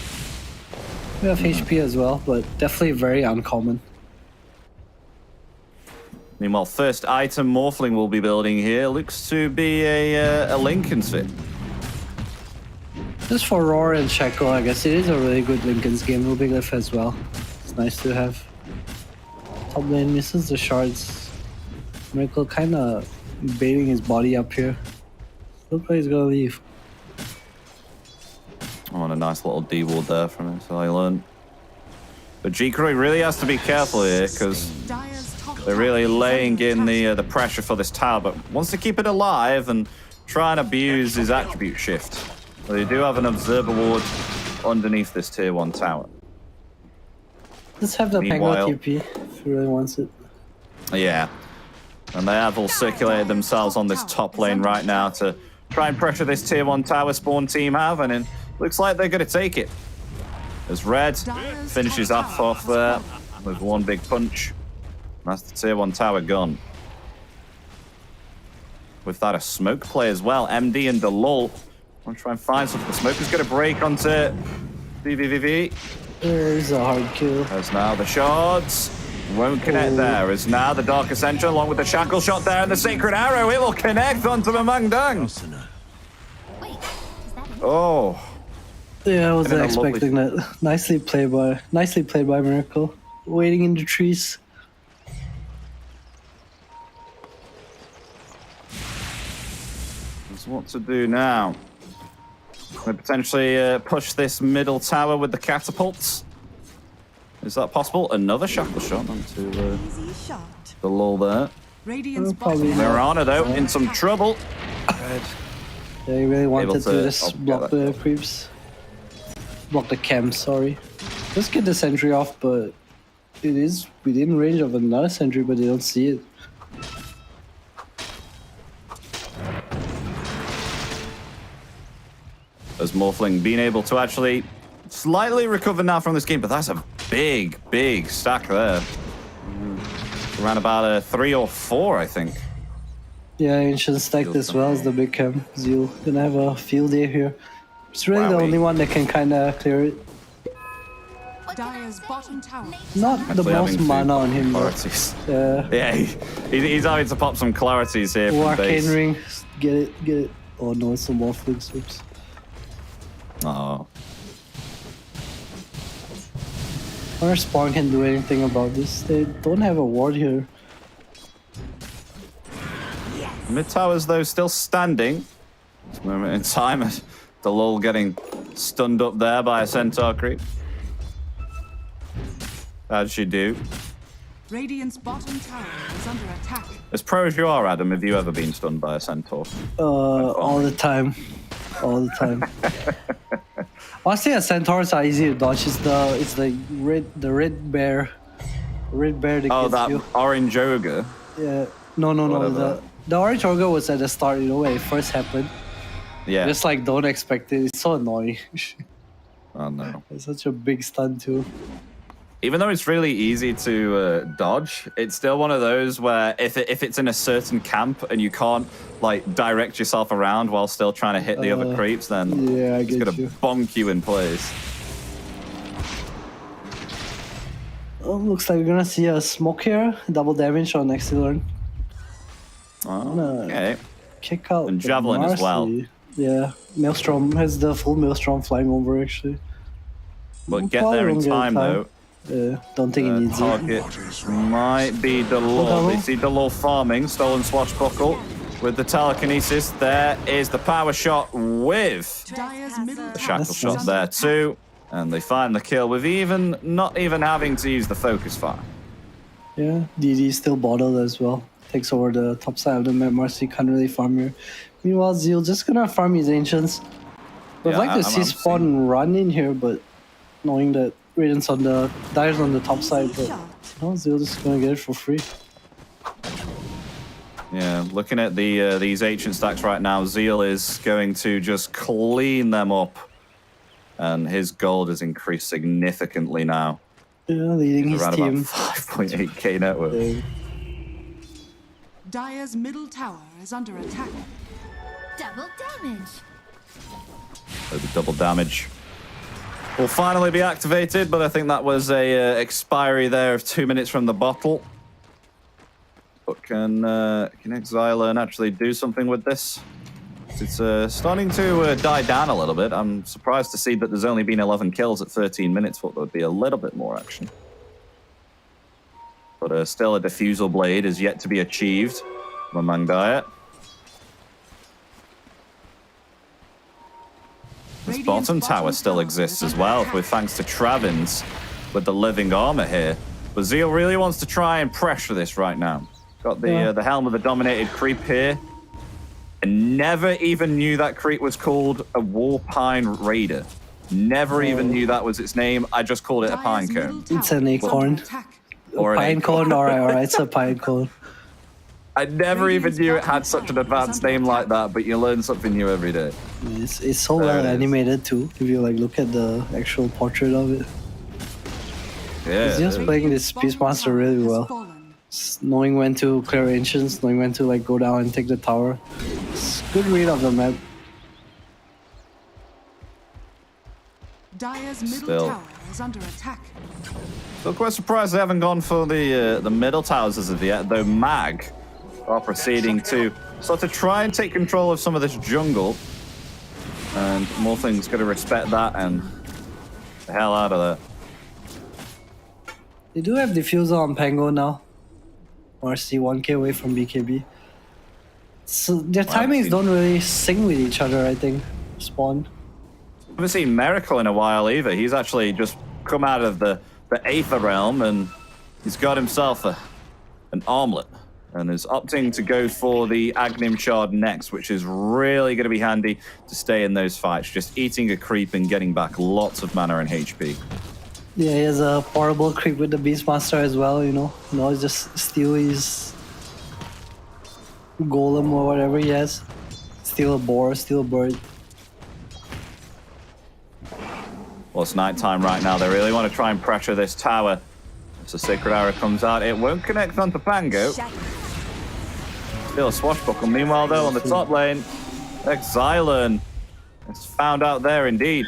We have HP as well, but definitely very uncommon. Meanwhile, first item Morphling will be building here looks to be a Lincoln's fit. Just for Roar and Shackle, I guess it is a really good Lincoln's game. Rubik Lift as well. It's nice to have. Top lane misses the shards. Miracle kind of baiting his body up here. Looks like he's gonna leave. Oh, and a nice little D-ward there from him, so I learned. But Jikro really has to be careful here because they're really laying in the pressure for this tower, but wants to keep it alive and try and abuse his attribute shift. They do have an observer ward underneath this tier 1 tower. Just have the Pango Meanwhile- TP if he really wants it. Yeah. And they have all circulated themselves on this top lane right now to try and pressure this tier 1 tower Spawn team have, and it looks like they're going to take it. As Red finishes off there with one big punch. That's the tier 1 tower gone. With that, a smoke play as well. MD and Delul want to try and find something. The smoke is going to break onto VVVV. There's a hard kill. As now the shards won't connect there. As now the Dark Ascension along with the shackle shot there and the sacred arrow. It will connect onto the Mangdang. Oh. Yeah, I wasn't And then a expecting that. Nicely played by Miracle. Waiting in the trees. That's what to do now. They potentially push this middle tower with the catapults. Is that possible? Another shackle shot onto Easy shot. the lull there. Radiant's Probably bottom not. Mirana, though, in some trouble. Yeah, he really wanted Able to to- just oh, block yeah, the creeps. Block the cam, sorry. Just get the sentry off, but it is within range of another sentry, but they don't see it. As Morphling being able to actually slightly recover now from this game, but that's a big, big stack there. Around about a 3 or 4, I think. Yeah, Ancient stacked as well as the big cam. Zeal gonna have a field day here. It's really the Wowee. only one that can kind of clear it. Dire's bottom tower. Not the Actually most having to mana on him. though. Clarities. Yeah. Yeah, he's having to pop some clarities here Oh, from Arcane base. Ring. Get it. Oh no, it's a Morphling slips. Oh. I wonder if Spawn can do anything about this. They don't have a ward here. Mid towers, though, still standing. This moment in time, the lull getting stunned up there by a centaur creep. As you do. Radiant's bottom tower is under attack. As pro as you are, Adam, have you ever been stunned by a centaur? All the time. All the time. Honestly, the centaurs are easy to dodge. It's the red bear. Red bear that Oh, gets that you. orange ogre. Yeah. No. Whatever. The orange ogre was at the start, when it first happened. Yeah. Just like don't expect it. It's so annoying. Oh, no. It's such a big stun too. Even though it's really easy to dodge, it's still one of those where if it's in a certain camp and you can't like direct yourself around while still trying to hit the other creeps, then Yeah, I it's get gonna you. bonk you in place. Oh, looks like we're gonna see a smoke here. Double damage on Exilern. Oh, okay. Kick out. And the Javelin as well. Marcy. Yeah, Maelstrom has the full Maelstrom flying over actually. But get Probably there in won't get time, though. Yeah, don't think he needs it. Target might be Delor. They see Delor farming. Stolen Swashbuckle with the telekinesis. There is the power shot with Dire's middle the shackle tower shot is there under too. And they find the kill with not even having to use the focus fire. Yeah, DD still bottled as well. Takes over the top side of the map. Marcy can't really farm here. Meanwhile, Zeal just gonna farm his Ancients. I'd Yeah, like to see I'm Spawn run in here, but knowing that Radiant's on the Dire's on the top side, but no, Zeal just gonna get it for free. Yeah, looking at these ancient stacks right now, Zeal is going to just clean them up. And his gold has increased significantly now. Yeah, leading his Around team. about 5.8k net worth. Yeah. Dire's middle tower is under attack. Double damage. So the double damage will finally be activated, but I think that was a expiry there of 2 minutes from the bottle. But can Xylan actually do something with this? It's starting to die down a little bit. I'm surprised to see that there's only been 11 kills at 13 minutes. Thought there would be a little bit more action. But still, a Diffusal Blade is yet to be achieved from Mang Diet. This bottom tower still exists as well, with thanks to Travins with the living armor here. But Zeal really wants to try and pressure this right now. Got the Helm of the Dominated creep here. And never even knew that creep was called a Warpine Raider. Never even knew that was its name. I just called it a pine cone. It's an acorn. Or an Pine acorn. cone, alright, it's a pine cone. I never even knew it had such an advanced name like that, but you learn something new every day. It's so well animated too. If you like look at the actual portrait of it. Yeah. He's just playing this Beastmaster really well. Knowing when to clear Ancients, knowing when to like go down and take the tower. It's good read of the map. Dire's middle Still. tower is under attack. Still quite surprised they haven't gone for the middle towers as of yet, though Mag are proceeding to sort of try and take control of some of this jungle. And Morphing's going to respect that and the hell out of there. They do have Diffusal on Pango now. RC 1k away from BKB. So their timings don't really sync with each other, I think. Spawn. I haven't seen Miracle in a while either. He's actually just come out of the Aether realm and he's got himself an armlet and is opting to go for the Agnim Shard next, which is really going to be handy to stay in those fights. Just eating a creep and getting back lots of mana and HP. Yeah, he has a portable creep with the Beastmaster as well, you know. No, just steal his golem or whatever he has. Steal a boar, steal a bird. Well, it's nighttime right now. They really want to try and pressure this tower. As the Sacred Arrow comes out, it won't connect onto Pango. Still a swashbuckle. Meanwhile, though, on the top lane, Xylan is found out there indeed.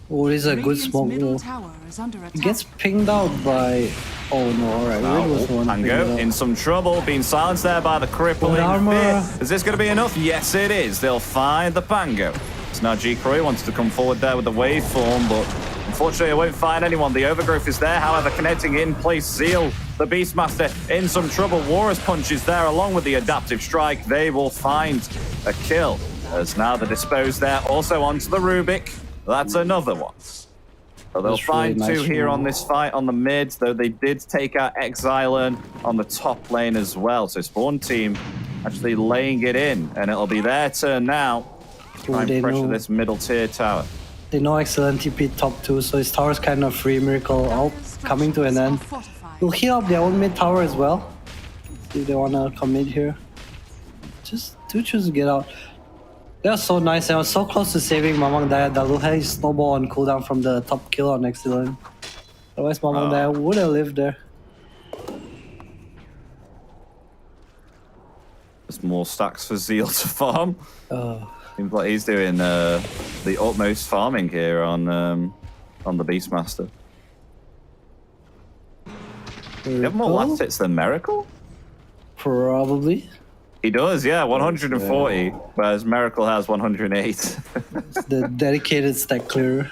Oh, this is a good Radiant's smoke. middle Oh. tower is under He attack. gets pinged out by... Oh no, alright. Red was the one pinged Pango out. in some trouble, being silenced there by the crippling Good armor. fear. Is this going to be enough? Yes, it is. They'll find the Pango. So now G. Croy wants to come forward there with the waveform, but unfortunately, it won't find anyone. The overgrowth is there, however, connecting in place. Zeal, the Beastmaster, in some trouble. Warrior's Punch is there, along with the Adaptive Strike. They will find a kill. As now the Dispose there, also onto the Rubik. That's another one. So they'll That's really find nice two here move. on this fight on the mid, though they did take out Xylan on the top lane as well. So Spawn team actually laying it in, and it'll be their turn now. Try they and pressure know. this middle tier tower. They know excellent TP top 2, so his tower's kind of free. Miracle out, coming to an end. We'll heal up their own mid tower as well. See if they want to commit here. Just do choose to get out. They are so nice. I was so close to saving Mamang Daya. Dalu had his snowball on cooldown from the top kill on Excellent. Otherwise, Mamang Daya would have lived there. There's more stacks for Zeal to farm. Seems like he's doing the utmost farming here on the Beastmaster. You have more last hits than Miracle? Probably. He does, yeah, 140, whereas Miracle has 108. The dedicated stack clearer.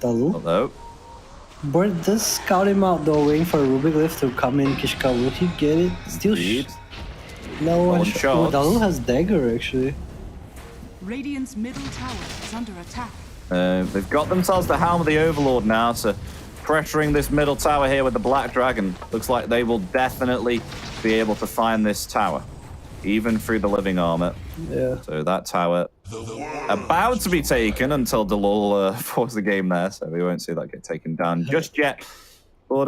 Dalu. Hello. Bird does scout him out though, waiting for a Rubik Lift to come in. Kishka, would he get it? Still Indeed. no one. One Oh, shot. Dalu has dagger actually. Radiant's middle tower is under attack. They've got themselves the Helm of the Overlord now, so pressuring this middle tower here with the Black Dragon. Looks like they will definitely be able to find this tower, even through the living armor. Yeah. So that tower about to be taken until Delol forced the game there, so we won't see that get taken down just yet. But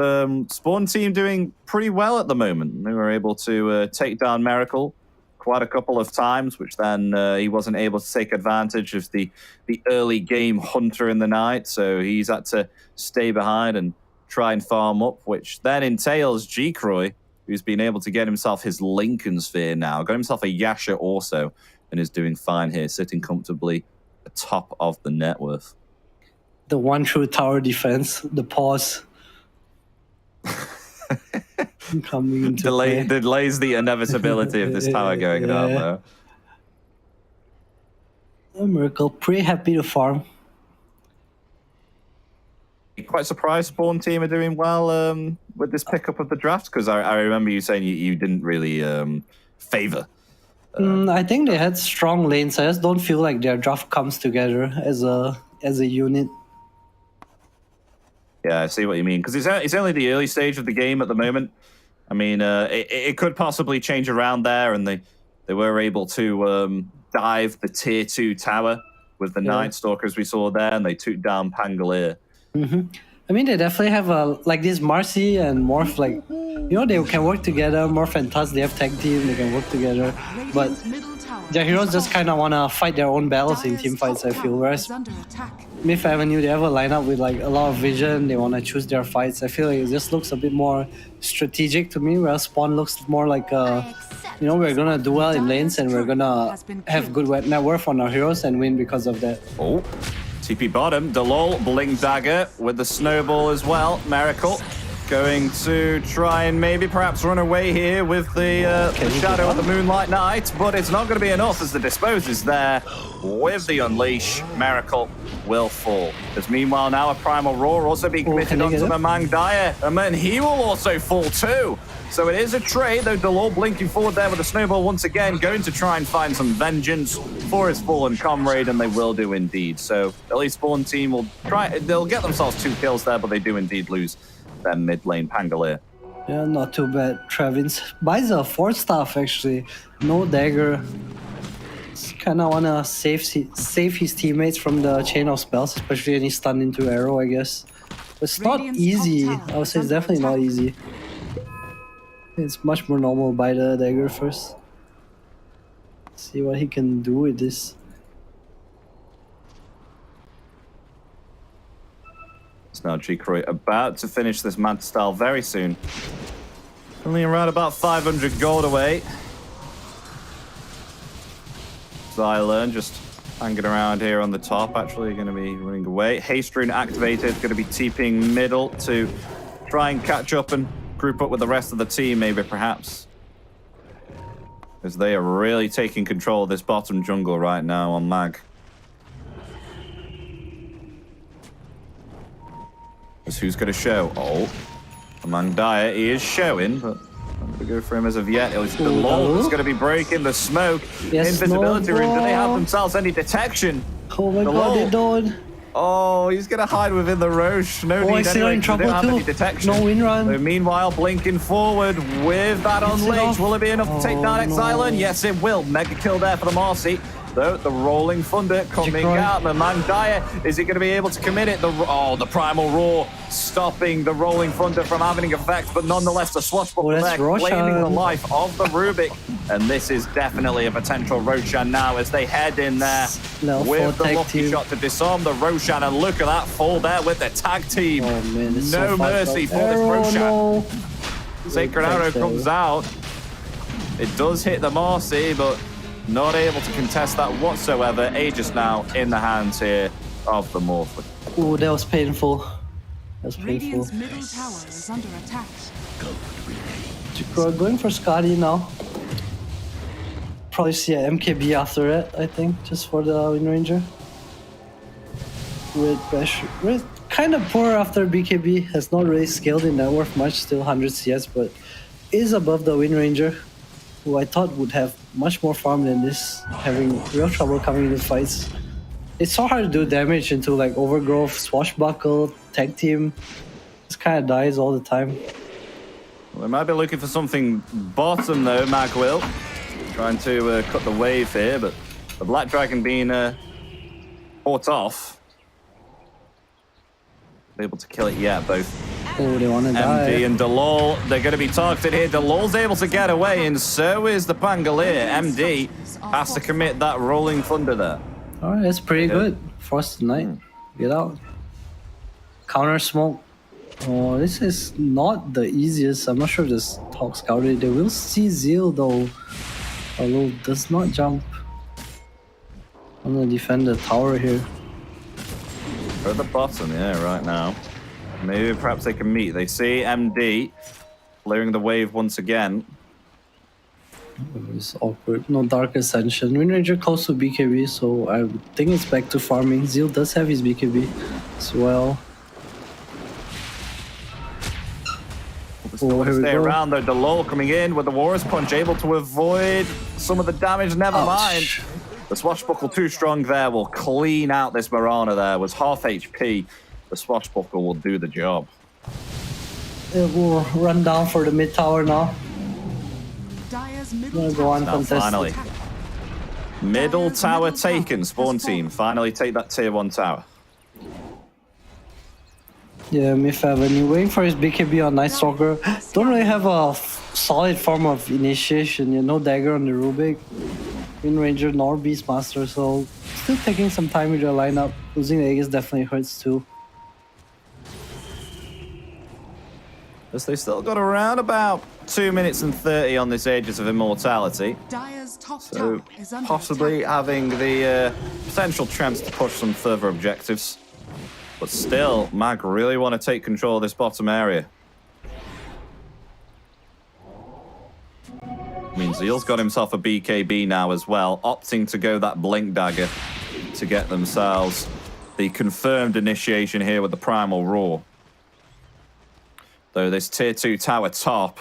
Spawn team doing pretty well at the moment. They were able to take down Miracle quite a couple of times, which then he wasn't able to take advantage of the early game Hunter in the night, so he's had to stay behind and try and farm up, which then entails G-Croy, who's been able to get himself his Lincoln Sphere now, got himself a Yasha also, and is doing fine here, sitting comfortably atop of the net worth. The one true tower defense, the pause. Coming into play. Delays the inevitability of this tower going down, though. A Miracle, pretty happy to farm. Quite surprised Spawn team are doing well with this pickup of the draft, because I remember you saying you didn't really favor. I think they had strong lanes. I just don't feel like their draft comes together as a unit. Yeah, I see what you mean, because it's only the early stage of the game at the moment. I mean, it could possibly change around there, and they were able to dive the tier 2 tower with the Night Stalkers we saw there, and they took down Pangolier. I mean, they definitely have like this Marcy and Morph, like, you know, they can work together. Morph and Tusk, they have tag team, they can work together. But their heroes just kind of want to fight their own battles in team fights, I feel. Whereas Myth Avenue, they have a lineup with like a lot of vision. They want to choose their fights. I feel like it just looks a bit more strategic to me, whereas Spawn looks more like, you know, we're going to do well in lanes and we're going to have good net worth on our heroes and win because of that. Oh, TP bottom, Delol, Blink Dagger with the snowball as well. Miracle going to try and maybe perhaps run away here with the Shadow of the Moonlight Knight, but it's not going to be enough as the Dispose is there with the Unleash. Miracle will fall. As meanwhile now a Primal Roar also being committed onto the Mangdaya, and then he will also fall too. So it is a trade, though Delol blinking forward there with a snowball once again, going to try and find some vengeance for his fallen comrade, and they will do indeed. So at least Spawn team will try, they'll get themselves 2 kills there, but they do indeed lose their mid lane Pangolier. Yeah, not too bad. Travis buys a 4-staff actually, no dagger. Just kind of want to save his teammates from the chain of spells, especially any stun into arrow, I guess. But it's not easy. I would say it's definitely not easy. It's much more normal buy the dagger first. See what he can do with this. It's now G-Croy about to finish this Manta style very soon. Only around about 500 gold away. Xylern just hanging around here on the top, actually going to be running away. Haste Rune activated, going to be TPing middle to try and catch up and group up with the rest of the team, maybe perhaps. Because they are really taking control of this bottom jungle right now on Mag. Who's going to show? Oh, among Dire, he is showing, but not going to go for him as of yet. It was the Lord that's going to be breaking the smoke. Yes, Invisibility Rune. Do they have themselves any detection? Oh my god, they don't. Oh, he's going to hide within the Roche. No need anyway, in trouble they don't have too. any detection. No win run. So meanwhile, blinking forward with that Unleash. Will it be enough to take down Xylern? Yes, it will. Mega kill there for the Marcy. Though the Rolling Thunder coming out. The Mangdaya, is he going to be able to commit it? The Primal Roar stopping the Rolling Thunder from having effect, but nonetheless the Swashbuckler there claiming the life of the Rubik. And this is definitely a potential Roshan now as they head in there with the lucky shot to disarm the Roshan. And look at that fall there with the tag team. Oh, man, no mercy for this Roshan. No. Sacred Arrow comes out. It does hit the Marcy, but not able to contest that whatsoever. Aegis now in the hands here of the Morphle. Ooh, that was painful. That was painful. Radiant's middle tower is under attack. We're going for Skadi now. Probably see an MKB after it, I think, just for the Wind Ranger. We're kind of poor after BKB. Has not really scaled in net worth much, still 100 CS, but is above the Wind Ranger, who I thought would have much more farm than this, having real trouble coming into fights. It's so hard to do damage into like Overgrowth, Swashbuckle, Tag Team. This kind of dies all the time. Well, they might be looking for something bottom though, Mag will. Trying to cut the wave here, but the Black Dragon being fought off. Able to kill it yet, both Oh, they want to die. MD and Delol, they're going to be targeted here. Delol's able to get away, and so is the Pangolier. MD has to commit that Rolling Thunder there. Alright, that's pretty good. Frost tonight. Get out. Counter smoke. Oh, this is not the easiest. I'm not sure if this Hawk scouted. They will see Zeal though. Although does not jump. I'm gonna defend the tower here. At the bottom, yeah, right now. Maybe perhaps they can meet. They see MD clearing the wave once again. It's awkward. No Dark Ascension. Wind Ranger close to BKB, so I think it's back to farming. Zeal does have his BKB as well. Still stay around though. Delol coming in with the Warrior's Punch, able to avoid some of the damage. Never mind. The Swashbuckle too strong there. Will clean out this Mirana there. Was half HP. The Swashbuckle will do the job. It will run down for the mid tower now. Dire's I'm middle gonna go on tower Now, contest. finally. Middle tower taken. Spawn team finally take that tier 1 tower. Yeah, Myth Avenue. Waiting for his BKB on Night Stalker. Don't really have a solid form of initiation. You know, dagger on the Rubik. Wind Ranger nor Beastmaster, so still taking some time with your lineup. Losing the Aegis definitely hurts too. As they still got around about 2 minutes and 30 on this Aegis of Immortality. Dire's top So tower is under possibly attack. having the potential chance to push some further objectives. But still, Mag really want to take control of this bottom area. I mean, Zeal's got himself a BKB now as well, opting to go that Blink Dagger to get themselves the confirmed initiation here with the Primal Roar. Though this tier 2 tower top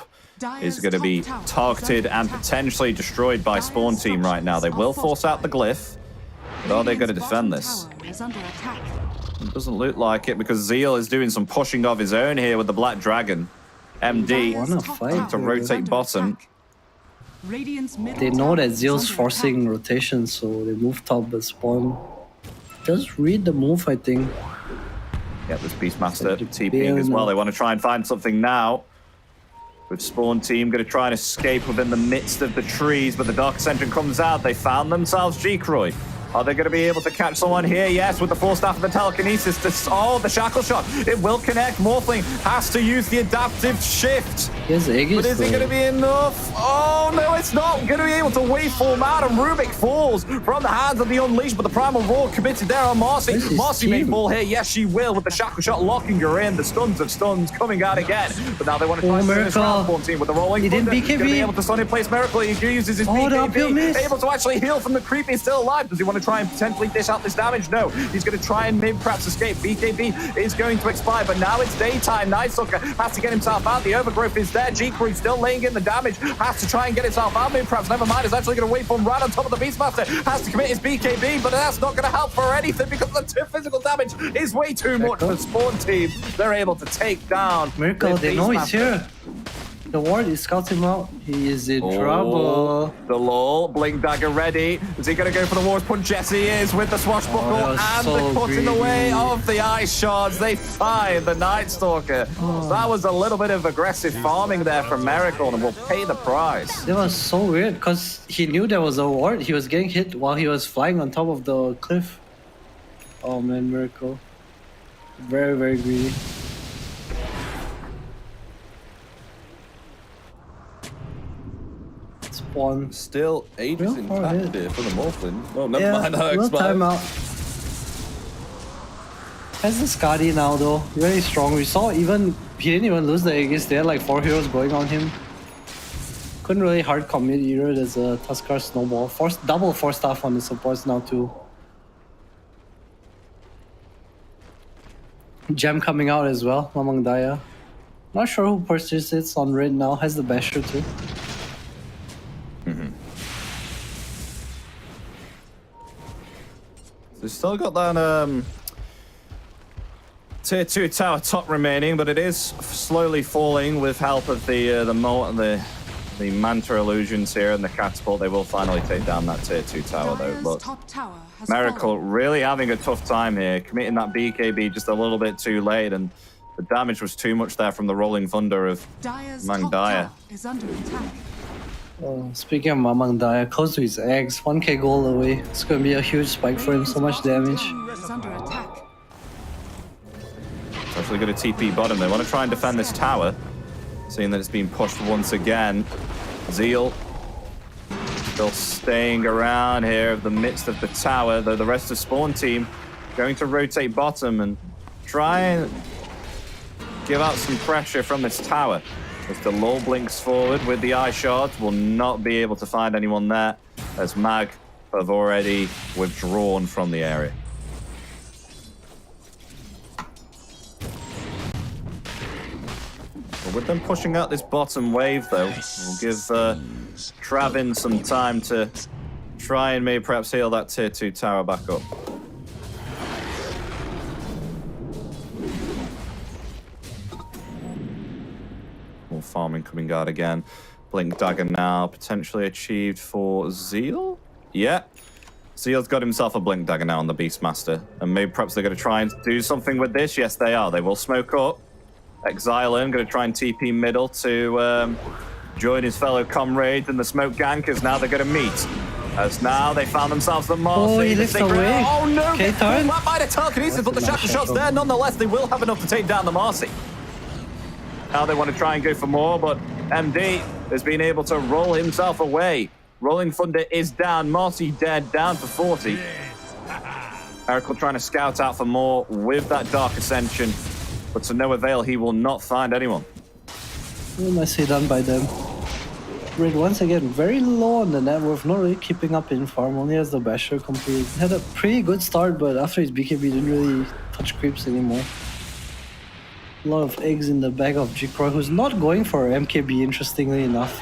is going to be targeted and potentially destroyed by Spawn Team right now. They will force out the Glyph, but are they going to defend this? Is under attack. It doesn't look like it because Zeal is doing some pushing of his own here with the Black Dragon. MD Wanna fight, to dude. rotate bottom. Radiant's middle They know tower that Zeal's is under forcing attack. rotation, so they move top but spawn. Just read the move, I think. Get this Beastmaster Such a TPing as well. big- They want to try and find something now. With Spawn Team going to try and escape within the midst of the trees, but the Dark Ascension comes out. They found themselves G-Croy. Are they going to be able to catch someone here? Yes, with the Force Staff of the Telekinesis. The Shackle Shot. It will connect. Morphling has to use the adaptive shift. Here's Aegis. But is it though. going to be enough? Oh, no, it's not going to be able to waveform out, and Rubik falls from the hands of the Unleashed, but the Primal Roar committed there on Marcy. Where's his Marcy may team? fall here. Yes, she will, with the Shackle Shot locking her in. The stuns of stuns coming out again. But now they want to try and finish Miracle. round 14 with the Rolling He didn't Thunder. BKB. Gonna be able to stun in place Miracle. He uses his Oh, the uphill BKB. miss. Able to actually heal from the creep. He's still alive. Does he want to try and potentially dish out this damage? No. He's going to try and maybe perhaps escape. BKB is going to expire, but now it's daytime. Night Sucker has to get himself out. The Overgrowth is there. G-Crew still laying in the damage. Has to try and get himself out. Maybe perhaps never mind. Is actually going to wait for him right on top of the Beastmaster. Has to commit his BKB, but that's not going to help for anything because the physical damage is way too much for Spawn Team. They're able to take down Miracle, the they know he's Beastmaster. here. The ward is scouting him out. He is in trouble. The lull, Blink Dagger ready. Is he going to go for the War's Punch? Yes, he is with the Swashbuckle Oh, that was and so the cut in the way greedy. of the Ice Shards. They find the Night Stalker. That was a little bit of aggressive farming there from Miracle and will pay the price. It was so weird because he knew there was a ward. He was getting hit while he was flying on top of the cliff. Oh man, Miracle. Very, very greedy. Spawn. Still ages Real far intact ahead. here for the Morphlin. Oh, never Yeah, mind. That little expired. timeout. Has the Skadi now though. Very strong. We saw even he didn't even lose the Aegis. They had like 4 heroes going on him. Couldn't really hard commit either. There's a Tuskar Snowball. Double force staff on the supports now too. Gem coming out as well among Daya. Not sure who purchased it on Red now. Has the Basher too. This We've still got that tier 2 tower top remaining, but it is slowly falling with help of the Manta illusions here and the catapult. They will finally take down that tier 2 tower though. But top tower has Miracle fallen. really having a tough time here, committing that BKB just a little bit too late, and the damage was too much there from the rolling thunder of Dire's Mang top Daya. tower is under attack. Speaking of Mamang Daya, close to his eggs, 1k gold away. It's gonna be a huge spike for him, so much damage. Is under attack. It's actually going to TP bottom. They want to try and defend this tower, seeing that it's been pushed once again. Zeal still staying around here in the midst of the tower, though the rest of Spawn team going to rotate bottom and try and give out some pressure from this tower. As the Lol blinks forward with the eye shards, will not be able to find anyone there, as Mag have already withdrawn from the area. But with them pushing out this bottom wave, though, we'll give Travin some time to try and maybe perhaps heal that tier 2 tower back up. More farming coming guard again. Blink Dagger now potentially achieved for Zeal? Yeah. Zeal's got himself a Blink Dagger now on the Beastmaster. And maybe perhaps they're going to try and do something with this. Yes, they are. They will smoke up. Exilin going to try and TP middle to join his fellow comrades in the smoke gang, because now they're going to meet. As now they found themselves the Marcy. Oh, he lifts away. Oh no! Okay, turn. That by the telekinesis, but the shatter shots there. Nonetheless, they will have enough to take down the Marcy. Now they want to try and go for more, but MD has been able to roll himself away. Rolling Thunder is down. Marcy dead, down for 40. Miracle trying to scout out for more with that Dark Ascension, but to no avail. He will not find anyone. Nicely done by them. Red once again very low on the net worth, not really keeping up in farm, only as the Basher complete. Had a pretty good start, but after his BKB didn't really touch creeps anymore. A lot of eggs in the bag of Jikroy, who's not going for MKB, interestingly enough.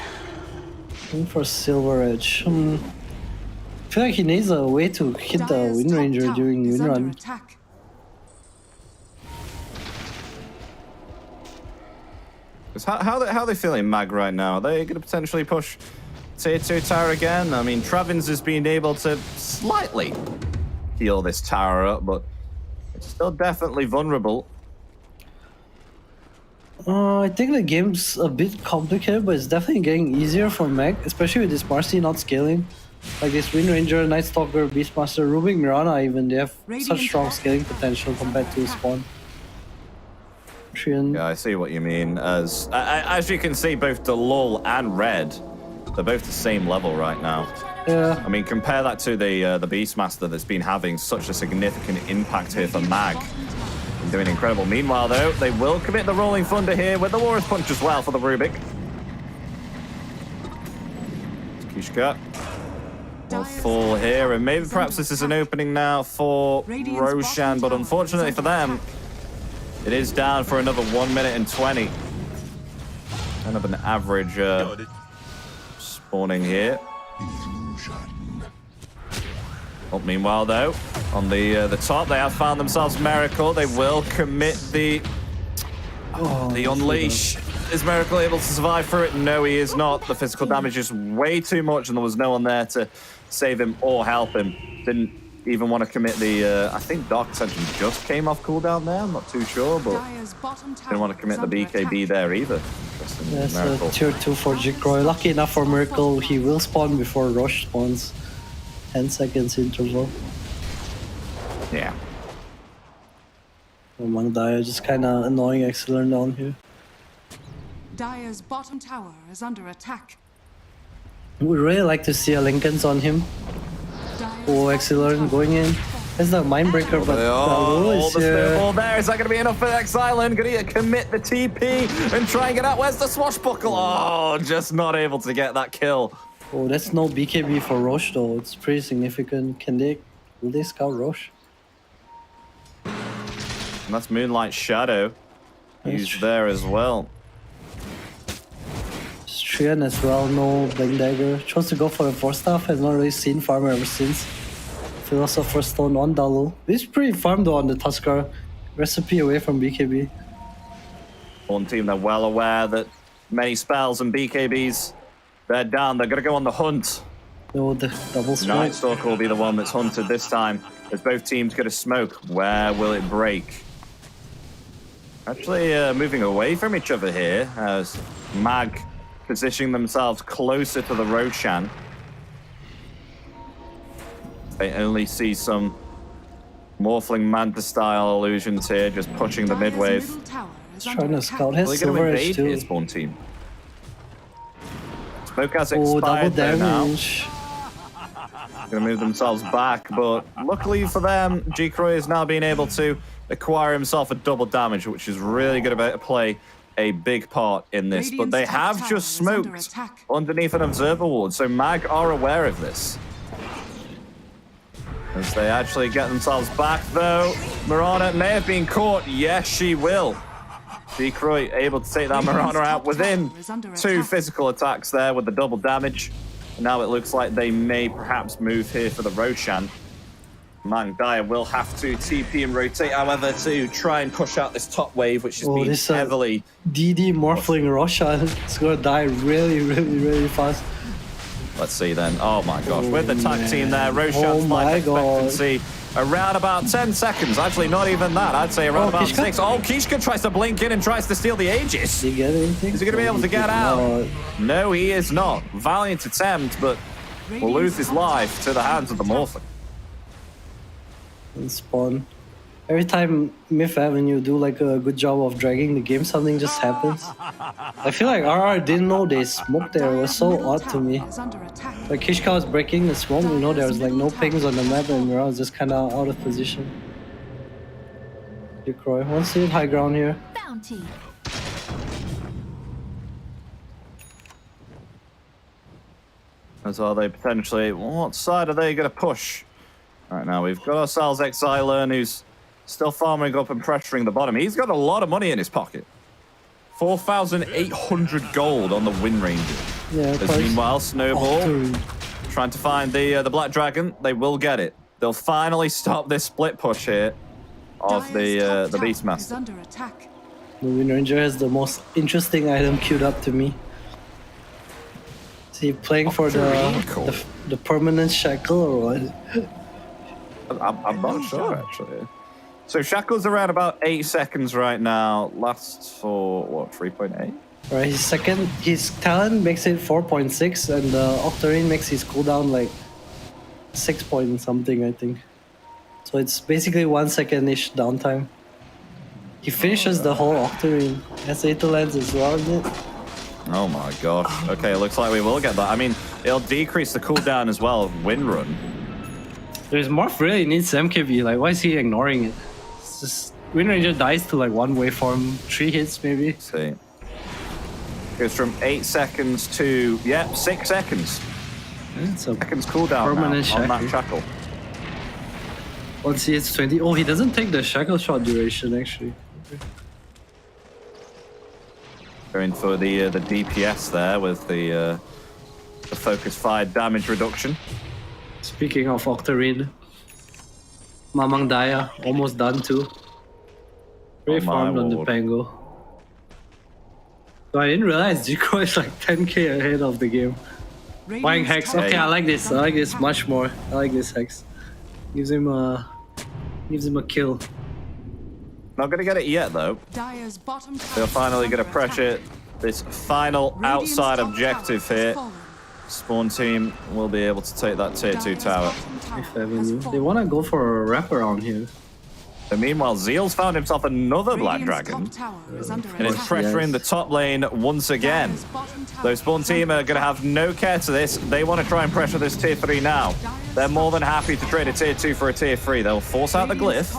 Going for Silver Edge. I feel like he needs a way to hit the Dire's Wind top Ranger tower during is Wind under Run. attack. How are they feeling, Mag, right now? Are they going to potentially push tier 2 tower again? I mean, Travins has been able to slightly heal this tower up, but it's still definitely vulnerable. I think the game's a bit complicated, but it's definitely getting easier for Meg, especially with this Marcy not scaling. Like this Wind Ranger, Night Stalker, Beastmaster, Rubik, Mirana even, they have such strong scaling potential compared to Spawn. Yeah, I see what you mean. As you can see, both the Lol and Red, they're both the same level right now. Yeah. I mean, compare that to the Beastmaster that's been having such a significant impact here for Mag. Been doing incredible. Meanwhile, though, they will commit the Rolling Thunder here with the Walrus Punch as well for the Rubik. Kishka will fall here, and maybe perhaps this is an opening now for Roshan, but unfortunately for them, it is down for another 1 minute and 20. Kind of an average spawning here. Oh, meanwhile, though, on the top, they have found themselves Miracle. They will commit the Unleash. Is Miracle able to survive through it? No, he is not. The physical damage is way too much, and there was no one there to save him or help him. Didn't even want to commit the, I think Dark Ascension just came off cooldown there, I'm not too sure, but didn't want to commit the BKB there either. That's a tier 2 for Jikroy. Lucky enough for Miracle, he will spawn before Rosh spawns. 10 seconds interval. Yeah. Mang Daya just kind of annoying Excellent down here. Dire's bottom tower is under attack. We'd really like to see a Lincoln's on him. Oh, Excellent going in. That's the Mindbreaker, but the snowball there. Is that going to be enough for Exilin? Going to commit the TP and try and get out. Where's the Swashbuckle? Oh, just not able to get that kill. Oh, that's no BKB for Rosh though. It's pretty significant. Will they scout Rosh? And that's Moonlight Shadow. He's there as well. Strian as well, no Blink Dagger. Chose to go for the 4-staff, has not really seen Farmer ever since. Philosopher's Stone on Dalu. It's pretty farm though on the Tuskar. Recipe away from BKB. One team, they're well aware that many spells and BKBs, they're down. They're going to go on the hunt. Oh, the double strike. Night Stalker will be the one that's hunted this time. As both teams get a smoke, where will it break? Actually moving away from each other here as Mag positioning themselves closer to the Roshan. They only see some Morphling Manta style illusions here, just pushing the mid wave. Trying to scout his Are they going to silver edge invade too. his spawn team? Smoke has Oh, double expired there now. damage. Going to move themselves back, but luckily for them, G-Croy is now being able to acquire himself a double damage, which is really going to play a big part in this. But they have just smoked underneath an observer ward, so Mag are aware of this. As they actually get themselves back, though, Mirana may have been caught. Yes, she will. G-Croy able to take that Mirana out within 2 physical attacks there with the double damage. And now it looks like they may perhaps move here for the Roshan. Mangdaya will have to TP and rotate, however, to try and push out this top wave, which has been this heavily... DD Morphling Roshan. It's going to die really fast. Let's see then. Oh my gosh, with the tag team there, Roshan's life expectancy around about 10 seconds. Actually, not even that. I'd say around about Kishka? 6. Oh, Kishka tries to blink in and tries to steal the Aegis. Did he get anything? Is he going to be able to get out? No, he is not. Valiant attempt, but will lose his life to the hands of the Morphling. And spawn. Every time Myth Avenue do like a good job of dragging the game, something just happens. I feel like RR didn't know they smoked there. It was so odd to me. Like Kishka was breaking the smoke, you know, there was like no pings on the map and Mirage was just kind of out of position. Croy wants to hit high ground here. Bounty. As are they potentially... What side are they going to push? Right now, we've got ourselves Exiler, who's still farming up and pressuring the bottom. He's got a lot of money in his pocket. 4,800 gold on the Wind Ranger. Yeah, As meanwhile, Snowball trying to find the Black Dragon. They will get it. They'll finally stop this split push here of the Beastmaster. The Wind Ranger has the most interesting item queued up to me. Is he playing for the permanent shackle or what? I'm not sure, actually. So Shackle's around about 8 seconds right now. Lasts for, what, 3.8? Right, his talent makes it 4.6 and the Octarine makes his cooldown like 6 point something, I think. So it's basically 1 second-ish downtime. He finishes the whole Octarine. Has Lens as well, isn't it? Oh my gosh. Okay, it looks like we will get that. I mean, it'll decrease the cooldown as well of Wind Run. There's Morph really needs MKB, like why is he ignoring it? It's just Wind Ranger dies to like 1 waveform, 3 hits maybe. Let's see. Goes from 8 seconds to, 6 seconds. It's a seconds cooldown permanent on that shackle. Let's see, it's 20. Oh, he doesn't take the shackle shot duration actually. Okay. Going for the DPS there with the focus fire damage reduction. Speaking of Octarine, Mamang Daya almost done too. Very farmed on the Pango. So I didn't realize Zico is like 10k ahead of the game. Buying Hex. Okay, I like this. I like this much more. I like this Hex. Gives him a kill. Not gonna get it yet though. They're finally gonna pressure this final outside objective here. Spawn team will be able to take that tier 2 tower. They want to go for a wraparound here. And meanwhile, Zeal's found himself another Black Dragon and is pressuring the top lane once again. Though Spawn team are going to have no care to this. They want to try and pressure this tier 3 now. They're more than happy to trade a tier 2 for a tier 3. They'll force out the glyph.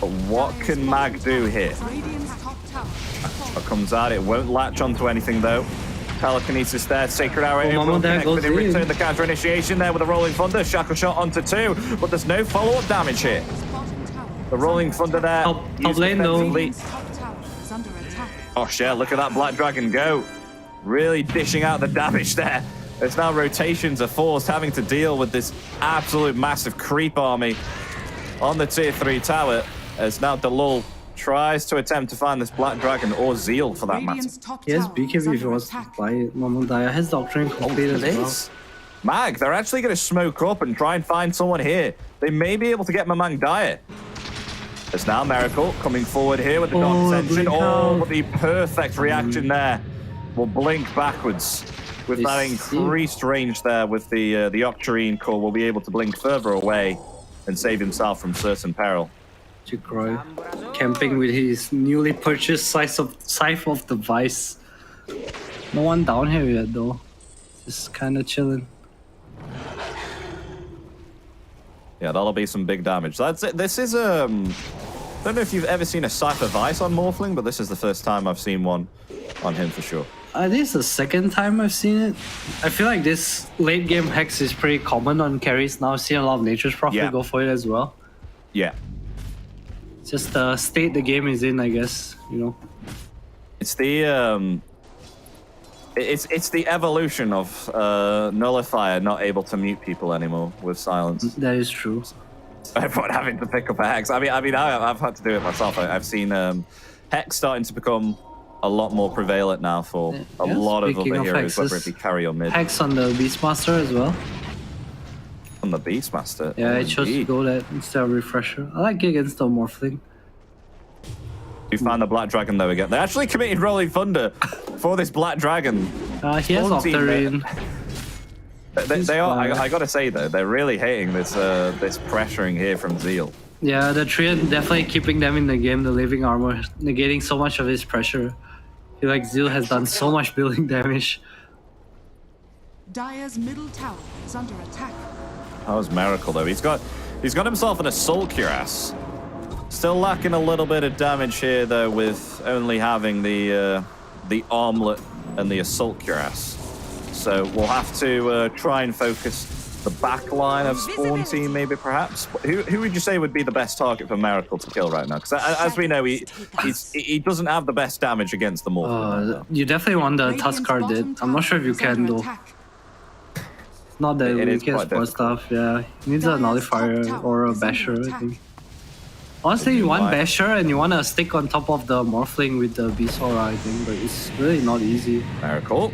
But what can Mag do here? What comes out? It won't latch onto anything though. Telekinesis there, Sacred Arrow will connect with it, return the counter initiation there with a Rolling Thunder, Shackle Shot onto 2, but there's no follow-up damage here. The Rolling Thunder there. Top lane though. Oh yeah, look at that Black Dragon go. Really dishing out the damage there. It's now rotations are forced, having to deal with this absolute massive creep army on the tier 3 tower. As now Delul tries to attempt to find this Black Dragon or Zeal for that matter. Radiant's top He has tower BKB is if he under wants to attack. buy it. Normal Daya has Doctrine complete as well. Mag, they're actually going to smoke up and try and find someone here. They may be able to get Mamang Daya. There's now Miracle coming forward here with the Dark Ascension. blink Oh, out. but the perfect reaction there. Will blink backwards. With that increased range there with the Octarine core, will be able to blink further away and save himself from certain peril. Chikroy camping with his newly purchased Scythe of the Vice. No one down here yet though. Just kind of chilling. Yeah, that'll be some big damage. That's it. This is I don't know if you've ever seen a Scythe of Ice on Morphling, but this is the first time I've seen one on him for sure. I think it's the second time I've seen it. I feel like this late game hex is pretty common on carries now. I've seen a lot of Nature's Prophet go for it as well. Yeah. It's just the state the game is in, I guess, you know. It's the it's the evolution of Nullifier not able to mute people anymore with silence. That is true. Everyone having to pick up a hex. I've had to do it myself. I've seen hex starting to become a lot more prevalent now for a lot of other heroes, whether it be carry or mid. Hex on the Beastmaster as well. On the Beastmaster. Yeah, oh, I chose to indeed. go that instead of Refresher. I like it against the Morphling. You found the Black Dragon though again. They actually committed Rolling Thunder for this Black Dragon. He has Spawn team, Octarine. They are. I gotta say though, they're really hating this this pressuring here from Zeal. Yeah, the Treant definitely keeping them in the game, the Living Armor, negating so much of his pressure. I feel like Zeal has done so much building damage. Dire's middle tower is under attack. That was Miracle though. He's got himself an Assault Cuirass. Still lacking a little bit of damage here though, with only having the Armlet and the Assault Cuirass. So we'll have to try and focus the back line of Spawn team, maybe perhaps. Who would you say would be the best target for Miracle to kill right now? Because as we know, he doesn't have the best damage against the Morphin. You definitely want the Tuskar dead. I'm not sure if you can though. Not the weakest for stuff, yeah. He needs a Nullifier or a Basher, I think. Honestly, you want Basher and you want to stick on top of the Morphling with the Beast Aura, I think, but it's really not easy. Miracle.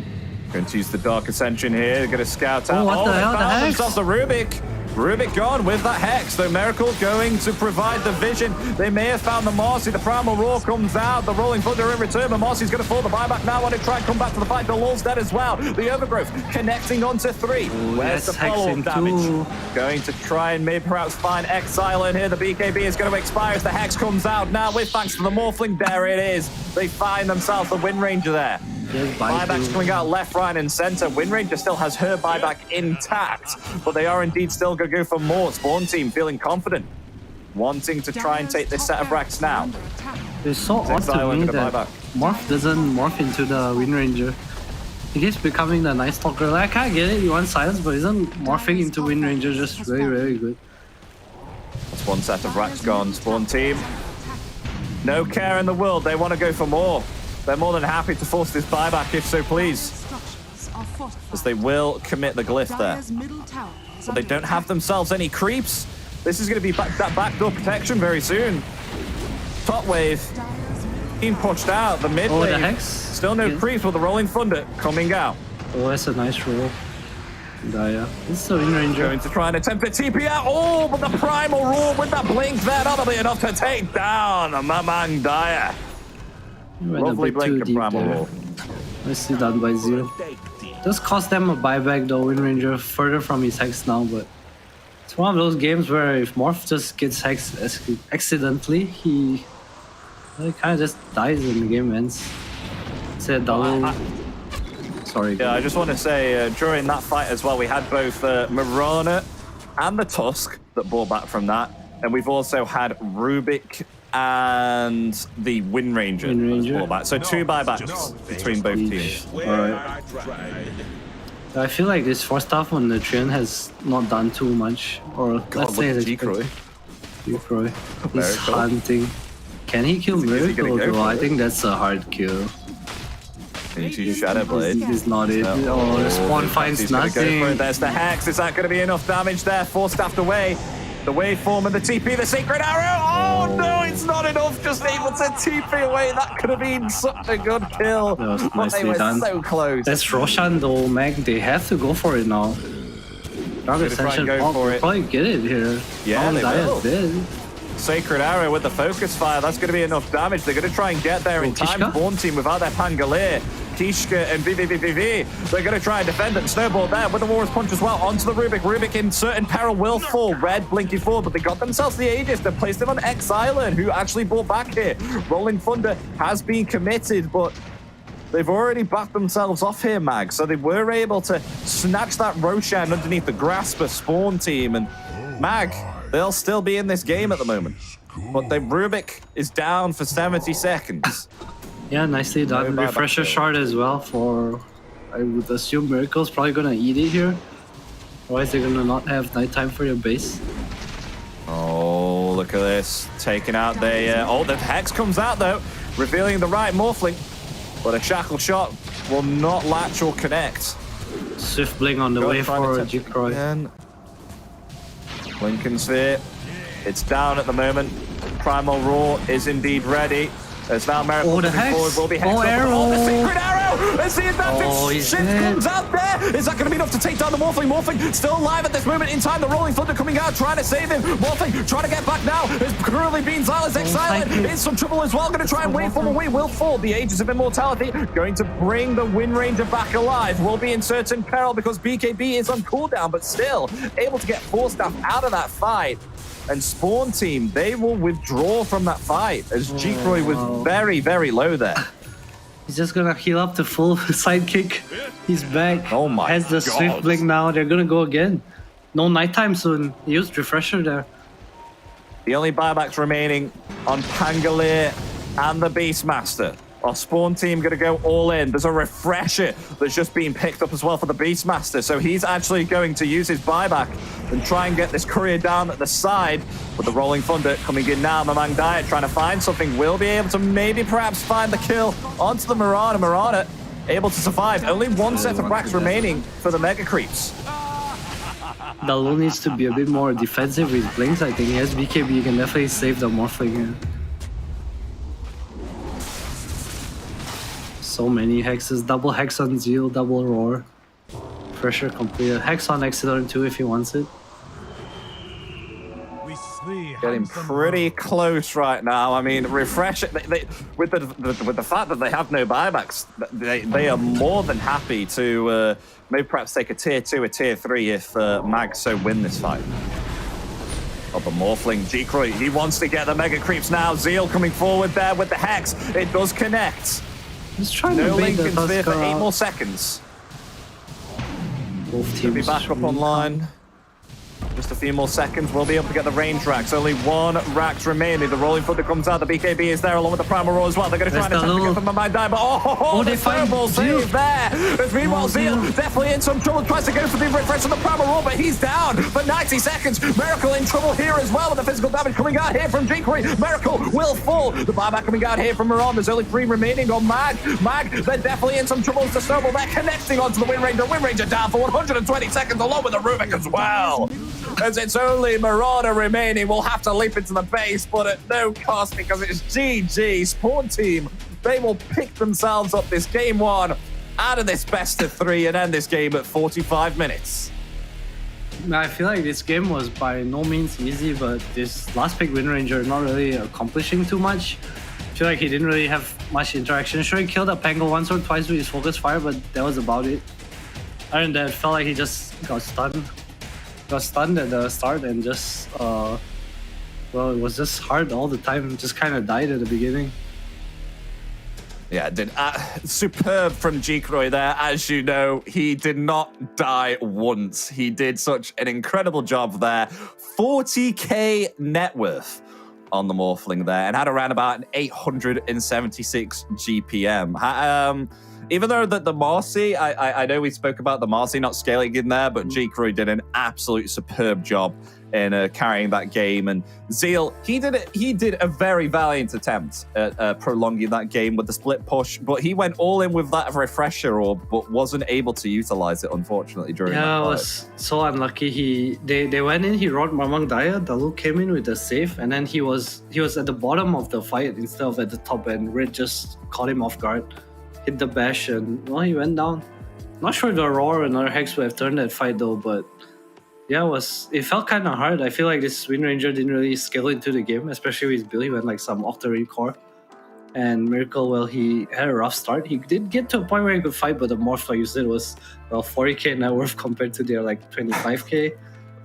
Going to use the Dark Ascension here. They're going to scout out. Oh, what the hell? They The found Hex? themselves a Rubik. Rubik gone with that Hex. So Miracle going to provide the vision. They may have found the Marcy. The Primal Roar comes out. The Rolling Thunder in return. But Marcy's going to fall the buyback now. Want to try and come back to the fight. The Lul's dead as well. The Overgrowth connecting onto 3. Where's the follow-up damage? Going to try and maybe perhaps find Exile in here. The BKB is going to expire as the Hex comes out now with thanks to the Morphling. There it is. They find themselves the Wind Ranger there. Buybacks coming out left, right, and center. Wind Ranger still has her buyback intact, but they are indeed still going to go for more. Spawn team feeling confident, wanting to try and take this set of racks now. It's so odd to me that Morph doesn't morph into the Wind Ranger. He keeps becoming the Night Stalker. Like, I can't get it, you want silence, but isn't morphing into Wind Ranger just really, really good? That's one set of racks gone. Spawn team, no care in the world. They want to go for more. They're more than happy to force this buyback if so please, as they will commit the glyph there. But they don't have themselves any creeps. This is going to be that backdoor protection very soon. Top wave being pushed out. The mid wave, the Hex? still no creeps with the Rolling Thunder coming out. Oh, that's a nice roll. Daya. This is a Wind Ranger. Going to try and attempt a TP out. Oh, but the Primal Roar with that blink there, that'll be enough to take down Mamang Daya. Lovely blink and Primal Roar. Nicely done by Zeal. Does cost them a buyback though, Wind Ranger further from his Hex now, but it's one of those games where if Morph just gets Hex accidentally, he kind of just dies and the game ends. It's a double... Sorry. Yeah, I just want to say, during that fight as well, we had both Marana and the Tusk that brought back from that, and we've also had Rubik and the Wind Ranger. Back. So 2 buybacks between both teams. Alright. I feel like this first half on the Treant has not done too much. Or let's say it's G-Croy. G-Croy. He's hunting. Can he kill Miracle though? I think that's a hard kill. Into Shadow Blade. He's not it. Oh, the spawn finds He's gonna go nothing. for it. There's the Hex. Is that going to be enough damage there? 4 staffed away. The waveform and the TP, the Sacred Arrow. Oh no, it's not enough. Just able to TP away. That could have been such a good kill. That was But nicely they were done. so close. That's Roshan though, Meg. They have to go for it now. Dark Gonna try and Ascension go for it. probably get it here. Yeah, they will. Did. Sacred Arrow with the focus fire. That's going to be enough damage. They're going to try and get there in time. Kishka? Spawn team without their Pangolier. Kishka and VVVVV. They're going to try and defend it. And Snowball there with the Warrior's Punch as well. Onto the Rubik. Rubik in certain peril will fall. Red blinking forward, but they got themselves the Aegis. They placed him on X-Island, who actually brought back here. Rolling Thunder has been committed, but they've already backed themselves off here, Mag. So they were able to snatch that Roshan underneath the grasp of Spawn team. And Mag, they'll still be in this game at the moment. But the Rubik is down for 70 seconds. Yeah, nicely done. No buyback Refresher there. shard as well for, I would assume Miracle's probably gonna eat it here. Otherwise they're gonna not have nighttime for your base. Oh, look at this. Taking out the... oh, the Hex comes out, though. Revealing the right Morphling. But a Shackle Shot will not latch or connect. Swift Bling on the way for Jikroy. Lincoln Sphere. It's down at the moment. Primal Roar is indeed ready. There's now Miracle Oh, the coming Hex. forward. Will be Hex Oh, up. arrow. Oh, the Sacred Arrow! It's the advantage. Oh, he's Shift dead. comes out there. Is that going to be enough to take down the Morphling? Morphling still alive at this moment in time. The Rolling Thunder coming out, trying to save him. Morphling trying to get back now. It's currently been silenced. Exiled in some trouble as well. Going to try and wait for him away. Will fall. The Aegis of Immortality going to bring the Wind Ranger back alive. Will be in certain peril because BKB is on cooldown, but still able to get 4 staff out of that fight. And Spawn team, they will withdraw from that fight as Jikroy was very, very low there. He's just gonna heal up to full sidekick. He's back. Oh my Has the God. Swift Blink now. They're gonna go again. No nighttime soon. He used Refresher there. The only buybacks remaining on Pangolier and the Beastmaster. Our Spawn team going to go all in. There's a Refresher that's just been picked up as well for the Beastmaster. So he's actually going to use his buyback and try and get this courier down at the side. With the Rolling Thunder coming in now. Mamang Diet trying to find something. Will be able to maybe perhaps find the kill onto the Marauder. Marauder able to survive. Only 1 set of racks remaining for the Mega Creeps. Dalu needs to be a bit more defensive with Blinks. I think he has BKB. You can definitely save the Morphling here. So many hexes. Double Hex on Zeal, double Roar. Pressure completed. Hex on Excellent too if he wants it. Getting pretty close right now. I mean, Refresh with the fact that they have no buybacks, they are more than happy to maybe perhaps take a tier 2, a tier 3 if Mag so win this fight. Oh, the Morphling, Jikroy, he wants to get the Mega Creeps now. Zeal coming forward there with the Hex. It does connect. Just trying No to bait the Lincoln Sphere for Tusker 8 out. more seconds. Both Should teams be back up online. Just a few more seconds, we'll be able to get the range racks. Only 1 rack remaining. The Rolling Thunder comes out, the BKB is there along with the Primal Roar as well. They're going to try and There's attack the to get from my die, but oh, they the find Snowball Zeal. save there. As meanwhile, Zeal Zeal. definitely in some trouble, tries to go for the refresh on the Primal Roar, but he's down for 90 seconds. Miracle in trouble here as well with the physical damage coming out here from Jikroy. Miracle will fall. The buyback coming out here from Miran. There's only 3 remaining on Mag. Mag, they're definitely in some trouble as the Snowball. They're connecting onto the Wind Ranger. Wind Ranger down for 120 seconds along with the Rubik as well. As it's only Marauder remaining, we'll have to leap into the base, but at no cost because it's GG. Spawn team, they will pick themselves up this game 1 out of this best of 3 and end this game at 45 minutes. I feel like this game was by no means easy, but this last pick Wind Ranger not really accomplishing too much. I feel like he didn't really have much interaction. Sure, he killed a Pango once or twice with his focus fire, but that was about it. Other than that, it felt like he just got stunned. Got stunned at the start and just, well, it was just hard all the time. Just kind of died at the beginning. Yeah, did superb from Jikroy there. As you know, he did not die once. He did such an incredible job there. 40k net worth on the Morphling there and had around about an 876 GPM. even though the Marcy, I know we spoke about the Marcy not scaling in there, but G-Crew did an absolute superb job in carrying that game. And Zeal, he did a very valiant attempt at prolonging that game with the split push, but he went all in with that refresher orb, but wasn't able to utilize it, unfortunately, during that Yeah, fight. I was so unlucky. They went in, he rolled Mamang Daya, Dalu came in with the save, and then he was at the bottom of the fight instead of at the top, and Red just caught him off guard, hit the bash, and well, he went down. Not sure if the Roar or another Hex would have turned that fight though, but yeah, it felt kind of hard. I feel like this Wind Ranger didn't really scale into the game, especially with his build. He went like some Octarine core. And Miracle, well, he had a rough start. He did get to a point where he could fight, but the morph I used it was, well, 40k net worth compared to their like 25k. It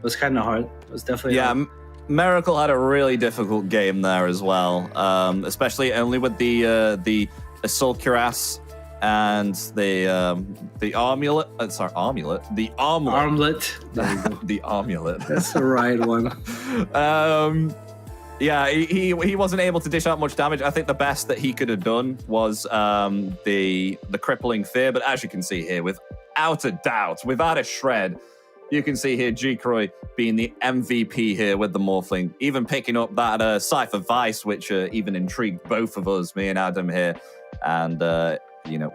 was kind of hard. It was definitely hard. Miracle had a really difficult game there as well, especially only with the Assault Cuirass and the amulet. Amulet. The armlet. Armlet. There you go. The amulet. That's the right one. Yeah, he wasn't able to dish out much damage. I think the best that he could have done was the crippling fear. But as you can see here, without a doubt, without a shred, you can see here G-Croy being the MVP here with the Morphling, even picking up that Cypher Vice, which even intrigued both of us, me and Adam here, and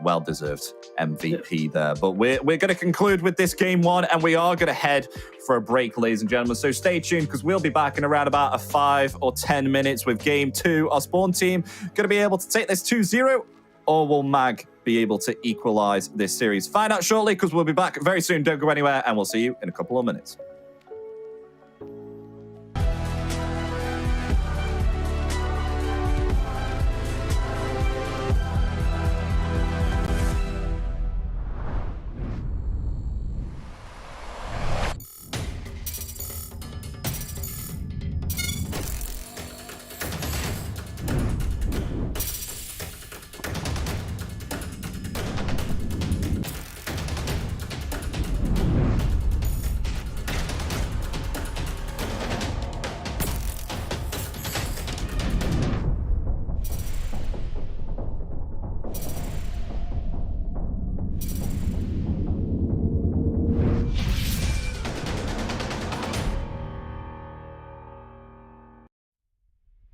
well-deserved MVP there. But we're going to conclude with this game one, and we are going to head for a break, ladies and gentlemen. So stay tuned, because we'll be back in around about 5 or 10 minutes with game two. Our spawn team going to be able to take this 2-0, or will Mag be able to equalize this series? Find out shortly, because we'll be back very soon. Don't go anywhere, and we'll see you in a couple of minutes.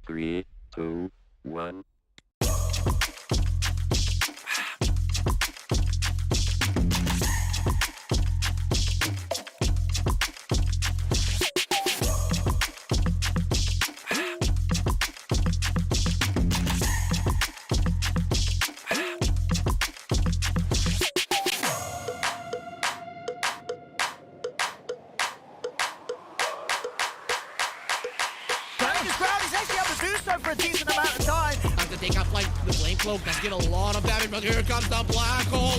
Three, two, one. This crowd is actually able to do so for a decent amount of time. Have to take up like the Flame Cloak does get a lot of damage, but here comes the Black Hole.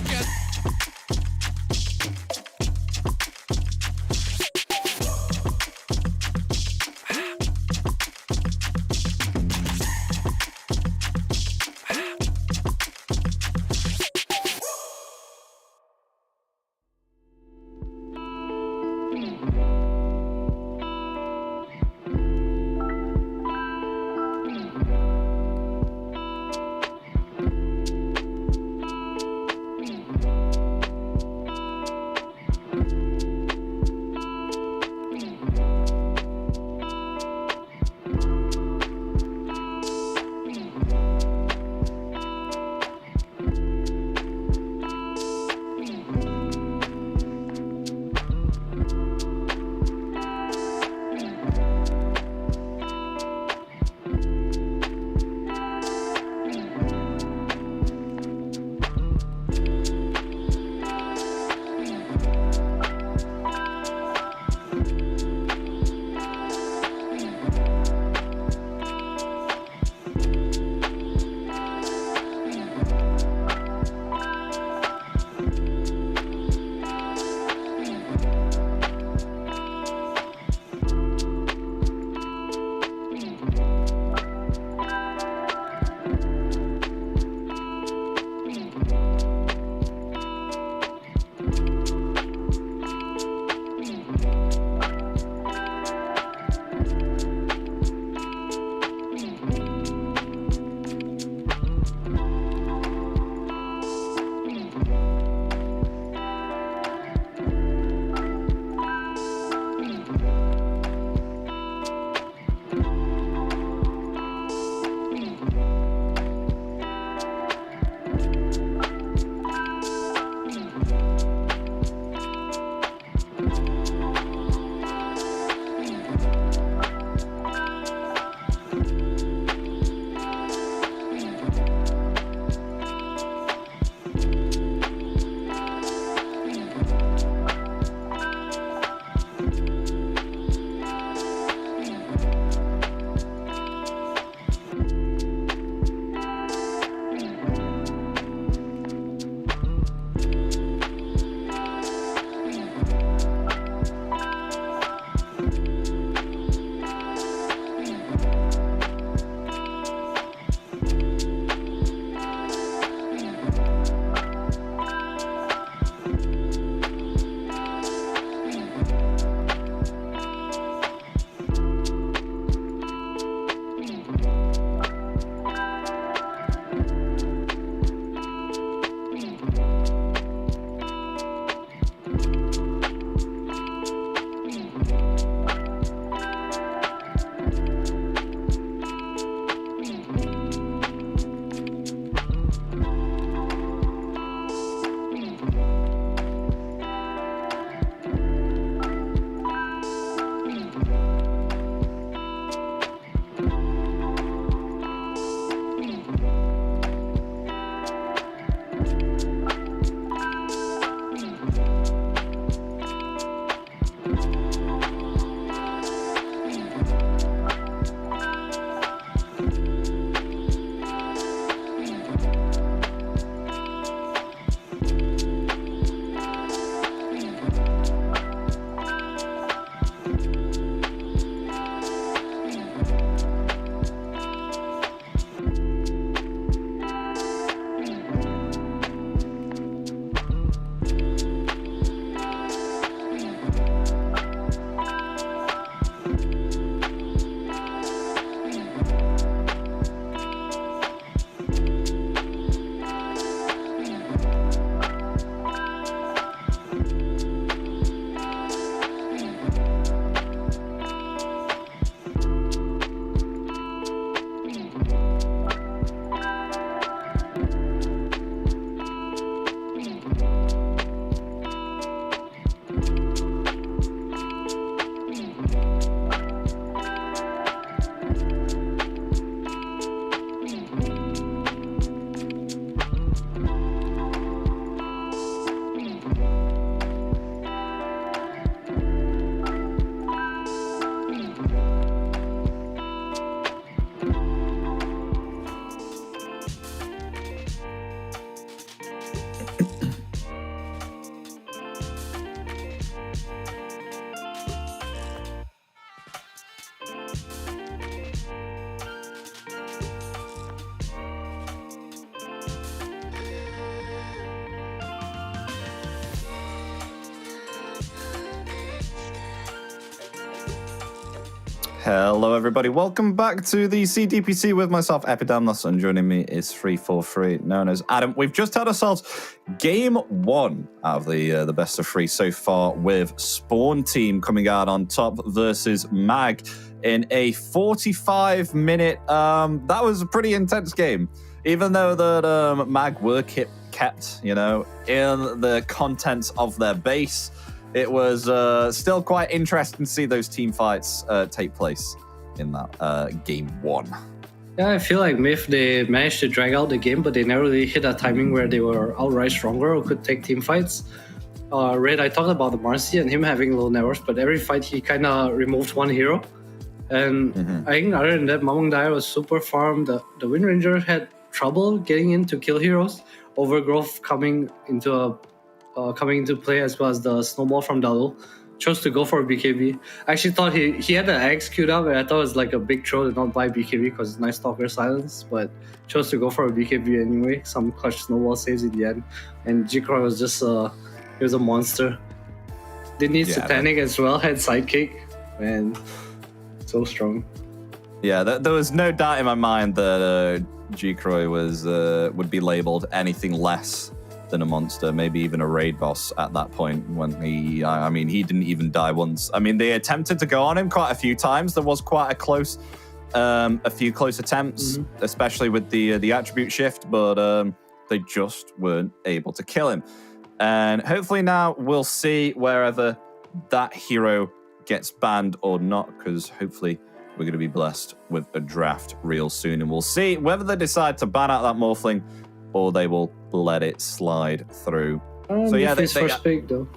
Hello, everybody. Welcome back to the CDPC with myself, Epidamnos, and joining me is 343, known as Adam. We've just had ourselves game one out of the best of three so far, with Spawn Team coming out on top versus Mag in a 45-minute. That was a pretty intense game, even though that Mag were kept, you know, in the contents of their base. It was still quite interesting to see those team fights take place in that game one. Yeah, I feel like Myth, they managed to drag out the game, but they never really hit a timing where they were outright stronger or could take team fights. Red, I talked about the Marcy and him having low net worth, but every fight he kind of removed one hero. And I think other than that, Mamong Dai was super farmed. The Wind Ranger had trouble getting in to kill heroes. Overgrowth coming into play, as well as the Snowball from Dalu. Chose to go for a BKB. I actually thought he had the X queued up, and I thought it was like a big throw to not buy BKB because it's Night Stalker silence, but chose to go for a BKB anyway. Some clutch Snowball saves at the end. And Jikroy was just he was a monster. Didn't need Satanic as well, had Sidekick, and so strong. Yeah, there was no doubt in my mind that Jikroy would be labeled anything less than a monster, maybe even a raid boss at that point. When he didn't even die once. I mean, they attempted to go on him quite a few times. There was quite a few close attempts, especially with the attribute shift, but they just weren't able to kill him. And hopefully now we'll see wherever that hero gets banned or not, because hopefully we're going to be blessed with a draft real soon, and we'll see whether they decide to ban out that Morphling or they will let it slide through. So yeah, they first pick though.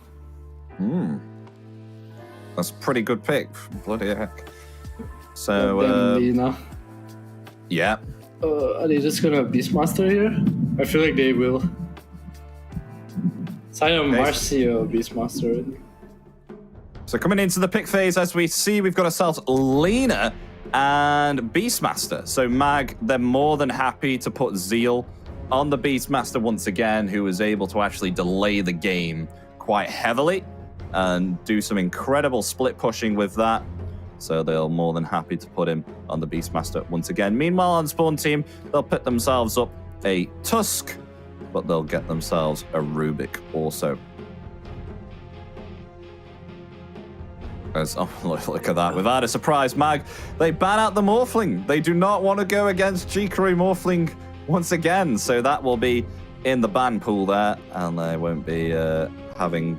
That's a pretty good pick. Bloody heck. So Lina. Yeah. Are they just gonna Beastmaster here? I feel like they will. Side of Marcy or Beastmaster. So coming into the pick phase, as we see, we've got ourselves Lina and Beastmaster. So Mag, they're more than happy to put Zeal on the Beastmaster once again, who was able to actually delay the game quite heavily and do some incredible split pushing with that. So they're more than happy to put him on the Beastmaster once again. Meanwhile, on Spawn Team, they'll put themselves up a Tusk, but they'll get themselves a Rubik also. Oh, look at that. Without a surprise, Mag, they ban out the Morphling. They do not want to go against Jikroy Morphling once again, so that will be in the ban pool there, and they won't be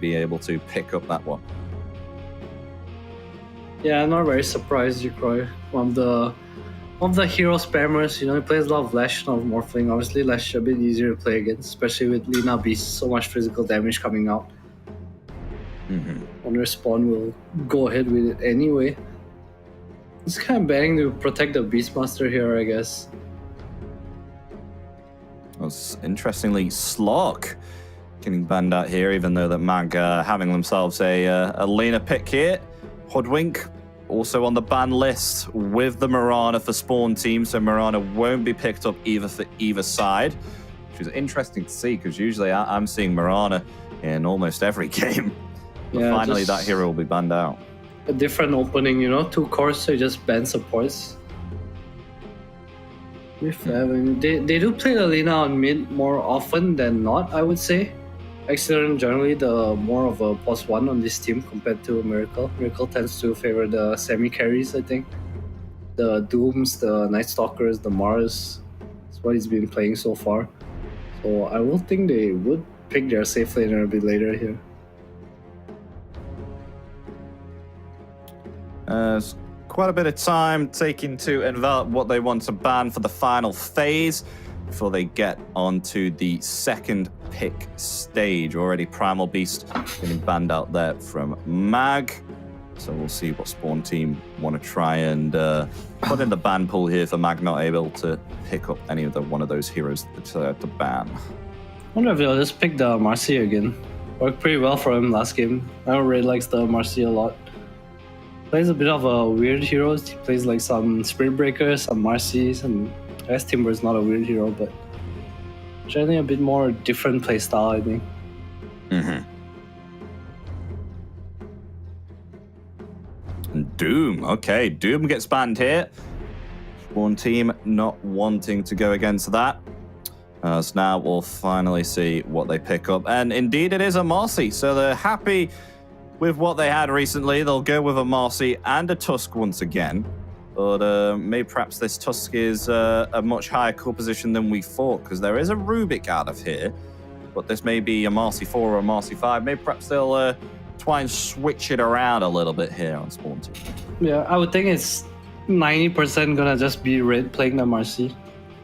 be able to pick up that one. Yeah, I'm not very surprised. Jikroy, one of the hero spammers. You know, he plays a lot of Lash, not Morphling. Obviously, Lash a bit easier to play against, especially with Lina Beast, so much physical damage coming out. Wonder Spawn will go ahead with it anyway. It's kind of banning to protect the Beastmaster here, I guess. Interestingly, Slog getting banned out here, even though that Mag having themselves a Lina pick here. Hoodwink also on the ban list with the Mirana for Spawn Team, so Mirana won't be picked up either for either side, which is interesting to see, because usually I'm seeing Mirana in almost every game. But yeah, finally that hero will be banned out. A different opening, you know, 2 cores, so you just ban supports. They do play the Lina on mid more often than not, I would say. Excellent generally the more of a +1 on this team compared to Miracle. Miracle tends to favor the semi-carries, I think. The Dooms, the Night Stalkers, the Mars. That's what he's been playing so far. So I will think they would pick their safe laner a bit later here. Quite a bit of time taking to envelop what they want to ban for the final phase before they get onto the second pick stage. Already Primal Beast getting banned out there from Mag. So we'll see what Spawn Team want to try and put in the ban pool here for Mag, not able to pick up any of one of those heroes to ban. I wonder if they'll just pick the Marcy again. Worked pretty well for him last game. I really likes the Marcy a lot. Plays a bit of a weird heroes. He plays like some Spirit Breakers, some Marcies, and I guess Timber is not a weird hero, but generally a bit more different playstyle, I think. Doom. Okay, Doom gets banned here. One team not wanting to go against that. So now we'll finally see what they pick up. And indeed, it is a Marcy. So they're happy with what they had recently. They'll go with a Marcy and a Tusk once again. But maybe perhaps this Tusk is a much higher core position than we thought, because there is a Rubik out of here. But this may be a Marcy 4 or a Marcy 5. Maybe perhaps they'll try and switch it around a little bit here on Spawn Team. Yeah, I would think it's 90% gonna just be Red playing the Marcy.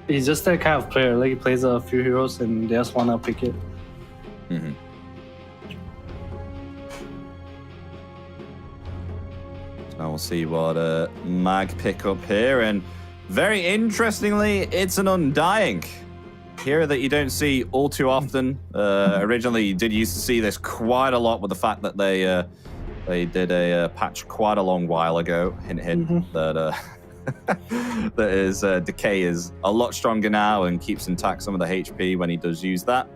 He's just that kind of player. Like, he plays a few heroes and they just wanna pick it. Mm-hmm. Now we'll see what Mag pick up here. And very interestingly, it's an Undying. Here that you don't see all too often. Originally, you did used to see this quite a lot with the fact that they did a patch quite a long while ago. Hint, hint, that that his decay is a lot stronger now and keeps intact some of the HP when he does use that.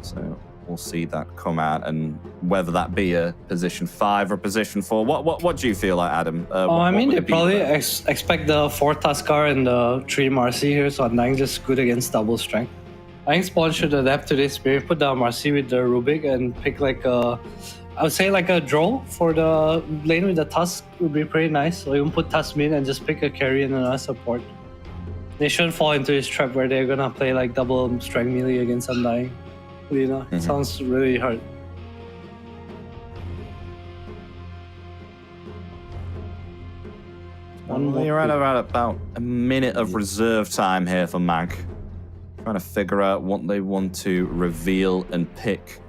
So we'll see that come out, and whether that be a position 5 or position 4. What do you feel like, Adam? I mean, they probably expect the 4 Tuskar and the 3 Marcy here, so Undying just good against double strength. I think Spawn should adapt to this, maybe put the Marcy with the Rubik and pick like a, I would say like a draw for the lane with the Tusk would be pretty nice. Or even put Tusk mid and just pick a carry and another support. They shouldn't fall into this trap where they're gonna play like double strength melee against Undying. You know, it sounds really hard. You're at around about a minute of reserve time here for Mag. Trying to figure out what they want to reveal and pick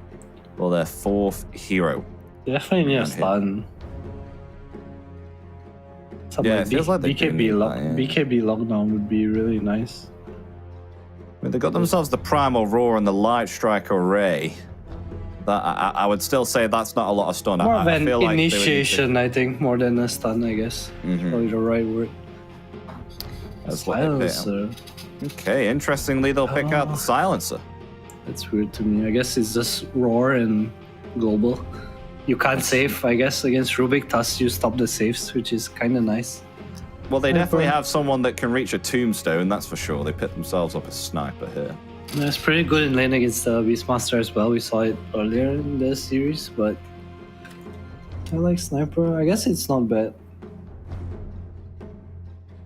for their 4th hero. Definitely need a stun. Something Yeah, it feels like they BKB lockdown would be really nice. I mean, they got themselves the Primal Roar and the Light Strike Array. That I would still say that's not a lot of stun. More of I an feel like initiation, I think, more than a stun, I guess. Probably the right word. That's what they pick. Okay, interestingly, they'll pick out the Silencer. That's weird to me. I guess it's just Roar and Global. You can't save, I guess, against Rubik. Thus, you stop the saves, which is kind of nice. Well, they definitely have someone that can reach a Tombstone, that's for sure. They pick themselves up a Sniper here. It's pretty good in lane against the Beastmaster as well. We saw it earlier in the series, but I like Sniper. I guess it's not bad.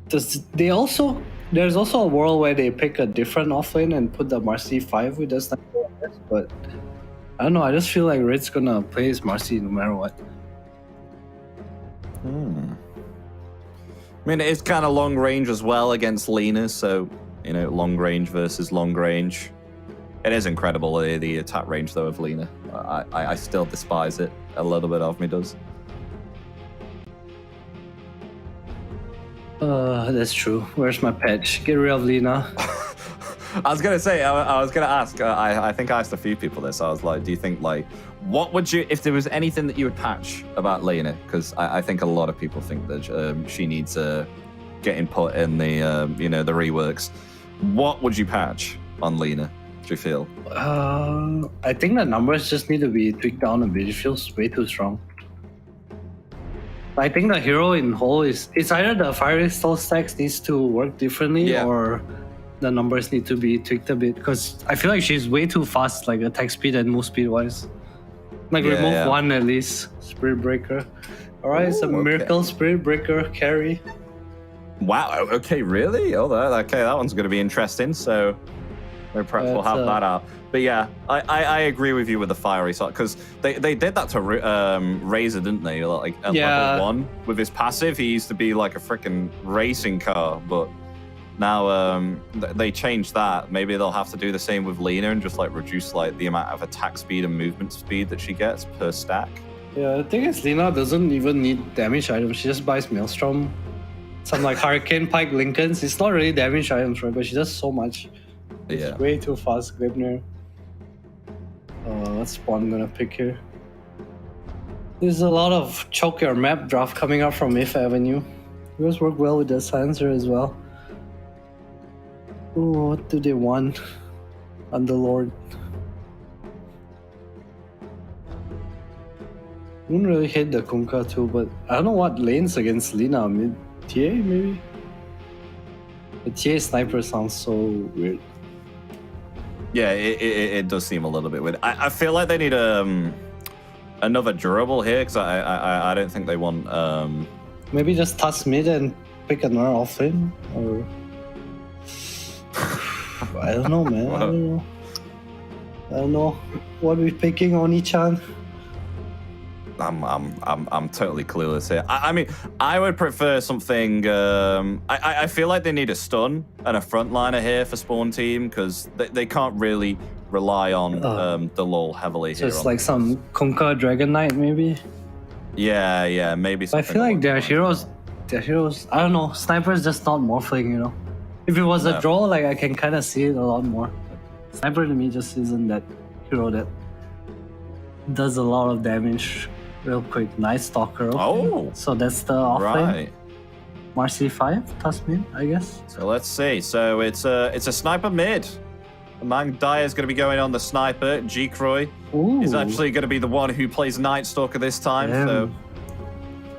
There's also a world where they pick a different offlane and put the Marcy 5 with the Sniper, I guess, but I don't know. I just feel like Red's gonna play his Marcy no matter what. I mean, it is kind of long range as well against Lena, so, you know, long range versus long range. It is incredible, the attack range, though, of Lena. I still despise it. A little bit of me does. That's true. Where's my patch? Get rid of Lena. I was gonna say, I was gonna ask. I think I asked a few people this. I was like, do you think, like, what would you, if there was anything that you would patch about Lena? Because I think a lot of people think that she needs getting put in the you know, the reworks. What would you patch on Lena? Do you feel? I think the numbers just need to be tweaked down a bit. It feels way too strong. I think the hero in whole it's either the fire install stacks needs to work differently, or the numbers need to be tweaked a bit, because I feel like she's way too fast, like attack speed and move speed wise. Like remove one at least. Spirit Breaker. Alright, it's a miracle Spirit Breaker carry. Wow, okay, really? Oh, okay, that one's going to be interesting, so perhaps we'll have that out. But yeah, I agree with you with the fiery side, because they did that to Razor, didn't they? Like at level 1 with his passive, he used to be like a freaking racing car, but now they changed that. Maybe they'll have to do the same with Lena and just like reduce like the amount of attack speed and movement speed that she gets per stack. Yeah, the thing is, Lena doesn't even need damage items. She just buys Maelstrom, some like Hurricane Pike Lincolns. It's not really damage items, right? But she does so much. It's way too fast, Glibnir. What spawn I'm gonna pick here? There's a lot of choke your map draft coming up from If Avenue. You guys work well with the Silencer as well. Oh, what do they want? Underlord. Wouldn't really hate the Kunkka too, but I don't know what lanes against Lina. Mid TA maybe? The TA sniper sounds so weird. Yeah, it does seem a little bit weird. I feel like they need another durable here because I don't think they want Maybe just toss mid and pick another off lane, or I don't know, man. I don't know. What are we picking, Oni-chan? I'm totally clueless here. I mean, I would prefer something. I feel like they need a stun and a frontliner here for Spawn team because they can't really rely on the LoL heavily So here. it's like some Kunkka Dragon Knight, maybe. Yeah, maybe. I feel like their heroes. I don't know. Sniper's just not morphling, you know. If it was a draw, like I can kind of see it a lot more. Sniper to me just isn't that hero that does a lot of damage real quick. Nice Stalker. Okay. Oh, so that's the offlane. right. Marcy 5, Tasmin, I guess. So let's see. So it's a sniper mid. Mang Daya is going to be going on the sniper. G-Croy is actually going to be the one who plays Night Stalker this time. Damn.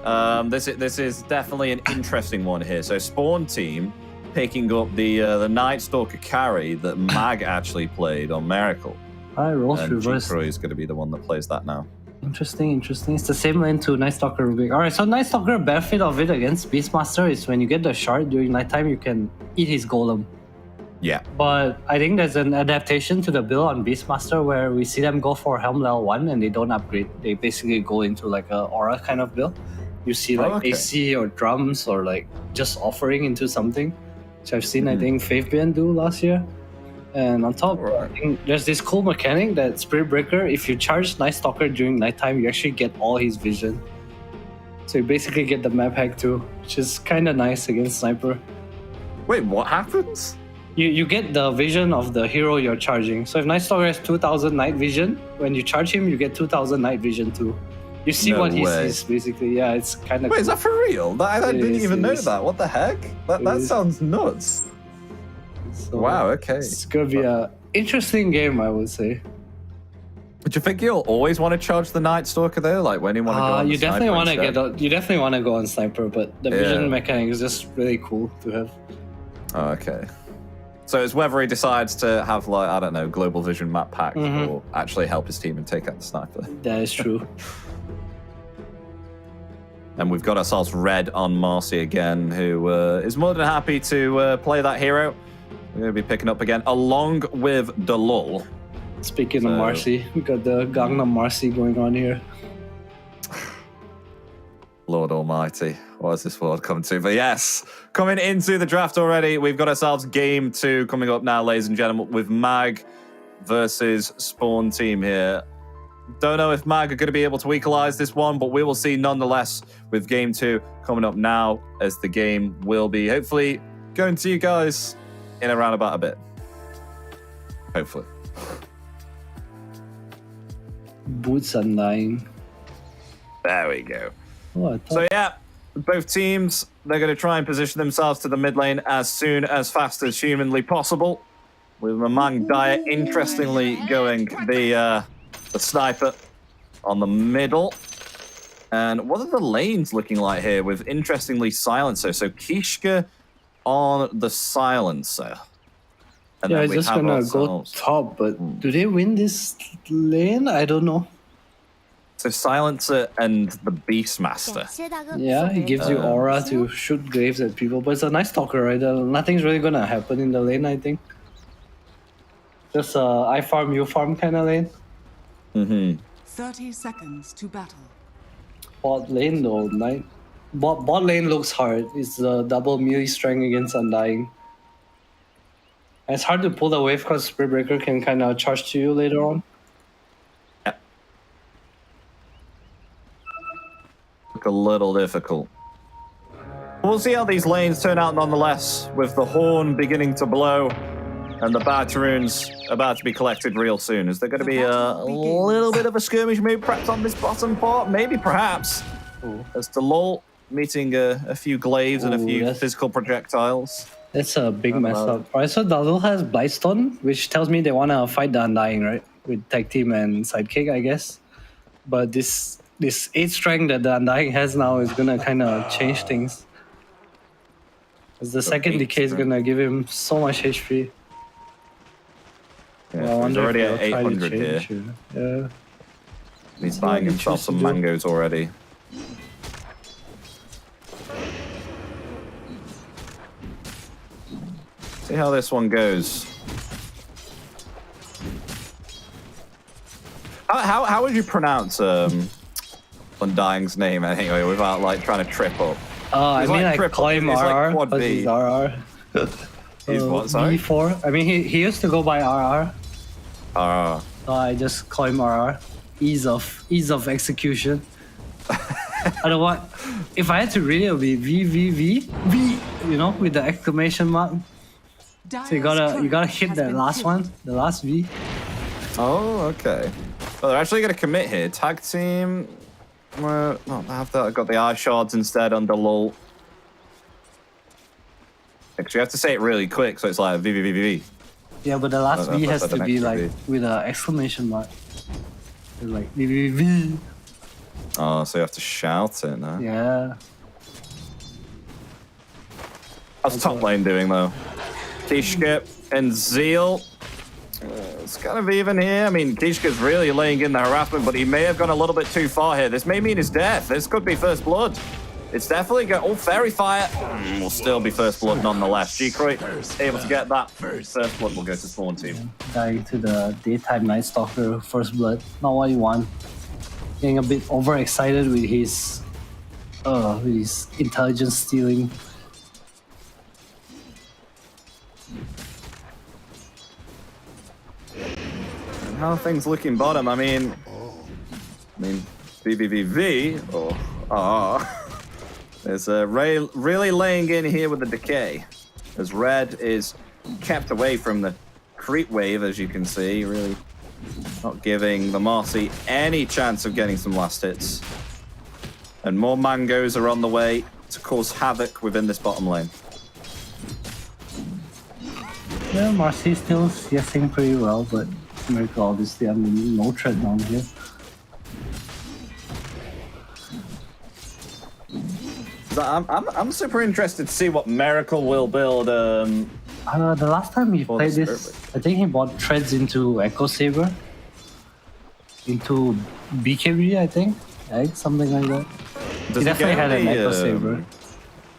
So this is definitely an interesting one here. So Spawn team picking up the Night Stalker carry that Mag actually played on Miracle. Alright, rolls And reverse. G-Croy is going to be the one that plays that now. Interesting. It's the same lane to Night Stalker Rubik. Alright, so Night Stalker, benefit of it against Beastmaster is when you get the shard during nighttime, you can eat his golem. Yeah. But I think there's an adaptation to the build on Beastmaster where we see them go for Helm level 1 and they don't upgrade. They basically go into like a aura kind of build. You see like AC or drums or like just offering into something, which I've seen I think Faithbian do last year. And on top, I think there's this cool mechanic that Spirit Breaker, if you charge Night Stalker during nighttime, you actually get all his vision. So you basically get the map hack too, which is kind of nice against Sniper. Wait, what happens? You get the vision of the hero you're charging. So if Night Stalker has 2000 night vision, when you charge him, you get 2000 night vision too. You see what he sees, basically. Yeah, it's kind of. Wait, is that for real? I didn't even know that. What the heck? That sounds nuts. So wow. Okay. It's gonna be a interesting game, I would say. But do you think you'll always want to charge the Night Stalker though? Like when you want to go on the you definitely want to instead? you definitely want to go on Sniper, but the vision mechanic is just really cool to have. Oh, okay. So it's whether he decides to have like, I don't know, global vision map pack or actually help his team and take out the sniper. That is true. And we've got ourselves Red on Marcy again, who is more than happy to play that hero. We're going to be picking up again, along with Dalul. Speaking of Marcy, we got the Gangnam Marcy going on here. Lord Almighty, what has this world come to? But yes, coming into the draft already, we've got ourselves game 2 coming up now, ladies and gentlemen, with Mag versus Spawn team here. Don't know if Mag are going to be able to equalize this one, but we will see nonetheless with game 2 coming up now, as the game will be hopefully going to you guys in around about a bit. Hopefully. Boots Undying. There we go. Oh, So yeah, both teams, they're going to try and position themselves to the mid lane as soon as fast as humanly possible. With Mang Daya interestingly going the sniper on the middle. And what are the lanes looking like here with interestingly Silencer? So Kishka on the Silencer. And yeah, then it's we just have gonna go ourselves- top, but do they win this lane? I don't know. So Silencer and the Beastmaster. Yeah, it gives you aura to shoot graves at people, but it's a nice stalker, right? Nothing's really gonna happen in the lane, I think. Just I farm, you farm kind of lane. 30 seconds to battle. Bot lane though, bot lane looks hard. It's the double melee strength against Undying. And it's hard to pull the wave because Spirit Breaker can kind of charge to you later on. Look a little difficult. We'll see how these lanes turn out nonetheless, with the horn beginning to blow and the Bataroons about to be collected real soon. Is there going to be a little bit of a skirmish move perhaps on this bottom part? Maybe, perhaps. As Dalul meeting a few glaives and a few physical projectiles. That's a big mess up. Alright, so Dalul has Blightstone, which tells me they want to fight the Undying, right? With tag team and sidekick, I guess. But this this 8 strength that the Undying has now is gonna kind of change things. Because the second 8 decay is strength. gonna give him so much HP. Yeah, Well, I so he's wonder if already they'll at try to 800 here. change it. Yeah. He's See buying what he himself chooses some to do. mangoes already. See how this one goes. How would you pronounce Undying's name anyway without like trying to trip up? I He's mean, like I triple- call him he's like RR quad because B. he's RR. He's what, sorry? V4. I mean, he used to go by RR. Ah. So I just call him RR. Ease of execution. I don't want. If I had to read it, it would be V. You know, with the exclamation mark. So you gotta hit that last one, the last V. Oh, okay. Well, they're actually going to commit here. Tag team. Well, no, I have that. I've got the R shards instead under lull. Because you have to say it really quick, so it's like V. Yeah, but the last No, V that's has the to be next like V. with an exclamation mark. It's like V. Oh, so you have to shout it now. Yeah. How's top lane doing though? Kishka and Zeal. It's kind of even here. I mean, Kishka's really laying in the harassment, but he may have gone a little bit too far here. This may mean his death. This could be first blood. It's definitely going. Oh, fairy fire. Will still be first blood nonetheless. G-Croy able to get that. First blood will go to Spawn team. Dying to the daytime Night Stalker first blood. Not what you want. Getting a bit overexcited with his intelligence stealing. And how are things looking bottom? I mean, VVVV or is really laying in here with the decay, as Red is kept away from the creep wave, as you can see, really not giving the Marcy any chance of getting some last hits. And more mangoes are on the way to cause havoc within this bottom lane. Yeah, Marcy's still CSing pretty well, but Miracle obviously, I mean, no threat down here. So I'm super interested to see what Miracle will build. The last time he For played the this, Spirit I think he bought treads into Echo Saber, into BKB, I think, egg, something like that. He definitely had an Echo Saber.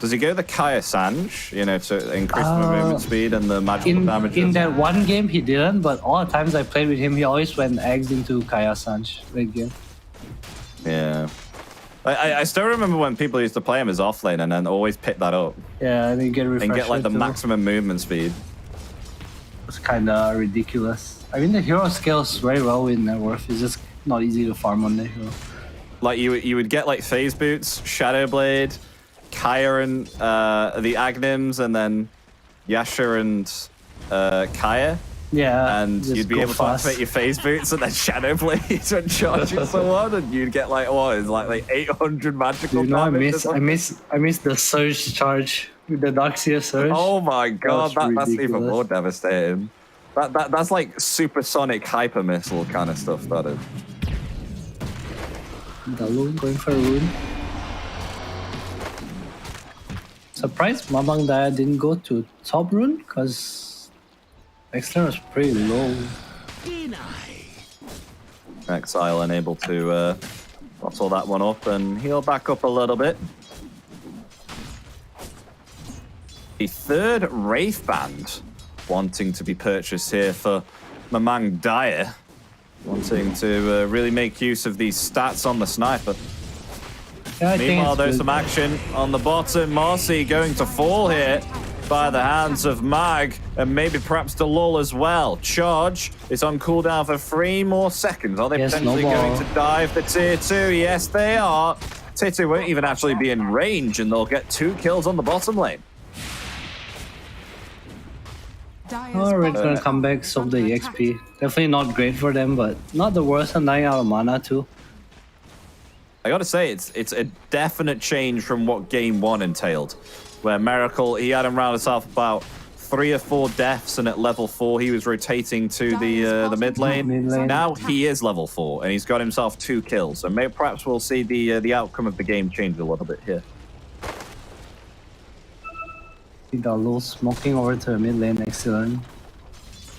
Does he go the Kaya Sanj, you know, to increase the movement speed and the magical damage? In that one game, he didn't, but all the times I played with him, he always went eggs into Kaya Sanj late game. Yeah. I still remember when people used to play him as offlane and then always pick that up. Yeah, and then get refresher And get like the too. maximum movement speed. It's kind of ridiculous. I mean, the hero scales very well with net worth. It's just not easy to farm on the hero. Like you would get like Phase Boots, Shadow Blade, Kaya and the Agnims, and then Yasha and Kaya. Yeah, And just you'd be go able fast. to activate your Phase Boots and then Shadow Blades and charge it someone, and you'd get like what is like 800 magical You know, damage. I miss the surge charge with the Darkseer surge. Oh my god, That's that's even ridiculous. more devastating. That's like supersonic hyper missile kind of stuff. That is. Dalun going for a rune. Surprised Mamang Daya didn't go to top rune because Exler was pretty low. Exile unable to bottle that one up and heal back up a little bit. The third Wraith Band wanting to be purchased here for Mamang Daya. Wanting to really make use of these stats on the sniper. Yeah, I think Meanwhile, it's there's good. some action on the bottom. Marcy going to fall here by the hands of Mag, and maybe perhaps Delul as well. Charge is on cooldown for 3 more seconds. Are they Yes, potentially no going more. to dive the tier 2? Yes, they are. Tier 2 won't even actually be in range, and they'll get 2 kills on the bottom lane. Oh, Red's gonna come back, soak the EXP. Definitely not great for them, but not the worst, and 9 out of mana too. I gotta say, it's a definite change from what Game 1 entailed, where Miracle, he had him round himself about 3 or 4 deaths, and at level 4 he was rotating to the mid lane. Now he is level 4, and he's got himself 2 kills. So maybe perhaps we'll see the outcome of the game change a little bit here. Dalo smoking over to the mid lane. Excellent.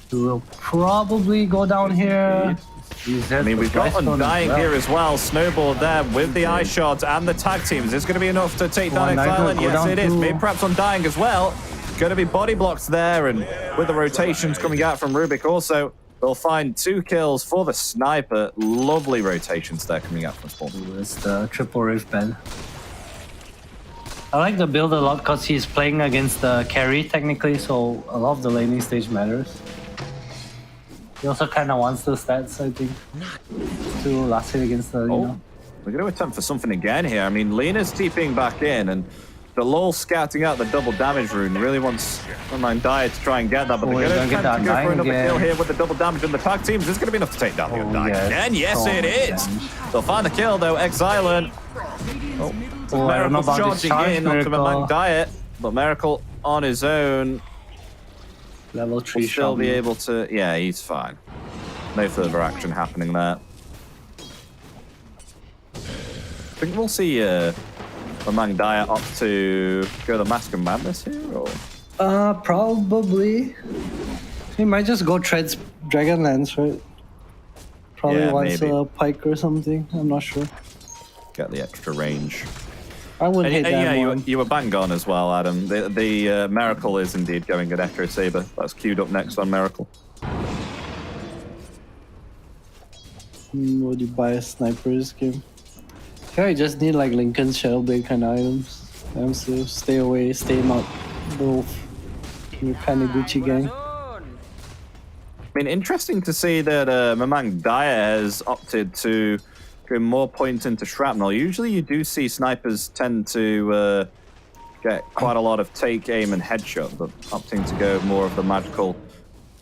He will probably go down here. I mean, we've got Undying here as well. Snowball there with the eye shots and the tag teams. Is this going to be enough to take down Exile? Yes, it is. Maybe perhaps Undying as well. Going to be body blocks there, and with the rotations coming out from Rubik also, they'll find 2 kills for the sniper. Lovely rotations there coming out from Spawn. It's the triple Rift band. I like the build a lot because he's playing against the carry technically, so a lot of the laning stage matters. He also kind of wants the stats, I think, to last hit against the, We're going to attempt for something again here. I mean, Lena's TPing back in, and the LoL scouting out the double damage rune really wants Dire to try and get that, but they're going to attempt to go for another kill here with the double damage and the tag teams. Is going to be enough to take down the Undying again? Yes, it is! They'll find the kill, though. Exile. Miracle's charging in onto Dire, but Miracle on his own level 3 will still be able to... Yeah, he's fine. No further action happening there. I think we'll see Dire opt to go the Mask of Madness here, or...? Probably. He might just go Treads Dragonlance, right? Probably wants a Pike or something, I'm not sure. Get the extra range. I wouldn't hit that one. You were bang on as well, Adam. The Miracle is indeed going at Echo Saber. That's queued up next on Miracle. Would you buy a sniper this game? Yeah, you just need like Lincoln's Shadowblade kind of items. So stay away, stay not both. You're kind of Gucci gang. I mean, interesting to see that Mamang Dire has opted to go more point into shrapnel. Usually you do see snipers tend to get quite a lot of take, aim, and headshot, but opting to go more of the magical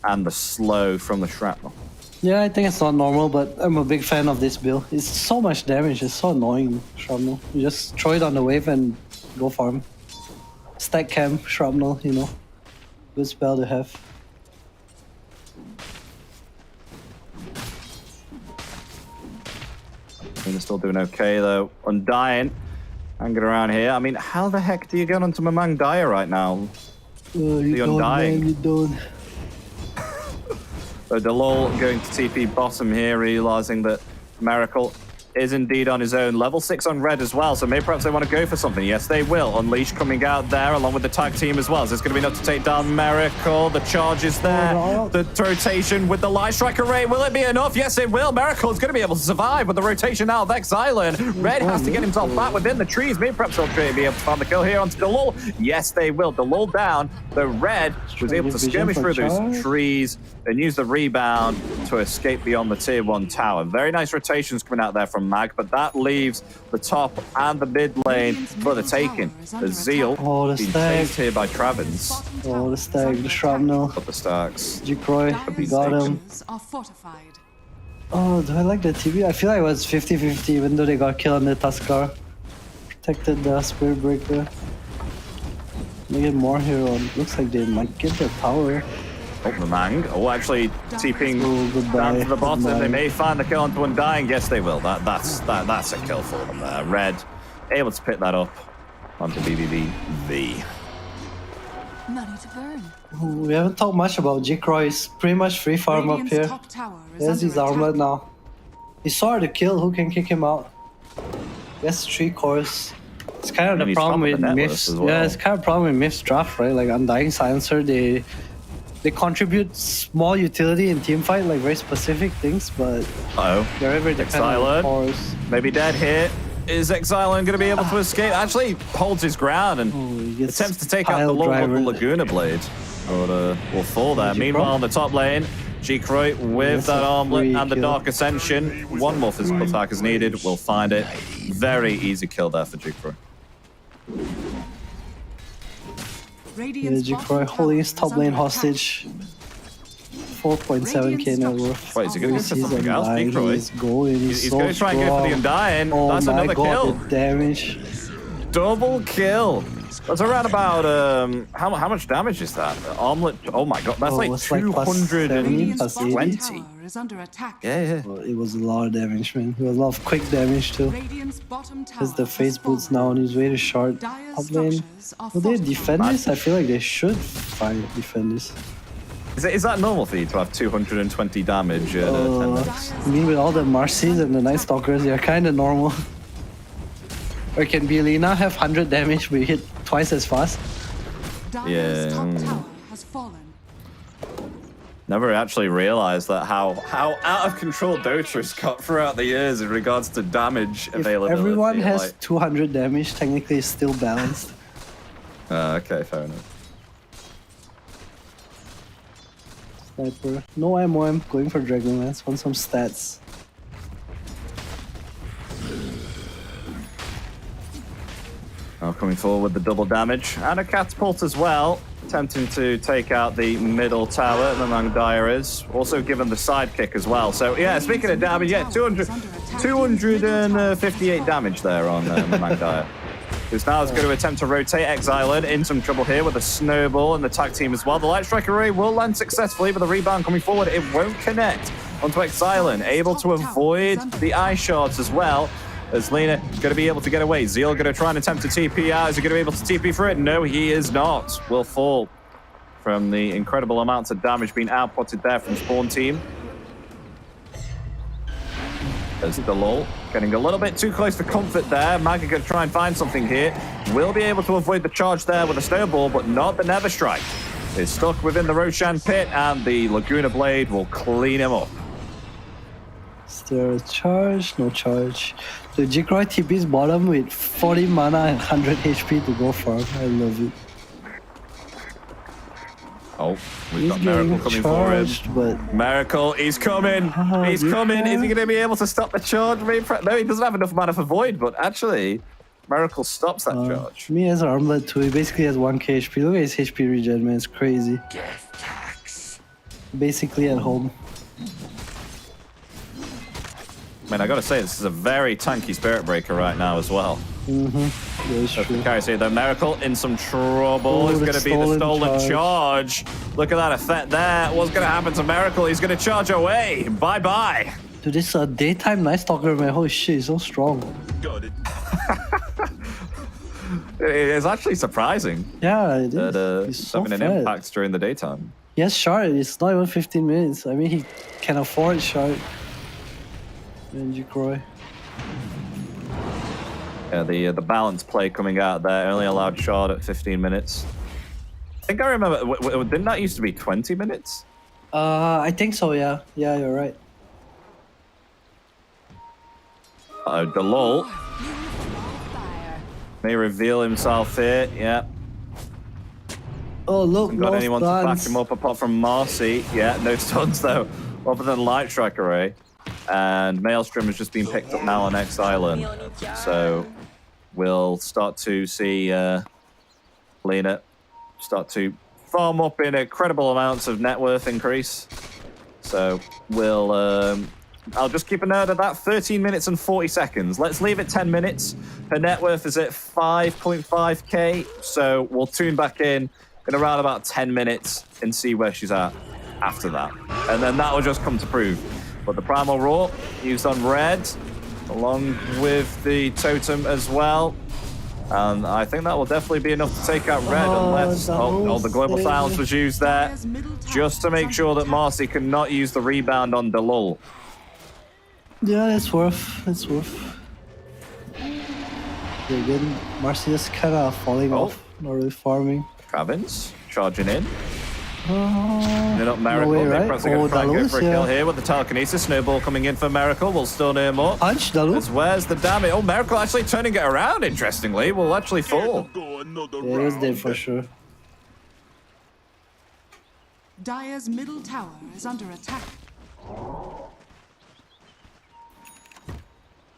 and the slow from the shrapnel. Yeah, I think it's not normal, but I'm a big fan of this build. It's so much damage, it's so annoying, shrapnel. You just throw it on the wave and go farm. Stack camp, shrapnel, good spell to have. They're still doing okay though. Undying, hanging around here. I mean, how the heck do you get onto Mamang Dire right now? You Undying. Man, you don't. So Delol going to TP bottom here, realizing that Miracle is indeed on his own. Level 6 on red as well, so maybe perhaps they want to go for something. Yes, they will. Unleash coming out there along with the tag team as well. So it's going to be enough to take down Miracle. The charge is there. The rotation with the light strike array. Will it be enough? Yes, it will. Miracle is going to be able to survive with the rotation out of Exile. Red has to get himself back within the trees. Maybe perhaps they'll be able to find the kill here onto Delol. Yes, they will. Delol down. The red was able to skirmish through those trees and use the rebound to escape beyond the tier 1 tower. Very nice rotations coming out there from Mag, but that leaves the top and the mid lane for the taking. The Zeal being chased here by Travins. Oh, the stag, the shrapnel. Up the stacks. G-Croy, got him. Oh, do I like the TV? I feel like it was 50-50 even though they got killed on the Tuskar. Protected the Spirit Breaker. They get more here on. Looks like they might get their power. Oh, the Mang. Oh, actually TPing down to the bottom. They may find the kill onto Undying. Yes, they will. That's a kill for them there. Red able to pick that up onto BBB. Money to burn. We haven't talked much about G-Croy. He's pretty much free farm up here. There's his armlet now. He saw the kill. Who can kick him out? Yes, 3 cores. It's kind of the problem with Myths. Well. Yeah, it's kind of problem with Myths draft, right? Like Undying Silencer, they contribute small utility in team fight, like very specific things, but they're very dependent on cores. Maybe dead here. Is Exile going to be able to escape? Actually holds his ground and attempts to take out the Lord of the Laguna Blade. But will fall there. Meanwhile, on the top lane, G-Croy with that armlet and the Dark Ascension. One more physical attack is needed. We'll find it. Very easy kill there for G-Croy. Yeah, G-Croy holding his top lane hostage. 4.7k net worth. Wait, is he going to go for something else? G-Croy? He's going to try and go for the Undying. That's another kill. The damage. Double kill. That's around about how much damage is that? Armlet. Oh my god, that's like it's like plus 70, plus 80. 220. Tower is under attack. Yeah. Well, it was a lot of damage, man. It was a lot of quick damage too. Radiant's bottom tower Because the has face boots fallen. now on his way to short Dire's top lane. structures are Will they fortified. defend this? I feel like they should defend this. Is that normal for you to have 220 damage at 10 minutes? I mean, with all the Marcies and the Night Stalkers, they're kind of normal. Or can Bielina have 100 damage but hit twice as fast? Dire's top Yeah. tower has fallen. Never actually realized that how out of control Dota has got throughout the years in regards to damage If availability. everyone has like- 200 damage, technically it's still balanced. Okay, fair enough. Sniper. No MOM, going for Dragonlance. Want some stats. Now coming forward with the double damage and a catapult as well, attempting to take out the middle tower. Mamang Dyer is also given the sidekick as well. So yeah, speaking of damage, yeah, 258 damage there on Mamang Dyer. Who's now going to attempt to rotate Exiled in some trouble here with a snowball and the tag team as well. The Light Strike Array will land successfully, but the rebound coming forward, it won't connect onto Exiled. Able to avoid the eye shards as well. As Lena going to be able to get away. Zeal going to try and attempt to TP out. Is he going to be able to TP for it? No, he is not. Will fall from the incredible amounts of damage being outputted there from Spawn team. There's the lull. Getting a little bit too close for comfort there. Maga going to try and find something here. Will be able to avoid the charge there with a snowball, but not the Never Strike. Is stuck within the Roshan pit, and the Laguna Blade will clean him up. Is there a charge? No charge. The Jikroy TP's bottom with 40 mana and 100 HP to go farm. I love it. Oh, we've He's got Miracle getting coming for him. charged, but Miracle, he's coming. He's coming. Is he going to be able to stop the charge? No, he doesn't have enough mana for Void, but actually, Miracle stops that charge. me as Armlet too. He basically has 1k HP. Look at his HP regen, man. It's crazy. Basically at home. Man, I gotta say, this is a very tanky Spirit Breaker right now as well. That is true. Carries here, though. Miracle in some trouble. Oh, It's the going to be the stolen stolen charge. Look at that effect there. What's going to happen to Miracle? He's going to charge away. Bye-bye. Dude, this is a daytime Night Stalker, man. Holy shit, he's so strong. Got it. It's actually surprising Yeah, it is. that He's so having an fat. impact during the daytime. He has shard. It's not even 15 minutes. I mean, he can afford shard. And Jikroy. Yeah, the balance play coming out there. Only allowed shard at 15 minutes. I think I remember, didn't that used to be 20 minutes? I think so, yeah. Yeah, you're right. The lull may reveal himself here. Yeah. Oh, look, Hasn't got no anyone to back stuns. him up apart from Marcy. Yeah, no stuns though, other than Light Strike Array. And Maelstrom has just been picked up now on X Island. So we'll start to see Lena start to farm up in incredible amounts of net worth increase. So we'll I'll just keep a note of that. 13 minutes and 40 seconds. Let's leave it 10 minutes. Her net worth is at 5.5k. So we'll tune back in around about 10 minutes and see where she's at after that. And then that will just come to prove. But the Primal Roar used on red, along with the totem as well. And I think that will definitely be enough to take out red unless... the Global Silence was used there, just to make sure that Marcy cannot use the rebound on Delul. Yeah, that's worth. That's worth. Yeah, again, Marcy is kind of falling off. Not really farming. Kravins charging in. They're not Miracle. No way, right? They're pressing a try and go for a Dalus, kill here with the telekinesis. Snowball coming in for Miracle. Will still near more. Punch, Dalus. Where's the damage? Oh, Miracle actually turning it around, interestingly. Will actually fall. Yeah, he was dead for sure. Dire's middle tower is under attack.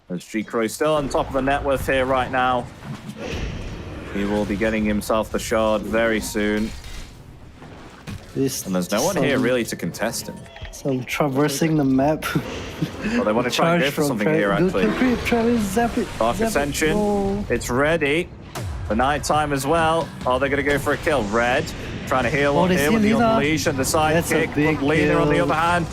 As G-Crow still on top of the net worth here right now. He will be getting himself the shard very soon. And there's no one here really to contest him. Some traversing the map. Well, they want to try and go for something here, actually. Travis, zap it. Dark zap Ascension. It. It's ready. The nighttime as well. Oh, they're going to go for a kill. Red trying to heal Oh, on they here see with the Lina. unleash and the That's a sidekick. big But Lina on the kill. other hand,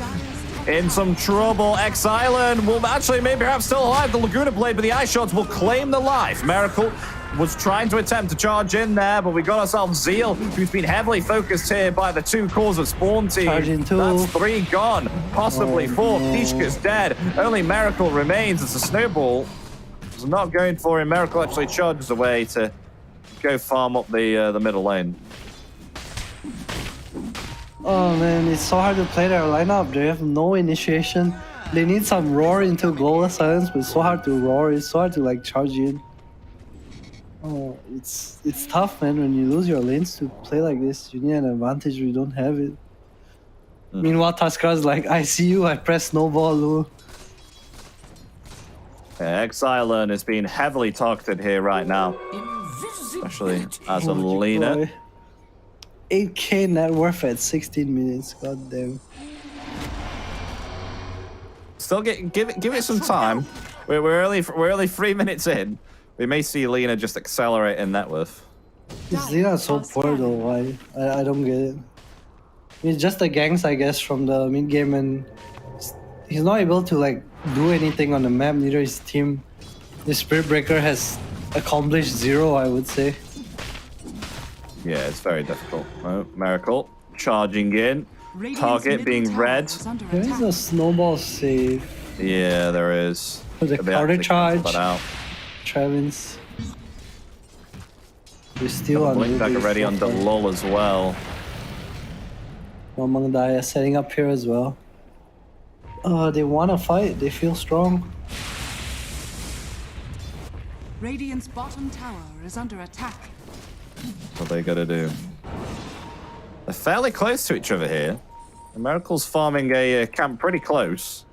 in some trouble. X-Island will actually maybe perhaps still alive. The Laguna Blade, but the Ice Shots will claim the life. Miracle was trying to attempt to charge in there, but we got ourselves Zeal, who's been heavily focused here by the two cores of Spawn team. Charging two. That's 3 gone, possibly 4. no. Pishka's dead. Only Miracle remains. It's a snowball. It's not going for him. Miracle actually charges away to go farm up the middle lane. Oh man, it's so hard to play their lineup. They have no initiation. They need some roar into Global Silence, but it's so hard to roar. It's so hard to like charge in. Oh, it's tough, man. When you lose your lanes to play like this, you need an advantage. We don't have it. Meanwhile, Tuskara's like, I see you. I press snowball, Lou. Yeah, X-Island is being heavily targeted here right now, especially as a Lina. 8K net worth at 16 minutes. God damn. Still give it some time. We're only 3 minutes in. We may see Lina just accelerate in net worth. Is Lina so poor though? Why? I don't get it. It's just the ganks, I guess, from the mid game, and he's not able to like do anything on the map. Neither his team. The Spirit Breaker has accomplished 0, I would say. Yeah, it's very difficult. Oh, Miracle charging in. Radiant's Target being middle tower red. is under There is attack. a snowball save. Yeah, there is. The Could they counter actually cancel charge. that out? Travis. We're still on Blink back already on the lull as well. Mamang Daya setting up here as well. They want to fight. They feel strong. Radiant's bottom tower is under attack. What they gotta do? They're fairly close to each other here. The Miracle's farming a camp pretty close.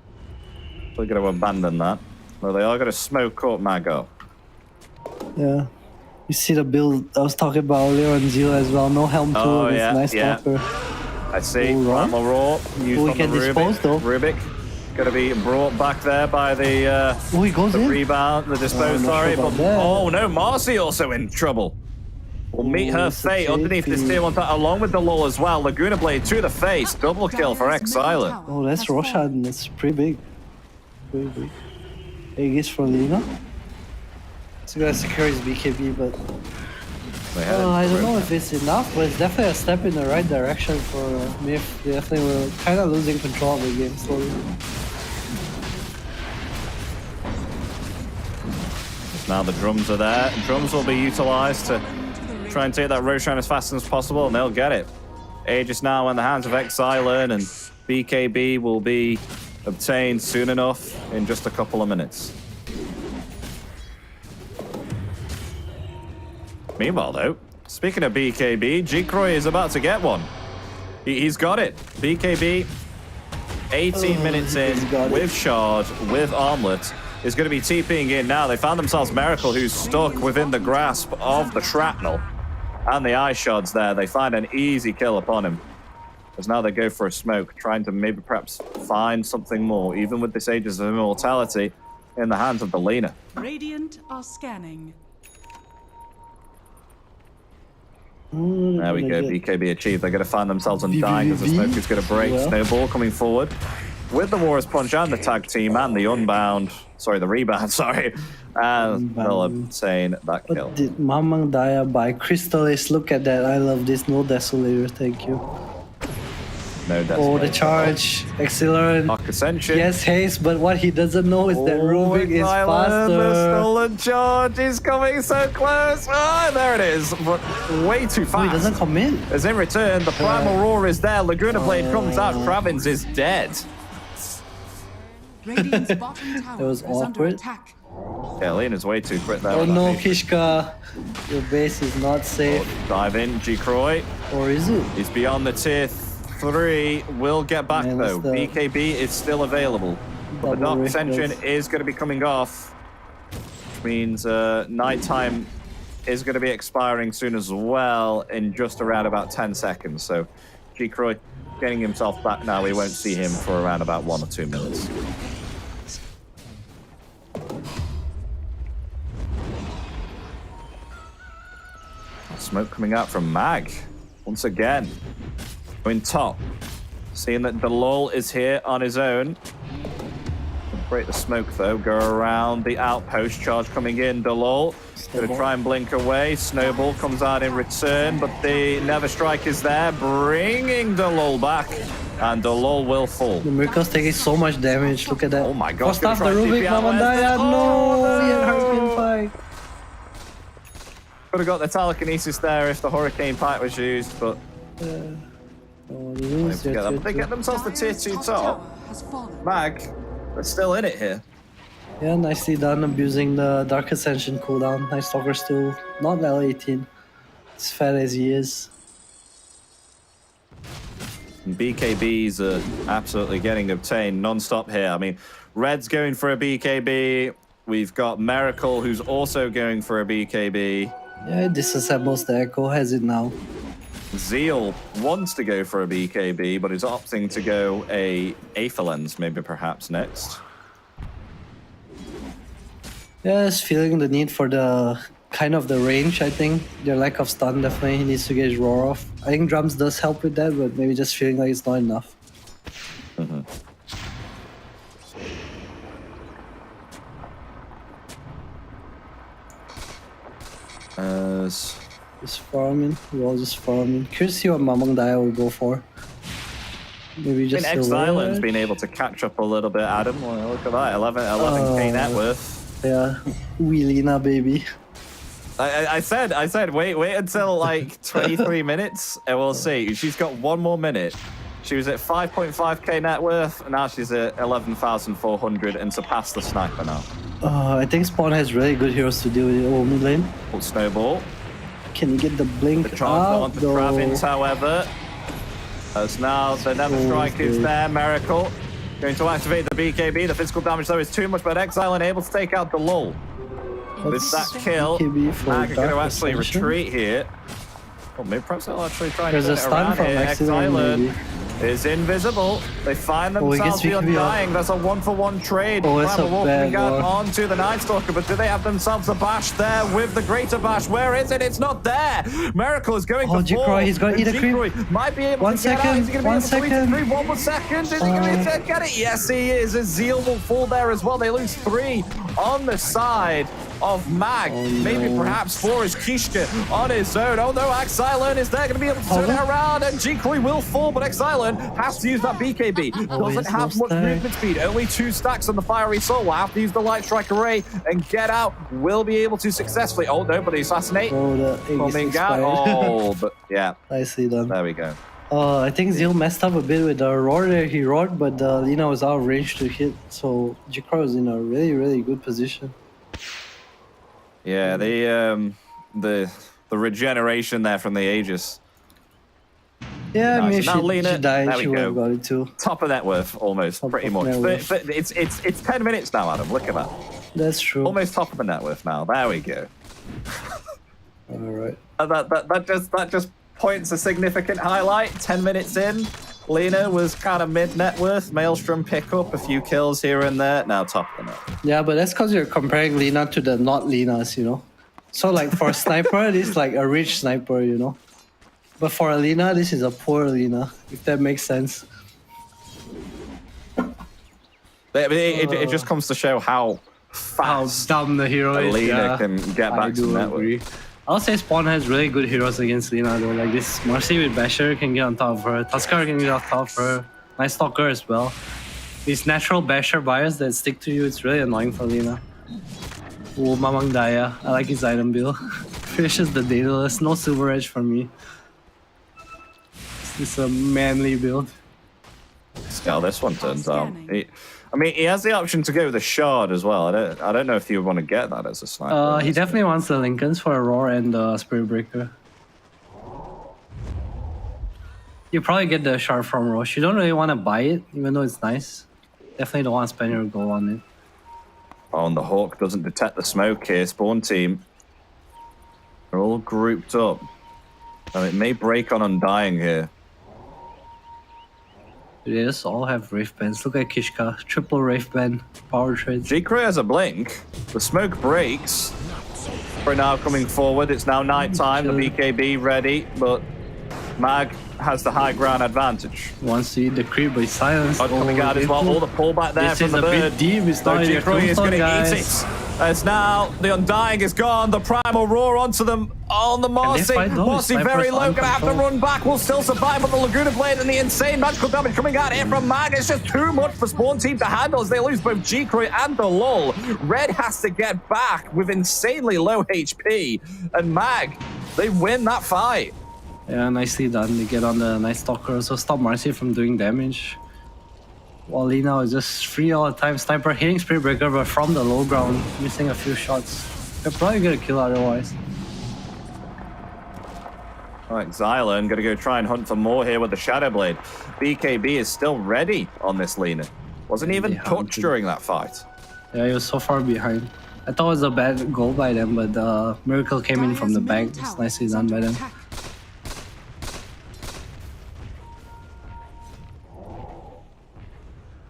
They're gonna abandon that. Well, they are gonna smoke up Mago. Yeah. You see the build I was talking about earlier on Zeal as well. No helm tool Oh, against yeah, nice yeah. talker. I see. Ooh, right. Primal Roar used We on can the dispose, Rubik. though. Rubik gonna be brought back there by the Oh, he goes in. rebound, the dispose, not sorry. sure But, about that. oh no, Marcy also in trouble. Will meet her it's a fate underneath this JP. tier 1 along with the lull as well. Laguna Blade to the face. Double kill for Dire's middle X-Island. tower Oh, that's has fallen. Roshan. That's pretty big. Pretty big. Aegis for Lina. He's gonna secure his BKB, but They had I don't it. know if it's enough, but it's definitely a step in the right direction for Myth. They definitely were kind of losing control of the game slowly. Now the drums are there. Drums will be utilized to try and take that Roshan as fast as possible, and they'll get it. Aegis now in the hands of X-Island, and BKB will be obtained soon enough in just a couple of minutes. Meanwhile, though, speaking of BKB, G-Croy is about to get one. He's got it. BKB, 18 minutes in, he's got it. with Shard, with Armlet, is going to be TPing in now. They found themselves Miracle, who's stuck within the grasp of the Shrapnel. And the Ice Shards there. They find an easy kill upon him. As now they go for a smoke, trying to maybe perhaps find something more, even with this Aegis of Immortality in the hands of the Lina. Radiant are scanning. There we go, BKB achieved. They're going to find themselves undying as the smoke is going to break. Well. Snowball coming forward with the Warriors Punch and the tag team and the Unbound. Sorry, the Rebound, sorry. And they'll obtain that kill. What did Mamang Daya buy? Crystallis, look at that. I love this. No Desolator, thank you. No death. Oh, the charge. Accelerant. Arc Ascension. Yes, haste, but what he doesn't know is that Rubik is Island, the faster. stolen charge is coming so close. Ah, there it is. But way too fast. Oh, he doesn't come in. As in return, the Primal Roar is there. Laguna Blade comes out. Kravins is dead. Radiant's bottom tower was is under awkward. attack. Yeah, Lena's way too quick there. Oh with that no, move. Kishka. Your base is not safe. Dive in, G-Croy. Or is it? He's beyond the tier 3. Will get back Man, though. that's the- BKB is still available. But the Double Dark rift Ascension goes. is going to be coming off, which means nighttime is going to be expiring soon as well in just around about 10 seconds. So G-Croy getting himself back now. We won't see him for around about 1 or 2 minutes. Smoke coming out from Mag. Once again. Going top. Seeing that Delol is here on his own. Break the smoke though. Go around the outpost. Charge coming in. Delol. Gonna try and blink away. Snowball comes out in return, but the Never Strike is there, bringing Delol back. And Delol will fall. The Miracle's taking so much damage. Look at that. Oh my god. First off, the Rubik Mamandaya. No! He had Hurricane Pike. Could have got the telekinesis there if the Hurricane Pike was used, but they get themselves the tier 2 top. Has fallen. Mag, they're still in it here. Yeah, nicely done abusing the Dark Ascension cooldown. Nice Stalker's too. Not level 18. As fat as he is. BKBs are absolutely getting obtained non-stop here. I mean, Red's going for a BKB. We've got Miracle, who's also going for a BKB. Yeah, it disassembles the Echo, has it now. Zeal wants to go for a BKB, but is opting to go a Aether Lens, maybe perhaps next. Yeah, just feeling the need for the kind of the range, I think. Their lack of stun, definitely he needs to get his roar off. I think drums does help with that, but maybe just feeling like it's not enough. Just farming, we're all just farming. Curious to see what Mamang Daya will go for. Maybe just X-Island's been able to catch up a little bit, Adam. Well, look at that, 11k net worth. Yeah, Wheelina baby. I said, wait until like 23 minutes, and we'll see. She's got one more minute. She was at 5.5k net worth, and now she's at 11,400 and surpassed the sniper now. I think Spawn has really good heroes to deal with it. Oh, mid lane. Snowball. Can you get the blink The charge out, on to Kravitz, however. As now the Never Strike is there, Miracle. Going to activate the BKB. The physical damage though is too much, but Exile able to take out the lull. With that kill, Mag are going to actually retreat here. Well, maybe perhaps they'll actually try and turn it around here. Exile is invisible. They find themselves the Undying. That's a 1-for-1 trade. That's a bad one. Onto the Night Stalker, but do they have themselves a bash there with the Greater Bash? Where is it? It's not there. Miracle is going to fall. He's got to eat a creep. Might be able to get out. Is he going to be able to eat a creep? 1 more second. Is he going to be able to get it? Yes, he is. Zeal will fall there as well. They lose 3 on the side of Mag. Maybe perhaps 4 is Kishka on his own. Oh no, Exilern is there, going to be able to turn it around, and G-Croy will fall, but Exilern has to use that BKB. Doesn't have much movement speed, only 2 stacks on the Fiery Soul. Will have to use the Light Strike Array and get out. Will be able to successfully. Oh no, but the Assassinate coming out. Oh, but yeah. Nicely done. There we go. I think Zeal messed up a bit with the roar there. He roared, but Lina was out of range to hit, so G-Croy was in a really, really good position. Yeah, the regeneration there from the Aegis. Yeah, I mean, so now Lina, she died, there she we would go. have got it too. Top of net worth, almost, pretty much. But it's 10 minutes now, Adam. Look at that. That's true. Almost top of the net worth now. There we go. All right. That just points a significant highlight. 10 minutes in, Lina was kind of mid net worth. Maelstrom pick up a few kills here and there. Now top of the net. Yeah, but that's because you're comparing Lina to the not Linas, you know. So like for a sniper, this is like a rich sniper, you know. But for a Lina, this is a poor Lina, if that makes sense. It just comes to show how fast dumb the hero is. Lina can get back to network. I'll say Spawn has really good heroes against Lina though. Like this Marcy with Basher can get on top of her. Tuskar can get on top of her. Nice Stalker as well. These natural Basher buyers that stick to you, it's really annoying for Lina. Oh, Mamang Daya. I like his item build. Finishes the Daedalus. No Silver Edge for me. It's a manly build. See how this one turns out. He has the option to go with a shard as well. I don't know if you want to get that as a sniper. He definitely wants the Lincolns for a roar and the Spirit Breaker. You probably get the shard from Roche. You don't really want to buy it, even though it's nice. Definitely don't want to spend your gold on it. Oh, and the Hawk doesn't detect the smoke here. Spawn team. They're all grouped up. And it may break on Undying here. They just all have Wraith Bands. Look at Kishka. Triple Wraith Band. Power trades. G-Croy has a blink. The smoke breaks. We're now coming forward. It's now night time. The BKB ready, but Mag has the high ground advantage. Wants to eat the creep, but he's silenced. Coming out as well. All the pullback there this from is the a bird. bit deep. It's not G Croy is going to eat it. As now the Undying is gone. The Primal roar onto them on the Marcy. Marcy very low. Gonna have to run back. Will still survive, but the Laguna Blade and the insane magical damage coming out here from Mag. It's just too much for Spawn Team to handle as they lose both G Croy and the Lull. Red has to get back with insanely low HP, and Mag, they win that fight. Yeah, nicely done. They get on the Night Stalker, so stop Marcy from doing damage. While Lina is just free all the time. Sniper hitting Spirit Breaker, but from the low ground, missing a few shots. They're probably gonna kill otherwise. All right, Xylan gonna go try and hunt for more here with the Shadow Blade. BKB is still ready on this Lina. Wasn't even touched during that fight. Yeah, he was so far behind. I thought it was a bad goal by them, but the Miracle came in from the back. It's nicely done by them.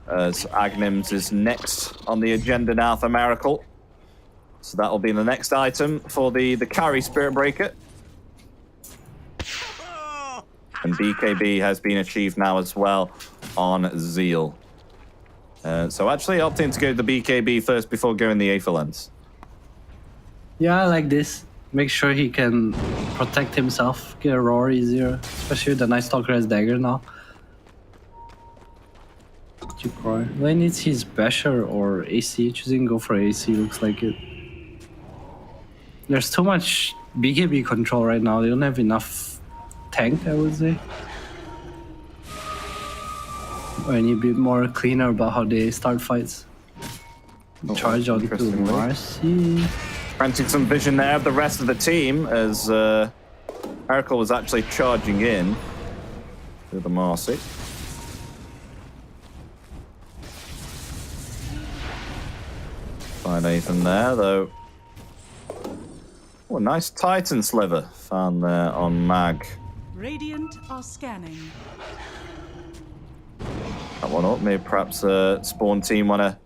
As Agnims is next on the agenda now for Miracle. So that will be the next item for the carry Spirit Breaker. And BKB has been achieved now as well on Zeal. So actually opting to go to the BKB first before going the Aether Lens. Yeah, I like this. Make sure he can protect himself, get a roar easier. Especially the Night Stalker has dagger now. He needs his Basher or AC. Choosing go for AC looks like it. There's too much BKB control right now. They don't have enough tank, I would say. I need a bit more cleaner about how they start fights. Charge on to Marcy. Granting some vision there of the rest of the team as Miracle was actually charging in with the Marcy. Find anything there though. Oh, nice Titan sliver found there on Mag. Radiant are scanning. That one up. Maybe perhaps Spawn Team want to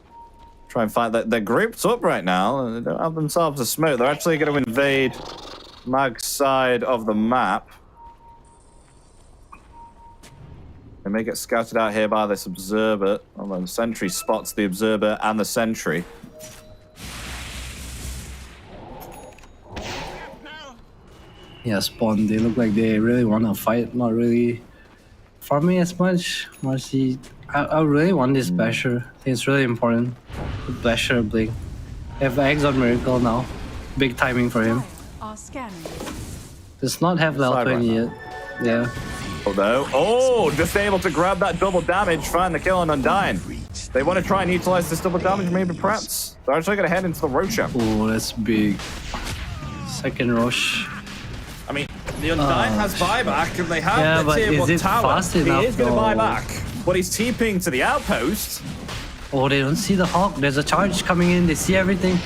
try and fight that. They're grouped up right now. They don't have themselves a smoke. They're actually going to invade Mag's side of the map. They may get scouted out here by this Observer. Although the Sentry spots the Observer and the Sentry. Yeah, Spawn, they look like they really want to fight, not really farming as much. Marcy, I really want this Basher. I think it's really important. Put Basher, Blink. They have eggs on Miracle now. Big timing for him. Does not have level 20 yet. Yeah. Although, oh, just able to grab that double damage, find the kill on Undying. They want to try and utilize this double damage, maybe perhaps. They're actually going to head into the Rocha. Oh, that's big. Second Roche. I mean, the Undying has buyback, and they have the tier 1 tower. He is going to buy back, but he's TPing to the outpost. Oh, they don't see the Hawk. There's a charge coming in. They see everything.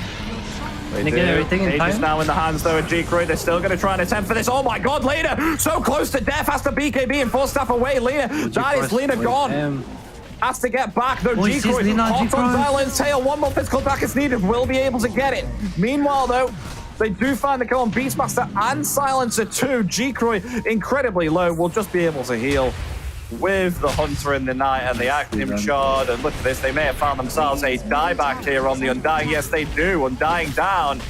They get everything in time. Aegis now in the hands, though, of G-Croy. They're still going to try and attempt for this. Oh, my God, Lina! So close to death. Has to BKB and full staff away. Lina, that is Lina gone. Has to get back, though. G-Croy hot on Xylan's tail. One more physical attack is needed. Will be able to get it. Meanwhile, though, they do find the kill on Beastmaster and Silencer too. G-Croy incredibly low. Will just be able to heal with the Hunter in the night and the Active Shard. And look at this, they may have found themselves a dieback here on the Undying. Yes, they do. Undying down.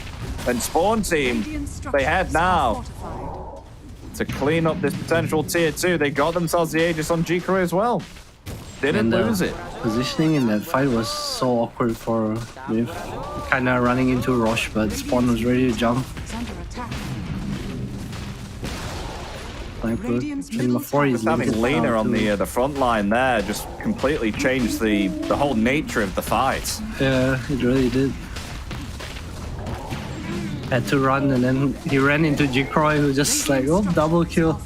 And Spawn Team, they head now to clean up this potential tier 2. They got themselves the Aegis on G-Croy as well. Didn't lose it. Positioning in that fight was so awkward for Riv. Kind of running into Roche, but Spawn was ready to jump. Before he's having Lina on the front line there just completely changed the whole nature of the fight. Yeah, it really did. Had to run, and then he ran into G-Croy, who just like, oh, double kill.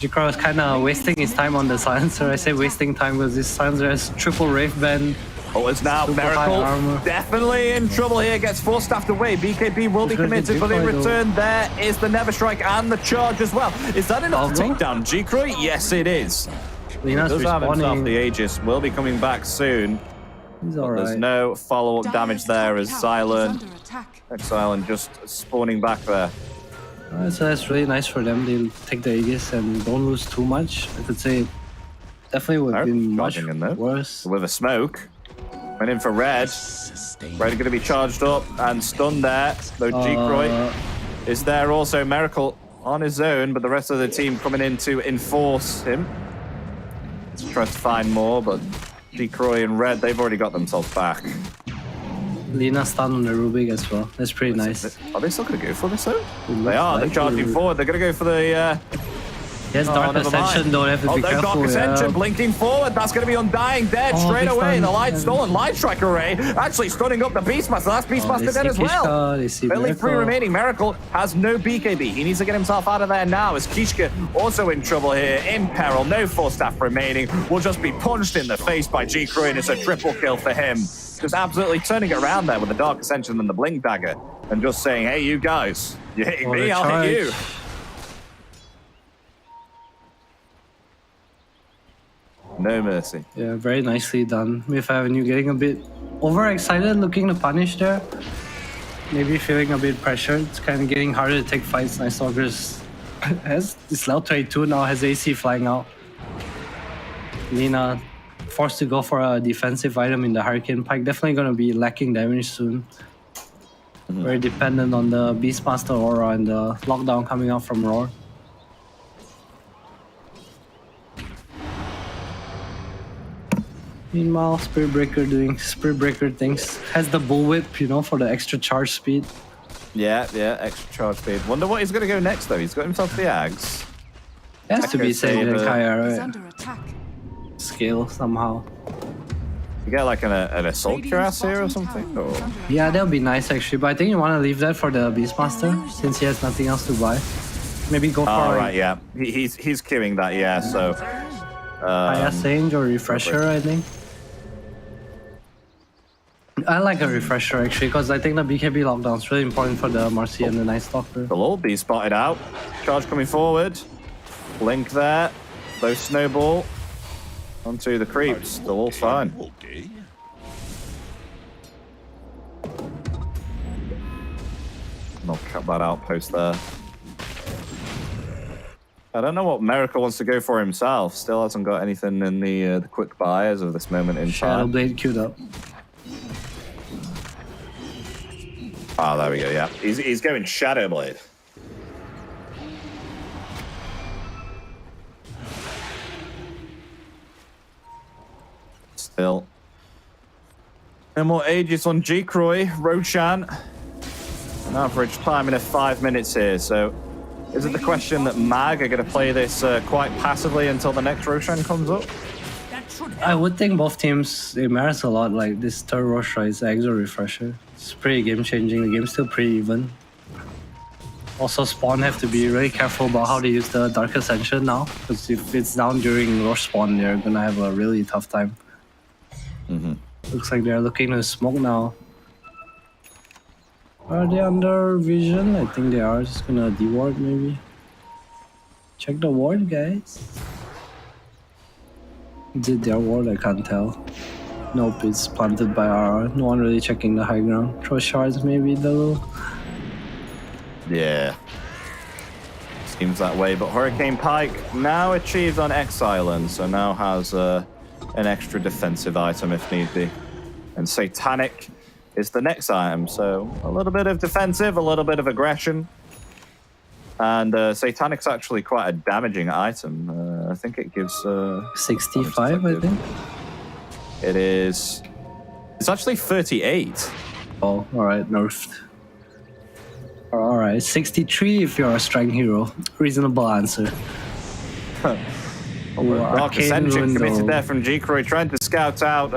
G-Croy was kind of wasting his time on the Silencer. I say wasting time because this Silencer has triple Wraith Band. Oh, it's now Miracle definitely in trouble here. Gets force staffed away. BKB will be committed, but in return there is the Never Strike and the charge as well. Is that enough to take down G-Croy? Yes, it is. Lina's does have himself the Aegis. Will be coming back soon. He's But alright. there's no follow-up damage there as Silent. Under attack. Exile just spawning back there. So that's really nice for them. They'll take the Aegis and don't lose too much. I could say definitely would have been much Charging in there. worse. With a smoke. Went in for Red. Red going to be charged up and stunned there. Though G-Croy is there also. Miracle on his own, but the rest of the team coming in to enforce him. Let's try to find more, but G-Croy and Red, they've already got themselves back. Lina stun on the Rubik as well. That's pretty nice. Are they still going to go for this though? It They are. They're looks charging like forward. They're going to go for the... Yes, Dark never Ascension, mind. don't have to be no, careful. Dark Ascension Yeah. blinking forward. That's going to be Undying dead straight big away. stun. The Light Stolen Light Strike Array actually stunning up the Beastmaster. That's Beastmaster They dead see as well. Kishka, they see Only Miracle. 3 remaining. Miracle has no BKB. He needs to get himself out of there now as Kishka also in trouble here, in peril. No 4 staff remaining. Will just be punched in the face by G-Croy, and it's a triple kill for him. Just absolutely turning it around there with the Dark Ascension and the Blink Dagger and just saying, hey, you guys, you're hitting me, I'll hit you. No mercy. Yeah, very nicely done. Myth Avenue getting a bit overexcited, looking to punish there. Maybe feeling a bit pressured. It's kind of getting harder to take fights. Night Stalkers has this Loud 22 now, has AC flying out. Lina forced to go for a defensive item in the Hurricane Pike. Definitely going to be lacking damage soon. Very dependent on the Beastmaster Aura and the lockdown coming out from Roar. Meanwhile, Spirit Breaker doing Spirit Breaker things. Has the Bullwhip, you know, for the extra charge speed. Yeah, extra charge speed. Wonder what he's going to go next, though. He's got himself the Ags. Has to be saved in Kaya, Is right? under attack. Scale somehow. You get like an Assault Cuirass here or something? Or... Yeah, that would be nice actually, but I think you want to leave that for the Beastmaster since he has nothing else to buy. Maybe go for right, yeah. He's queuing that, yeah, so... Kaya Sage or Refresher, I think. I like a Refresher actually, because I think the BKB lockdown is really important for the Marcy and the Night Stalker. They'll all be spotted out. Charge coming forward. Blink there. Bow Snowball. Onto the creeps. They're all fine. Not cut that outpost there. I don't know what Miracle wants to go for himself. Still hasn't got anything in the quick buy as of this moment in Shadow time. Blade queued up. Oh, there we go, yeah. He's going Shadow Blade. Still. No more Aegis on G-Croy. Roshan. An average time in 5 minutes here, so is it the question that Mag are going to play this quite passively until the next Roshan comes up? I would think both teams, they matters a lot, like this third Roshan is Exo Refresher. It's pretty game changing, the game's still pretty even. Also Spawn have to be really careful about how they use the Dark Ascension now, because if it's down during Rosh Spawn, they're gonna have a really tough time. Looks like they're looking to smoke now. Are they under vision? I think they are. Just gonna deward maybe. Check the ward, guys. Is it their ward? I can't tell. Nope, it's planted by RR. No one really checking the high ground. Throw shards maybe though. Yeah. Seems that way, but Hurricane Pike now achieved on X-Island, so now has an extra defensive item if need be. And Satanic is the next item, so a little bit of defensive, a little bit of aggression. And Satanic's actually quite a damaging item. I think it gives... 65, I think. It is... It's actually 38. Oh, alright, nerfed. Alright, 63 if you're a strength hero. Reasonable answer. Dark Ascension committed there from G-Croy, trying to scout out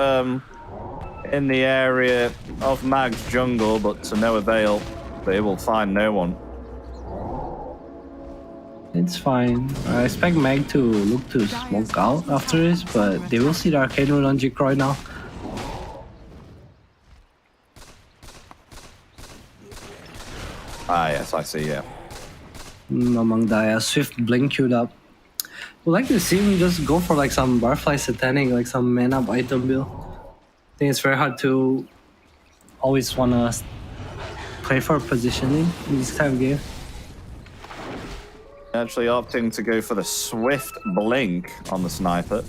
in the area of Mag's jungle, but to no avail. They will find no one. It's fine. I expect Mag to look to smoke out after this, but they will see the Arcane Rune on G-Croy now. Ah, yes, I see, yeah. Among Daya, Swift Blink queued up. Would like to see him just go for like some Barfly Satanic, like some man-up item build. I think it's very hard to always want to play for positioning in this type of game. Actually opting to go for the swift blink on the sniper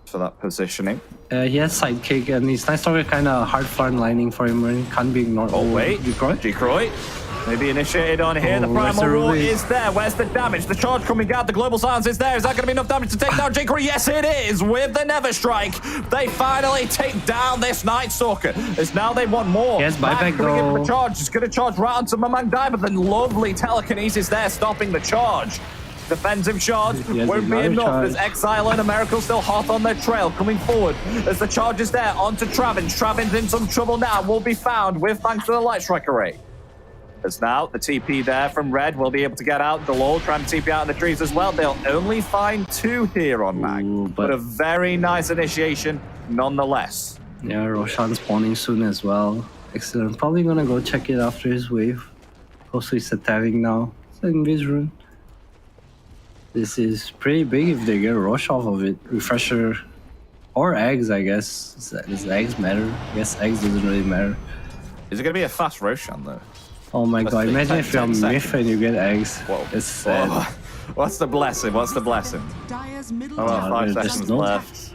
for that positioning. He has sidekick, and his Night Stalker kind of hard front lining for him, and can't be ignored. Oh wait, G-Croy. Maybe initiated on here. The Primal Roar is there. Where's the damage? The charge coming out. The Global Silence is there. Is that going to be enough damage to take down G-Croy? Yes, it is. With the Never Strike, they finally take down this Night Stalker. As now they want more. Yes, buyback though. The charge. He's going to charge right onto Mamang Dai, but then lovely telekinesis there, stopping the charge. Defensive charge won't be enough. There's Exile and a Miracle still hot on their trail, coming forward as the charge is there onto Travins. Travins in some trouble now, will be found with thanks to the Light Strike Array. As now the TP there from Red will be able to get out. Delol trying to TP out in the trees as well. They'll only find 2 here on Mag, but a very nice initiation nonetheless. Yeah, Roshan spawning soon as well. Excellent. Probably gonna go check it after his wave. Also, he's attacking now. It's an Invis rune. This is pretty big if they get a rush off of it. Refresher or eggs, I guess. Does eggs matter? I guess eggs doesn't really matter. Is it going to be a fast Roshan though? Oh my god, imagine if you're Myth and you get eggs. Whoa. It's sad. Whoa. What's the blessing? What's the blessing? Oh, 5 seconds left.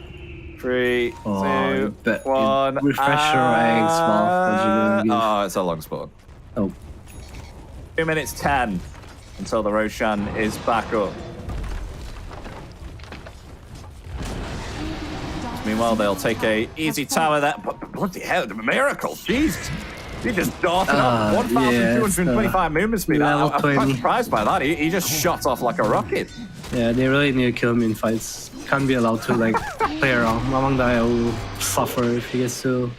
3, 2, 1. Refresher or eggs. Oh, it's a long spawn. Oh. 2 minutes 10 until the Roshan is back up. Meanwhile, they'll take a easy tower there. But bloody hell, the Miracle, Jesus. He just darted up 1,225 movement speed. I'm quite surprised by that. He just shot off like a rocket. Yeah, they really need to kill him in fights. Can't be allowed to like play around. Mamang Dai will suffer if he gets to...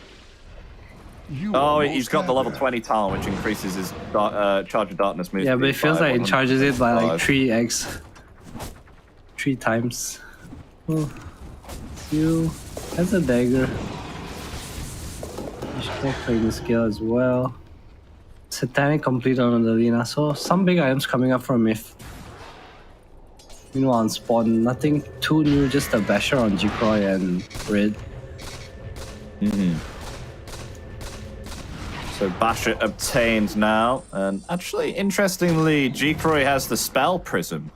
Oh, he's got the level 20 talent, which increases his Charge of Darkness move. Yeah, but it feels like it charges it by like 3x. 3 times. Oh. You has a dagger. You should play the skill as well. Satanic complete on the Lina, so some big items coming up from Myth. Meanwhile on spawn, nothing too new, just a basher on G-Croy and Red. So Basher obtained now, and actually, interestingly, G-Croy has the Spell Prism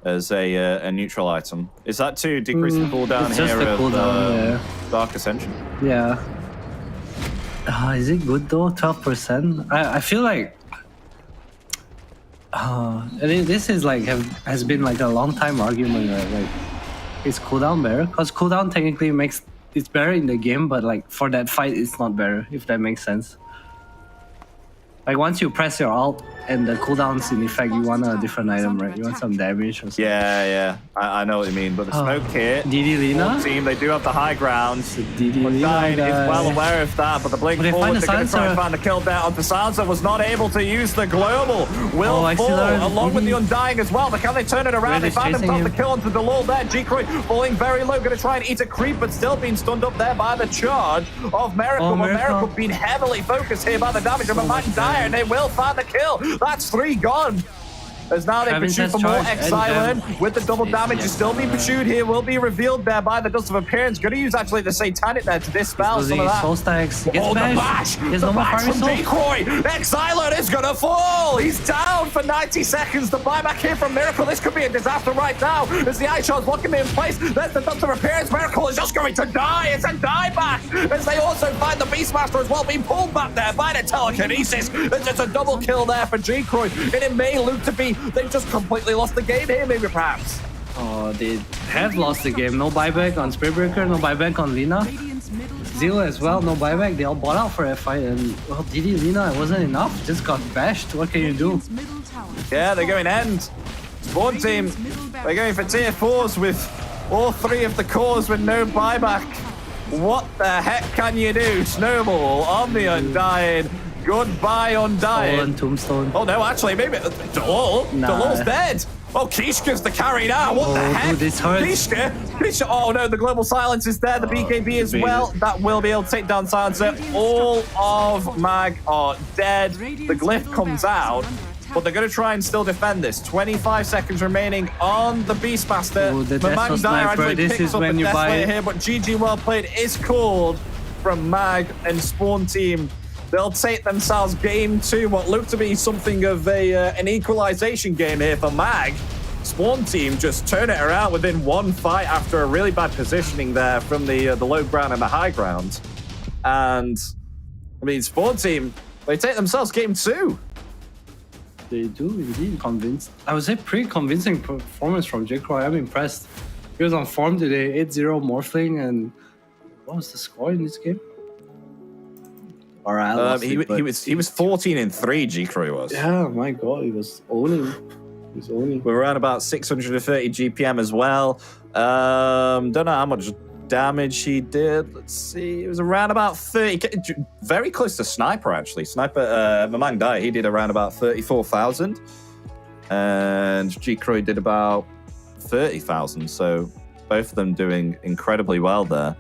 as a neutral item. Is that to decrease the cooldown it's here just the cooldown, Dark Ascension? Yeah. Is it good though? 12%? I feel like this is like has been like a long time argument, right? Like, is cooldown better? Because cooldown technically makes it's better in the game, but like for that fight it's not better, if that makes sense. Like once you press your alt and the cooldown's in effect, you want a different item, right? You want some damage or something. Yeah. I know what you mean. But the Smoke Kit, DD Lina team, they do have the high ground. DD Lina is well aware of that, but the blink forward, they're going to try and find the kill there onto Sansa, was not able to use the global. Will fall along with the Undying as well, but can they turn it around? They find themselves the kill onto Delol there. G-Croy falling very low, going to try and eat a creep, but still being stunned up there by the charge of Miracle. Miracle being heavily focused here by the damage of a Dyer, and they will find the kill. That's 3 gone. As now they pursue for more Exile with the double damage is still being pursued here, will be revealed there by the Dust of Appearance. Going to use actually the Satanic there to dispel some of that. The bash! The bash from G-Croy! Exile is going to fall! He's down for 90 seconds. The buyback here from Miracle. This could be a disaster right now as the Ice Shard's locking him in place. There's the Dust of Appearance. Miracle is just going to die. It's a dieback as they also find the Beastmaster as well, being pulled back there by the telekinesis. There's just a double kill there for G-Croy, and it may look to be they've just completely lost the game here, maybe perhaps. Oh, they have lost the game. No buyback on Spiritbreaker, no buyback on Lina. Zero as well, no buyback. They all bought out for a fight, and well, DD Lina, it wasn't enough. Just got bashed. What can you do? Yeah, they're going end. Spawn team, they're going for tier 4s with all 3 of the cores with no buyback. What the heck can you do? Snowball on the Undying. Goodbye, Undying. Tombstone. Oh no, actually, maybe Delol. Nah. Delol's dead. Oh, Kishka's the carry now. What the heck? Dude, this hurts. Kishka. Oh no, the global silence is there. The BKB as well. That will be able to take down Silencer. All of Mag are dead. The glyph comes out, but they're going to try and still defend this. 25 seconds remaining on the Beastmaster. The Death Sniper. This is when you buy it here, but GG well played is called. from Mag and Spawn Team. They'll take themselves game 2, what looked to be something of an equalization game here for Mag. Spawn Team just turn it around within one fight after a really bad positioning there from the low ground and the high ground. And, I mean, Spawn Team, they take themselves game 2. They do indeed convince. I would say pretty convincing performance from J-Croy. I'm impressed. He was on form today, 8-0 Morphling, and what was the score in this game? Alright, he was 14-3. J-Croy was. Yeah, my god, he was owning. We're around about 630 GPM as well. Don't know how much damage he did. Let's see. It was around about 30. Very close to Sniper, actually. Sniper, Mamang Dai, he did around about 34,000. And G-Croy did about 30,000. So both of them doing incredibly well there.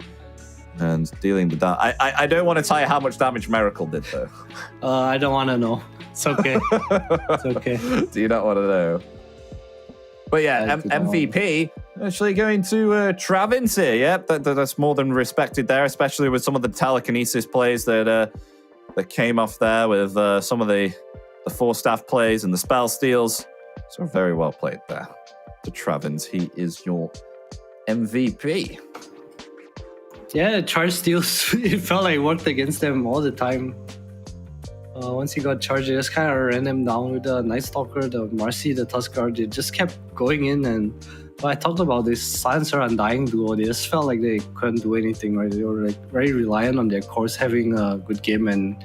And dealing with that. I don't want to tell you how much damage Miracle did, though. I don't want to know. It's okay. It's okay. Do you not want to know? But yeah, MVP actually going to Travins here. Yep, that's more than respected there, especially with some of the telekinesis plays that came off there with some of the 4-staff plays and the spell steals. So very well played there to Travins. He is your MVP. Yeah, charge steals. It felt like it worked against them all the time. Once he got charged, they just kind of ran them down with the Night Stalker, the Marcy, the Tuskar. They just kept going in, and I talked about this Silencer Undying duo. They just felt like they couldn't do anything, right? They were like very reliant on their cores having a good game and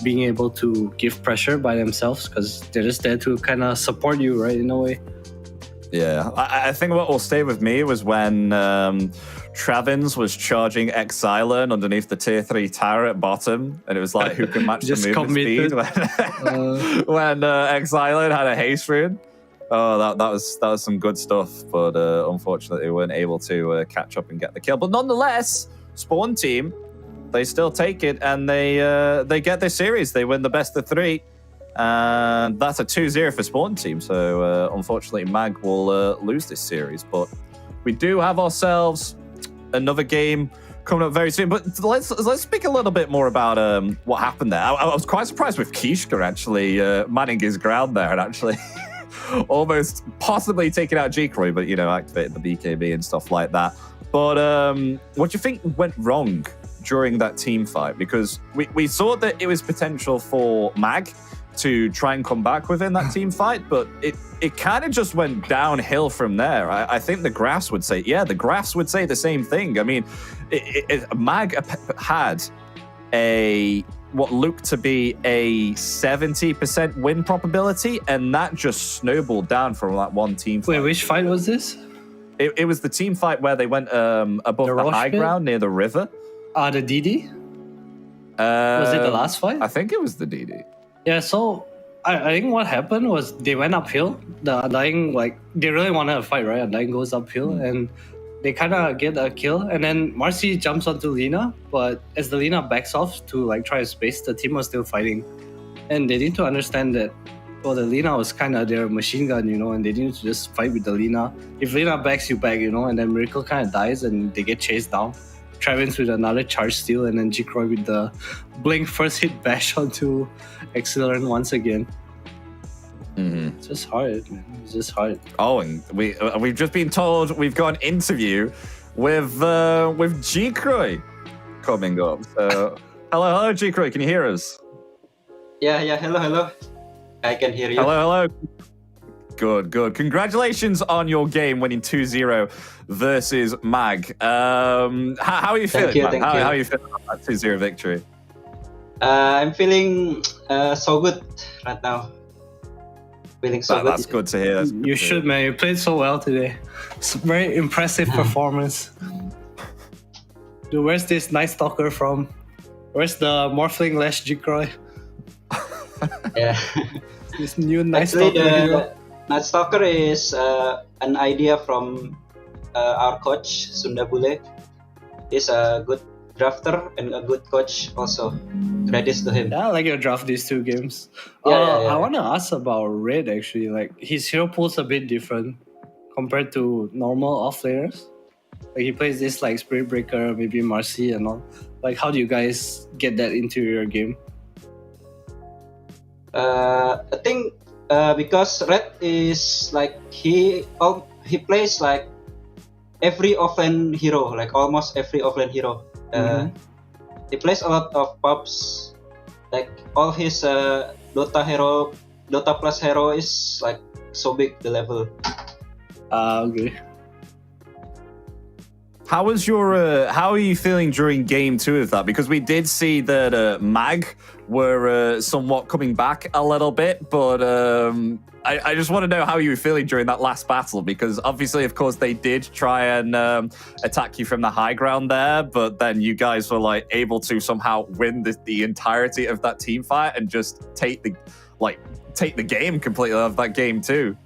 being able to give pressure by themselves because they're just there to kind of support you, right, in a way. Yeah, I think what will stay with me was when Travins was charging Xylan underneath the tier 3 tower at bottom, and it was like, who can match the movement speed when Xylan had a haste rune. Oh, that was some good stuff, but unfortunately they weren't able to catch up and get the kill. But nonetheless, Spawn Team, they still take it, and they get this series. They win the best of 3. And that's a 2-0 for Spawn Team. So unfortunately, Mag will lose this series. But we do have ourselves another game coming up very soon. But let's speak a little bit more about what happened there. I was quite surprised with Kishka actually manning his ground there and actually almost possibly taking out G-Croy, but activated the BKB and stuff like that. But what do you think went wrong during that team fight? Because we saw that it was potential for Mag to try and come back within that team fight, but it kind of just went downhill from there. I think the Graphs would say, the Graphs would say the same thing. I mean, Mag had what looked to be a 70% win probability, and that just snowballed down from that one team fight. Wait, which fight was this? It was the team fight where they went above the high ground near the river. The DD? Was it the last fight? I think it was the DD. Yeah, so I think what happened was they went uphill. The Undying, they really wanted a fight, right? Undying goes uphill, and they kind of get a kill. And then Marcy jumps onto Lina, but as the Lina backs off to try to space, the team was still fighting. And they need to understand that, the Lina was kind of their machine gun, and they need to just fight with the Lina. If Lina backs you back, and then Miracle kind of dies and they get chased down. Travins with another charge steal, and then G-Croy with the blink first hit bash onto Excellent once again. Mm-hmm. It's just hard, man. It's just hard. Oh, and we've just been told we've got an interview with G-Croy coming up. So hello, G-Croy. Can you hear us? Yeah. Hello. I can hear you. Hello. Good. Congratulations on your game, winning 2-0 versus Mag. How are you feeling? Thank you. How are you feeling about that 2-0 victory? I'm feeling so good right now. Feeling so good. That's good to hear. You should, man. You played so well today. It's a very impressive performance. Dude, where's this Night Stalker from? Where's the Morphling Lash G-Croy? Yeah. This new Night Actually, Stalker. Night Stalker is an idea from our coach, Sundabule. He's a good drafter and a good coach also. Credits to him. Yeah, I like your draft these 2 games. Yeah. I want to ask about Red actually. His hero pool's a bit different compared to normal off-laners. Like he plays this like Spirit Breaker, maybe Marcy and all. Like how do you guys get that into your game? I think because Red is like he plays like every offlane hero, like almost every offlane hero. He plays a lot of pops. Like all his Dota Plus hero is like so big the level. Okay. How was your? How are you feeling during game 2 of that? Because we did see that Mag were somewhat coming back a little bit, but I just want to know how you were feeling during that last battle, because obviously, of course, they did try and attack you from the high ground there, but then you guys were like able to somehow win the entirety of that team fight and just take the game completely of that game too.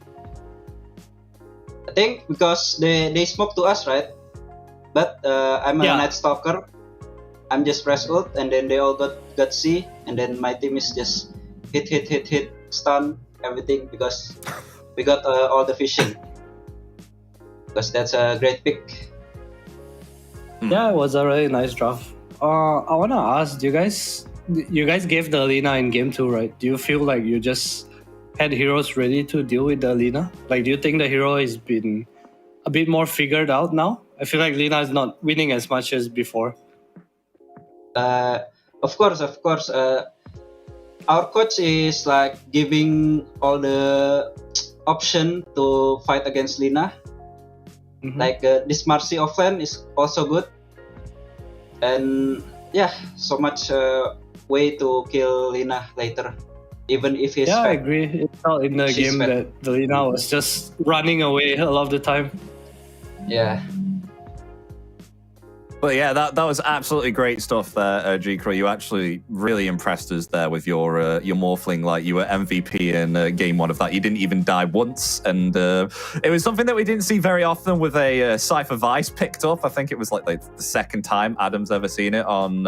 I think because they spoke to us, right? But I'm a Night Stalker. I'm just press ult, and then they all got C, and then my team is just hit, stun, everything, because we got all the vision. Because that's a great pick. Yeah, it was a really nice draft. I wanna ask, you guys gave the Lina in game 2, right? Do you feel like you just had heroes ready to deal with the Lina? Like, do you think the hero has been a bit more figured out now? I feel like Lina is not winning as much as before. Of course. Our coach is like giving all the option to fight against Lina. Like this Marcy offlane is also good, and yeah, so much way to kill Lina later, even if he's I fat. agree. It felt in the game that the Lina was just running away a lot of the time. Yeah. But yeah, that was absolutely great stuff there, G-Crow. You actually really impressed us there with your Morphling. Like, you were MVP in game 1 of that. You didn't even die once, and it was something that we didn't see very often with a Cypher Vice picked up. I think it was like the second time Adam's ever seen it on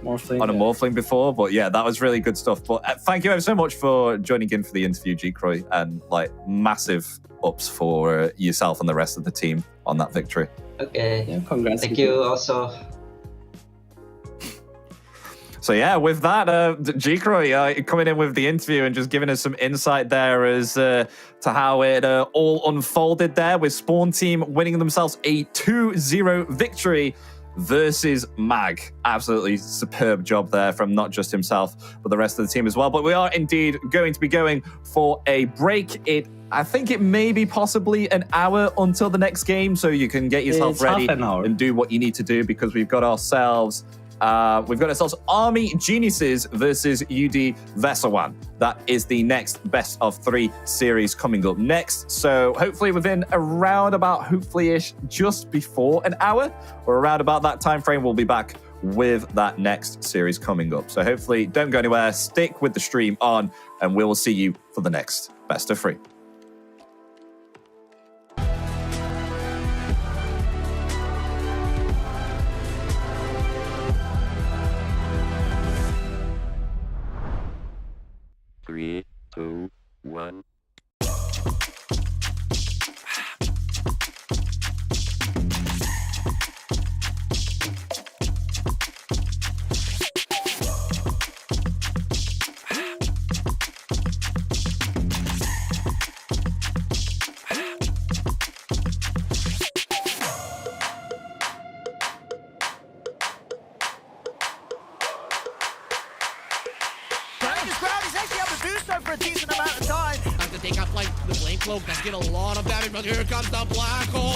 Morphling before. But yeah, that was really good stuff. But thank you ever so much for joining in for the interview, G-Crow, and like massive ups for yourself and the rest of the team on that victory. Okay. Yeah, congrats. Thank you also. So yeah, with that, G-Crow coming in with the interview and just giving us some insight there as to how it all unfolded there, with Spawn Team winning themselves a 2-0 victory versus Mag. Absolutely superb job there from not just himself, but the rest of the team as well. But we are indeed going to be going for a break. I think it may be possibly an hour until the next game, so you can get yourself ready and do what you need to do, because we've got ourselves Army Geniuses versus UD Vessuwan. That is the next best of 3 series coming up next. So hopefully within around about, hopefully-ish, just before an hour, or around about that time frame, we'll be back with that next series coming up. So hopefully don't go anywhere, stick with the stream on, and we will see you for the next best of 3. Three, 2, 1. They got like the Blade Cloak that get a lot of damage, but here comes the Black Hole.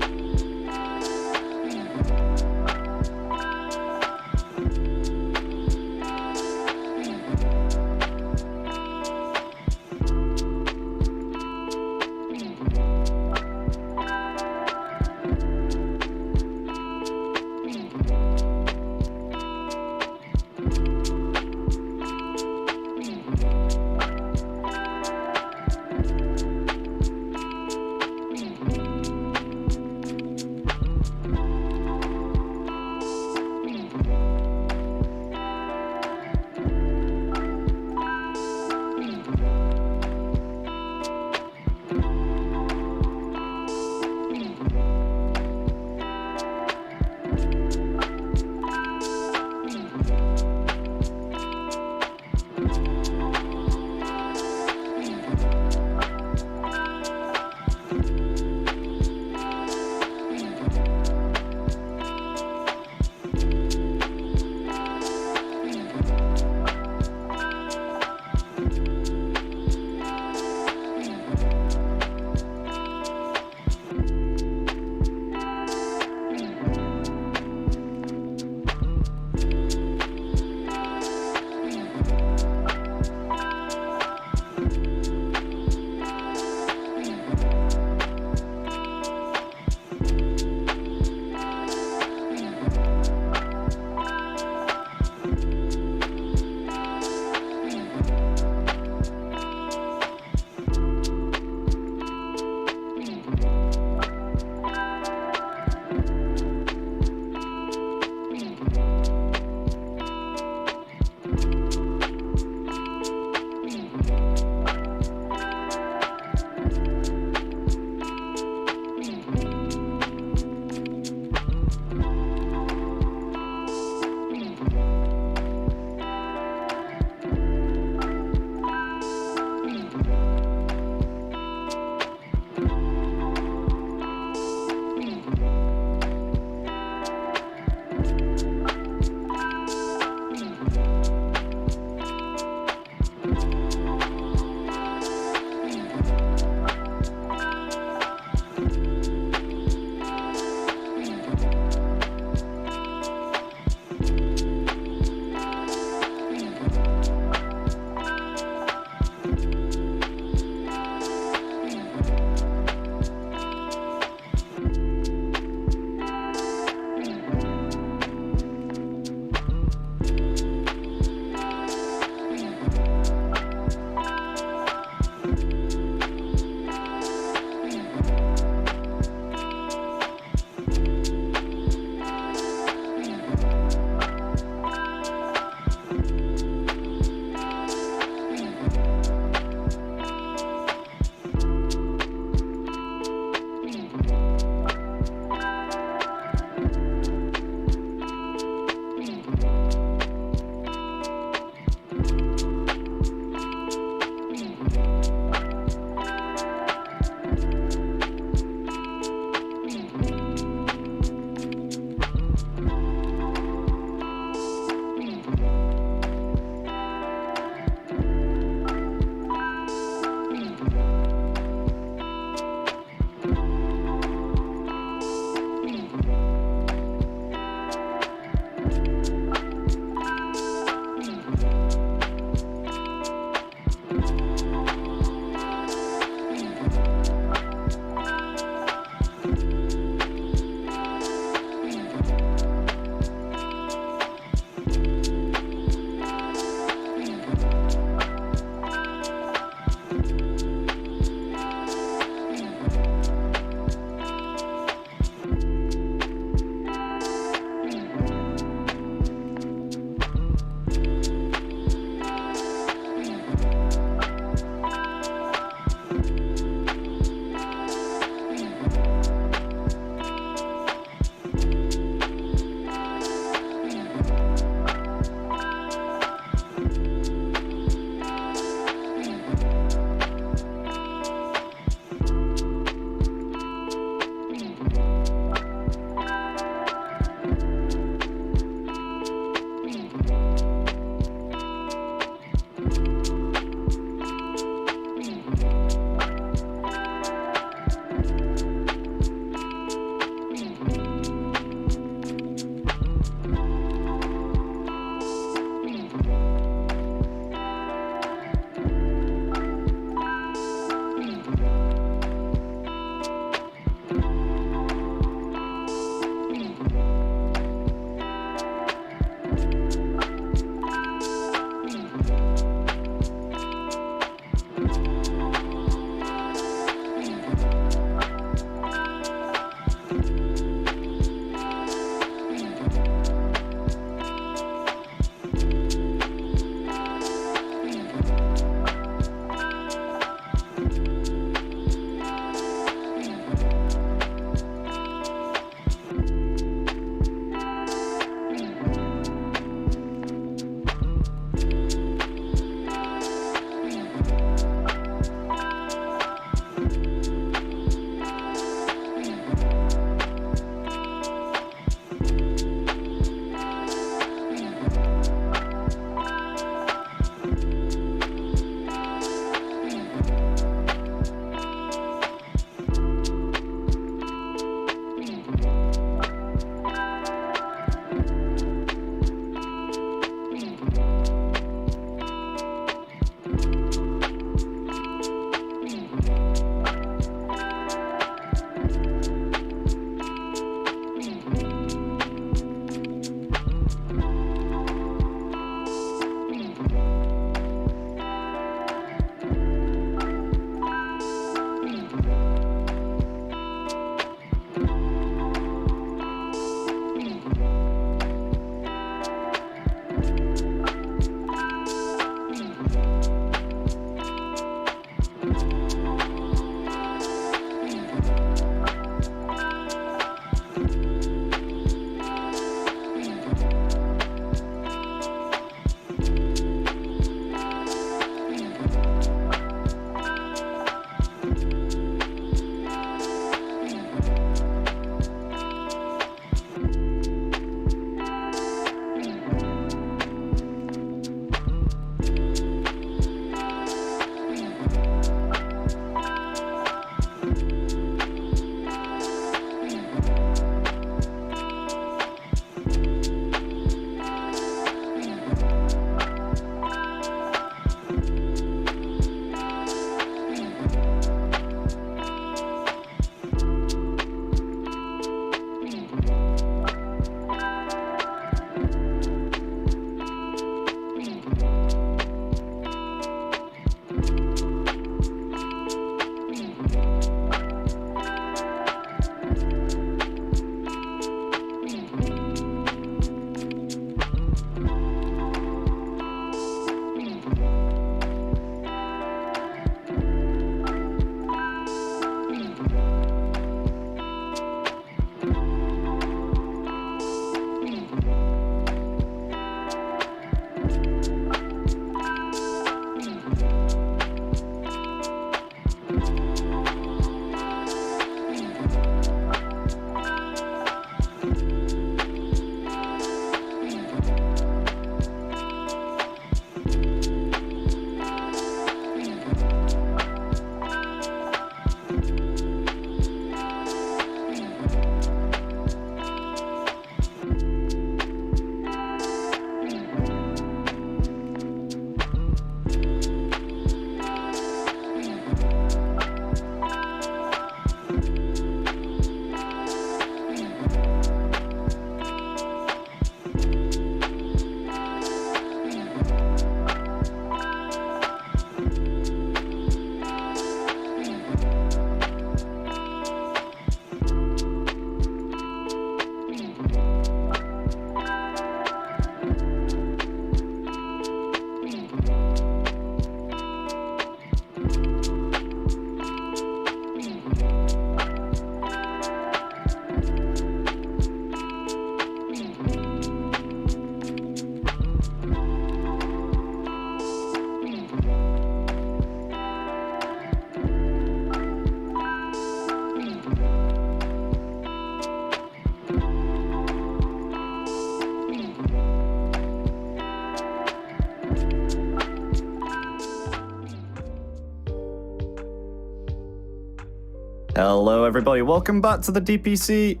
Hello everybody, welcome back to the DPC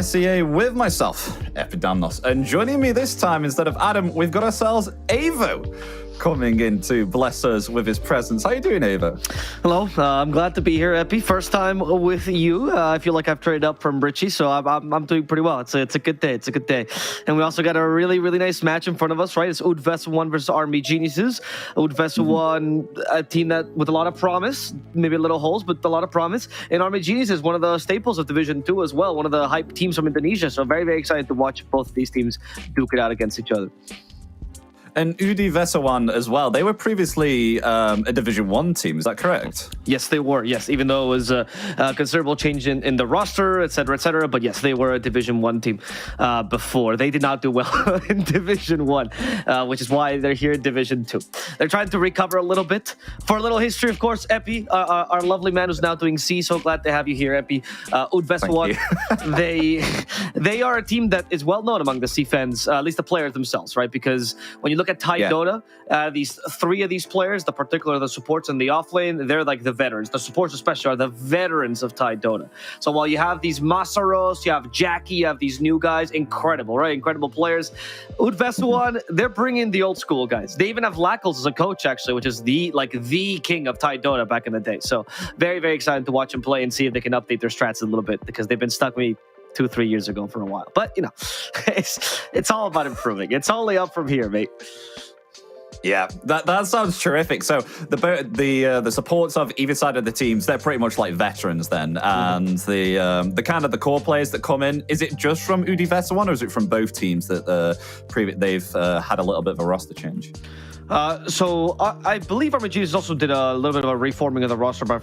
SEA with myself, Epidamnos. And joining me this time, instead of Adam, we've got ourselves Avo. coming in to bless us with his presence. How you doing, Ava? Hello, I'm glad to be here, Epi. First time with you. I feel like I've traded up from Richie, so I'm doing pretty well. It's a good day. It's a good day. And we also got a really, really nice match in front of us, right? It's Vessuwan versus Army Geniuses. Vessuwan, a team that with a lot of promise, maybe a little holes, but a lot of promise. And Army Geniuses, one of the staples of Division 2 as well, one of the hype teams from Indonesia. So very, very excited to watch both of these teams duke it out against each other. And Vessuwan as well. They were previously a Division 1 team, is that correct? Yes, they were. Yes, even though it was a considerable change in the roster, et cetera, but yes, they were a Division 1 team before. They did not do well in Division 1, which is why they're here in Division 2. They're trying to recover a little bit. For a little history, of course, Epi, our lovely man who's now doing C, so glad to have you here, Epi. Vessuwan, they are a team that is well known among the C fans, at least the players themselves, right? Because when you look at Thai Dota, these three of these players, the supports and the offlane, they're like the veterans. The supports especially are the veterans of Thai Dota. So while you have these Masaros, you have Jackie, you have these new guys, incredible, right? Incredible players. Vessuwan, they're bringing the old school guys. They even have Lackles as a coach, actually, which is the king of Thai Dota back in the day. So very, very excited to watch him play and see if they can update their strats a little bit, because they've been stuck with me 2-3 years ago for a while. But you know, it's all about improving. It's only up from here, mate. Yeah, that sounds terrific. So the supports of either side of the teams, they're pretty much like veterans then. And the kind of the core players that come in, is it just from Vessuwan, or is it from both teams that they've had a little bit of a roster change? So I believe Army Geniuses also did a little bit of a reforming of the roster, but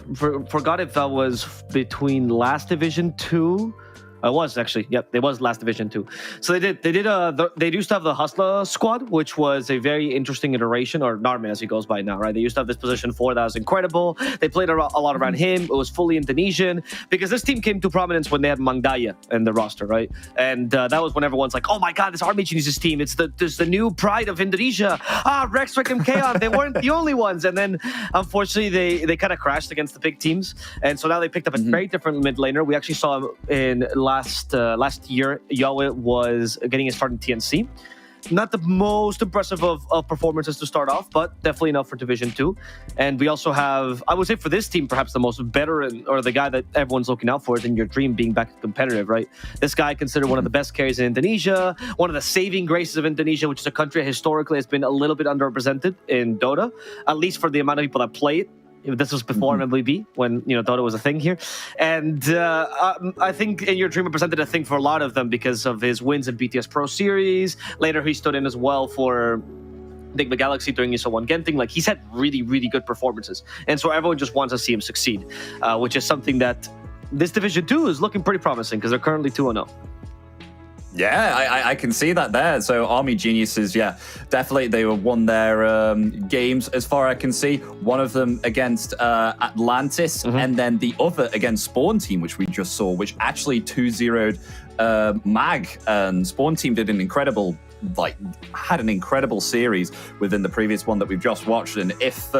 forgot if that was between last Division 2. It was actually, yep, it was last Division 2. So they used to have the Hustler squad, which was a very interesting iteration, or Narmin as he goes by now, right? They used to have this position 4 that was incredible. They played a lot around him. It was fully Indonesian, because this team came to prominence when they had Mangdaya in the roster, right? And that was when everyone's like, oh my God, this Army Geniuses team, it's the new pride of Indonesia. Rex, Rick, and Kaon, they weren't the only ones. And then unfortunately, they kind of crashed against the big teams. And so now they picked up a very different mid laner. We actually saw him in last year. Yahweh was getting his start in TNC. Not the most impressive of performances to start off, but definitely enough for Division 2. And we also have, I would say for this team, perhaps the most veteran, or the guy that everyone's looking out for, is In Your Dream being back competitive, right? This guy considered one of the best carries in Indonesia, one of the saving graces of Indonesia, which is a country that historically has been a little bit underrepresented in Dota, at least for the amount of people that play it. This was before MLB, when Dota was a thing here, and I think In Your Dream represented a thing for a lot of them because of his wins in BTS Pro Series. Later, he stood in as well for Big Galaxy during his one Genting. Like, he's had really, really good performances, and so everyone just wants to see him succeed, which is something that this Division 2 is looking pretty promising, because they're currently 2-0. Yeah, I can see that there. So Army Geniuses, yeah, definitely they won their games as far as I can see. One of them against Atlantis, and then the other against Spawn Team, which we just saw, which actually 2-0'd Mag. And Spawn Team did had an incredible series within the previous one that we've just watched. And if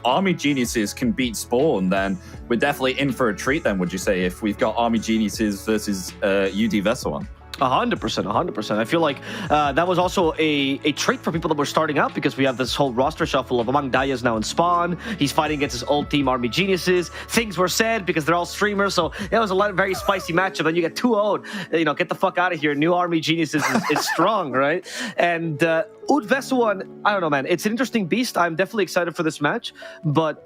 Army Geniuses can beat Spawn, then we're definitely in for a treat then, would you say, if we've got Army Geniuses versus Vessuwan? 100%. I feel like that was also a trait for people that were starting out, because we have this whole roster shuffle of Amang Daya is now in Spawn. He's fighting against his old team, Army Geniuses. Things were said because they're all streamers, so it was a very spicy matchup. Then you get 2-0. Get the fuck out of here. New Army Geniuses is strong, right? And Vessuwan, I don't know, man. It's an interesting beast. I'm definitely excited for this match, but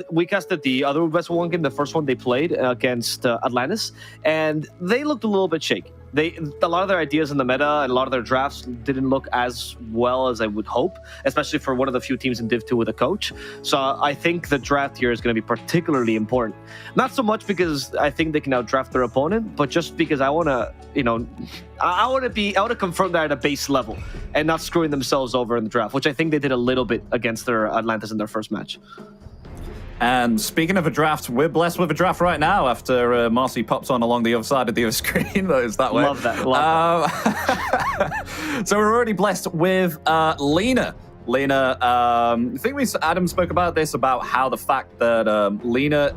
we casted the other Vessuwan game, the first one they played against Atlantis, and they looked a little bit shaky. A lot of their ideas in the meta and a lot of their drafts didn't look as well as I would hope, especially for one of the few teams in Div 2 with a coach. So I think the draft here is going to be particularly important. Not so much because I think they can outdraft their opponent, but just because I want to, I want to confirm that at a base level and not screwing themselves over in the draft, which I think they did a little bit against their Atlantis in their first match. And speaking of a draft, we're blessed with a draft right now after Marcy pops on along the other side of the other screen. It's that way. Love that. So we're already blessed with Lena. Lena, I think Adam spoke about this, about how the fact that Lena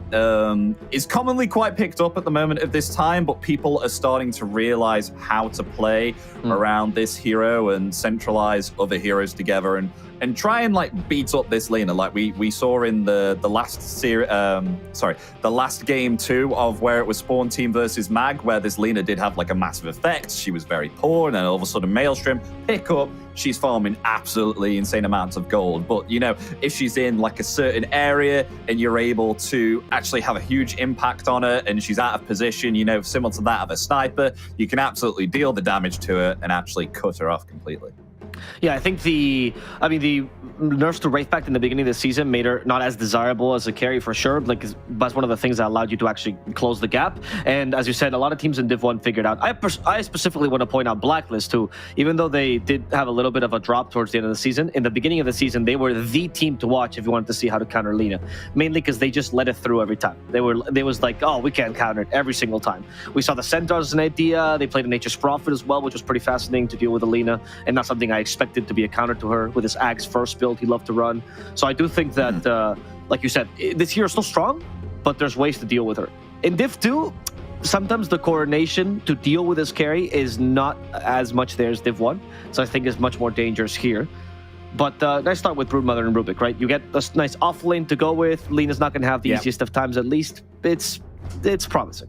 is commonly quite picked up at the moment of this time, but people are starting to realize how to play around this hero and centralize other heroes together. And and try and like beat up this Lina like we saw in the last game 2 of where it was Spawn team versus Mag, where this Lina did have like a massive effect. She was very poor, and then all of a sudden Maelstrom pick up. She's farming absolutely insane amounts of gold. But, you know, if she's in like a certain area and you're able to actually have a huge impact on her and she's out of position, you know, similar to that of a sniper, you can absolutely deal the damage to her and actually cut her off completely. Yeah, I think the nerfs to Wraith Pact in the beginning of the season made her not as desirable as a carry for sure. Like, that's one of the things that allowed you to actually close the gap. And as you said, a lot of teams in Div 1 figured out. I specifically want to point out Blacklist too. Even though they did have a little bit of a drop towards the end of the season, in the beginning of the season, they were the team to watch if you wanted to see how to counter Lina. Mainly because they just let it through every time. They was like, oh, we can't counter it every single time. We saw the Centaurs as an idea. They played a Nature's Prophet as well, which was pretty fascinating to deal with Lina, and not something I expected to be a counter to her with his Axe first build he loved to run. So I do think that, like you said, this hero is still strong, but there's ways to deal with her. In Div 2, sometimes the coordination to deal with this carry is not as much there as Div 1, so I think it's much more dangerous here. But let's start with Broodmother and Rubik, right? You get a nice off lane to go with. Lina's not going to have the easiest of times, at least. It's promising.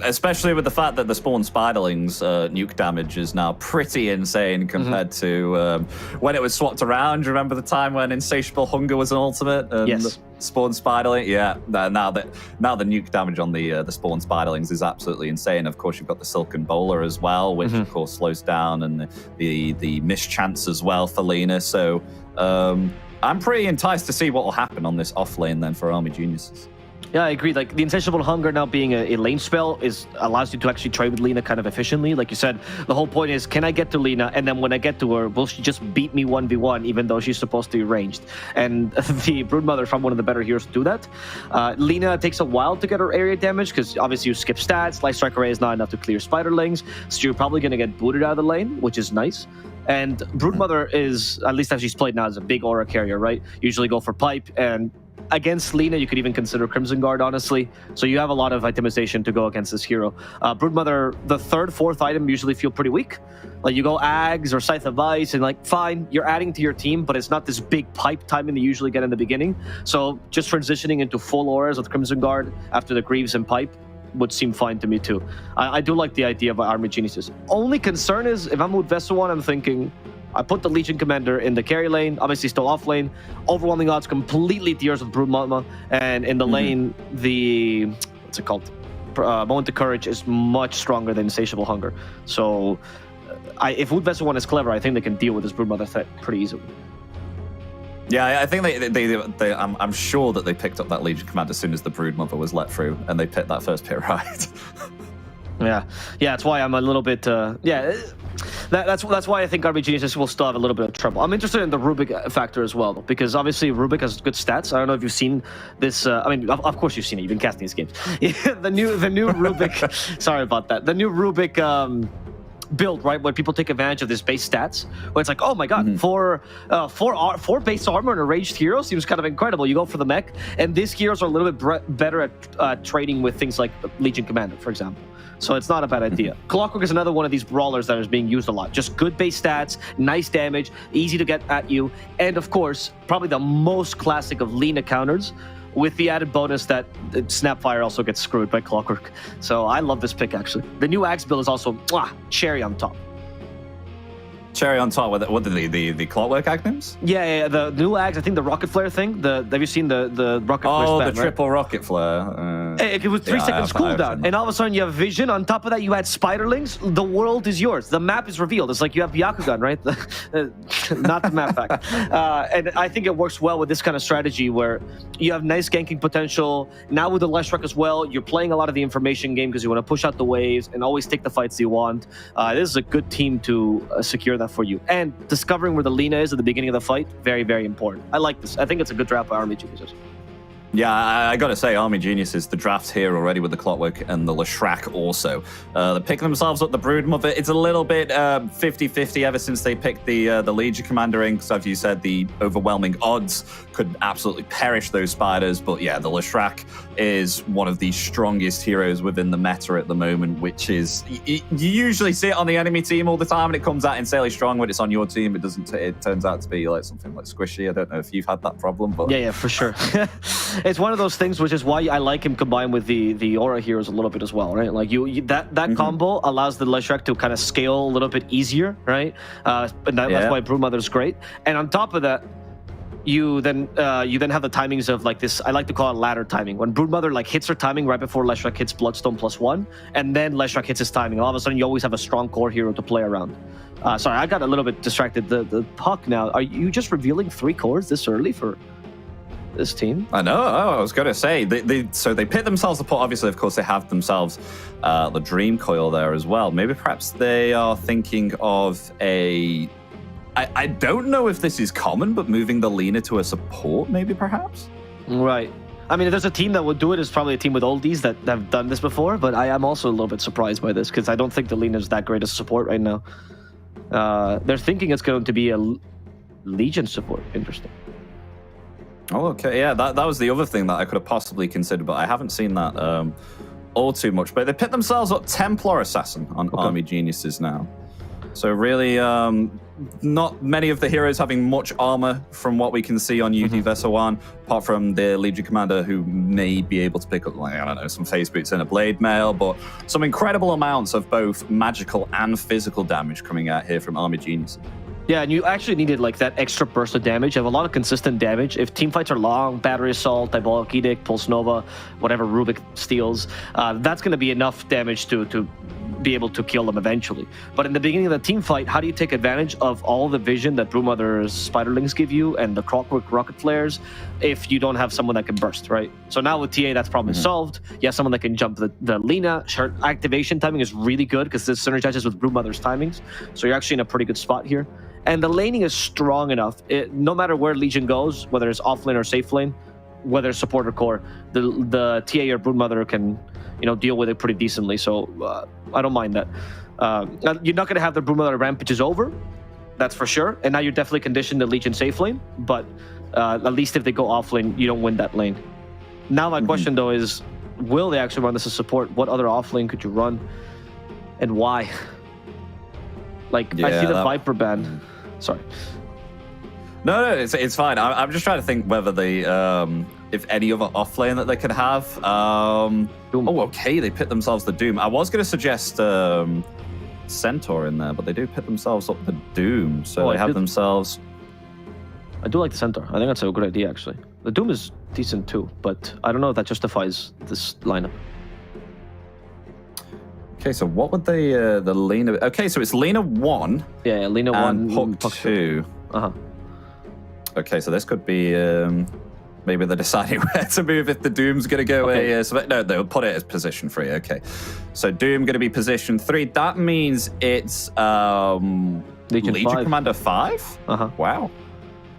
Especially with the fact that the Spawn Spiderlings nuke damage is now pretty insane compared to when it was swapped around. Remember the time when Insatiable Hunger was an ultimate? And yes. Spawn Spiderling, yeah. Now the nuke damage on the Spawn Spiderlings is absolutely insane. Of course, you've got the Silken Bowler as well, which of course slows down, and the mischance as well for Lina. So I'm pretty enticed to see what will happen on this off lane then for Army Geniuses. Yeah, I agree. Like, the Insatiable Hunger now being a lane spell allows you to actually trade with Lina kind of efficiently. Like you said, the whole point is, can I get to Lina? And then when I get to her, will she just beat me 1v1, even though she's supposed to be ranged? And the Broodmother is one of the better heroes to do that. Lina takes a while to get her area damage, because obviously you skip stats. Light Strike Array is not enough to clear Spiderlings, so you're probably going to get booted out of the lane, which is nice. And Broodmother is, at least as she's played now, is a big aura carrier, right? Usually go for pipe, and against Lina, you could even consider Crimson Guard, honestly. So you have a lot of itemization to go against this hero. Broodmother, the third, fourth item usually feel pretty weak. Like, you go Ags or Scythe of Ice, and like, fine, you're adding to your team, but it's not this big pipe timing they usually get in the beginning. So just transitioning into full auras with Crimson Guard after the Greaves and pipe would seem fine to me too. I do like the idea of Army Geniuses. Only concern is, if I'm with Vessuwan, I'm thinking, I put the Legion Commander in the carry lane, obviously still off lane. Overwhelming odds completely deals with Broodmother, and in the lane, the what's it called? Moment of Courage is much stronger than Insatiable Hunger. So, if Wood Vessuwan is clever, I think they can deal with this Broodmother threat pretty easily. Yeah, I think they I'm sure that they picked up that Legion Commander as soon as the Broodmother was let through, and they picked that first pit right. Yeah, that's why I'm a little bit. That's why I think Army Geniuses will still have a little bit of trouble. I'm interested in the Rubik factor as well, though, because obviously Rubik has good stats. I don't know if you've seen this. I mean, of course you've seen it. You've been casting these games. the new Rubik. Sorry about that. The new Rubik build, right, where people take advantage of this base stats, where it's like, oh my god, four base armor and a ranged hero seems kind of incredible. You go for the mech, and these heroes are a little bit better at trading with things like Legion Commander, for example. So it's not a bad idea. Clockwork is another one of these brawlers that is being used a lot. Just good base stats, nice damage, easy to get at you, and of course, probably the most classic of Lina counters, with the added bonus that Snapfire also gets screwed by Clockwork. So I love this pick, actually. The new Axe build is also cherry on top. Cherry on top with what the Clockwork Agnems? Yeah, the new Axe, I think the Rocket Flare thing. Have you seen the Rocket Flare spam, the triple Rocket Flare. It was 3 seconds cooldown, and all of a sudden you have vision. On top of that, you add Spiderlings. The world is yours. The map is revealed. It's like you have Byakugan, right? Not the map fact. And I think it works well with this kind of strategy where you have nice ganking potential. Now with the Light Strike as well, you're playing a lot of the information game because you want to push out the waves and always take the fights you want. This is a good team to secure that for you. And discovering where the Lina is at the beginning of the fight, very, very important. I like this. I think it's a good draft by Army Geniuses. Yeah, I gotta say, Army Geniuses, the draft here already with the Clockwork and the Leshrac also. They're picking themselves up the Broodmother. It's a little bit 50-50 ever since they picked the Legion Commander in, because as you said, the overwhelming odds could absolutely perish those spiders. But yeah, the Leshrac is one of the strongest heroes within the meta at the moment, which is, you usually see it on the enemy team all the time, and it comes out insanely strong. When it's on your team, it doesn't. It turns out to be like something like squishy. I don't know if you've had that problem, but yeah, for sure. It's one of those things, which is why I like him combined with the Aura heroes a little bit as well, right? Like that combo allows the Leshrac to kind of scale a little bit easier, right? And that's why Broodmother's great. And on top of that, you then have the timings of like this. I like to call it ladder timing. When Broodmother like hits her timing right before Leshrac hits Bloodstone +1, and then Leshrac hits his timing. All of a sudden, you always have a strong core hero to play around. Sorry, I got a little bit distracted. The puck now. Are you just revealing 3 cores this early for this team? I know. Oh, I was going to say so they pit themselves apart. Obviously, of course, they have themselves the Dream Coil there as well. Maybe perhaps they are thinking of a. I don't know if this is common, but moving the Lina to a support, maybe perhaps. Right. I mean, if there's a team that would do it, it's probably a team with oldies that have done this before. But I am also a little bit surprised by this because I don't think the Lina is that great as support right now. They're thinking it's going to be a Legion support. Interesting. Oh, okay. Yeah, that was the other thing that I could have possibly considered, but I haven't seen that all too much. But they pit themselves up Templar Assassin on Army Geniuses now. So really, not many of the heroes having much armor from what we can see on UD Vessuwan, apart from the Legion Commander, who may be able to pick up, like, I don't know, some face boots and a blade mail, but some incredible amounts of both magical and physical damage coming out here from Army Geniuses. Yeah, and you actually needed like that extra burst of damage. You have a lot of consistent damage. If team fights are long, Battery Assault, Diabolic Edict, Pulse Nova, whatever Rubik steals, that's going to be enough damage to be able to kill them eventually. But in the beginning of the team fight, how do you take advantage of all the vision that Broodmother's Spiderlings give you and the Clockwork Rocket Flares if you don't have someone that can burst, right? So now with TA, that's problem solved. You have someone that can jump the Lina. Her activation timing is really good because this synergizes with Broodmother's timings. So you're actually in a pretty good spot here. And the laning is strong enough. No matter where Legion goes, whether it's off lane or safe lane, whether it's support or core, the TA or Broodmother can, deal with it pretty decently. So I don't mind that. You're not going to have the Broodmother rampages over, that's for sure. And now you're definitely conditioned to Legion safe lane. But at least if they go off lane, you don't win that lane. Now my question though is, will they actually run this as support? What other off lane could you run, and why? Like, I see the Viper ban. Sorry. No, it's fine. I'm just trying to think whether they, if any other offlane that they could have. Doom. Oh, okay, they pit themselves the Doom. I was going to suggest Centaur in there, but they do pit themselves up the Doom, so they have themselves. I do like the Centaur. I think that's a good idea, actually. The Doom is decent too, but I don't know if that justifies this lineup. Okay, so what would they, the Lina... Okay, so it's Lina 1. Yeah, Lina 1. And Puck 2. Uh-huh. Okay, so this could be... maybe they're deciding where to move if the Doom's going to go away. No, they'll put it as position 3. Okay. So Doom going to be position 3. That means it's Legion Commander 5? Uh-huh. Wow.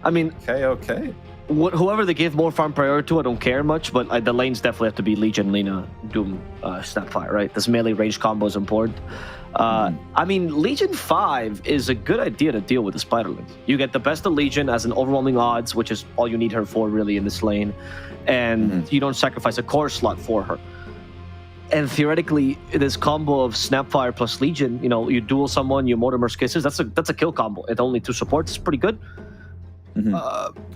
I mean... Okay. Whoever they give more farm priority to, I don't care much, but the lanes definitely have to be Legion, Lina, Doom, Snapfire, right? This melee range combo is important. I mean, Legion 5 is a good idea to deal with the Spiderlings. You get the best of Legion as an overwhelming odds, which is all you need her for really in this lane, and you don't sacrifice a core slot for her. And theoretically, this combo of Snapfire plus Legion, you duel someone, you Mortimer's Kisses, that's a kill combo. It only 2 supports, it's pretty good.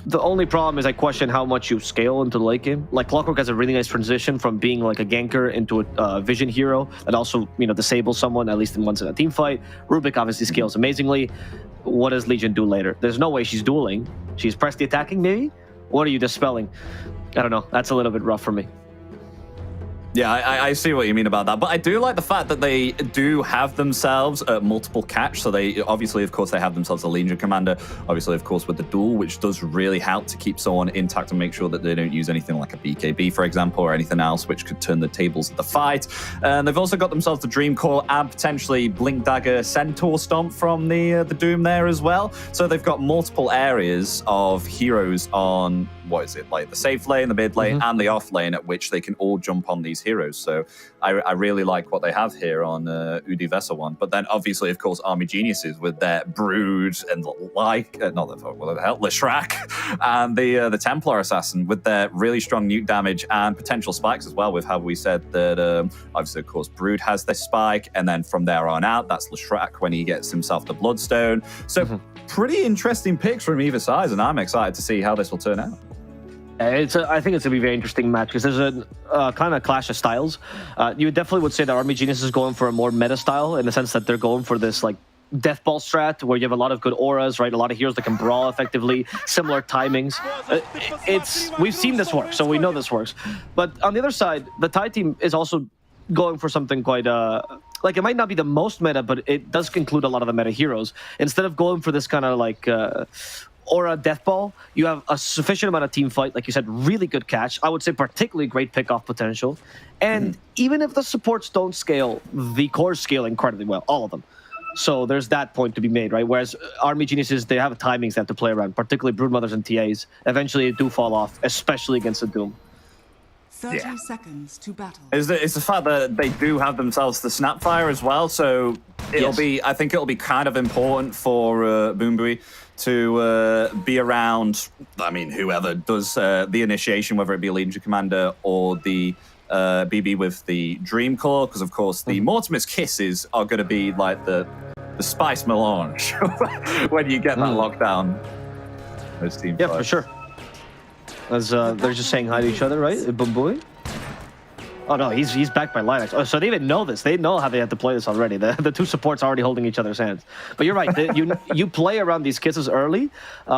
The only problem is I question how much you scale into the late game. Like, Clockwork has a really nice transition from being like a ganker into a vision hero that also, disables someone, at least once in a team fight. Rubik obviously scales amazingly. What does Legion do later? There's no way she's dueling. She's press the attacking, maybe? What are you dispelling? I don't know. That's a little bit rough for me. Yeah, I see what you mean about that, but I do like the fact that they do have themselves multiple catch. So they obviously, of course, they have themselves a Legion Commander. Obviously, of course, with the duel, which does really help to keep someone intact and make sure that they don't use anything like a BKB, for example, or anything else which could turn the tables of the fight. And they've also got themselves the Dream Core and potentially Blink Dagger Centaur Stomp from the Doom there as well. So they've got multiple areas of heroes on, what is it, like the safe lane, the mid lane, and the off lane, at which they can all jump on these heroes. So I really like what they have here on Vessuwan. But then obviously, of course, Army Geniuses with their Brood and Leshrac and the Templar Assassin with their really strong nuke damage and potential spikes as well, with how we said that obviously, of course, Brood has this spike, and then from there on out, that's Leshrac when he gets himself the Bloodstone. So pretty interesting picks from either side, and I'm excited to see how this will turn out. I think it's going to be a very interesting match because there's a kind of clash of styles. You definitely would say that Army Genius is going for a more meta style in the sense that they're going for this like death ball strat where you have a lot of good auras, right? A lot of heroes that can brawl effectively, similar timings. We've seen this work, so we know this works. But on the other side, the Thai team is also going for something quite like, it might not be the most meta, but it does include a lot of the meta heroes. Instead of going for this kind of like aura death ball, you have a sufficient amount of team fight, like you said, really good catch. I would say particularly great pick-off potential. And even if the supports don't scale, the cores scale incredibly well, all of them. So there's that point to be made, right? Whereas Army Geniuses, they have timings they have to play around, particularly Broodmothers and TAs. Eventually they do fall off, especially against the Doom. 30 seconds to battle. It's the fact that they do have themselves the Snapfire as well, so I think it'll be kind of important for Boombui to be around, I mean, whoever does the initiation, whether it be a Legion Commander or the BB with the Dream Core, because of course the Mortimer's Kisses are going to be like the spice melange when you get that lockdown. Those team fights. For sure. As they're just saying hi to each other, right? Boombui? Oh no, he's backed by Linux. Oh, so they even know this. They know how they have to play this already. The two supports are already holding each other's hands. But you're right. You play around these kisses early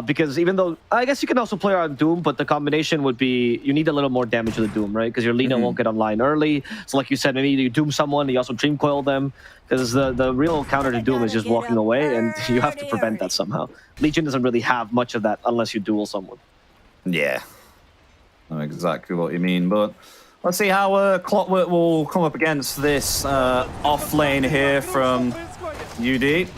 because even though I guess you can also play around Doom, but the combination would be you need a little more damage to the Doom, right? Because your Lina won't get online early. So like you said, maybe you Doom someone, you also Dream Coil them. Because the real counter to Doom is just walking away, and you have to prevent that somehow. Legion doesn't really have much of that unless you duel someone. Yeah, I know exactly what you mean, but let's see how Clockwork will come up against this off lane here from UD,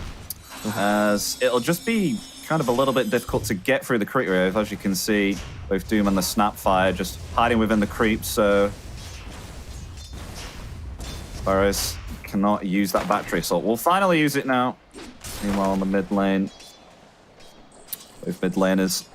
as it'll just be kind of a little bit difficult to get through the crit wave. As you can see, both Doom and the Snapfire just hiding within the creeps, so Varus cannot use that battery assault. We'll finally use it now. Meanwhile, on the mid lane, both mid laners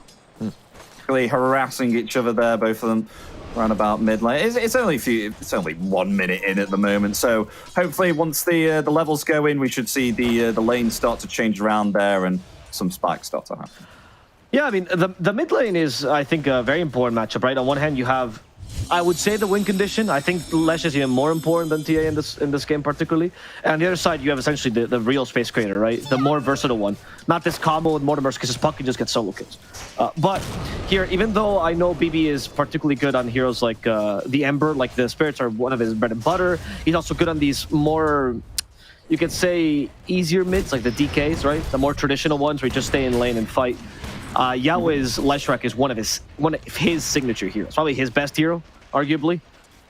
really harassing each other there, both of them around about mid lane. It's only 1 minute in at the moment, so hopefully once the levels go in, we should see the lane start to change around there and some spikes start to happen. Yeah, I mean the mid lane is, I think, a very important matchup, right? On one hand, you have, I would say, the win condition. I think Lesh is even more important than TA in this game particularly. And on the other side, you have essentially the real space creator, right? The more versatile one. Not this combo with Mortimer's, because his puck can just get solo kills. But here, even though I know BB is particularly good on heroes like the Ember, like the Spirits are one of his bread and butter, he's also good on these more, you could say, easier mids, like the DKs, right? The more traditional ones where you just stay in lane and fight. Yahweh's Leshrac is one of his signature heroes, probably his best hero, arguably.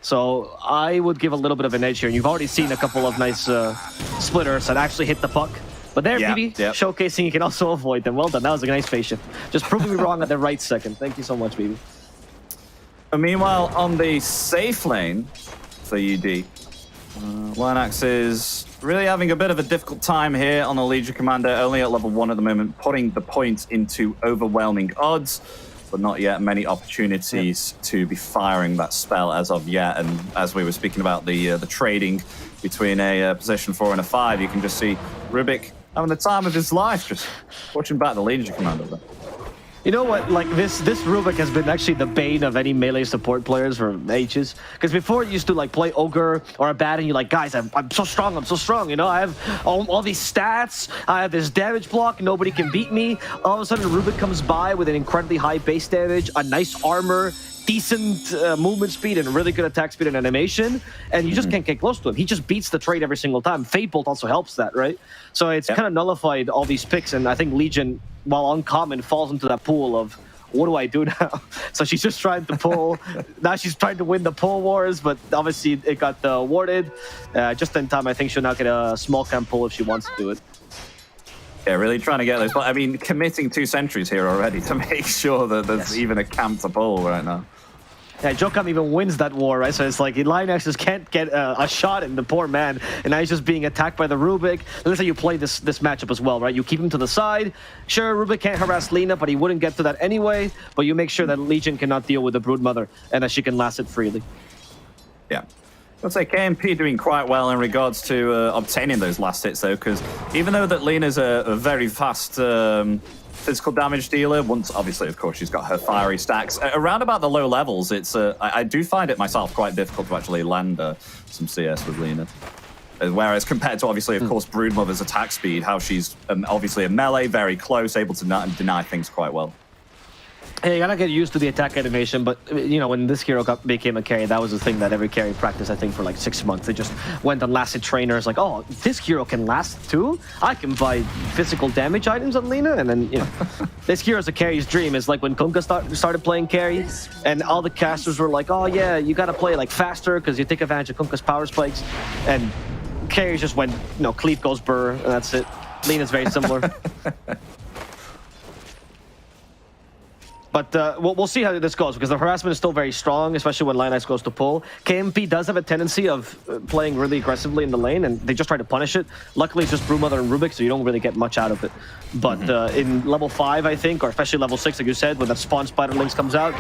So I would give a little bit of an edge here. You've already seen a couple of nice splitters that actually hit the puck. But there, BB, showcasing you can also avoid them. Well done. That was a nice phase shift. Just proving me wrong at the right second. Thank you so much, BB. And meanwhile, on the safe lane for UD, Linax is really having a bit of a difficult time here on the Legion Commander, only at level 1 at the moment, putting the points into overwhelming odds, but not yet many opportunities to be firing that spell as of yet. And as we were speaking about the trading between a position 4 and a 5, you can just see Rubik having the time of his life, just watching back the Legion Commander there. You know what? Like this Rubik has been actually the bane of any melee support players for ages. Because before it used to like play Ogre or a Bat, and you're like, guys, I'm so strong, I'm so strong. You know, I have all these stats, I have this damage block, nobody can beat me. All of a sudden, Rubik comes by with an incredibly high base damage, a nice armor, decent movement speed, and really good attack speed and animation, and you just can't get close to him. He just beats the trade every single time. Fate Bolt also helps that, right? So it's kind of nullified all these picks, and I think Legion, while uncommon, falls into that pool of what do I do now? So she's just trying to pull. Now she's trying to win the pull wars, but obviously it got warded. Just in time, I think she'll now get a small camp pull if she wants to do it. Yeah, really trying to get those. I mean, committing 2 sentries here already to make sure that there's even a camp to pull right now. Yeah, Jokam even wins that war, right? So it's like Lioness just can't get a shot in the poor man, and now he's just being attacked by the Rubik. Let's say you play this matchup as well, right? You keep him to the side. Sure, Rubik can't harass Lina, but he wouldn't get to that anyway. But you make sure that Legion cannot deal with the Broodmother, and that she can last it freely. Yeah. I'd say KMP doing quite well in regards to obtaining those last hits, though, because even though that Lina's a very fast physical damage dealer, once, obviously, of course, she's got her fiery stacks. Around about the low levels, it's I do find it myself quite difficult to actually land some CS with Lina. Whereas compared to, obviously, of course, Broodmother's attack speed, how she's obviously a melee, very close, able to deny things quite well. Hey, you gotta get used to the attack animation, but you know, when this hero became a carry, that was the thing that every carry practiced, I think, for like 6 months. They just went on lasted trainers, like, oh, this hero can last too? I can buy physical damage items on Lina, and then, you know, this hero's a carry's dream. Is like when Kunkka started playing carry, and all the casters were like, oh yeah, you gotta play like faster because you take advantage of Kunkka's power spikes, and carries just went, you know, Cleave goes burr, and that's it. Lina's very similar. But we'll see how this goes, because the harassment is still very strong, especially when Lioness goes to pull. KMP does have a tendency of playing really aggressively in the lane, and they just try to punish it. Luckily, it's just Broodmother and Rubik, so you don't really get much out of it. But in level 5, I think, or especially level 6, like you said, when that spawn spider links comes out,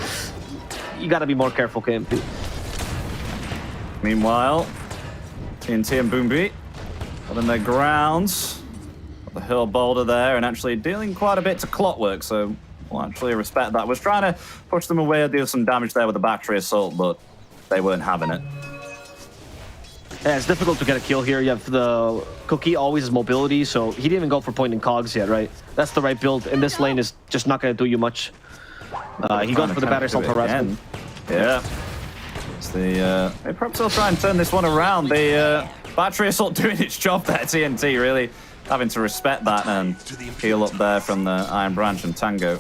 you gotta be more careful, KMP. Meanwhile, TNT and Boombi on their grounds. Got the hill boulder there, and actually dealing quite a bit to Clockwork, so well, actually respect that. Was trying to push them away, deal some damage there with the battery assault, but they weren't having it. Yeah, it's difficult to get a kill here. You have the Cookie always has mobility, so he didn't even go for pointing cogs yet, right? That's the right build. In this lane is just not going to do you much. He goes for the battery assault harassment. Yeah. It's the, they perhaps will try and turn this one around. The battery assault doing its job there, TNT really having to respect that and heal up there from the Iron Branch and Tango.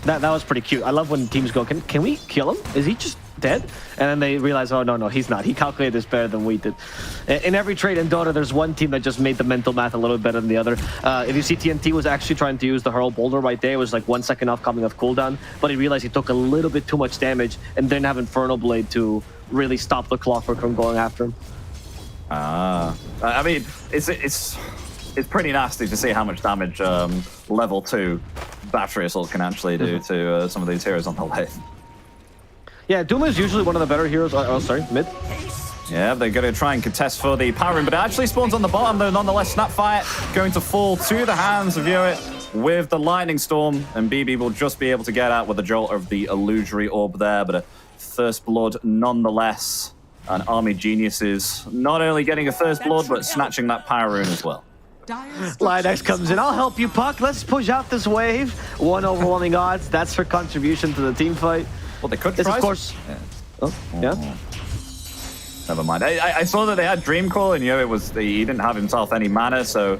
That was pretty cute. I love when teams go, can we kill him? Is he just dead? And then they realize, oh, no, he's not. He calculated this better than we did. In every trade in Dota, there's one team that just made the mental math a little bit better than the other. If you see, TNT was actually trying to use the Hurl Boulder right there. It was like 1 second off coming off cooldown, but he realized he took a little bit too much damage and didn't have Infernal Blade to really stop the Clockwork from going after him. I mean, it's pretty nasty to see how much damage level 2 battery assault can actually do to some of these heroes on the lane. Yeah, Doom is usually one of the better heroes. Oh, sorry, mid. Yeah, they're going to try and contest for the power room, but it actually spawns on the bottom, though. Nonetheless, Snapfire going to fall to the hands of Yoit with the Lightning Storm, and BB will just be able to get out with the jolt of the Illusory Orb there, but a First Blood nonetheless. And Army Geniuses not only getting a First Blood, but snatching that power rune as well. Lioness comes in. I'll help you, Puck. Let's push out this wave. 1 overwhelming odds. That's her contribution to the team fight. Well, they could try. This, of course. Yeah. Oh, yeah. Never mind. I saw that they had Dream Call, and he didn't have himself any mana, so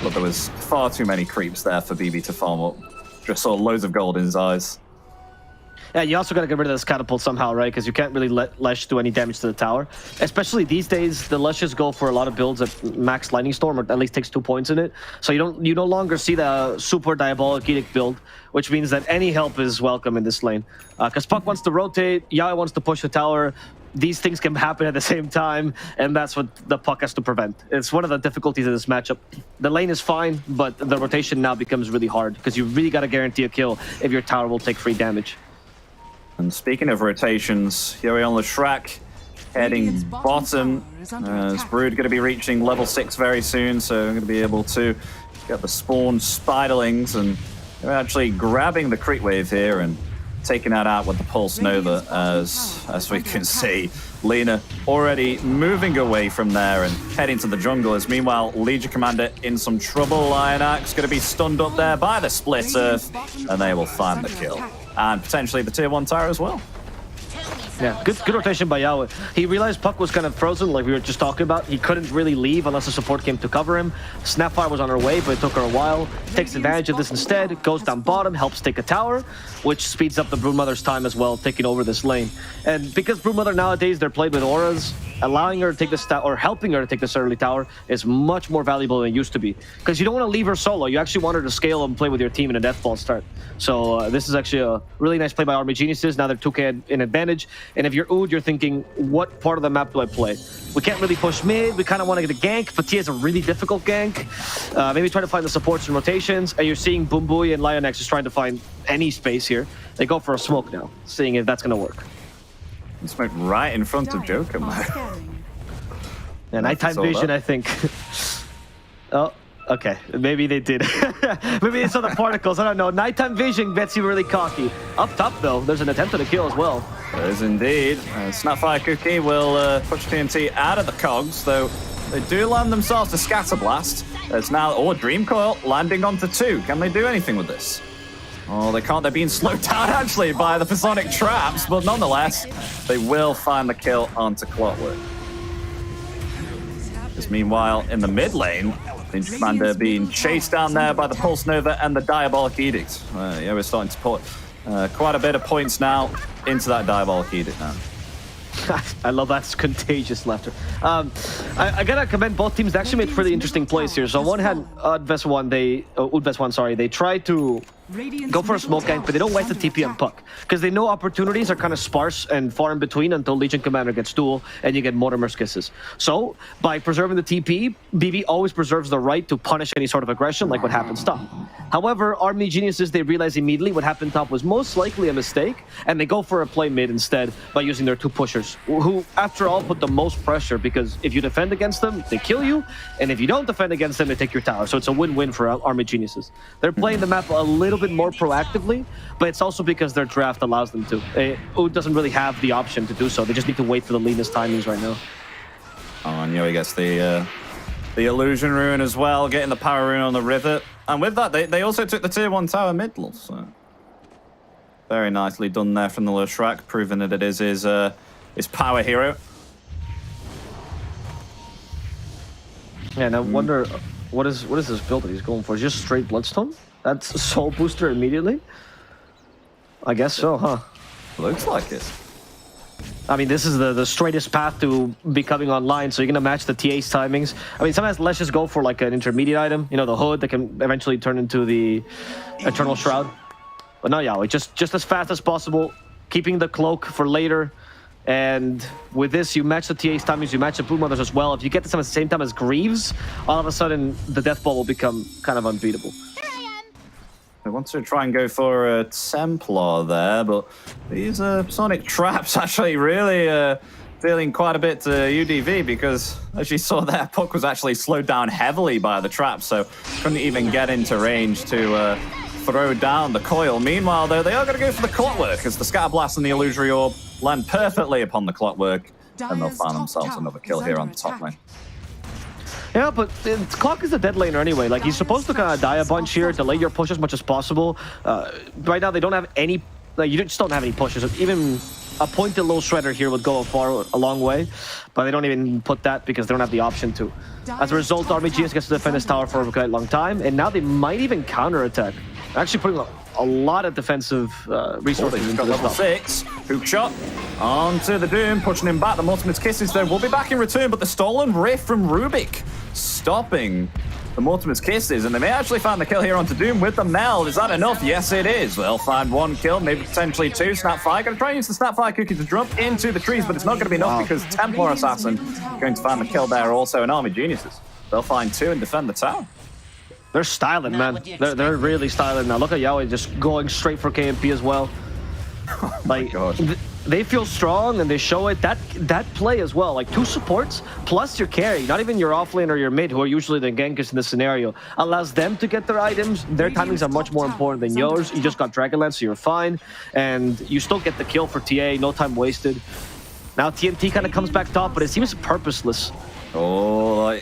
but there was far too many creeps there for BB to farm up. Just saw loads of gold in his eyes. Yeah, you also got to get rid of this catapult somehow, right? Because you can't really let Lesh do any damage to the tower. Especially these days, the Leshes go for a lot of builds at max Lightning Storm, or at least takes 2 points in it. So you no longer see the super Diabolic Edict build, which means that any help is welcome in this lane. Because Puck wants to rotate, Yaya wants to push the tower. These things can happen at the same time, and that's what the Puck has to prevent. It's one of the difficulties of this matchup. The lane is fine, but the rotation now becomes really hard, because you really got to guarantee a kill if your tower will take free damage. And speaking of rotations, Yuri on the track, heading bottom. Brood going to be reaching level 6 very soon, so I'm going to be able to get the spawn spiderlings and They're actually grabbing the crit wave here and taking that out with the Pulse Nova, as we can see. Lena already moving away from there and heading to the jungle. As meanwhile, Legion Commander in some trouble. Lion Axe going to be stunned up there by the Split Earth, and they will find the kill. And potentially the tier 1 tower as well. Yeah, good rotation by Yao. He realized Puck was kind of frozen, like we were just talking about. He couldn't really leave unless the support came to cover him. Snapfire was on her way, but it took her a while. Takes advantage of this instead, goes down bottom, helps take a tower, which speeds up the Broodmother's time as well, taking over this lane. And because Broodmother nowadays, they're played with auras, allowing her to take this tower, or helping her to take this early tower, is much more valuable than it used to be. Because you don't want to leave her solo. You actually want her to scale and play with your team in a deathball start. So this is actually a really nice play by Army Geniuses. Now they're 2k in advantage. And if you're Oud, you're thinking, what part of the map do I play? We can't really push mid. We kind of want to get a gank. Pati is a really difficult gank. Maybe try to find the supports and rotations. And you're seeing Boomboy and Lion X just trying to find any space here. They go for a smoke now, seeing if that's going to work. Smoke right in front of Joker. Yeah, nighttime vision, I think. Oh, okay. Maybe they did. Maybe they saw the particles. I don't know. Nighttime vision gets you really cocky. Up top, though, there's an attempt at a kill as well. There is indeed. Snapfire Cookie will push TNT out of the cogs, though they do land themselves to Scatterblast. There's now, Dream Coil landing onto 2. Can they do anything with this? Oh, they can't. They're being slowed down, actually, by the Phasonic traps, but nonetheless, they will find the kill onto Clockwork. Meanwhile, in the mid lane, Legion Commander being chased down there by the Pulse Nova and the Diabolic Edict. Yeah, we're starting to put quite a bit of points now into that Diabolic Edict now. I love that contagious laughter. I gotta commend both teams. They actually made pretty interesting plays here. So on one hand, Vessuwan, they tried to go for a smoke gank, but they don't waste the TP on Puck because they know opportunities are kind of sparse and far in between until Legion Commander gets duel and you get Mortimer's Kisses. So by preserving the TP, BB always preserves the right to punish any sort of aggression like what happened top. However, Army Geniuses, they realize immediately what happened top was most likely a mistake, and they go for a play mid instead by using their 2 pushers, who after all put the most pressure because if you defend against them, they kill you, and if you don't defend against them, they take your tower. So it's a win-win for Army Geniuses. They're playing the map a little bit more proactively, but it's also because their draft allows them to. Oud doesn't really have the option to do so. They just need to wait for the leanest timings right now. Oh, and Yoey gets the Illusion Rune as well, getting the Power Rune on the Rivet. And with that, they also took the tier 1 tower middle, so very nicely done there from the Leshrac, proving that it is his power hero. Yeah, and I wonder what is this build that he's going for? Just straight Bloodstone? That's Soul Booster immediately? I guess so, huh? Looks like it. I mean, this is the straightest path to becoming online, so you're gonna match the TA's timings. I mean, sometimes let's just go for like an intermediate item, you know, the hood that can eventually turn into the Eternal Shroud. But no, yeah, just as fast as possible, keeping the cloak for later. And with this, you match the TA's timings, you match the Broodmothers as well. If you get this at the same time as Greaves, all of a sudden the Death Ball will become kind of unbeatable. I want to try and go for a Templar there, but these Sonic Traps actually really dealing quite a bit to UDV because, as you saw there, Puck was actually slowed down heavily by the trap, so couldn't even get into range to throw down the coil. Meanwhile, though, they are going to go for the Clockwork as the Scatterblast and the Illusory Orb land perfectly upon the Clockwork, and they'll find themselves another kill here on the top lane. Yeah, but Clock is a dead laner anyway. Like, he's supposed to kind of die a bunch here, delay your push as much as possible. Right now, they don't have any... Like, you just don't have any pushes. Even a pointed low shredder here would go a long way, but they don't even put that because they don't have the option to. As a result, RBGS gets to defend this tower for a quite long time, and now they might even counterattack. They're actually putting a lot of defensive resources into level 6. Hook shot onto the Doom, pushing him back. The Mortimer's Kisses, though, will be back in return, but the stolen Rift from Rubik stopping the Mortimer's Kisses, and they may actually find the kill here onto Doom with the meld. Is that enough? Yes, it is. They'll find 1 kill, maybe potentially 2. Snapfire going to try and use the Snapfire Cookie to jump into the trees, but it's not going to be enough because Templar Assassin going to find the kill there also, and Army Geniuses. They'll find 2 and defend the tower. They're styling, man. They're really styling now. Look at Yaoi just going straight for KMP as well. Oh like, they feel strong and they show it. That play as well, like 2 supports plus your carry, not even your offlane or your mid, who are usually the gankers in this scenario, allows them to get their items. Their timings are much more important than yours. You just got Dragonlance, so you're fine, and you still get the kill for TA. No time wasted. Now TNT kind of comes back top, but it seems purposeless. Oh,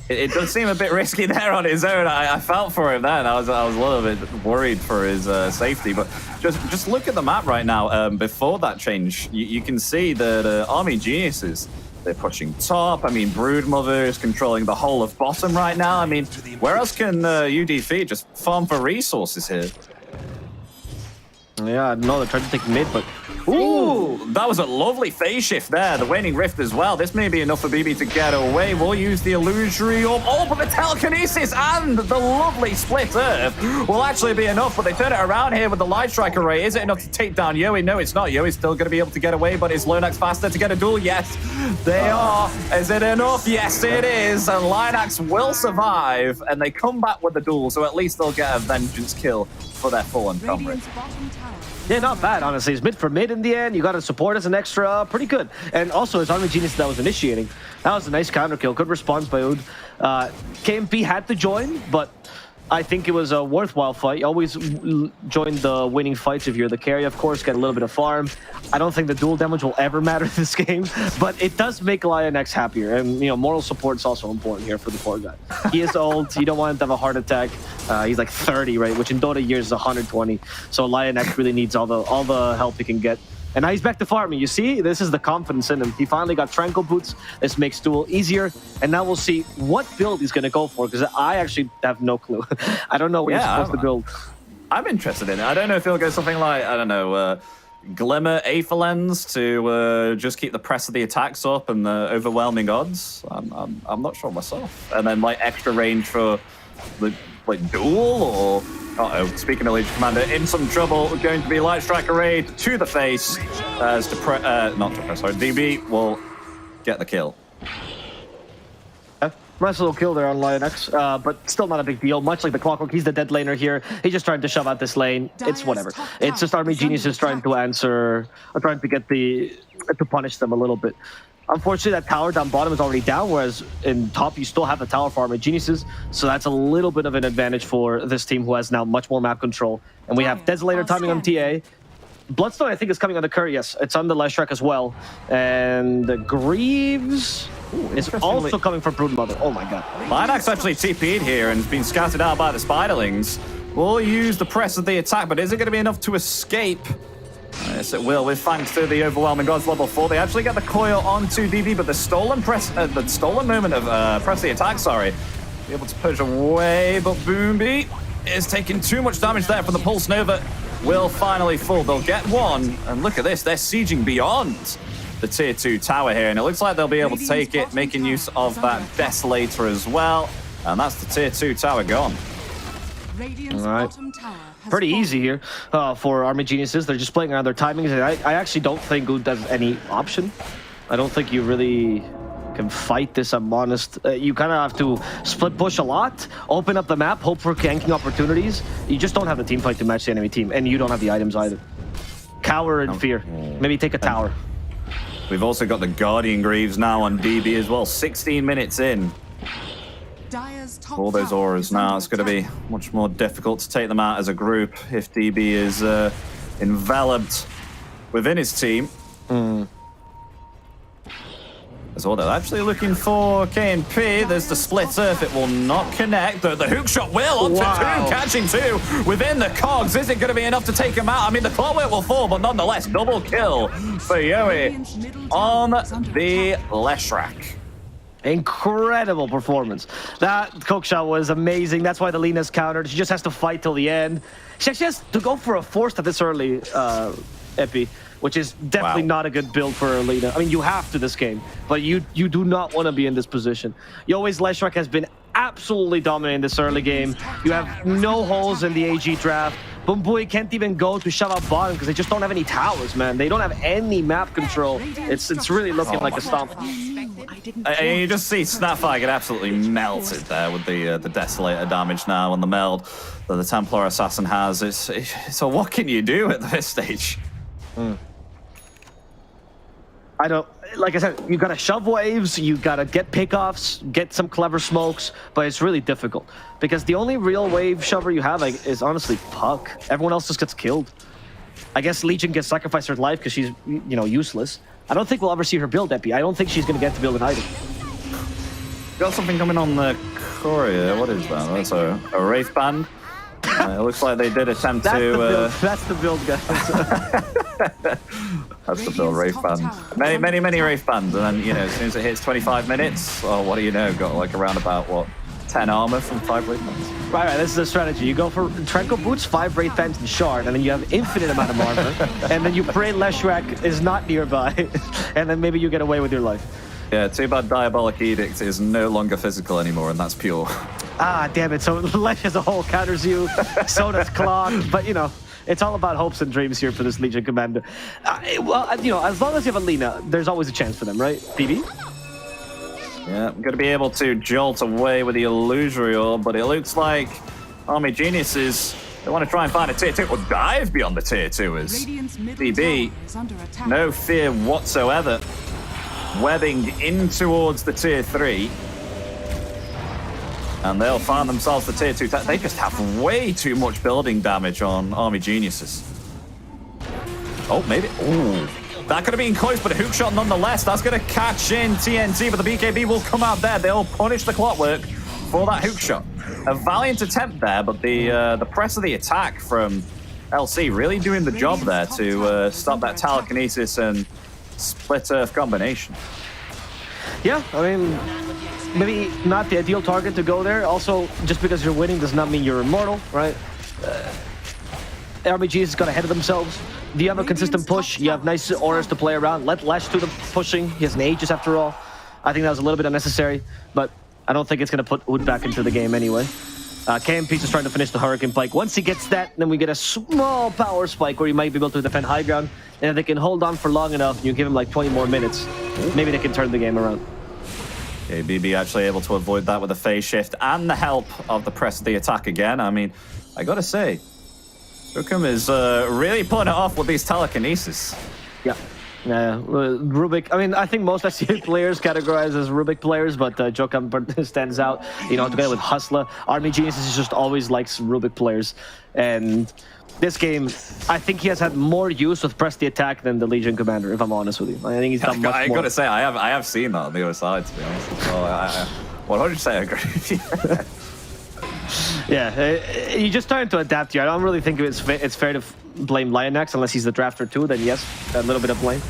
it does seem a bit risky there on his own. I felt for him then. I was a little bit worried for his safety, but just look at the map right now. Before that change, you can see that Army Geniuses, they're pushing top. I mean, Broodmother is controlling the whole of bottom right now. I mean, where else can UDF just farm for resources here? Yeah, no, they're trying to take mid, but... Ooh, that was a lovely phase shift there. The Waning Rift as well. This may be enough for BB to get away. We'll use the Illusory Orb. Oh, but the Telekinesis and the lovely Split Earth will actually be enough, but they turn it around here with the Light Strike Array. Is it enough to take down Yowie? No, it's not. Yowi's still going to be able to get away, but is Lonax faster to get a duel? Yes, they are. Is it enough? Yes, it is. And Linax will survive, and they come back with the duel, so at least they'll get a Vengeance kill for their fallen comrade. Yeah, not bad, honestly. It's mid for mid in the end. You got to support as an extra. Pretty good. And also, his Army Genius that was initiating. That was a nice counter kill. Good response by Oud. KMP had to join, but I think it was a worthwhile fight. You always join the winning fights if you're the carry, of course, get a little bit of farm. I don't think the dual damage will ever matter in this game, but it does make Lionex happier. And, you know, moral support is also important here for the poor guy. He is old. You don't want him to have a heart attack. He's like 30, right? Which in Dota years is 120. So Lionex really needs all the help he can get. And now he's back to farming. You see, this is the confidence in him. He finally got Tranquil Boots. This makes duel easier. And now we'll see what build he's going to go for, because I actually have no clue. I don't know what he's supposed to build. I'm interested in it. I don't know if he'll go something like, I don't know, Glimmer Aether Lens to just keep the press of the attacks up and the overwhelming odds. I'm not sure myself. And then like extra range for the duel, or speaking of Legion Commander, in some trouble, going to be Light Strike Array to the face as DB will get the kill. Nice little kill there on Lionex, but still not a big deal. Much like the Clockwork, he's the dead laner here. He's just trying to shove out this lane. It's whatever. It's just Army Geniuses trying to answer, trying to get to punish them a little bit. Unfortunately, that tower down bottom is already down, whereas in top, you still have the tower for Army Geniuses. So that's a little bit of an advantage for this team, who has now much more map control. And we have Desolator timing on TA. Bloodstone, I think, is coming on the Curry. Yes, it's on the Leshrac as well. And the Greaves is also coming from Broodmother. Oh my god. Linax actually TP'd here and has been scouted out by the Spiderlings. We'll use the press of the attack, but is it going to be enough to escape? Yes, it will, with thanks to the overwhelming odds level 4. They actually get the coil onto DB, but the stolen moment of press the attack, be able to push away, but Boombi is taking too much damage there from the Pulse Nova. Will finally fall. They'll get one, and look at this, they're sieging beyond the tier 2 tower here, and it looks like they'll be able to take it, making use of that Desolator as well, and that's the tier 2 tower gone. All right. Pretty easy here for Army Geniuses. They're just playing around their timings. I actually don't think Oud has any option. I don't think you really can fight this, I'm honest. You kind of have to split push a lot, open up the map, hope for ganking opportunities. You just don't have the team fight to match the enemy team, and you don't have the items either. Cower in fear. Maybe take a tower. We've also got the Guardian Greaves now on DB as well, 16 minutes in. All those auras now, it's going to be much more difficult to take them out as a group if DB is enveloped within his team. So they're actually looking for KNP. There's the Split Earth. It will not connect. The hook shot will onto 2, catching 2 within the cogs. Is it going to be enough to take him out? I mean, the Clockwork will fall, but nonetheless, double kill for Yowie on the Leshrac. Incredible performance. That cook shot was amazing. That's why the Lina's countered. She just has to fight till the end. She actually has to go for a force at this early, Epi, which is definitely not a good build for Lina. I mean, you have to this game, but you do not want to be in this position. Yowi's Leshrac has been absolutely dominating this early game. You have no holes in the AG draft. Bumbui can't even go to shove out bottom because they just don't have any towers, man. They don't have any map control. It's really looking like a stomp. didn't And you want just see Snapfire get absolutely melted there with the Desolator damage now on the meld that the Templar Assassin has. So what can you do at this stage? I don't, like I said, you gotta shove waves, you gotta get pickoffs, get some clever smokes, but it's really difficult because the only real wave shover you have is honestly Puck. Everyone else just gets killed. I guess Legion gets sacrificed her life because she's, useless. I don't think we'll ever see her build Epi. I don't think she's gonna get to build an item. Got something coming on the courier. What is that? That's a Wraith Band. It looks like they did attempt to... That's the build, guys. That's the build, Wraith Band. Many Wraith Bands, and then, as soon as it hits 25 minutes, what do you know? Got like around about, 10 armor from 5 Wraith Bands. Right, this is the strategy. You go for Trenko Boots, 5 Wraith Bands, and Shard, and then you have infinite amount of armor, and then you pray Leshrac is not nearby, and then maybe you get away with your life. Yeah, too bad Diabolic Edict is no longer physical anymore, and that's pure. Ah, damn it. So Lesh as a whole counters you, so does Clock, but it's all about hopes and dreams here for this Legion commander. Well, as long as you have a Lina, there's always a chance for them, right, PB? Yeah, I'm going to be able to jolt away with the Illusory Orb, but it looks like Army Geniuses, they want to try and find a tier 2 or dive beyond the tier 2 as BB. No fear whatsoever. Webbing in towards the tier 3. And they'll find themselves the tier 2. They just have way too much building damage on Army Geniuses. Oh, maybe. Ooh. That could have been close, but a hook shot nonetheless. That's going to catch in TNT, but the BKB will come out there. They'll punish the Clockwork for that hook shot. A valiant attempt there, but the press of the attack from LC really doing the job there to stop that telekinesis and split earth combination. Yeah, I mean, maybe not the ideal target to go there. Also, just because you're winning does not mean you're immortal, right? RBGs has got ahead of themselves. If you have a consistent push, you have nice auras to play around. Let Lesh do the pushing. He has an Aegis after all. I think that was a little bit unnecessary, but I don't think it's going to put Oud back into the game anyway. KMP's just trying to finish the Hurricane Pike. Once he gets that, then we get a small power spike where he might be able to defend high ground. And if they can hold on for long enough, you give him like 20 more minutes, maybe they can turn the game around. Okay, BB actually able to avoid that with a phase shift and the help of the press of the attack again. I mean, I gotta say, Rookham is really pulling it off with these telekinesis. Yeah. Rubik, I mean, I think most SCA players categorize as Rubik players, but Jokam stands out, together with Hustler. Army Geniuses just always likes Rubik players. And this game, I think he has had more use with press the attack than the Legion Commander, if I'm honest with you. I think he's done much more. I gotta say, I have seen that on the other side, to be honest. So I 100% agree with you. Yeah, you just trying to adapt here. I don't really think it's fair to blame Lionax unless he's the drafter too. Then yes, a little bit of blame.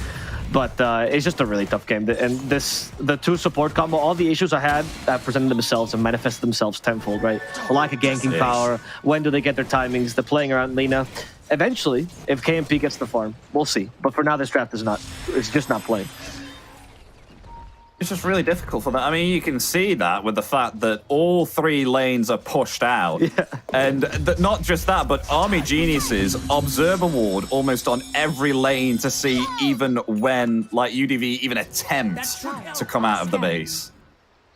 But it's just a really tough game. And the 2 support combo, all the issues I had presented themselves and manifested themselves tenfold, right? A lack of ganking power. When do they get their timings? They're playing around Lina. Eventually, if KMP gets the farm, we'll see. But for now, this draft is not. It's just not playing. It's just really difficult for them. I mean, you can see that with the fact that all 3 lanes are pushed out. Yeah. And not just that, but Army Geniuses observe a ward almost on every lane to see even when, like, UDV even attempts to come out of the base.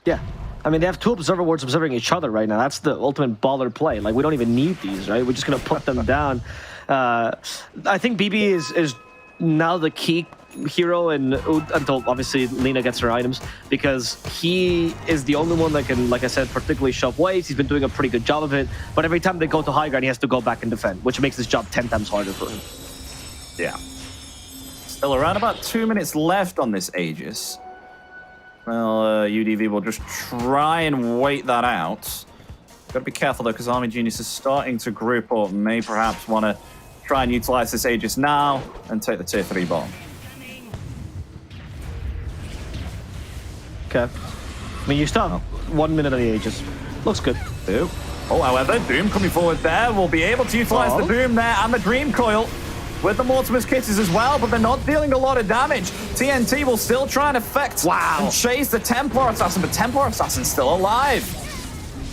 Yeah. I mean, they have 2 observer wards observing each other right now. That's the ultimate baller play. Like, we don't even need these, right? We're just going to put them down. I think BB is now the key hero and until obviously Lina gets her items, because he is the only one that can, like I said, particularly shove waves. He's been doing a pretty good job of it, but every time they go to high ground, he has to go back and defend, which makes this job 10 times harder for him. Yeah. Still around about 2 minutes left on this Aegis. Well, UDV will just try and wait that out. Gotta be careful though, because Army Genius is starting to group up, may perhaps want to try and utilize this Aegis now and take the tier 3 bomb. Okay. I mean, you still have 1 minute on the Aegis. Looks good. Doom. Oh, however, Doom coming forward there will be able to utilize the Doom there and the Dream Coil with the Mortimer's Kisses as well, but they're not dealing a lot of damage. TNT will still try and affect and chase the Templar Assassin, but Templar Assassin's still alive.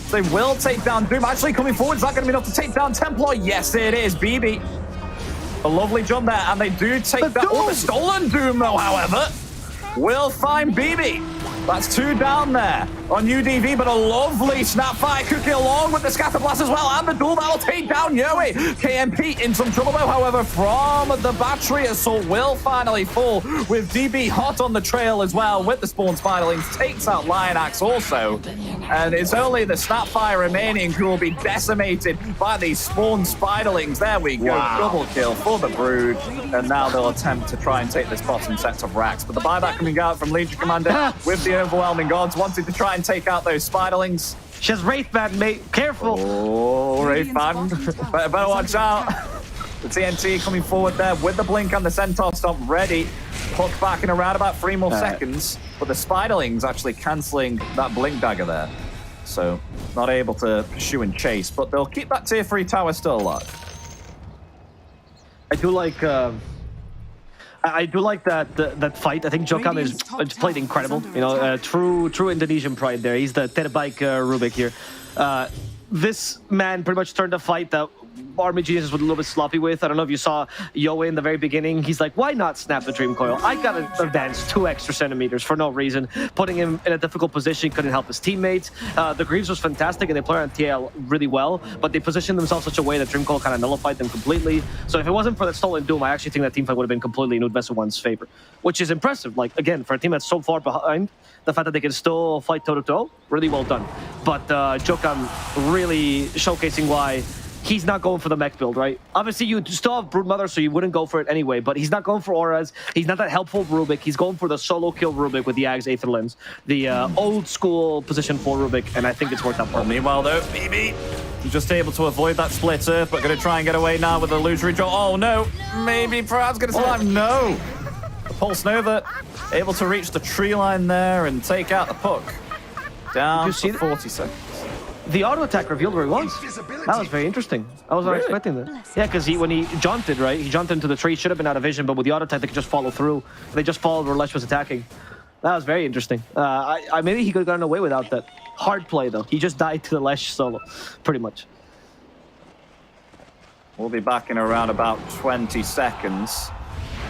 They will take down Doom. Actually coming forward, is that going to be enough to take down Templar? Yes, it is. BB. A lovely jump there, and they do take that. Oh, the stolen Doom, though, however, will find BB. That's 2 down there on UDV, but a lovely Snapfire cookie along with the Scatterblast as well, and the duel that will take down Yoey. KMP in some trouble though, however, from the battery. Assault will finally fall with DB hot on the trail as well with the Spawn Spiderlings. Takes out Lion Axe also, and it's only the Snapfire remaining who will be decimated by these Spawn Spiderlings. There we go, double kill for the Brood, and now they'll attempt to try and take this bottom set of racks. But the buyback coming out from Legion Commander with the overwhelming odds, wanting to try and take out those Spiderlings. She has Wraithband, mate. Careful. Oh, Wraithband. better watch out. The TNT coming forward there with the Blink and the Centaur Stomp ready. Hook back in around about 3 more seconds, but the Spiderlings actually cancelling that Blink Dagger there. So not able to pursue and chase, but they'll keep that tier 3 tower still alive. I do like that fight. I think Jokam is played incredible. You know, true Indonesian pride there. He's the terbaik Rubik here. This man pretty much turned a fight that Army Genius was a little bit sloppy with. I don't know if you saw Yoey in the very beginning. He's like, why not snap the Dream Coil? I got to advance 2 extra centimeters for no reason. Putting him in a difficult position, couldn't help his teammates. The Greaves was fantastic, and they played on TL really well, but they positioned themselves such a way that Dream Coil kind of nullified them completely. So if it wasn't for that stolen Doom, I actually think that teamfight would have been completely in Vessuwan's favor, which is impressive. Like, again, for a team that's so far behind, the fact that they can still fight toe-to-toe, really well done. But Jokam really showcasing why he's not going for the mech build, right? Obviously, you still have Broodmother, so you wouldn't go for it anyway, but he's not going for auras. He's not that helpful Rubik. He's going for the solo kill Rubik with the Ag's Aether Lens, the old school position for Rubik, and I think it's worked out for him. Meanwhile, though, BB just able to avoid that splitter, but going to try and get away now with the illusory draw. Oh, no. Maybe perhaps going to survive. No. The Pulse Nova able to reach the tree line there and take out the puck. Down to 40 seconds. The auto attack revealed where he was. That was very interesting. I was not expecting that. Yeah, because when he jaunted, right? He jumped into the tree, should have been out of vision, but with the auto attack, they could just follow through. They just followed where Lesh was attacking. That was very interesting. Maybe he could have gotten away without that. Hard play, though. He just died to the Lesh solo, pretty much. We'll be back in around about 20 seconds.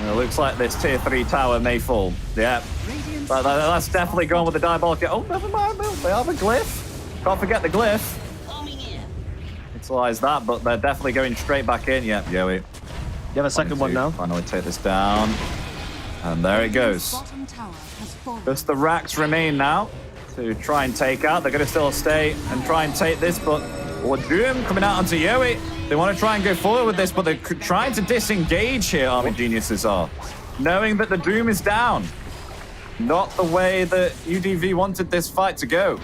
It looks like this tier 3 tower may fall. Yeah. But that's definitely gone with the Diabolic. Oh, never mind. They have a glyph. Can't forget the glyph. Utilize that, but they're definitely going straight back in. Yep, Yoey. You have a second one now. Finally take this down. And there it goes. Just the racks remain now to try and take out. They're going to still stay and try and take this, but Doom coming out onto Yoey. They want to try and go forward with this, but they're trying to disengage here, Army Geniuses are. Knowing that the Doom is down. Not the way that UDV wanted this fight to go.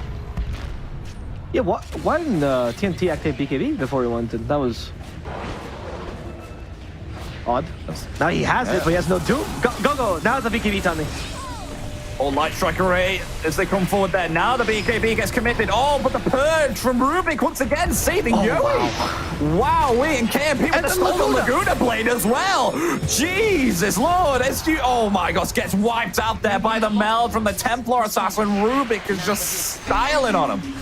Yeah, why didn't TNT activate BKB before he wanted? That was odd. Now he has it, but he has no Doom. Go. Now the BKB timing. Oh, Light Strike Array as they come forward there. Now the BKB gets committed. Oh, but the Purge from Rubik once again saving Yoey. Wow, and KMP with the stolen Laguna Blade as well. Jesus Lord. SG, oh my gosh, gets wiped out there by the meld from the Templar Assassin. Rubik is just styling on him.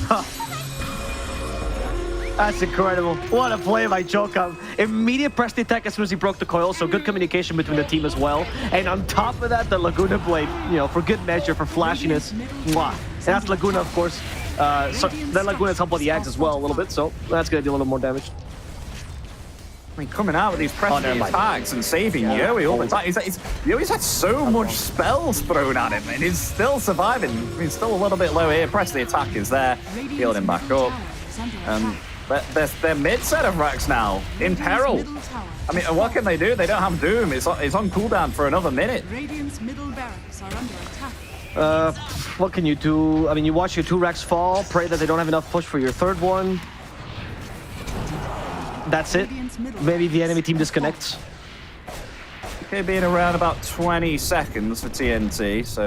That's incredible. What a play by Jokam. Immediate press the attack as soon as he broke the coil, so good communication between the team as well. And on top of that, the Laguna Blade, you know, for good measure, for flashiness. Mwah. And that's Laguna, of course. So then Laguna's helped with the Axe as well a little bit, so that's going to do a little more damage. I mean, coming out with these pressing attacks and saving Yoey all the time. Yoey's had so much spells thrown at him, and he's still surviving. I mean, still a little bit low here. Press the attack is there. Healing him back up. Their mid set of racks now in peril. I mean, what can they do? They don't have Doom. It's on cooldown for another minute. Radiant's middle barracks are under attack. What can you do? I mean, you watch your 2 racks fall, pray that they don't have enough push for your 3rd one. That's it. Maybe the enemy team disconnects. Okay, being around about 20 seconds for TNT, so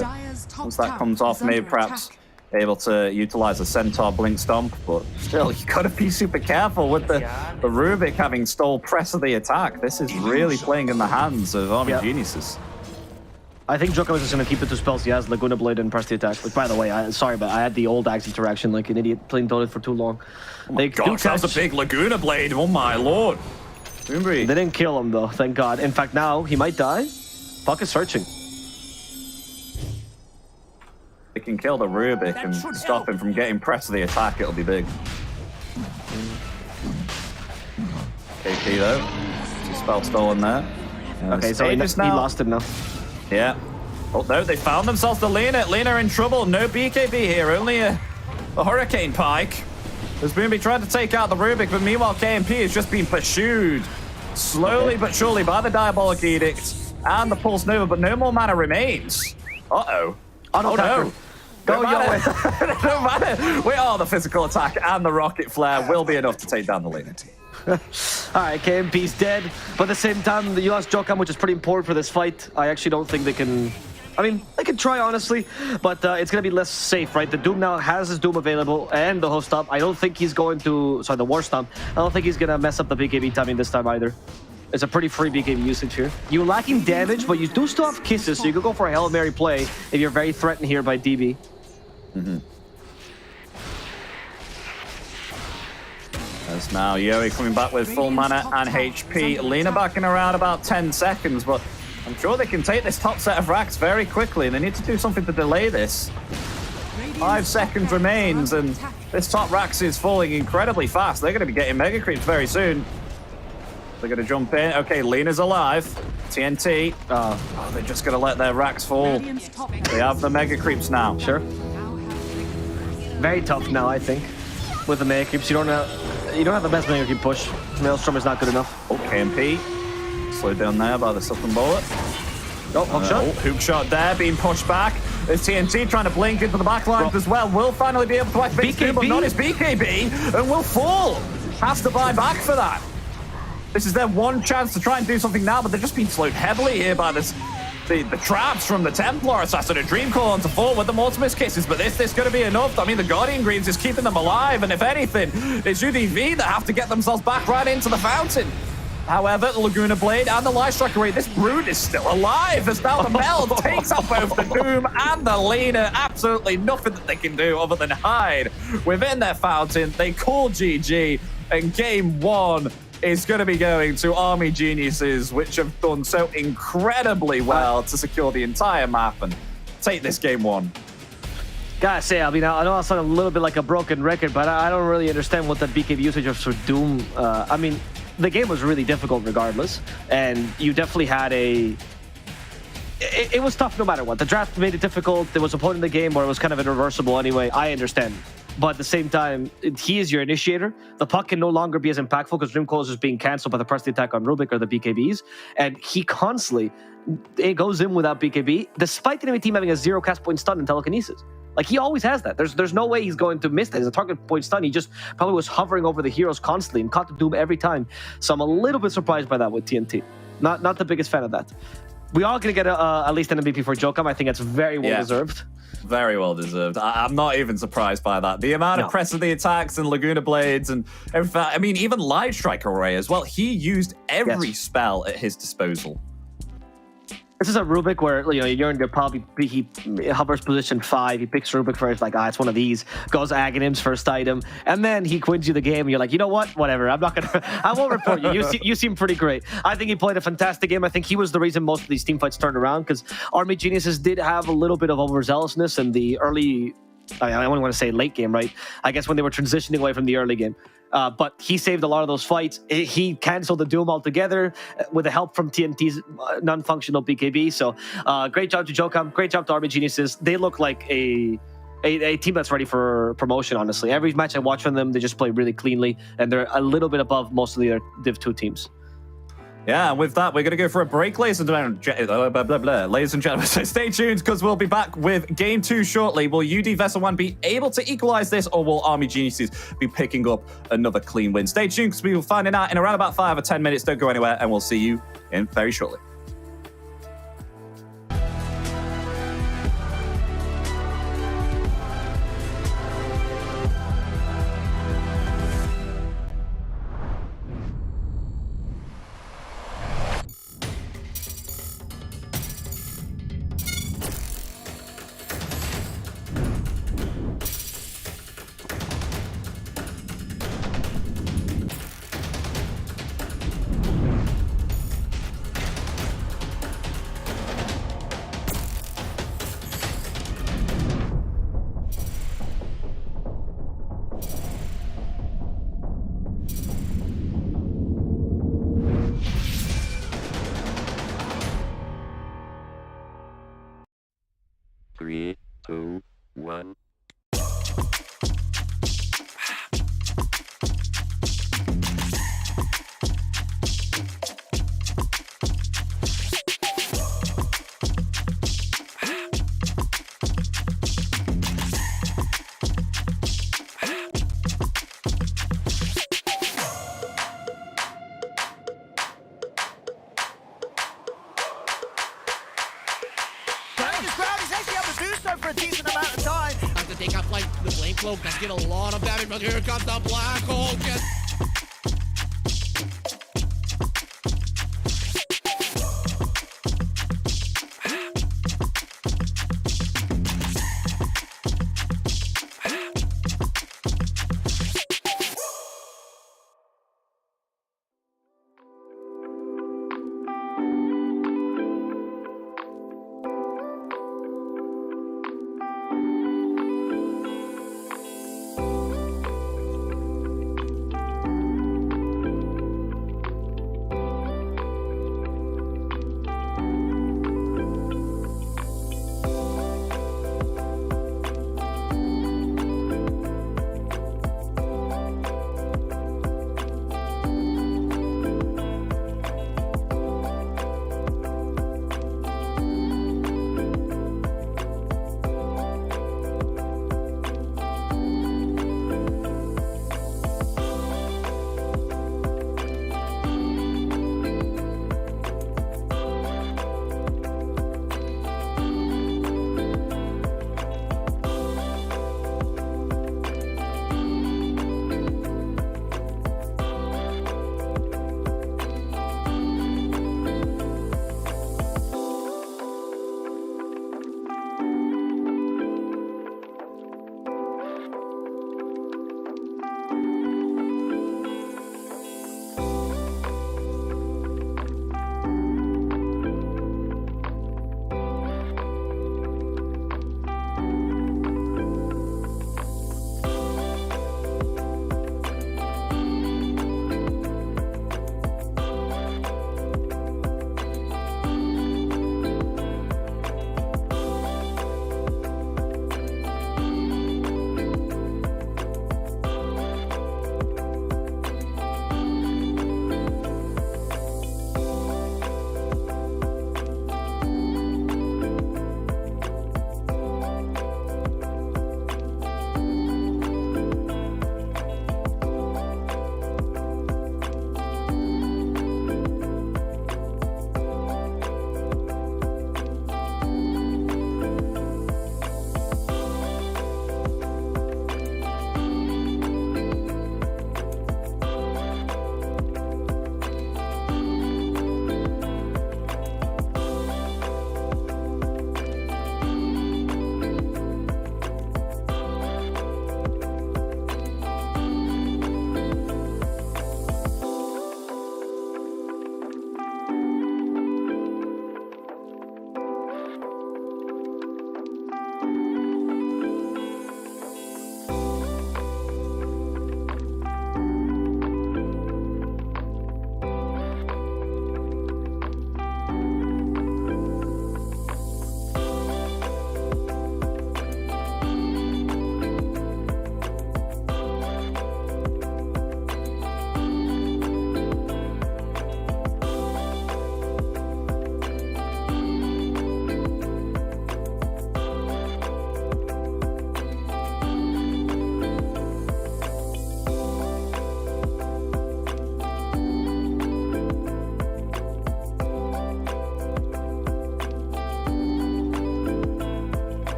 once that comes off, maybe perhaps able to utilize a Centaur Blink Stomp, but still, you gotta be super careful with the Rubik having stole press of the attack. This is really playing in the hands of Army Geniuses. I think Jokam is just gonna keep it to spells. He has Laguna Blade and press the attack. But by the way, sorry, but I had the old Axe interaction like an idiot playing Toilet for too long. Oh my gosh, that was a big Laguna Blade. Oh my lord. They didn't kill him though, thank God. In fact, now he might die. Puck is searching. They can kill the Rubik and stop him from getting pressed to the attack, it'll be big. KP though. Some spell stolen there. Okay, so he lost him now. Yeah. Oh no, they found themselves the Lina. Lina in trouble. No BKB here, only a Hurricane Pike. There's Boomby trying to take out the Rubik, but meanwhile KMP is just being pursued slowly but surely by the Diabolic Edict and the Pulse Nova, but no more mana remains. Uh-oh. Oh no. Go Yowie. No matter. The physical attack and the Rocket Flare will be enough to take down the Lina. Alright, KMP's dead, but at the same time, you lost Jokam, which is pretty important for this fight. I actually don't think they can... I mean, they can try, honestly, but it's going to be less safe, right? The Doom now has his Doom available and the Host Stomp. I don't think he's going to... Sorry, the War Stomp. I don't think he's going to mess up the BKB timing this time either. It's a pretty free BKB usage here. You're lacking damage, but you do still have Kisses, so you could go for a Hail Mary play if you're very threatened here by DB. As now Yowie coming back with full mana and HP. Lina backing around about 10 seconds, but I'm sure they can take this top set of racks very quickly. They need to do something to delay this. 5 seconds remains, and this top racks is falling incredibly fast. They're going to be getting Mega Creeps very soon. They're going to jump in. Okay, Lina's alive. TNT. Oh, they're just going to let their racks fall. They have the Mega Creeps now. Sure. Very tough now, I think, with the Mega Creeps. You don't have the best Mega Creep push. Maelstrom is not good enough. Oh, KMP. Slowed down there by the Silken Bullet. Oh, hook shot. Hook shot there, being pushed back. There's TNT trying to blink into the backline as well. Will finally be able to activate BKB, but not his BKB, and will fall. Has to buy back for that. This is their one chance to try and do something now, but they're just being slowed heavily here by this. The traps from the Templar Assassin, a Dream Call onto fall with the Mortimer's Kisses, but this going to be enough. I mean, the Guardian Greaves is keeping them alive, and if anything, it's UDV that have to get themselves back right into the fountain. However, the Laguna Blade and the Light Striker Ray, this Brood is still alive, as now the Meld takes out both the Doom and the Lina. Absolutely nothing that they can do other than hide within their fountain. They call GG, and game 1 is going to be going to Army Geniuses, which have done so incredibly well to secure the entire map and take this game 1. Gotta say, I mean, I know I sound a little bit like a broken record, but I don't really understand what that BKB usage of for Doom. I mean, the game was really difficult regardless, and you definitely had a... It was tough no matter what. The draft made it difficult. There was a point in the game where it was kind of irreversible anyway. I understand. But at the same time, he is your initiator. The puck can no longer be as impactful because Dream Calls is being cancelled by the press the attack on Rubik or the BKBs. And he constantly, it goes in without BKB, despite the enemy team having a 0 cast point stun and telekinesis. Like, he always has that. There's no way he's going to miss that. He's a target point stun. He just probably was hovering over the heroes constantly and caught the Doom every time. So I'm a little bit surprised by that with TNT. Not the biggest fan of that. We are going to get at least an MVP for Jokam. I think that's very well deserved. Very well deserved. I'm not even surprised by that. The amount of press of the attacks and Laguna Blades and everything. I mean, even Light Striker Ray as well. He used every spell at his disposal. This is a Rubik where, you know, you're in your pub, he hovers position 5, he picks Rubik first, like, it's one of these, goes Aghanim's first item, and then he quins you the game, and you're like, you know what, whatever, I won't report you, you seem pretty great. I think he played a fantastic game. I think he was the reason most of these team fights turned around, because Army Geniuses did have a little bit of overzealousness in the early, I don't want to say late game, right? I guess when they were transitioning away from the early game. But he saved a lot of those fights. He canceled the Doom altogether with the help from TNT's non-functional BKB. So great job to Jokam. Great job to Army Geniuses. They look like a team that's ready for promotion, honestly. Every match I watch from them, they just play really cleanly. And they're a little bit above most of the other Div 2 teams. Yeah, and with that, we're going to go for a break, ladies and gentlemen. Ladies and gentlemen, so stay tuned because we'll be back with Game 2 shortly. Will UD Vessuwan be able to equalize this, or will Army Geniuses be picking up another clean win? Stay tuned because we will find out in around about 5 or 10 minutes. Don't go anywhere, and we'll see you in very shortly. 3, 2, 1. This crowd is actually able to do so for a decent amount of time. Have to take out like the flame cloak. Does get a lot of damage, but here comes the black hole.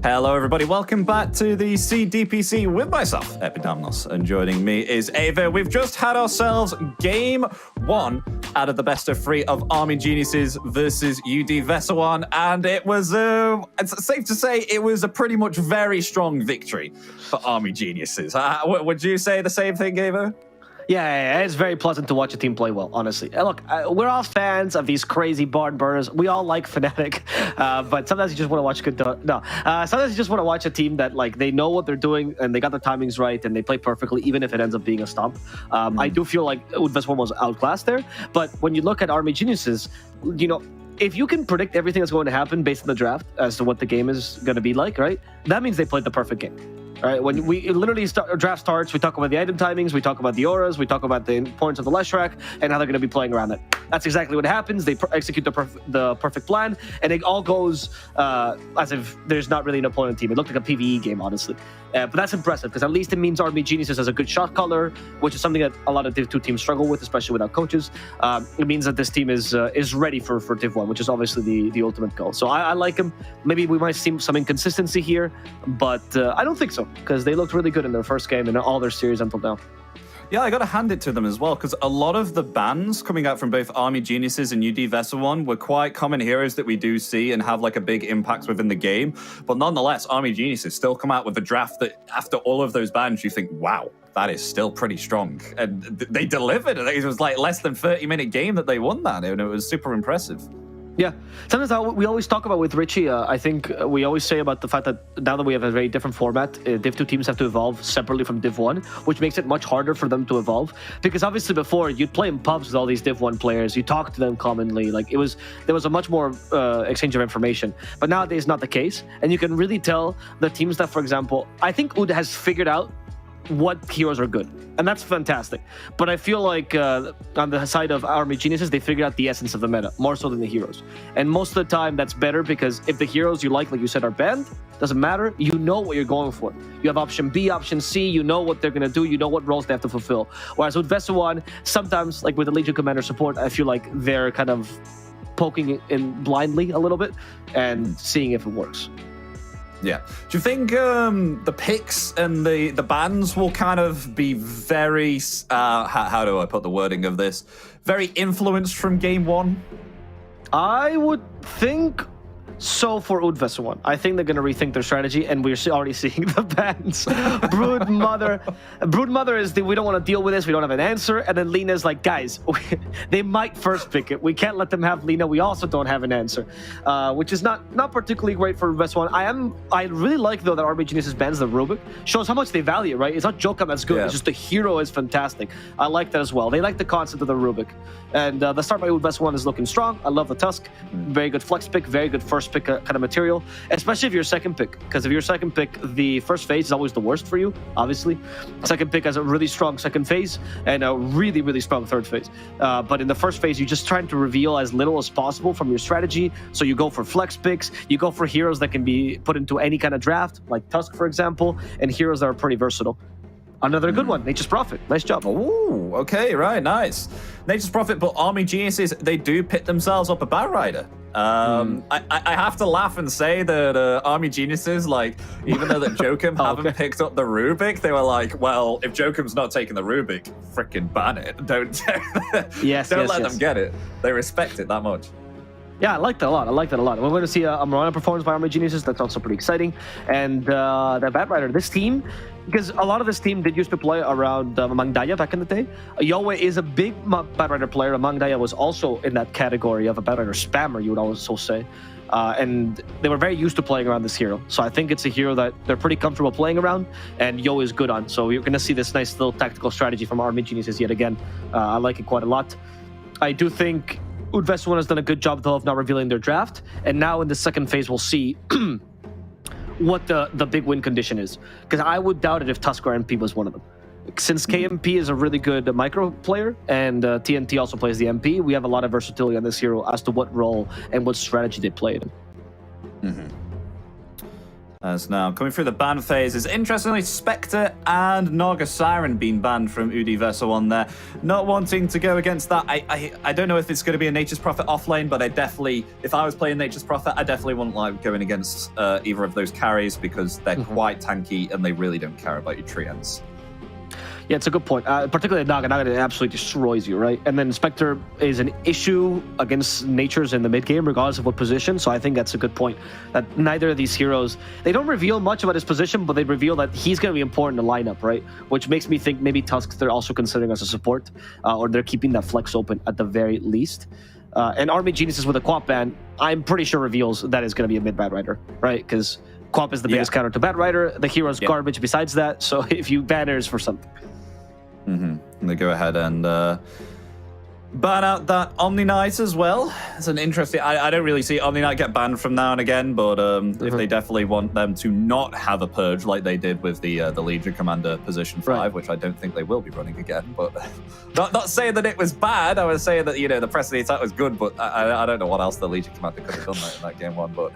Hello, everybody. Welcome back to the CDPC with myself, Epidamnos, and joining me is Ava. We've just had ourselves game 1 out of the best of 3 of Army Geniuses versus UD Vessuwan, and it was, it's safe to say, it was a pretty much very strong victory for Army Geniuses. Would you say the same thing, Ava? Yeah, it's very pleasant to watch a team play well, honestly. Look, we're all fans of these crazy barn burners. We all like Fnatic, but sometimes you just want to watch good... sometimes you just want to watch a team that, like, they know what they're doing and they got their timings right and they play perfectly, even if it ends up being a stomp. I do feel like Vessuwan was outclassed there, but when you look at Army Geniuses, you know, if you can predict everything that's going to happen based on the draft as to what the game is going to be like, right, that means they played the perfect game. All right, when we literally draft starts, we talk about the item timings, we talk about the auras, we talk about the importance of the Leshrac, and how they're going to be playing around that. That's exactly what happens. They execute the perfect plan, and it all goes as if there's not really an opponent team. It looked like a PvE game, honestly. But that's impressive, because at least it means Army Geniuses has a good shot caller, which is something that a lot of Div 2 teams struggle with, especially without coaches. It means that this team is ready for Div 1, which is obviously the ultimate goal. So I like them. Maybe we might see some inconsistency here, but I don't think so, because they looked really good in their first game and all their series until now. Yeah, I got to hand it to them as well, because a lot of the bans coming out from both Army Geniuses and UD Vessuwan were quite common heroes that we do see and have like a big impact within the game. But nonetheless, Army Geniuses still come out with a draft that after all of those bans, you think, wow, that is still pretty strong. And they delivered. It was like less than 30-minute game that they won that, and it was super impressive. Yeah, sometimes we always talk about with Richie, I think we always say about the fact that now that we have a very different format, Div 2 teams have to evolve separately from Div 1, which makes it much harder for them to evolve. Because obviously before, you'd play in pubs with all these Div 1 players, you talk to them commonly, like there was a much more exchange of information. But nowadays, not the case. And you can really tell the teams that, for example, I think UD has figured out what heroes are good, and that's fantastic. But I feel like on the side of Army Geniuses, they figured out the essence of the meta more so than the heroes, and most of the time that's better, because if the heroes you like you said, are banned, doesn't matter, you know what you're going for. You have option B, option C, you know what they're going to do, you know what roles they have to fulfill. Whereas with Vessuwan, sometimes, like with the Legion Commander support, I feel like they're kind of poking in blindly a little bit and seeing if it works. Yeah. Do you think the picks and the bans will kind of be very, how do I put the wording of this? Very influenced from game 1? I would think so for UD Vessuwan. I think they're going to rethink their strategy, and we're already seeing the bans. Broodmother is we don't want to deal with this, we don't have an answer, and then Lena's like, guys, they might first pick it. We can't let them have Lena. We also don't have an answer, which is not particularly great for Vessuwan. I really like, though, that Army Geniuses bans the Rubik. Shows how much they value it, right? It's not Jokam that's good, it's just the hero is fantastic. I like that as well. They like the concept of the Rubik. And the start by UD Vessuwan is looking strong. I love the Tusk. Very good flex pick, very good first pick kind of material, especially if you're second pick, because if you're second pick, the first phase is always the worst for you, obviously. Second pick has a really strong second phase and a really, really strong third phase. But in the first phase, you're just trying to reveal as little as possible from your strategy. So you go for flex picks, you go for heroes that can be put into any kind of draft, like Tusk, for example, and heroes that are pretty versatile. Another good one, Nature's Prophet. Nice job. Oh, okay, right, nice. Nature's Prophet, but Army Geniuses, they do pit themselves up a Batrider. I have to laugh and say that Army Geniuses, like, even though that Jokam haven't picked up the Rubik, they were like, well, if Jokam's not taking the Rubik, freaking ban it. Don't let them get it. They respect it that much. Yeah, I like that a lot. We're going to see a Mirana performance by Army Geniuses. That's also pretty exciting. And the Batrider, this team, because a lot of this team did used to play around Mang Daya back in the day. Yowie is a big Batrider player. Mang Daya was also in that category of a Batrider spammer, you would also say. And they were very used to playing around this hero. So I think it's a hero that they're pretty comfortable playing around, and Yowie is good on. So you're going to see this nice little tactical strategy from Army Geniuses yet again. I like it quite a lot. I do think UD Vessuwan has done a good job, though, of not revealing their draft. And now in the second phase, we'll see what the big win condition is. Because I would doubt it if Tusk or MP was one of them. Since KMP is a really good micro player, and TNT also plays the MP, we have a lot of versatility on this hero as to what role and what strategy they played in. As now coming through the ban phases, interestingly, Spectre and Naga Siren being banned from UD Vessuwan there. Not wanting to go against that. I don't know if it's going to be a Nature's Prophet offlane, but I definitely, if I was playing Nature's Prophet, I definitely wouldn't like going against either of those carries because they're quite tanky and they really don't care about your treants. Yeah, it's a good point. Particularly Naga. Naga absolutely destroys you, right? And then Spectre is an issue against Natures in the mid game, regardless of what position. So I think that's a good point. That neither of these heroes, they don't reveal much about his position, but they reveal that he's going to be important in the lineup, right? Which makes me think maybe Tusk they're also considering as a support, or they're keeping that flex open at the very least. And Army Geniuses with a Quap ban, I'm pretty sure reveals that is going to be a mid Bad Rider, right? Because Quap is the biggest counter to Bad Rider. The hero's garbage besides that. So if you ban her, it's for something. And they go ahead and ban out that Omni Knight as well. It's an interesting. I don't really see Omni Knight get banned from now and again, but if they definitely want them to not have a purge like they did with the Legion Commander position 5, which I don't think they will be running again. But not saying that it was bad. I was saying that the press of the attack was good, but I don't know what else the Legion Commander could have done in that game 1. But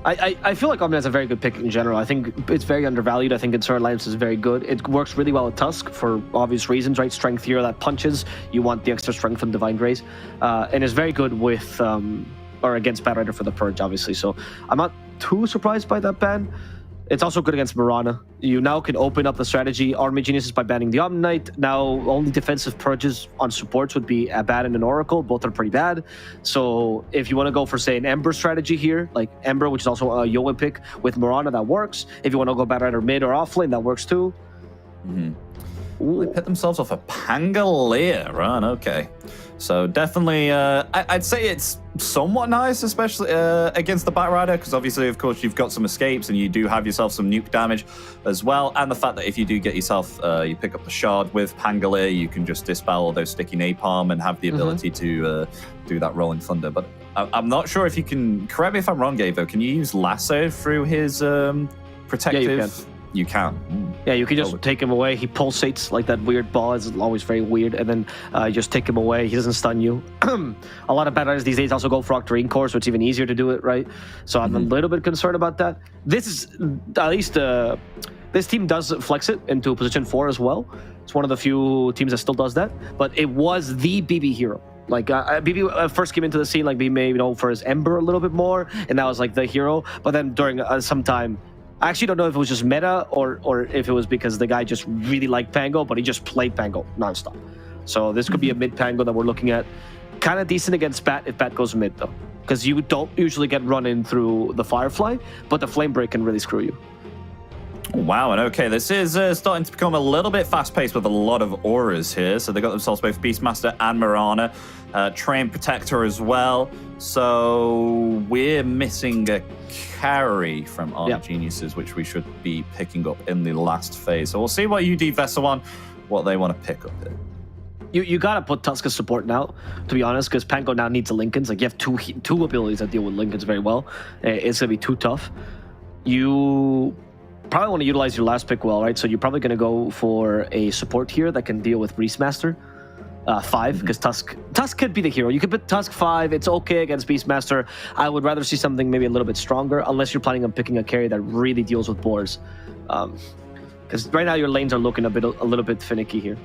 I feel like Omni is a very good pick in general. I think it's very undervalued. I think in certain lineups is very good. It works really well with Tusk for obvious reasons, right? Strength hero that punches. You want the extra strength from Divine Grace. And is very good with, or against Bad Rider for the Purge, obviously. So I'm not too surprised by that ban. It's also good against Mirana. You now can open up the strategy Army Geniuses by banning the Omni Knight. Now only defensive purges on supports would be Abaddon and an Oracle. Both are pretty bad. So if you want to go for, say, an Ember strategy here, like Ember, which is also a Yoan pick with Mirana, that works. If you want to go Bad Rider mid or offlane, that works too. They pit themselves off a Pangolier, right? Okay. So definitely, I'd say it's somewhat nice, especially against the Bat Rider, because obviously, of course, you've got some escapes and you do have yourself some nuke damage as well. And the fact that if you do get yourself, you pick up the shard with Pangolier, you can just dispel all those sticky napalm and have the ability to do that Rolling Thunder. But I'm not sure if you can, correct me if I'm wrong, Gavo, can you use Lasso through his protective? Yeah, you can. You can. Yeah, you can just take him away. He pulsates like that weird ball. It's always very weird. And then just take him away. He doesn't stun you. A lot of bad riders these days also go for Octarine Core, so it's even easier to do it, right? So I'm a little bit concerned about that. This is, at least, this team does flex it into position 4 as well. It's one of the few teams that still does that. But it was the BB hero. Like, BB first came into the scene, like, being maybe known for his Ember a little bit more. And that was, like, the hero. But then during some time, I actually don't know if it was just meta or if it was because the guy just really liked Pango, but he just played Pango nonstop. So this could be a mid Pango that we're looking at. Kind of decent against Bat if Bat goes mid, though. Because you don't usually get run in through the Firefly, but the Flame Break can really screw you. Wow, and okay, this is starting to become a little bit fast-paced with a lot of auras here. So they got themselves both Beastmaster and Mirana, Train Protector as well. So we're missing a carry from our Geniuses, which we should be picking up in the last phase. So we'll see what UD Vessuwan, what they want to pick up here. You gotta put Tusk as support now, to be honest, because Pango now needs a Linken's. Like, you have two abilities that deal with Linken's very well. It's gonna be too tough. You probably want to utilize your last pick well, right? So you're probably gonna go for a support here that can deal with Beastmaster 5, because Tusk could be the hero. You could put Tusk 5. It's okay against Beastmaster. I would rather see something maybe a little bit stronger, unless you're planning on picking a carry that really deals with boars. Because right now your lanes are looking a little bit finicky here.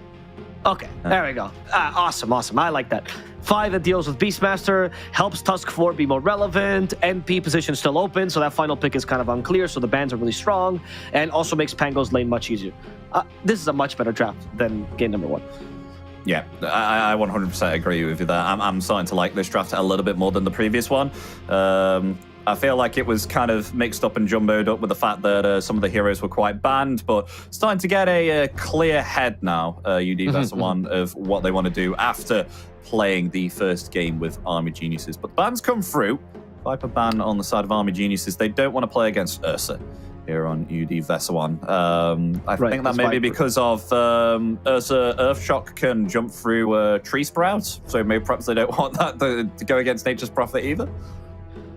Okay, there we go. Awesome. I like that. 5 that deals with Beastmaster, helps Tusk 4 be more relevant. NP position still open, so that final pick is kind of unclear, so the bans are really strong, and also makes Pango's lane much easier. This is a much better draft than game number 1. Yeah, I 100% agree with you there. I'm starting to like this draft a little bit more than the previous one. I feel like it was kind of mixed up and jumboed up with the fact that some of the heroes were quite banned, but starting to get a clear head now, UD Vessuwan, of what they want to do after playing the first game with Army Geniuses. But bans come through. Viper ban on the side of Army Geniuses. They don't want to play against Ursa here on UD Vessuwan. I think that may be because of Ursa Earthshock can jump through tree sprouts, so maybe perhaps they don't want that to go against Nature's Prophet either.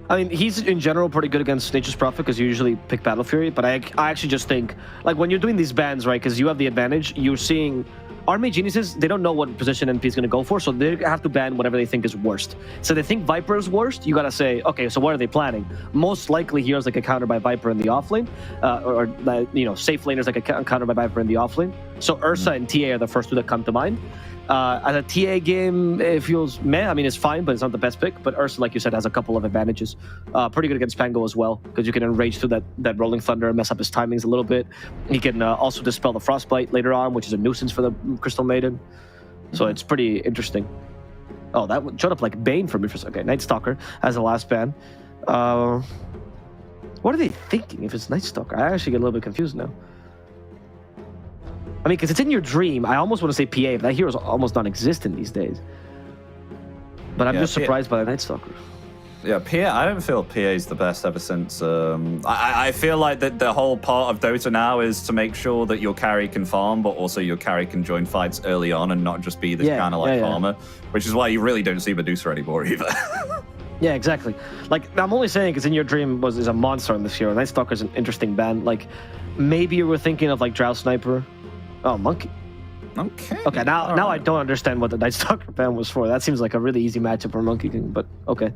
I mean, he's in general pretty good against Nature's Prophet because you usually pick Battle Fury, but I actually just think, like, when you're doing these bans, right, because you have the advantage, you're seeing Army Geniuses, they don't know what position NP is going to go for, so they have to ban whatever they think is worst. So they think Viper is worst, you got to say, okay, so what are they planning? Most likely heroes like a counter by Viper in the offlane, or safe laners like a counter by Viper in the offlane. So Ursa and TA are the first two that come to mind. As a TA game, it feels meh. I mean, it's fine, but it's not the best pick. But Ursa, like you said, has a couple of advantages. Pretty good against Pango as well, because you can enrage through that Rolling Thunder and mess up his timings a little bit. He can also dispel the Frostbite later on, which is a nuisance for the Crystal Maiden. So it's pretty interesting. Oh, that showed up like Bane for me. Okay, Night Stalker as the last ban. What are they thinking if it's Night Stalker? I actually get a little bit confused now. I mean, because it's in your dream. I almost want to say PA, but that hero's almost non-existent these days. But I'm just surprised by the Night Stalker. Yeah, PA. I don't feel PA is the best ever since. I feel like that the whole part of Dota now is to make sure that your carry can farm, but also your carry can join fights early on and not just be this kind of farmer. Which is why you really don't see Medusa anymore either. Yeah, exactly. Like, I'm only saying because in your dream is a monster in this hero. Night Stalker is an interesting ban. Like, maybe you were thinking of like Drow Sniper. Oh, Monkey. Okay, now I don't understand what the Night Stalker ban was for. That seems like a really easy matchup for Monkey King, but okay.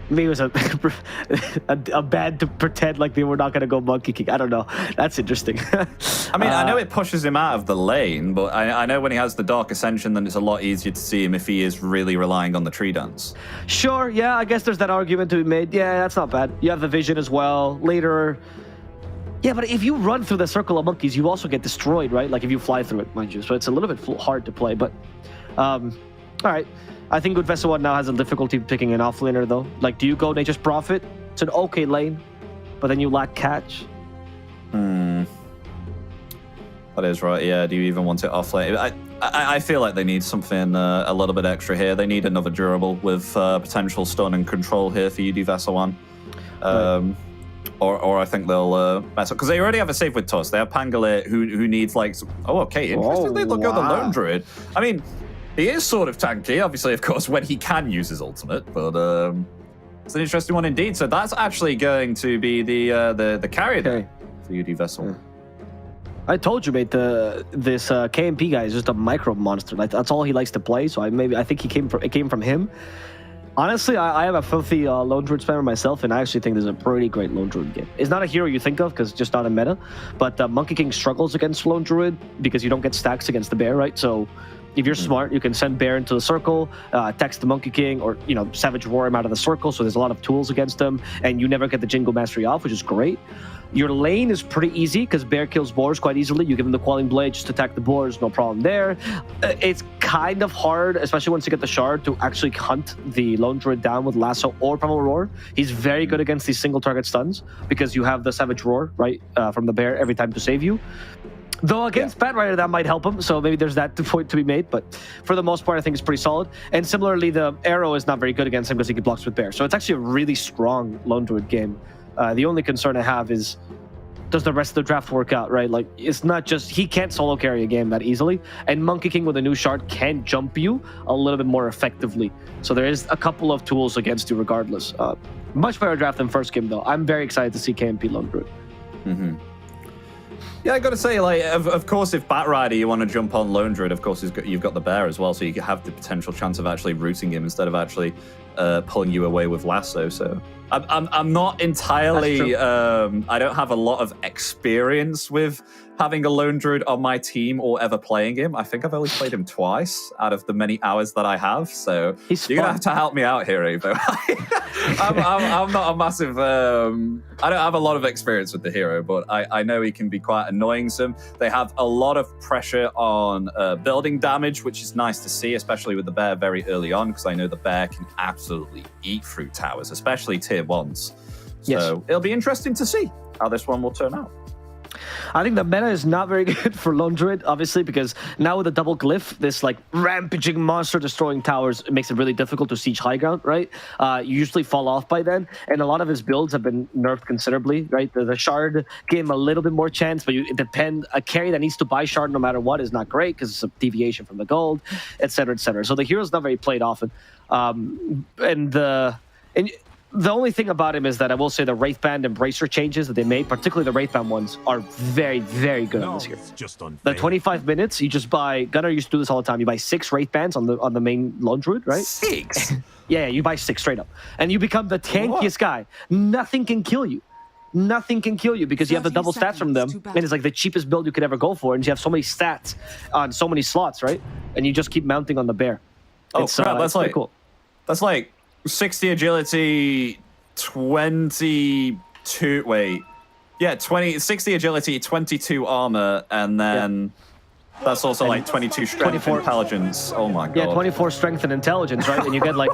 Maybe it was a ban to pretend like they were not going to go Monkey King. I don't know. That's interesting. I mean, I know it pushes him out of the lane, but I know when he has the Dark Ascension, then it's a lot easier to see him if he is really relying on the tree dance. Sure, yeah, I guess there's that argument to be made. Yeah, that's not bad. You have the vision as well. Later... Yeah, but if you run through the circle of monkeys, you also get destroyed, right? Like if you fly through it, mind you. So it's a little bit hard to play, but... all right. I think good Vessuwan now has a difficulty picking an offlaner, though. Like, do you go Nature's Prophet? It's an okay lane, but then you lack catch. That is right, yeah. Do you even want it offlane? I feel like they need something a little bit extra here. They need another durable with potential stun and control here for UD Vessuwan. Or I think they'll mess up because they already have a save with Tusk. They have Pangolier who needs like interestingly they'll go the Lone Druid. I mean, he is sort of tanky, obviously, of course, when he can use his ultimate, but it's an interesting one indeed. So that's actually going to be the carry there for UD Vessuwan. I told you, mate. This KMP guy is just a micro monster. Like that's all he likes to play. So I think it came from him. Honestly, I have a filthy Lone Druid spammer myself, and I actually think there's a pretty great Lone Druid game. It's not a hero you think of because it's just not a meta, but Monkey King struggles against Lone Druid because you don't get stacks against the bear, right? So if you're smart, you can send bear into the circle, text the Monkey King, or Savage Roar him out of the circle. So there's a lot of tools against him, and you never get the Jingle Mastery off, which is great. Your lane is pretty easy because bear kills boars quite easily. You give him the Quelling Blade, just attack the boars, no problem there. It's kind of hard, especially once you get the shard, to actually hunt the Lone Druid down with Lasso or Primal Roar. He's very good against these single target stuns because you have the Savage Roar, right, from the bear every time to save you. Though against Bat Rider, that might help him, so maybe there's that point to be made, but for the most part, I think it's pretty solid. And similarly, the Arrow is not very good against him because he can blocks with bear. So it's actually a really strong Lone Druid game. The only concern I have is, does the rest of the draft work out, right? Like, it's not just, he can't solo carry a game that easily, and Monkey King with a new shard can jump you a little bit more effectively. So there is a couple of tools against you regardless. Much better draft than first game, though. I'm very excited to see KMP Lone Druid. Yeah, I got to say, like, of course, if Bat Rider you want to jump on Lone Druid, of course, you've got the bear as well, so you have the potential chance of actually rooting him instead of actually pulling you away with Lasso. So I'm not entirely. I don't have a lot of experience with having a Lone Druid on my team or ever playing him. I think I've only played him twice out of the many hours that I have. So you're gonna have to help me out here, Evo. I'm not a massive. I don't have a lot of experience with the hero, but I know he can be quite annoying. They have a lot of pressure on building damage, which is nice to see, especially with the bear very early on, because I know the bear can absolutely eat through towers, especially tier 1s. So it'll be interesting to see how this one will turn out. I think the meta is not very good for Lone Druid, obviously, because now with the double glyph, this like rampaging monster destroying towers, it makes it really difficult to siege high ground, right? You usually fall off by then, and a lot of his builds have been nerfed considerably, right? The shard gave him a little bit more chance, but it depends. A carry that needs to buy shard no matter what is not great because it's a deviation from the gold, etc., etc. So the hero's not very played often, and The only thing about him is that I will say the Wraithband Embracer changes that they made, particularly the Wraithband ones, are very, very good on this here. Just The 25 minutes, you just buy... Gunnar used to do this all the time. You buy 6 Wraithbands on the main Lone Druid, right? 6? Yeah, you buy 6 straight up. And you become the tankiest guy. Nothing can kill you. Nothing can kill you because you have the double stats from them. And it's like the cheapest build you could ever go for. And you have so many stats on so many slots, right? And you just keep mounting on the bear. Oh, crap, that's like... cool. That's like 60 agility, 22... Wait. Yeah, 60 agility, 22 armor, and then... That's also like 22 strength 24 intelligence. Oh my god. Yeah, 24 strength and intelligence, right? And you get like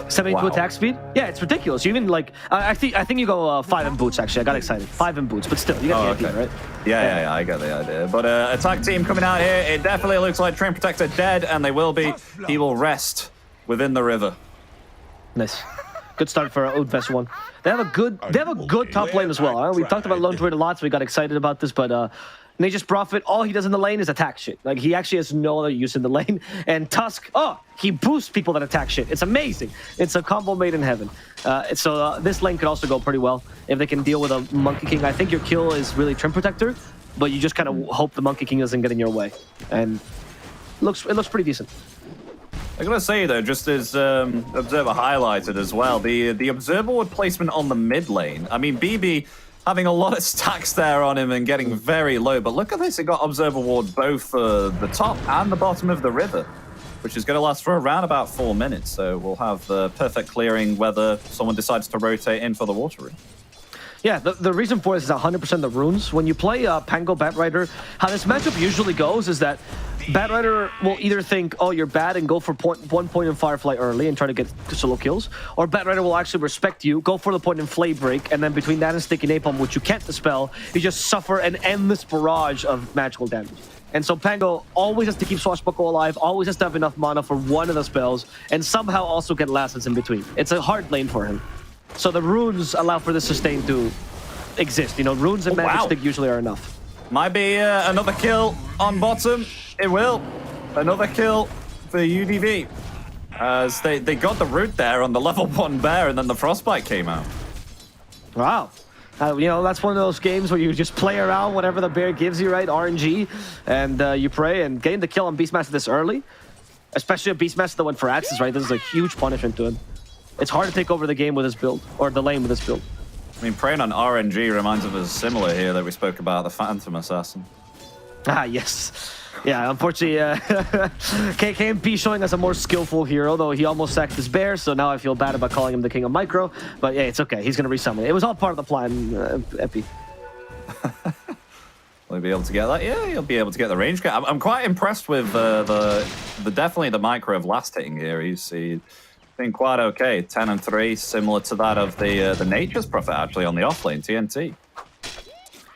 72 attack speed. Yeah, it's ridiculous. You even like I think you go 5 in boots actually. I got excited. 5 in boots, but still, you get the idea, right? Yeah, I get the idea. But attack team coming out here. It definitely looks like Train Protector dead, and they will be. He will rest within the river. Nice. Good start for Vessuwan. They have a good top lane as well. Huh? We talked about Lone Druid a lot, so we got excited about this, but Nature's Prophet, all he does in the lane is attack shit. Like, he actually has no other use in the lane. And Tusk, he boosts people that attack shit. It's amazing. It's a combo made in heaven. So this lane could also go pretty well if they can deal with a Monkey King. I think your kill is really Trim Protector, but you just kind of hope the Monkey King doesn't get in your way. And it looks pretty decent. I gotta say though, just as Observer highlighted as well, the Observer Ward placement on the mid lane. I mean, BB having a lot of stacks there on him and getting very low, but look at this, it got Observer Ward both the top and the bottom of the river, which is going to last for around about 4 minutes. So we'll have the perfect clearing whether someone decides to rotate in for the water room. Yeah, the reason for this is 100% the runes. When you play Pango Batrider, how this matchup usually goes is that Batrider will either think, oh, you're bad and go for 1 point in Firefly early and try to get solo kills, or Batrider will actually respect you, go for the point in Flame Break, and then between that and Sticky Napalm, which you can't dispel, you just suffer an endless barrage of magical damage. And so Pango always has to keep Swashbuckle alive, always has to have enough mana for one of the spells, and somehow also get last in between. It's a hard lane for him. So the runes allow for this sustain to exist. You know, runes and magic stick usually are enough. Might be another kill on bottom. It will. Another kill for UDV. As they got the root there on the level 1 bear, and then the Frostbite came out. Wow. You know, that's one of those games where you just play around whatever the bear gives you, right? RNG, and you pray, and getting the kill on Beastmaster this early, especially a Beastmaster that went for axes, right? This is a huge punishment to him. It's hard to take over the game with this build, or the lane with this build. I mean, preying on RNG reminds us of similar here that we spoke about, the Phantom Assassin. Ah, yes. Yeah, unfortunately, KMP showing us a more skillful hero, though he almost sacked his bear, so now I feel bad about calling him the King of Micro. But yeah, it's okay. He's going to resummon it. It was all part of the plan, Epi. Will he be able to get that? Yeah, he'll be able to get the range. I'm quite impressed with definitely the Micro of last hitting here. He's been quite okay. 10 and 3, similar to that of the Nature's Prophet, actually, on the offlane, TNT.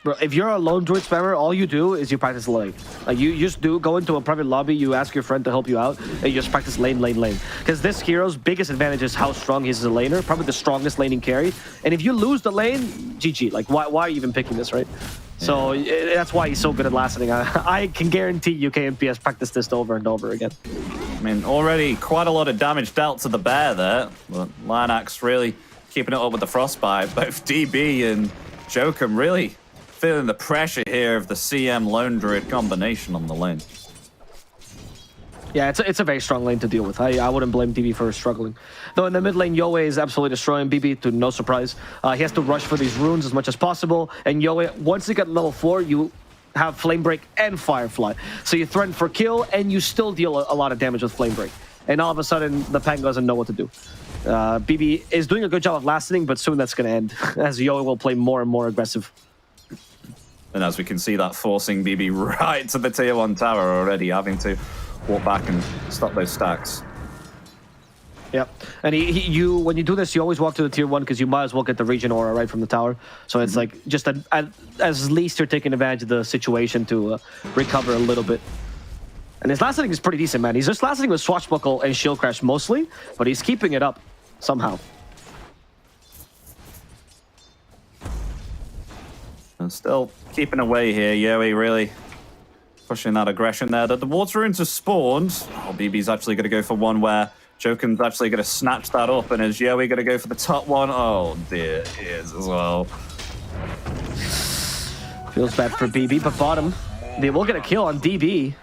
Bro, if you're a Lone Druid spammer, all you do is you practice lane. Like, you just go into a private lobby, you ask your friend to help you out, and you just practice lane. Because this hero's biggest advantage is how strong he is as a laner, probably the strongest laning carry. And if you lose the lane, GG. Like, why are you even picking this, right? Yeah. So that's why he's so good at lasting. I can guarantee you KMP has practiced this over and over again. I mean, already quite a lot of damage dealt to the bear there. But Lanax really keeping it up with the Frostbite. Both DB and Jokum really feeling the pressure here of the CM Lone Druid combination on the lane. Yeah, it's a very strong lane to deal with. I wouldn't blame DB for struggling. Though in the mid lane, Yoe is absolutely destroying BB to no surprise. He has to rush for these runes as much as possible. And Yoe, once you get level 4, you have Flame Break and Firefly. So you threaten for kill, and you still deal a lot of damage with Flame Break. And all of a sudden, the Pango doesn't know what to do. BB is doing a good job of lasting, but soon that's going to end, as Yoe will play more and more aggressive. And as we can see, that forcing BB right to the tier 1 tower already, having to walk back and stop those stacks. Yep. And when you do this, you always walk to the tier 1 because you might as well get the region aura right from the tower. So it's like just as least you're taking advantage of the situation to recover a little bit. And his last hitting is pretty decent, man. He's just last hitting with Swashbuckle and Shield Crash mostly, but he's keeping it up somehow. And still keeping away here, Yoe really pushing that aggression there. The water runes are spawned. Oh, BB's actually going to go for one where Joken's actually going to snatch that up, and is Yowie going to go for the top one? Oh dear, he is as well. Feels bad for BB, but bottom, they will get a kill on DB.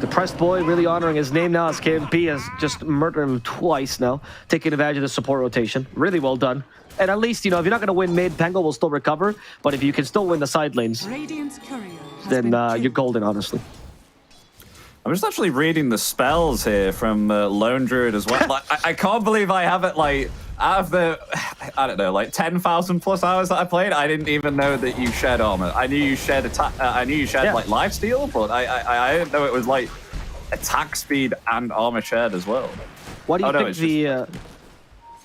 Depressed Boy really honoring his name now as KMP has just murdered him twice now, taking advantage of the support rotation. Really well done. And at least, you know, if you're not going to win mid, Pango will still recover. But if you can still win the side lanes, then you're golden, honestly. I'm just actually reading the spells here from Lone Druid as well. Like, I can't believe I haven't, like, out of the, I don't know, like 10,000 plus hours that I played, I didn't even know that you shed armor. I knew you shed attack. I knew you shed like lifesteal, but I didn't know it was like attack speed and armor shed as well. What do you think the?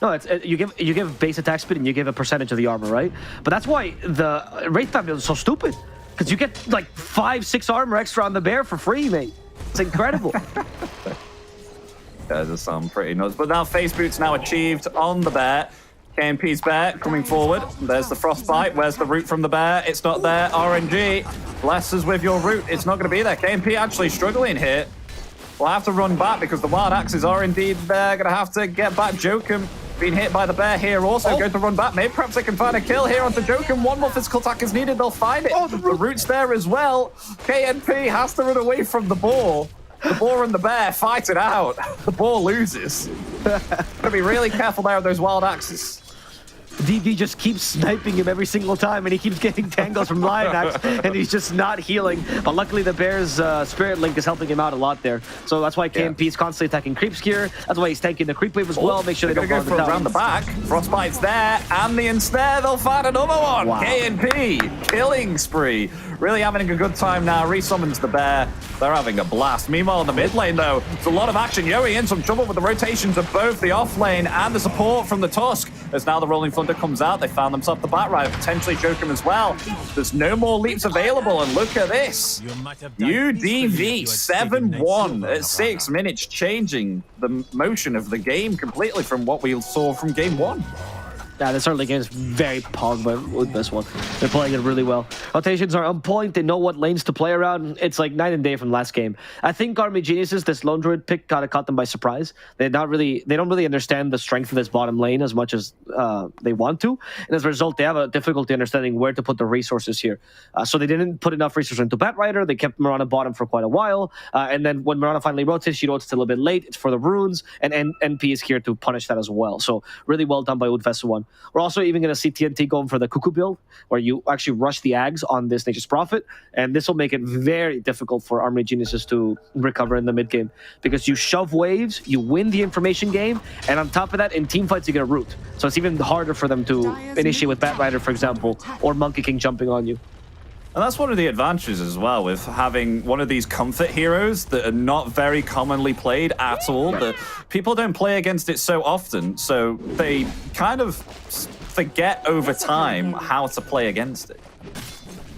No, it's you give base attack speed and you give a percentage of the armor, right? But that's why the Wraith Time is so stupid, because you get like 5-6 armor extra on the bear for free, mate. It's incredible. Those are some pretty nuts. But now face boots now achieved on the bear. KMP's bear coming forward. There's the frostbite. Where's the root from the bear? It's not there. RNG. Bless us with your root. It's not going to be there. KMP actually struggling here. We'll have to run back because the wild axes are indeed there. Going to have to get back. Jokum being hit by the bear here also. Going to run back. Maybe perhaps they can find a kill here onto Jokum. One more physical attack is needed. They'll find it. The root's there as well. KNP has to run away from the boar. The boar and the bear fight it out. The boar loses. Gotta be really careful there with those wild axes. DB just keeps sniping him every single time, and he keeps getting tangles from Lion Axe, and he's just not healing. But luckily, the Bear's Spirit Link is helping him out a lot there. So that's why KMP is constantly attacking creeps here. That's why he's tanking the creep wave as well. Make sure they don't go around the back. Frostbite's there, and the ensnare. They'll find another one. Wow. KMP killing spree. Really having a good time now. Resummons the bear. They're having a blast. Meanwhile, in the mid lane, though, there's a lot of action. Yowie in some trouble with the rotations of both the off lane and the support from the Tusk. As now the Rolling Thunder comes out, they found themselves the back rider, potentially Jokum as well. There's no more leaps available, and look at this. UDV 7-1 at 6 minutes, changing the motion of the game completely from what we saw from game 1. Yeah, this early game is very pog with this one. They're playing it really well. Rotations are on point. They know what lanes to play around. It's like night and day from last game. I think Army Geniuses, this Lone Druid pick kind of caught them by surprise. They don't really understand the strength of this bottom lane as much as they want to. And as a result, they have a difficulty understanding where to put the resources here. So they didn't put enough resources into Batrider. They kept Mirana bottom for quite a while. And then when Mirana finally rotates, she rotates a little bit late. It's for the runes. And NP is here to punish that as well. So really well done by Vessuwan. We're also even going to see TNT going for the Cuckoo build, where you actually rush the Ags on this Nature's Prophet, and this will make it very difficult for Armory Geniuses to recover in the mid game, because you shove waves, you win the information game, and on top of that, in team fights, you get a root. So it's even harder for them to initiate with Batrider, for example, or Monkey King jumping on you. And that's one of the advantages as well with having one of these comfort heroes that are not very commonly played at all. That people don't play against it so often, so they kind of forget over time how to play against it.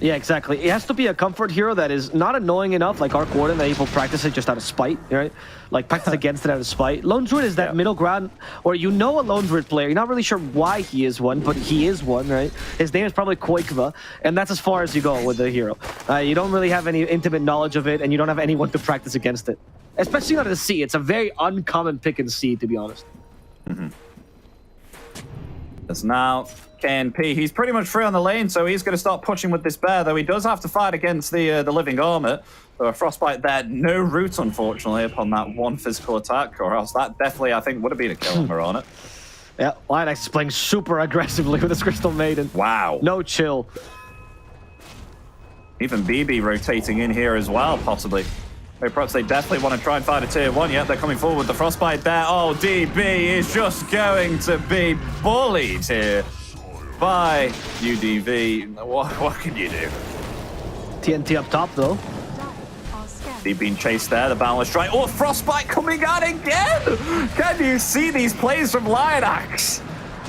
Yeah, exactly. It has to be a comfort hero that is not annoying enough, like Arc Warden, that people practice it just out of spite, right? Like, practice against it out of spite. Lone Druid is that middle ground where you know a Lone Druid player. You're not really sure why he is one, but he is one, right? His name is probably Koikva, and that's as far as you go with the hero. You don't really have any intimate knowledge of it, and you don't have anyone to practice against it. Especially not in the C. It's a very uncommon pick in C, to be honest. As now KNP, he's pretty much free on the lane, so he's going to start pushing with this bear, though he does have to fight against the living armor. So a frostbite there, no root, unfortunately, upon that one physical attack, or else that definitely, I think, would have been a kill on Mirana. Yeah, Lion Axe is playing super aggressively with this Crystal Maiden. Wow. No chill. Even BB rotating in here as well, possibly. Maybe perhaps they definitely want to try and find a tier 1. Yep, they're coming forward with the frostbite there. Oh, DB is just going to be bullied here by UDV. What can you do? TNT up top, though. He's being chased there, the Boundless Strike. Oh, Frostbite coming out again! Can you see these plays from Lion Axe?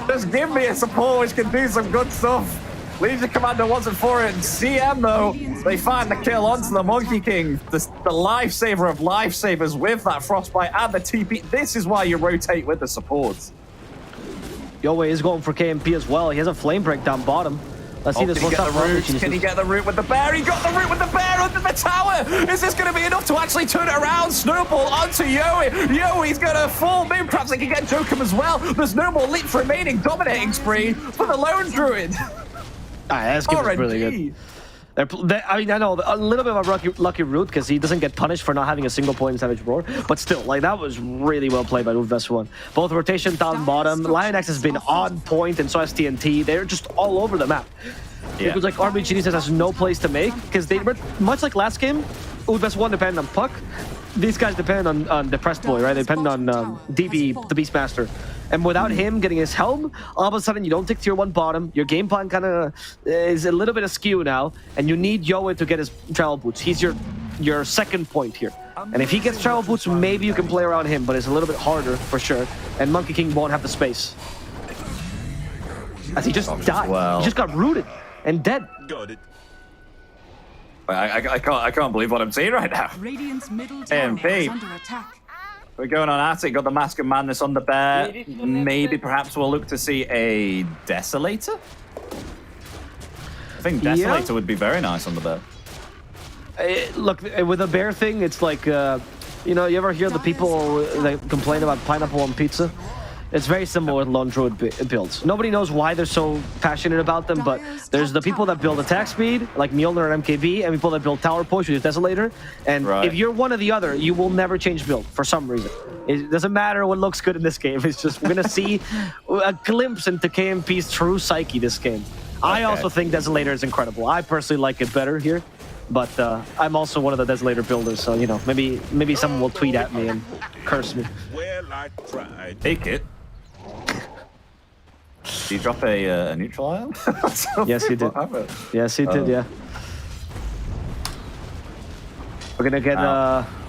Just give me a support which can do some good stuff. Legion Commander wasn't for it. CM, though, they find the kill onto the Monkey King. The lifesaver of lifesavers with that Frostbite and the TP. This is why you rotate with the supports. Yowie is going for KMP as well. He has a Flame Break down bottom. Let's see this Can he one get the shot. root? Can he get the root with the bear? He got the root with the bear under the tower. Is this going to be enough to actually turn it around? Snowball onto Yoey. Yoey's going to fall. Maybe perhaps they can get Jokum as well. There's no more leaps remaining. Dominating spree for the lone druid. This game is really good. I mean, I know a little bit of a lucky root because he doesn't get punished for not having a single point in Savage Roar, but still, like, that was really well played by Vessuwan. Both rotation, top and bottom. Lionx has been on point, and so has TNT. They're just all over the map. Yeah. It was like RB Geniuses has no place to make because they were much like last game. Vessuwan depended on Puck. These guys depend on Depressed Boy, right? They depend on DB, the Beastmaster. And without him getting his helm, all of a sudden you don't take tier 1 bottom. Your game plan kind of is a little bit askew now, and you need Yoey to get his travel boots. He's your second point here. And if he gets travel boots, maybe you can play around him, but it's a little bit harder for sure. And Monkey King won't have the space. As he just died. He just got rooted and dead. Got it. I can't believe what I'm seeing right now. Radiant's middle tower is under attack. We're going on at it. Got the Mask of Madness on the bear. Maybe perhaps we'll look to see a Desolator. I think Desolator would be very nice on the bear. Look, with a bear thing, it's like, you know, you ever hear the people that complain about pineapple on pizza? It's very similar with lone druid builds. Nobody knows why they're so passionate about them, but there's the people that build attack speed, like Mjolnir and MKB, and people that build tower push, which is Desolator. And if you're one or the other, you will never change build for some reason. It doesn't matter what looks good in this game. It's just we're gonna see a glimpse into KMP's true psyche this game. I also think Desolator is incredible. I personally like it better here, but I'm also one of the Desolator builders, so you know, maybe someone will tweet at me and curse me. Well, I tried. Take it. Did you drop a neutral ion? Yes, he did. Yes, he did, yeah. We're gonna get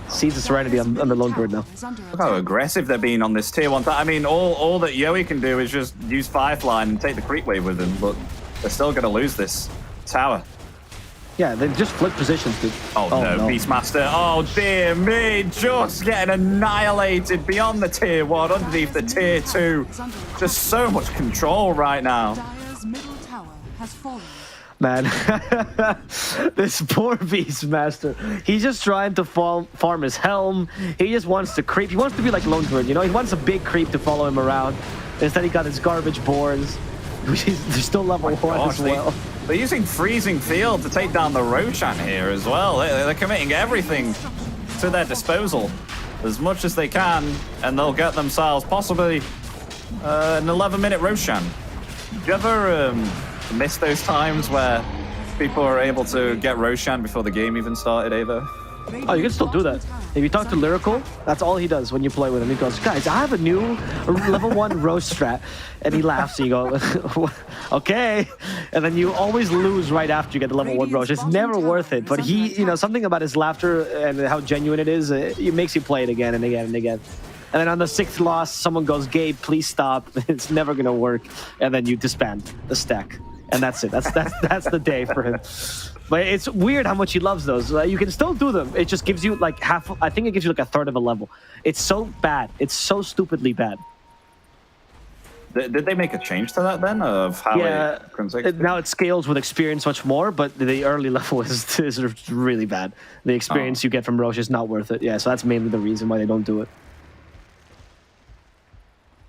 Seeds of Serenity on the Lone Bird now. Look how aggressive they're being on this tier 1. I mean, all that Yoey can do is just use Firefly and take the creep wave with him, but they're still gonna lose this tower. Yeah, they just flip positions, dude. Oh no, Beastmaster. Oh dear me, just getting annihilated beyond the tier 1, underneath the tier 2. Just so much control right now. Dire's middle tower has fallen. Man, this poor Beastmaster. He's just trying to farm his helm. He just wants to creep. He wants to be like Lone Druid, you know? He wants a big creep to follow him around. Instead, he got his garbage boards. They're still level 1 as well. They're using Freezing Field to take down the Roshan here as well. They're committing everything to their disposal as much as they can, and they'll get themselves possibly an 11-minute Roshan. Do you ever miss those times where people are able to get Roshan before the game even started, Ava? Oh, you can still do that. If you talk to Lyrical, that's all he does when you play with him. He goes, guys, I have a new level 1 roast strat. And he laughs and you go, okay. And then you always lose right after you get the level 1 roast. It's never worth it. But he, you know, something about his laughter and how genuine it is, it makes you play it again and again and again. And then on the 6th loss, someone goes, Gabe, please stop. It's never going to work. And then you disband the stack. And that's it. That's the day for him. But it's weird how much he loves those. You can still do them. It just gives you like half. I think it gives you like a third of a level. It's so bad. It's so stupidly bad. Did they make a change to that then of how now it scales with experience much more, but the early level is really bad. The experience you get from Roche is not worth it. Yeah, so that's mainly the reason why they don't do it.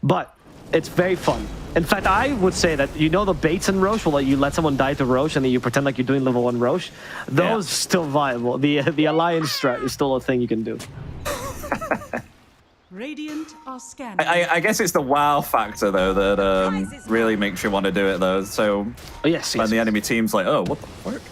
But it's very fun. In fact, I would say that, you know, the baits in Roche, will let you let someone die to Roche and then you pretend like you're doing level 1 Roche. Those still viable. The Alliance strat is still a thing you can do. Radiant are scanning. I guess it's the wow factor though that really makes you want to do it though. So when the enemy team's like, oh, what the fuck?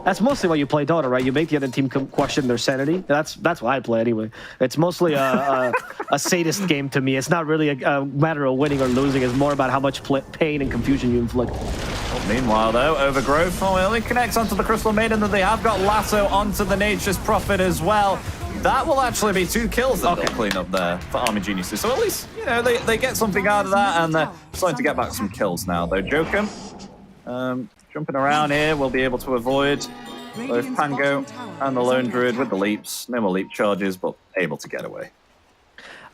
That's mostly why you play Dota, right? You make the other team question their sanity. That's why I play anyway. It's mostly a sadist game to me. It's not really a matter of winning or losing. It's more about how much pain and confusion you inflict. Well, meanwhile, though, Overgrowth only connects onto the Crystal Maiden, and they have got Lasso onto the Nature's Prophet as well. That will actually be 2 kills that they'll clean up there for Army Geniuses. So at least, you know, they get something out of that, and they're starting to get back some kills now, though. Jokum, jumping around here, will be able to avoid both Pango and the Lone Druid with the leaps. No more leap charges, but able to get away.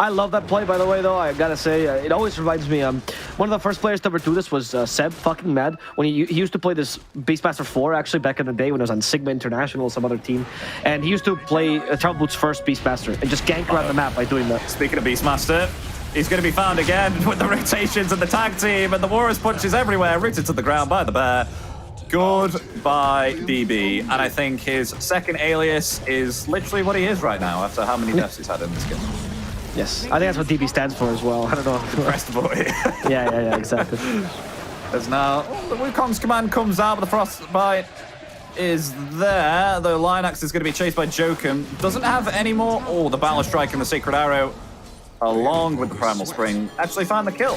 I love that play, by the way, though. I gotta say, it always reminds me. One of the first players to ever do this was Seb, fucking mad. When he used to play this Beastmaster 4, actually, back in the day when I was on Sigma International, some other team. And he used to play Travel Boot's first Beastmaster and just gank around the map by doing that. Speaking of Beastmaster, he's going to be found again with the rotations and the tag team and the Warriors punches everywhere, rooted to the ground by the bear. Goodbye, DB. And I think his second alias is literally what he is right now after how many deaths he's had in this game. Yes, I think that's what DB stands for as well. I don't know. Depressed boy. yeah, exactly. As now the Wukong's command comes out, but the Frostbite is there. The Linax is going to be chased by Jokum. Doesn't have any more. Oh, the Battle Strike and the Sacred Arrow, along with the Primal Spring, actually found the kill.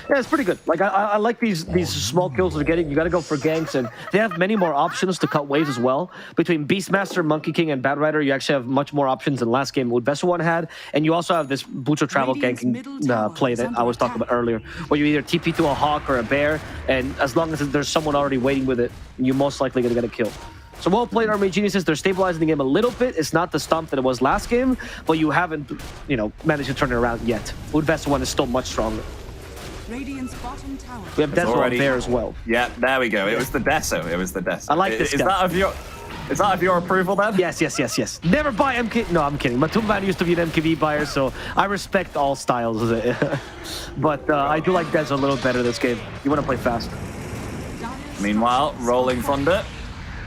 Yeah, it's pretty good. Like I like these small kills they're getting. You got to go for ganks, and they have many more options to cut waves as well. Between Beastmaster, Monkey King, and Bat Rider, you actually have much more options than last game what Vessuwan had, and you also have this Boots of Travel ganking play that I was talking about earlier, where you either TP to a Hawk or a Bear, and as long as there's someone already waiting with it, you're most likely gonna get a kill. So well played, Army Geniuses. They're stabilizing the game a little bit. It's not the stomp that it was last game, but you haven't, managed to turn it around yet. Vessuwan is still much stronger. Radiant's bottom tower. We have Deso there as well. Yeah, there we go. It was the Deso. It was the Deso. I like this guy. Is that of your approval then? Yes. Never buy MK. No, I'm kidding. Matumban used to be an MKV buyer, so I respect all styles. But I do like Deso a little better this game. You want to play fast. Meanwhile, Rolling Thunder.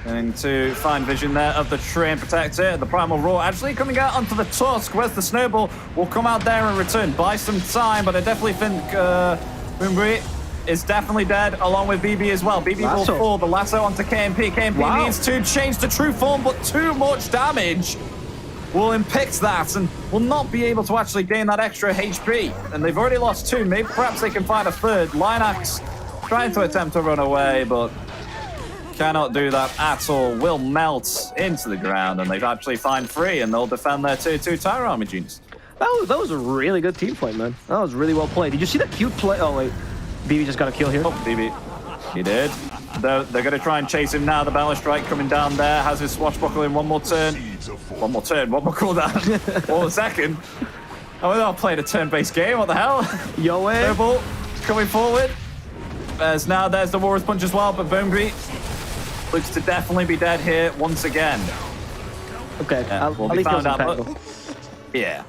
Going to find vision there of the Train Protector. The Primal Roar actually coming out onto the Tusk. Where's the Snowball? Will come out there and return. Buy some time, but I definitely think Bumbri is definitely dead, along with BB as well. BB will fall the lasso onto KMP. KMP needs to change to true form, but too much damage will impact that and will not be able to actually gain that extra HP. And they've already lost two. Maybe perhaps they can find a third. Linax trying to attempt to run away, but cannot do that at all. Will melt into the ground, and they've actually find free, and they'll defend their 2-2 Tower Army Genius. That was a really good team fight, man. That was really well played. Did you see that cute play? Oh, wait. BB just got a kill here. Oh, BB. He did. They're going to try and chase him now. The Battle Strike coming down there. Has his swashbuckle in one more turn. One more cooldown. 1 second. Oh, they're not playing a turn-based game. What the hell? Yo, Snowball coming forward. There's the Warriors Punch as well, but Boomgri looks to definitely be dead here once again. Okay, yeah, we'll be found out. Yeah,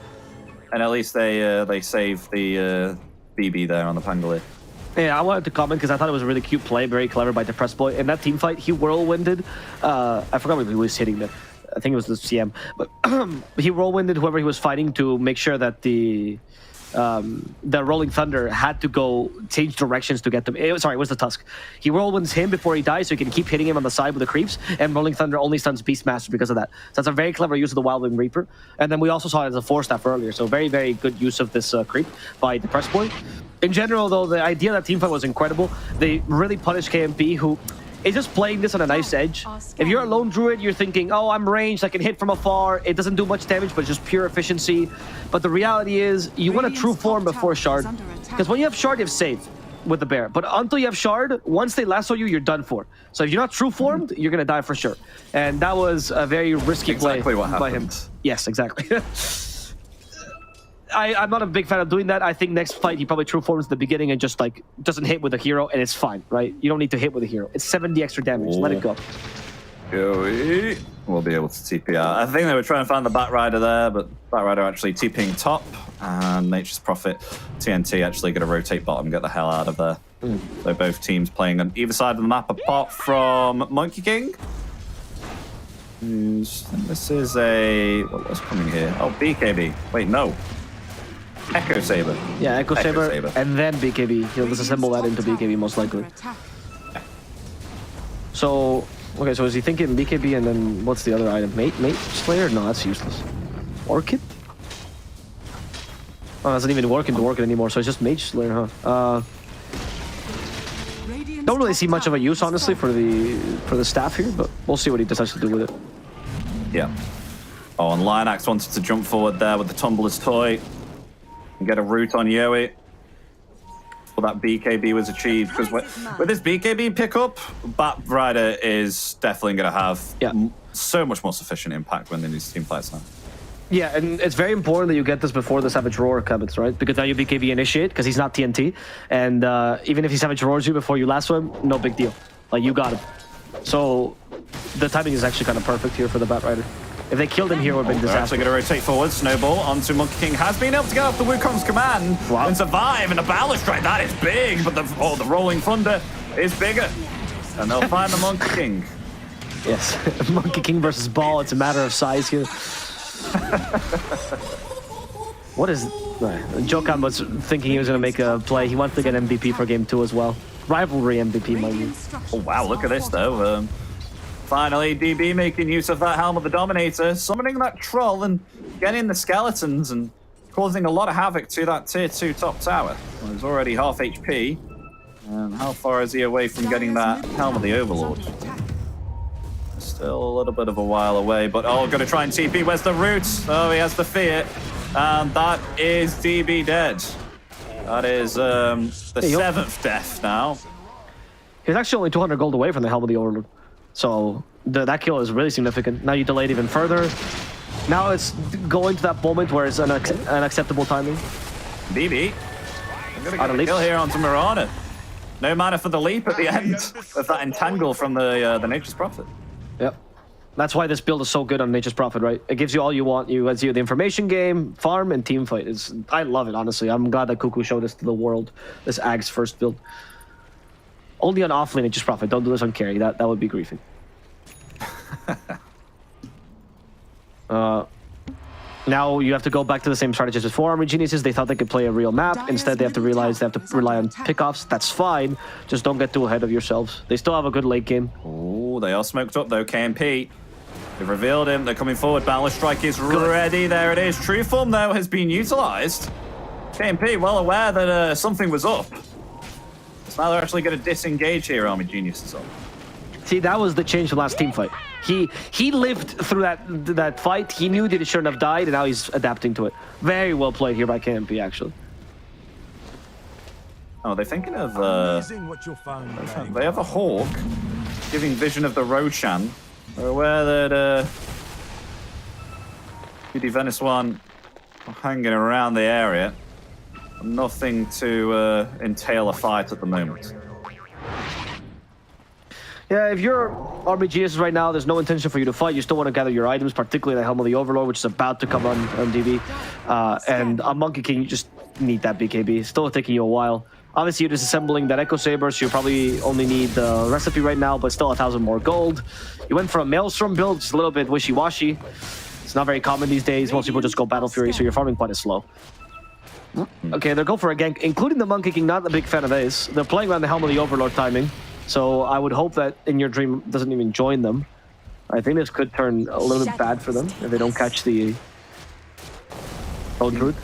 and at least they saved the BB there on the Pangolier. Yeah, I wanted to comment because I thought it was a really cute play, very clever by Depressed Boy. In that team fight, he whirlwinded. I forgot what he was hitting there. I think it was the CM, but he whirlwinded whoever he was fighting to make sure that the Rolling Thunder had to go change directions to get them. It was the Tusk. He whirlwinds him before he dies, so he can keep hitting him on the side with the creeps, and Rolling Thunder only stuns Beastmaster because of that. So that's a very clever use of the Wildwing Reaper. And then we also saw it as a 4-staff earlier, so very, very good use of this creep by Depressed Boy. In general, though, the idea of that teamfight was incredible. They really punished KMP, who is just playing this on a nice edge. If you're a lone druid, you're thinking, oh, I'm ranged, I can hit from afar. It doesn't do much damage, but it's just pure efficiency. But the reality is, you want a true form before Shard. Because when you have Shard, you have save with the bear. But until you have Shard, once they lasso you, you're done for. So if you're not true formed, you're going to die for sure. And that was a very risky play by him. Yes, exactly. I'm not a big fan of doing that. I think next fight he probably true forms at the beginning and just like doesn't hit with a hero, and it's fine, right? You don't need to hit with a hero. It's 70 extra damage. Let it go. We'll be able to TP out. I think they were trying to find the Bat Rider there, but Bat Rider actually TPing top, and Nature's Prophet TNT actually going to rotate bottom, get the hell out of there. So both teams playing on either side of the map apart from Monkey King. This is a... what's coming here? Oh, BKB. Wait, no. Echo Saber. Yeah, Echo Saber, and then BKB. He'll disassemble that into BKB most likely. So, okay, so is he thinking BKB and then what's the other item? Mate Slayer? No, that's useless. Orchid? Oh, it doesn't even work into Orchid anymore, so it's just Mage Slayer, huh? Don't really see much of a use, honestly, for the staff here, but we'll see what he decides to do with it. Yeah. Oh, and Linax wanted to jump forward there with the Tumbler's Toy. And get a root on Yowie. Well, that BKB was achieved, because with this BKB pickup, Bat Rider is definitely going to have so much more sufficient impact when in these team fights now. Yeah, and it's very important that you get this before the Savage Roar comes, right? Because now you BKB initiate, because he's not TNT. And even if he Savage Roars you before you last swim, no big deal. Like, you got him. So the timing is actually kind of perfect here for the Batrider. If they killed him here, it would have been They're disaster. actually going to rotate forward. Snowball onto Monkey King. Has been able to get off the Wukong's command and survive. And the Balustrade, that is big. But the Rolling Thunder is bigger. And they'll find the Monkey King. Yes, Monkey King versus Ball. It's a matter of size here. What is... Jokan was thinking he was going to make a play. He wanted to get MVP for game 2 as well. Rivalry MVP, mind you. Oh, wow. Look at this, though. Finally, DB making use of that Helm of the Dominator, summoning that Troll and getting the Skeletons and causing a lot of havoc to that Tier 2 top tower. Well, he's already half HP. And how far is he away from getting that Helm of the Overlord? Still a little bit of a while away, but going to try and TP. Where's the root? Oh, he has the Fear. And that is DB dead. That is the 7th death now. He's actually only 200 gold away from the Helm of the Overlord. So that kill is really significant. Now you delayed even further. Now it's going to that moment where it's an unacceptable timing. DB. I'm going to get a kill here onto Mirana. No mana for the leap at the end of that entangle from the Nature's Prophet. Yep. That's why this build is so good on Nature's Prophet, right? It gives you all you want. You has you the information game, farm, and team fight. I love it, honestly. I'm glad that Cuckoo showed this to the world. This Ag's first build. Only on offlane Nature's Prophet. Don't do this on carry. That would be griefing. Now you have to go back to the same strategy as before. Army Geniuses, they thought they could play a real map. Instead, they have to realize they have to rely on pickoffs. That's fine. Just don't get too ahead of yourselves. They still have a good late game. Oh, they are smoked up though. KMP. They've revealed him. They're coming forward. Balance Strike is ready. There it is. True Form though has been utilized. KMP well aware that something was up. So now they're actually going to disengage here. Army Geniuses on. See, that was the change from last team fight. He lived through that fight. He knew that he shouldn't have died, and now he's adapting to it. Very well played here by KMP, actually. Oh, they're thinking of... they have a Hawk giving vision of the Roshan. They're aware that Vessuwan are hanging around the area. Nothing to entail a fight at the moment. Yeah, if you're RBGs right now, there's no intention for you to fight. You still want to gather your items, particularly the Helm of the Overlord, which is about to come on DB. And on Monkey King, you just need that BKB. It's still taking you a while. Obviously, you're disassembling that Echo Saber, so you probably only need the recipe right now, but still 1,000 more gold. You went for a Maelstrom build, just a little bit wishy-washy. It's not very common these days. Most people just go Battle Fury, so you're farming quite slow. Okay, they'll go for a gank, including the Monkey King. Not a big fan of Ace. They're playing around the Helm of the Overlord timing. So I would hope that In Your Dream doesn't even join them. I think this could turn a little bit bad for them if they don't catch the Old Root.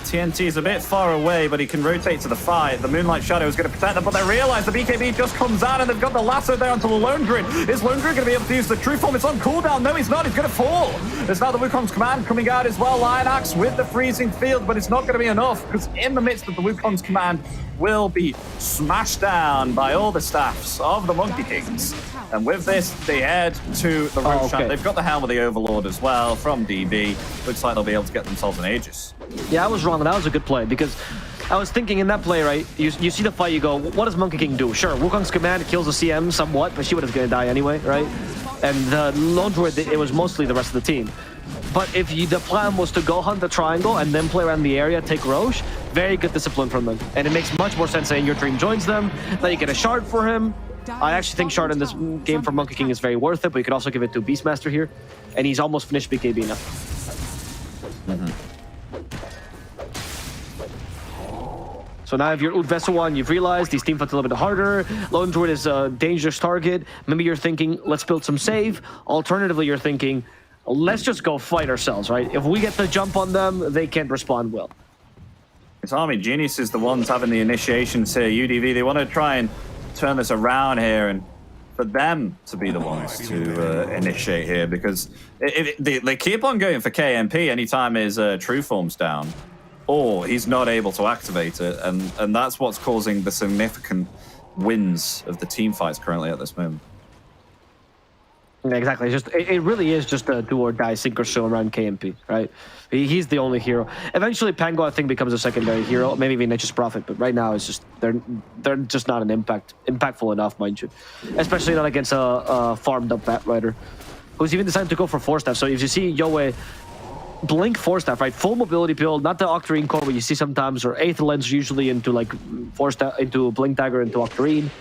TNT is a bit far away, but he can rotate to the fight. The Moonlight Shadow is going to protect them, but they realize the BKB just comes out and they've got the lasso there onto the Lone Druid. Is Lone Druid going to be able to use the True Form? It's on cooldown. No, he's not. He's going to fall. There's now the Wukong's command coming out as well. Lion Axe with the freezing field, but it's not going to be enough because in the midst of the Wukong's command will be smashed down by all the staffs of the Monkey Kings. And with this, they head to the Roshan. Okay. They've got the Helm of the Overlord as well from DB. Looks like they'll be able to get themselves an Aegis. Yeah, I was wrong. That was a good play because I was thinking in that play, right? You see the fight, you go, what does Monkey King do? Sure, Wukong's command kills the CM somewhat, but she was going to die anyway, right? And the Lone Druid, it was mostly the rest of the team. But if the plan was to go hunt the triangle and then play around the area, take Roche, very good discipline from them. And it makes much more sense saying Your Dream joins them, then you get a shard for him. I actually think shard in this game for Monkey King is very worth it, but you could also give it to Beastmaster here. And he's almost finished BKB now. So now if you're Vessuwan, you've realized these team fights a little bit harder. Lone Druid is a dangerous target. Maybe you're thinking, let's build some save. Alternatively, you're thinking, let's just go fight ourselves, right? If we get the jump on them, they can't respond well. It's Army Genius is the ones having the initiations here. UDV, they want to try and turn this around here and for them to be the ones to initiate here because they keep on going for KMP anytime his True Form's down or he's not able to activate it, and that's what's causing the significant wins of the team fights currently at this moment. Exactly. It really is just a do or die, sink or swim around KMP, right? He's the only hero. Eventually, Pango I think becomes a secondary hero, maybe even Nature's Prophet. But right now, it's just they're just not impactful enough, mind you. Especially not against a farmed up Bat Rider, who's even decided to go for 4-staff. So if you see Yoe blink 4-staff, right, full mobility build, not the Octarine core, but you see sometimes, or 8th lens usually into like 4-staff, into blink dagger, into Octarine.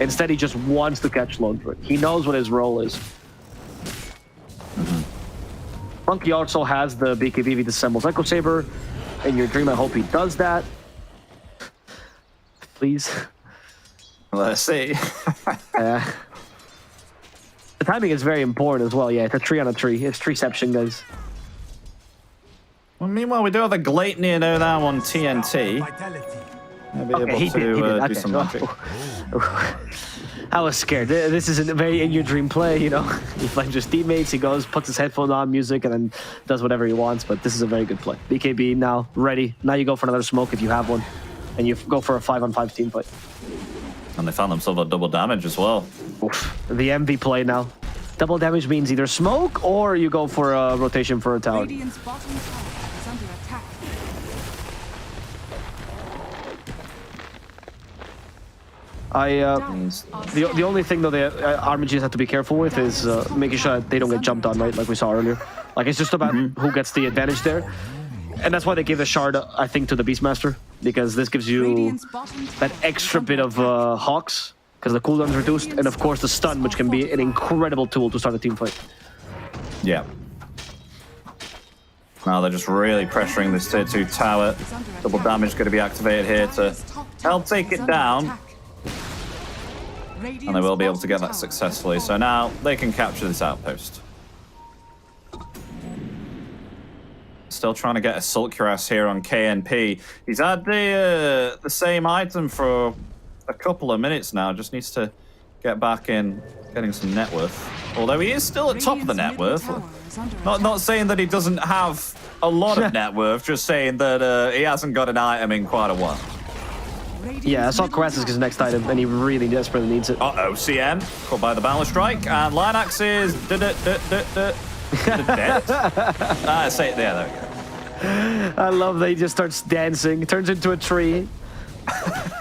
Instead, he just wants to catch Lone Druid. He knows what his role is. Monkey also has the BKB disassembles Echo Saber. In your dream, I hope he does that. Please. Let's see. The timing is very important as well. Yeah, it's a tree on a tree. It's treeception, guys. Well, meanwhile, we do have a Gleipnir now on TNT. Maybe able to do some magic. I was scared. This isn't a very in your dream play, you know. He flames his teammates, he goes, puts his headphones on, music, and then does whatever he wants. But this is a very good play. BKB now ready. Now you go for another smoke if you have one, and you go for a 5-on-5 team fight. And they found themselves a double damage as well. Oof. The MV play now. Double damage means either smoke or you go for a rotation for a tower. Radiant's bottom tower is under attack. The only thing though the RMGs have to be careful with is making sure that they don't get jumped on, right? Like we saw earlier. Like it's just about who gets the advantage there, and that's why they gave the shard, I think, to the Beastmaster, because this gives you that extra bit of Hawks, because the cooldown's reduced, and of course the stun, which can be an incredible tool to start a team fight. Yeah. Now they're just really pressuring this tier 2 tower. Double damage going to be activated here to help take it down. And they will be able to get that successfully. So now they can capture this outpost. Still trying to get a Sulcuras here on KNP. He's had the same item for a couple of minutes now. Just needs to get back in, getting some net worth. Although he is still at top of the net worth. Not saying that he doesn't have a lot of net worth, just saying that he hasn't got an item in quite a while. Yeah, Assault Cuirass is his next item, and he really desperately needs it. Uh-oh, CM, caught by the Battle Strike, and Linax is dead. Say it there, there we go. I love that he just starts dancing, turns into a tree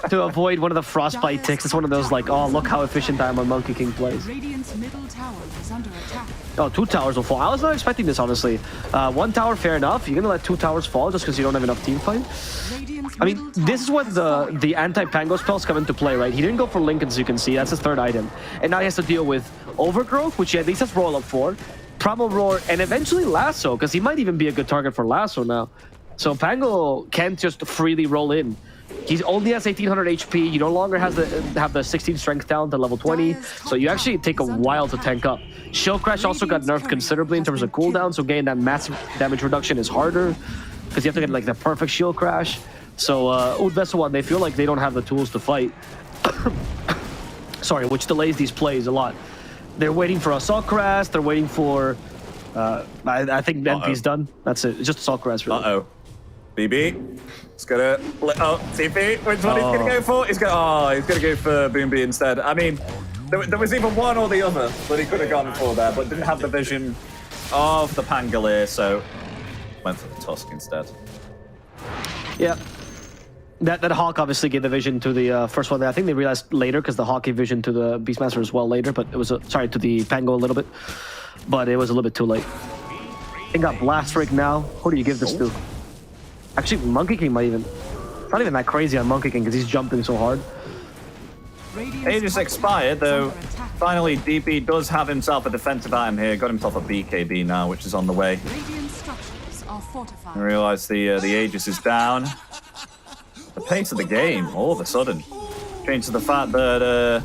to avoid one of the frostbite ticks. It's one of those like, oh, look how efficient I am on Monkey King plays. Radiant's middle tower is under attack. Oh, 2 towers will fall. I was not expecting this, honestly. 1 tower, fair enough. You're gonna let 2 towers fall just because you don't have enough team fight. I mean, this is when the anti-Pango spells come into play, right? He didn't go for Lincoln, as you can see. That's his 3rd item. And now he has to deal with Overgrowth, which he at least has Roll Up for, Primal Roar, and eventually Lasso, because he might even be a good target for Lasso now. So Pango can't just freely roll in. He only has 1800 HP. You no longer have the 16 strength down to level 20. So you actually take a while to tank up. Shield Crash also got nerfed considerably in terms of cooldown. So getting that massive damage reduction is harder because you have to get like the perfect Shield Crash. So Vessuwan, they feel like they don't have the tools to fight. Sorry, which delays these plays a lot. They're waiting for Assault Cuirass. They're waiting for... I think NP's done. That's it. It's just Assault Cuirass, really. Uh-oh. BB. He's gonna... Oh, TP. Which one he's gonna go for? He's gonna go for Boom B instead. I mean, there was either one or the other that he could have gone for there, but didn't have the vision of the Pangolier, so went for the Tusk instead. Yeah. That Hawk obviously gave the vision to the first one. I think they realized later because the Hawk gave vision to the Beastmaster as well later, but it was, sorry, to the Pango a little bit, but it was a little bit too late. They got Blast Rig now. Who do you give this to? Actually, Monkey King might even... Not even that crazy on Monkey King because he's jumping so hard. Aegis expired, though. Finally, DP does have himself a defensive item here. Got himself a BKB now, which is on the way. I realize the Aegis is down. The pace of the game, all of a sudden, changed to the fact that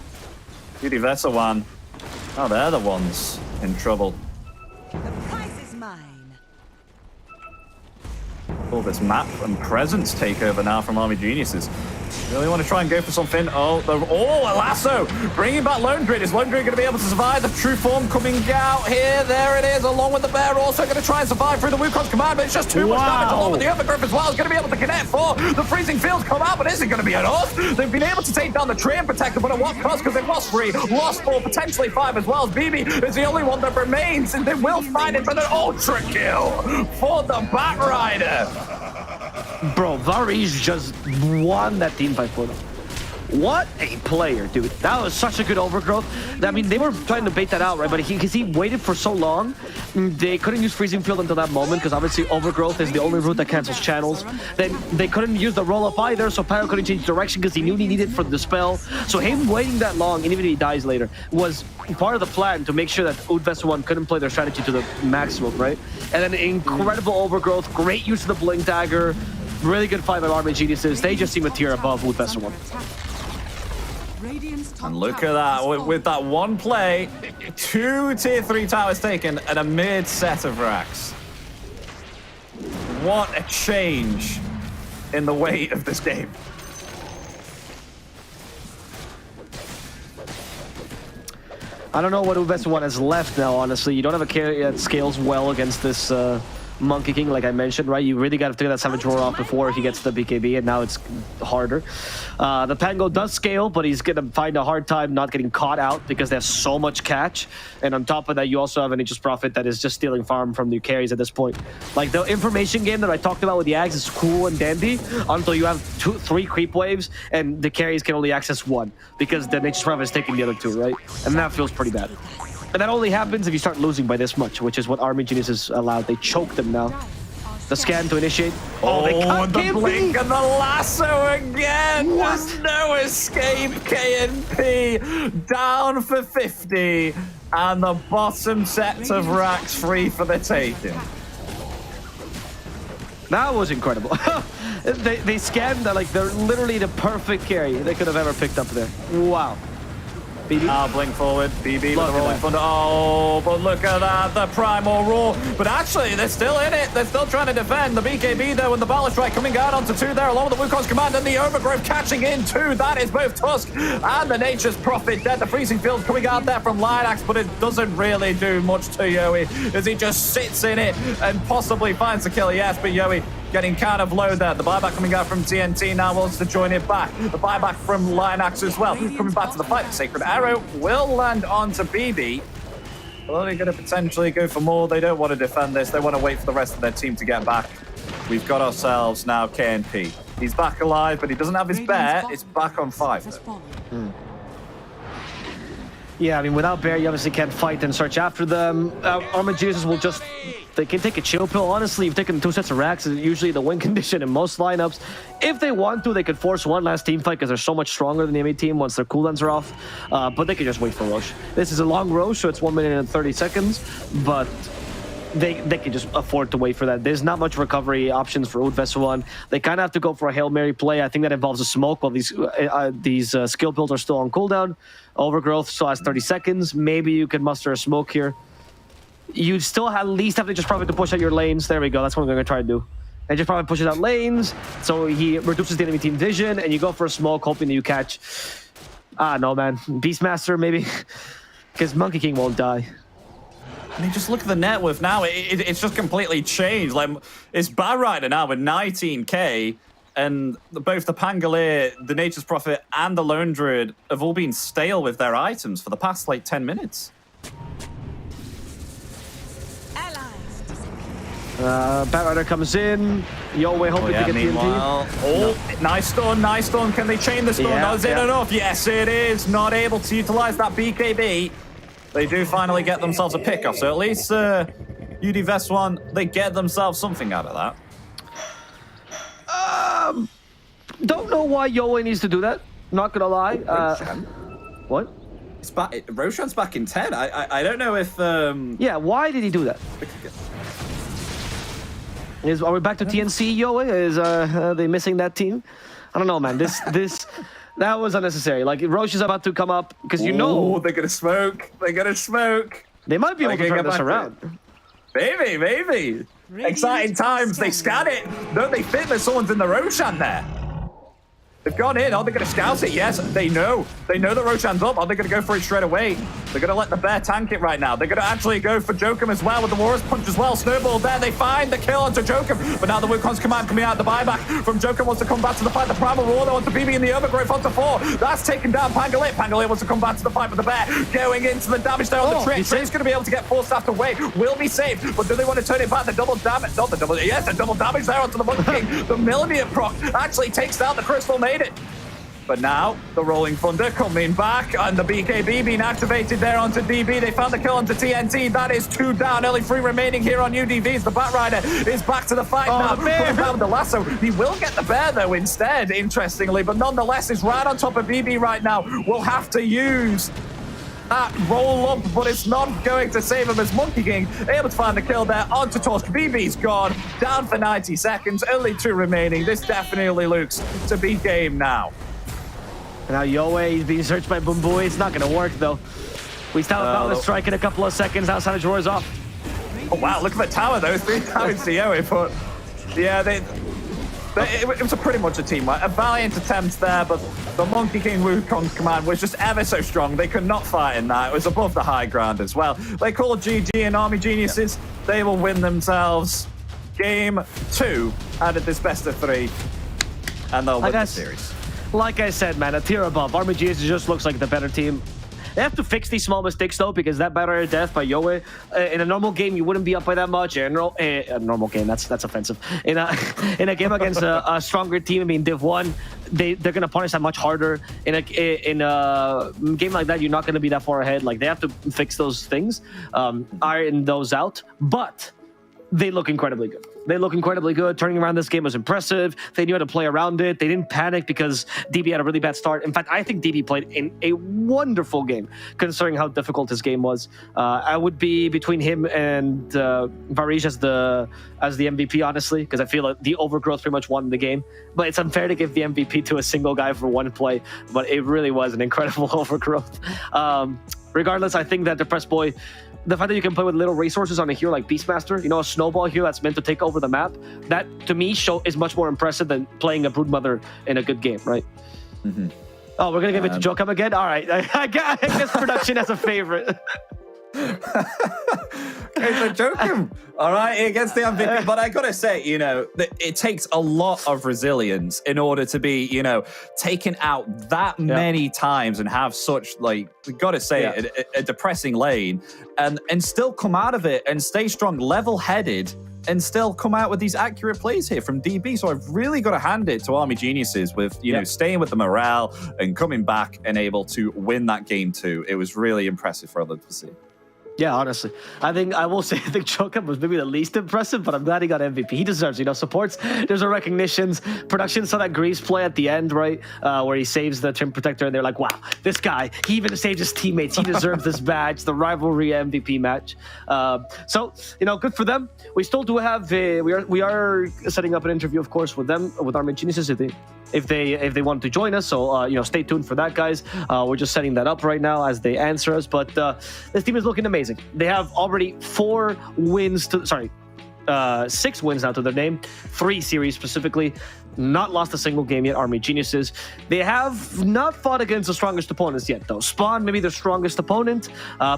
Judy Vessuwan, oh, they're the ones in trouble. The prize is mine. All this map and presence takeover now from Army Geniuses. Really want to try and go for something. Oh, a lasso! Bringing back Lone Druid. Is Lone Druid going to be able to survive? The true form coming out here. There it is, along with the bear. Also going to try and survive through the Wukong's command, but it's just too much damage. Along with the Overgrowth as well. Is going to be able to connect for the freezing fields come out, but is it going to be enough? They've been able to take down the tree and protect them, but at what cost? Because they've lost 3, lost 4, potentially 5 as well. As BB is the only one that remains, and they will find it for the ultra kill for the Batrider. Bro, Varish just won that team fight for them. What a player, dude. That was such a good overgrowth. I mean, they were trying to bait that out, right? But because he waited for so long, they couldn't use Freezing Field until that moment, because obviously overgrowth is the only route that cancels channels. Then they couldn't use the roll-up either, so Pyro couldn't change direction because he knew he needed it for the spell. So him waiting that long, and even if he dies later, was part of the plan to make sure that Vessuwan couldn't play their strategy to the maximum, right? And then incredible overgrowth, great use of the Blink Dagger, really good fight by Army Geniuses. They just seem a tier above Vessuwan. And look at that, with that one play, 2 tier 3 towers taken and a mid set of racks. What a change in the weight of this game. I don't know what Vessuwan has left now, honestly. You don't have a carry that scales well against this Monkey King, like I mentioned, right? You really got to figure that Savage Roar off before he gets the BKB, and now it's harder. The Pango does scale, but he's going to find a hard time not getting caught out because they have so much catch. And on top of that, you also have an Nature's Prophet that is just stealing farm from the carries at this point. Like, the information game that I talked about with the Ags is cool and dandy until you have 3 creep waves, and the carries can only access 1 because the Nature's Prophet is taking the other 2, right? And that feels pretty bad. And that only happens if you start losing by this much, which is what Army Genius is allowed. They choke them now. The scan to initiate. Oh, they cut the blink and the lasso again. What? There's no escape. KNP down for 50. And the bottom set of racks free for the taking. That was incredible. they scanned, like, they're literally the perfect carry they could have ever picked up there. Wow. BB. Blink forward, BB with the rolling thunder. Oh, but look at that, the primal roar. But actually, they're still in it. They're still trying to defend. The BKB, though, and the Ballast Strike coming out onto 2 there, along with the Wukong's command, and the Overgrowth catching in 2. That is both Tusk and the Nature's Prophet dead. The Freezing Field coming out there from Lilax, but it doesn't really do much to Yowie as he just sits in it and possibly finds the kill. Yes, but Yowie getting kind of low there. The buyback coming out from TNT now wants to join it back. The buyback from Lionax as well. Coming back to the fight. The Sacred Arrow will land onto BB. They're only going to potentially go for more. They don't want to defend this. They want to wait for the rest of their team to get back. We've got ourselves now KNP. He's back alive, but he doesn't have his bear. It's back on 5. Yeah, I mean, without bear, you obviously can't fight and search after them. Armored Jesus will just... They can take a chill pill. Honestly, you've taken 2 sets of racks. Is usually the win condition in most lineups. If they want to, they could force one last team fight because they're so much stronger than the enemy team once their cooldowns are off. But they can just wait for Roche. This is a long Roche, so it's 1 minute and 30 seconds. But they can just afford to wait for that. There's not much recovery options for Vessuwan. They kind of have to go for a Hail Mary play. I think that involves a smoke while these skill builds are still on cooldown. Overgrowth still has 30 seconds. Maybe you can muster a smoke here. You still at least have to just probably to push out your lanes. There we go. That's what I'm going to try to do. And just probably pushes out lanes. So he reduces the enemy team vision. And you go for a smoke, hoping that you catch... no, man. Beastmaster, maybe. Because Monkey King won't die. I mean, just look at the net worth now. It's just completely changed. Like, it's Batrider now with 19k. And both the Pangolier, the Nature's Prophet, and the Lone Druid have all been stale with their items for the past, like, 10 minutes. Batrider comes in. Yowie hoping to get TNT. Oh, nice stun. Can they chain the stun? Yeah, Is it enough? Yes, it is. Not able to utilize that BKB. They do finally get themselves a pick-off. So at least Vessuwan, they get themselves something out of that. Don't know why Yowie needs to do that. Not gonna lie. What? It's back. Roshan's back in 10. I don't know if. Yeah, why did he do that? Are we back to TNC, Yowie? Are they missing that team? I don't know, man. That was unnecessary. Like, Roche is about to come up because you know they're gonna smoke. They're gonna smoke. They might be able to turn this around. Maybe. Exciting times. They scan it. Don't they fit that someone's in the Roshan there? They've gone in. Are they going to scout it? Yes, they know. They know that Roshan's up. Are they going to go for it straight away? They're going to let the bear tank it right now. They're going to actually go for Jokum as well with the Warriors punch as well. Snowball there. They find the kill onto Jokum. But now the Wukong's command coming out. The buyback from Jokum wants to come back to the fight. The Primal Roar though onto BB in the overgrowth onto 4. That's taken down Pangolier. Pangolier wants to come back to the fight with the bear. Going into the damage there on the Trick. Trick's going to be able to get 4 staffed away. Will be safe. But do they want to turn it back? The double damage. Not the double. Yes, the double damage there onto the Monkey King. The Millennium proc actually takes down the Crystal Maiden. But now, the Rolling Thunder coming back, and the BKB being activated there onto DB. They found the kill onto TNT. That is 2 down, only 3 remaining here on UDVs. The Batrider is back to the fight now. Pulling down the lasso. He will get the bear, though, instead, interestingly. But nonetheless, is right on top of BB right now. We'll have to use that roll up, but it's not going to save him as Monkey King able to find the kill there onto Torsk. BB's gone, down for 90 seconds, only 2 remaining. This definitely looks to be game now. Now Yoe, he's being searched by Bumboy. It's not going to work, though. We still have the strike in a couple of seconds. Outside of Roar's off. Oh, wow, look at the tower, though. 3 damage to Yoe, but yeah, it was pretty much a team. A valiant attempt there, but the Monkey King Wukong's command was just ever so strong. They could not fight in that. It was above the high ground as well. They call GG and Army Geniuses. They will win themselves game 2 out of this best of 3, and they'll win the series. Like I said, man, a tier above. Army Geniuses just looks like the better team. They have to fix these small mistakes, though, because that battery death by Yoe, in a normal game, you wouldn't be up by that much. In a normal game, that's offensive. In a game against a stronger team, I mean, Div 1, they're going to punish that much harder. In a game like that, you're not going to be that far ahead. Like, they have to fix those things, iron those out. But they look incredibly good. They look incredibly good. Turning around this game was impressive. They knew how to play around it. They didn't panic because DB had a really bad start. In fact, I think DB played in a wonderful game, considering how difficult his game was. I would be between him and Varij as the MVP, honestly, because I feel like the overgrowth pretty much won the game. But it's unfair to give the MVP to a single guy for one play. But it really was an incredible overgrowth. Regardless, I think that Depressed Boy, the fact that you can play with little resources on a hero like Beastmaster, you know, a snowball hero that's meant to take over the map, that to me is much more impressive than playing a Broodmother in a good game, right? Mm-hmm. Oh, we're gonna give it to Jokum again? All right, I guess production has a favorite. Okay, so Jokum, all right, against the MVP, but I gotta say, you know, it takes a lot of resilience in order to be, you know, taken out that many times and have such, like, we gotta say, a depressing lane, and still come out of it and stay strong, level-headed, and still come out with these accurate plays here from DB. So I've really got to hand it to Army Geniuses with, you know, staying with the morale and coming back and able to win that game too. It was really impressive for them to see. Yeah, honestly. I think Jokum was maybe the least impressive, but I'm glad he got MVP. He deserves, you know, supports. There's a recognitions. Production saw that Greaves play at the end, right? Where he saves the Trim Protector, and they're like, wow, this guy, he even saved his teammates. He deserves this badge, the Rivalry MVP match. So, you know, good for them. We still do have, we are setting up an interview, of course, with them, with Army Geniuses, if they want to join us. So, you know, stay tuned for that, guys. We're just setting that up right now as they answer us. But this team is looking amazing. They have already 6 wins now to their name, 3 series specifically. Not lost a single game yet, Army Geniuses. They have not fought against the strongest opponents yet, though. Spawn, maybe their strongest opponent.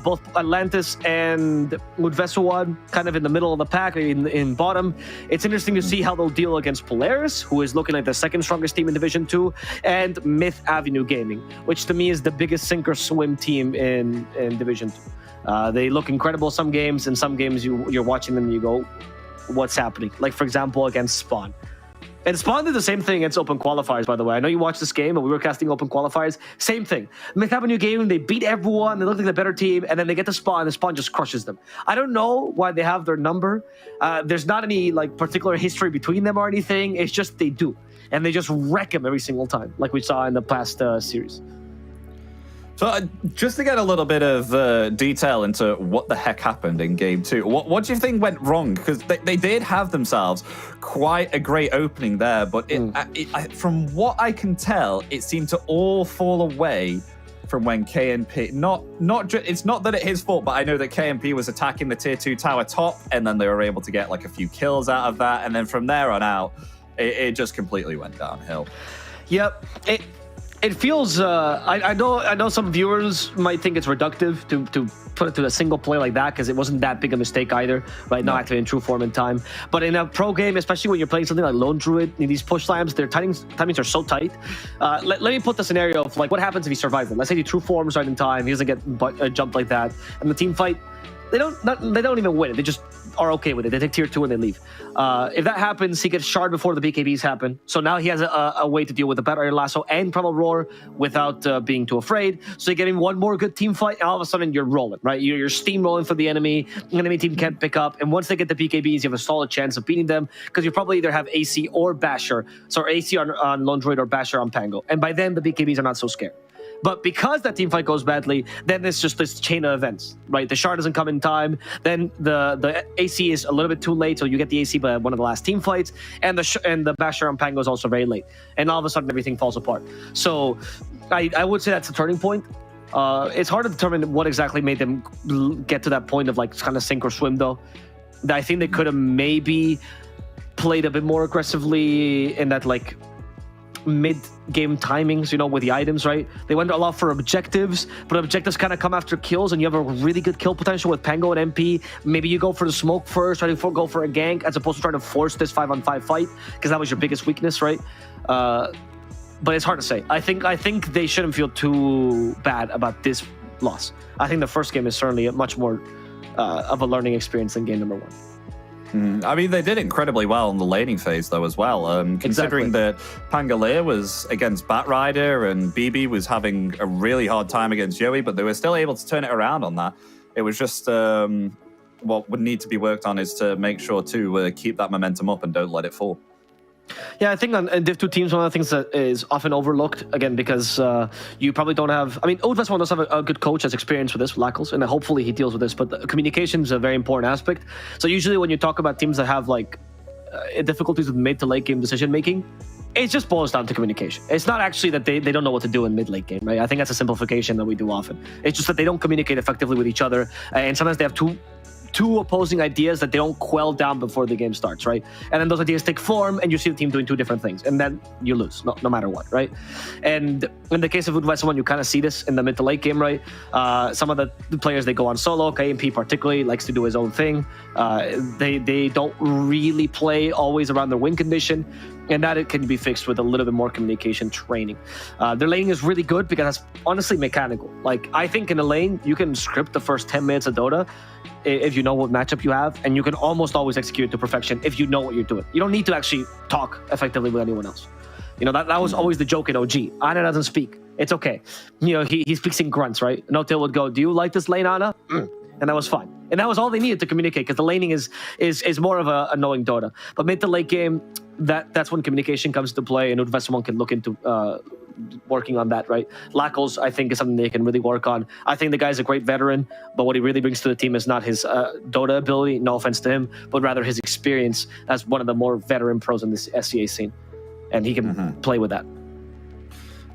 Both Atlantis and Vessuwan kind of in the middle of the pack, in bottom. It's interesting to see how they'll deal against Polaris, who is looking like the 2nd strongest team in Division 2, and Myth Avenue Gaming, which to me is the biggest sink or swim team in Division 2. They look incredible some games, and some games you're watching them and you go, what's happening? Like, for example, against Spawn. And Spawn did the same thing against Open Qualifiers, by the way. I know you watched this game, and we were casting Open Qualifiers. Same thing. Myth Avenue Gaming, they beat everyone, they look like the better team, and then they get to Spawn, and Spawn just crushes them. I don't know why they have their number. There's not any like particular history between them or anything. It's just they do. And they just wreck them every single time, like we saw in the past series. So just to get a little bit of detail into what the heck happened in Game 2, what do you think went wrong? Because they did have themselves quite a great opening there, but from what I can tell, it seemed to all fall away from when KNP, it's not that it's his fault, but I know that KNP was attacking the Tier 2 tower top, and then they were able to get like a few kills out of that, and then from there on out, it just completely went downhill. Yep. It feels. I know some viewers might think it's reductive to put it to a single play like that because it wasn't that big a mistake either, right? Not actually in true form in time. But in a pro game, especially when you're playing something like Lone Druid, in these push slams, their timings are so tight. Let me put the scenario of like what happens if he survives it. Let's say he true forms right in time, he doesn't get jumped like that, and the team fight. They don't even win it. They just are okay with it. They take tier 2 and they leave. If that happens, he gets shard before the BKBs happen. So now he has a way to deal with the Battle Lasso and Primal Roar without being too afraid. So you get him one more good team fight, and all of a sudden you're rolling, right? You're steamrolling for the enemy. The enemy team can't pick up. And once they get the BKBs, you have a solid chance of beating them because you probably either have AC or Basher. So AC on Lone Druid or Basher on Pango. And by then, the BKBs are not so scared. But because that team fight goes badly, then it's just this chain of events, right? The shard doesn't come in time, then the AC is a little bit too late, so you get the AC by one of the last team fights, and the Basher on Pango is also very late, and all of a sudden everything falls apart. So I would say that's a turning point. It's hard to determine what exactly made them get to that point of like kind of sink or swim, though. I think they could have maybe played a bit more aggressively in that like mid-game timings, you know, with the items, right? They went a lot for objectives, but objectives kind of come after kills, and you have a really good kill potential with Pango and MP. Maybe you go for the smoke first, try to go for a gank, as opposed to trying to force this 5-on-5 fight, because that was your biggest weakness, right? But it's hard to say. I think they shouldn't feel too bad about this loss. I think the first game is certainly much more of a learning experience than game number 1. I mean, they did incredibly well in the laning phase, though, as well. Considering that Pangolier was against Batrider and BB was having a really hard time against Joey, but they were still able to turn it around on that. It was just what would need to be worked on is to make sure to keep that momentum up and don't let it fall. Yeah, I think on Div 2 teams, one of the things that is often overlooked, again, because you probably don't have... I mean, Vessuwan does have a good coach that's experienced with this, with Lackles, and hopefully he deals with this, but the communication is a very important aspect. So usually when you talk about teams that have, like, difficulties with mid to late game decision-making, it just boils down to communication. It's not actually that they don't know what to do in mid-late game, right? I think that's a simplification that we do often. It's just that they don't communicate effectively with each other, and sometimes they have two opposing ideas that they don't quell down before the game starts, right? And then those ideas take form, and you see the team doing two different things, and then you lose, no matter what, right? And in the case of Vessuwan, you kind of see this in the mid to late game, right? Some of the players, they go on solo. KMP particularly likes to do his own thing. They don't really play always around their win condition, and that it can be fixed with a little bit more communication training. Their laning is really good because it's honestly mechanical. Like, I think in a lane, you can script the first 10 minutes of Dota if you know what matchup you have, and you can almost always execute it to perfection if you know what you're doing. You don't need to actually talk effectively with anyone else. You know, that was always the joke in OG. Ana doesn't speak. It's okay. You know, he speaks in grunts, right? No-Tail would go, "Do you like this lane, Ana?" And that was fine. And that was all they needed to communicate, because the laning is more of a knowing Dota. But mid to late game, that's when communication comes to play, and Vessuwan can look into working on that, right? Lackles, I think, is something they can really work on. I think the guy's a great veteran, but what he really brings to the team is not his Dota ability, no offense to him, but rather his experience as one of the more veteran pros in this SCA scene. And he can play with that.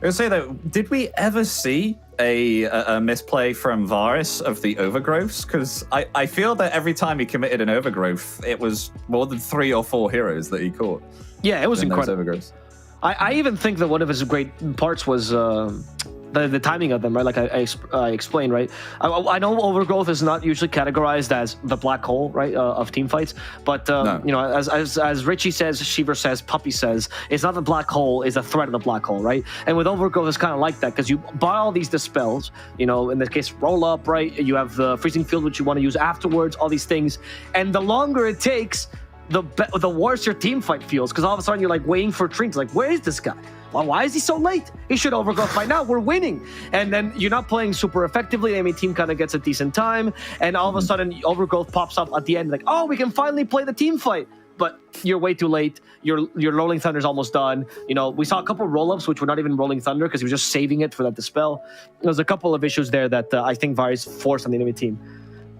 I was going to say, though, did we ever see a misplay from Varus of the Overgrowths? Because I feel that every time he committed an Overgrowth, it was more than 3 or 4 heroes that he caught. Yeah, it was incredible. Overgrowths. I even think that one of his great parts was the timing of them, right? Like I explained, right? I know Overgrowth is not usually categorized as the black hole, right, of team fights, but no. You know, as Richie says, Shiver says, Puppy says, it's not the black hole, it's a threat of the black hole, right? And with Overgrowth, it's kind of like that, because you buy all these dispels, you know, in this case, roll up, right? You have the freezing field, which you want to use afterwards, all these things, and the longer it takes, the worse your team fight feels, because all of a sudden you're like waiting for Trinks, like, where is this guy? Well, why is he so late? He should Overgrowth by now. We're winning. And then you're not playing super effectively. I mean, team kind of gets a decent time, and all of a sudden Overgrowth pops up at the end, like, oh, we can finally play the team fight. But you're way too late. Your Rolling Thunder's almost done. You know, we saw a couple of roll-ups, which were not even Rolling Thunder, because he was just saving it for that dispel. There's a couple of issues there that I think Varys forced on the enemy team.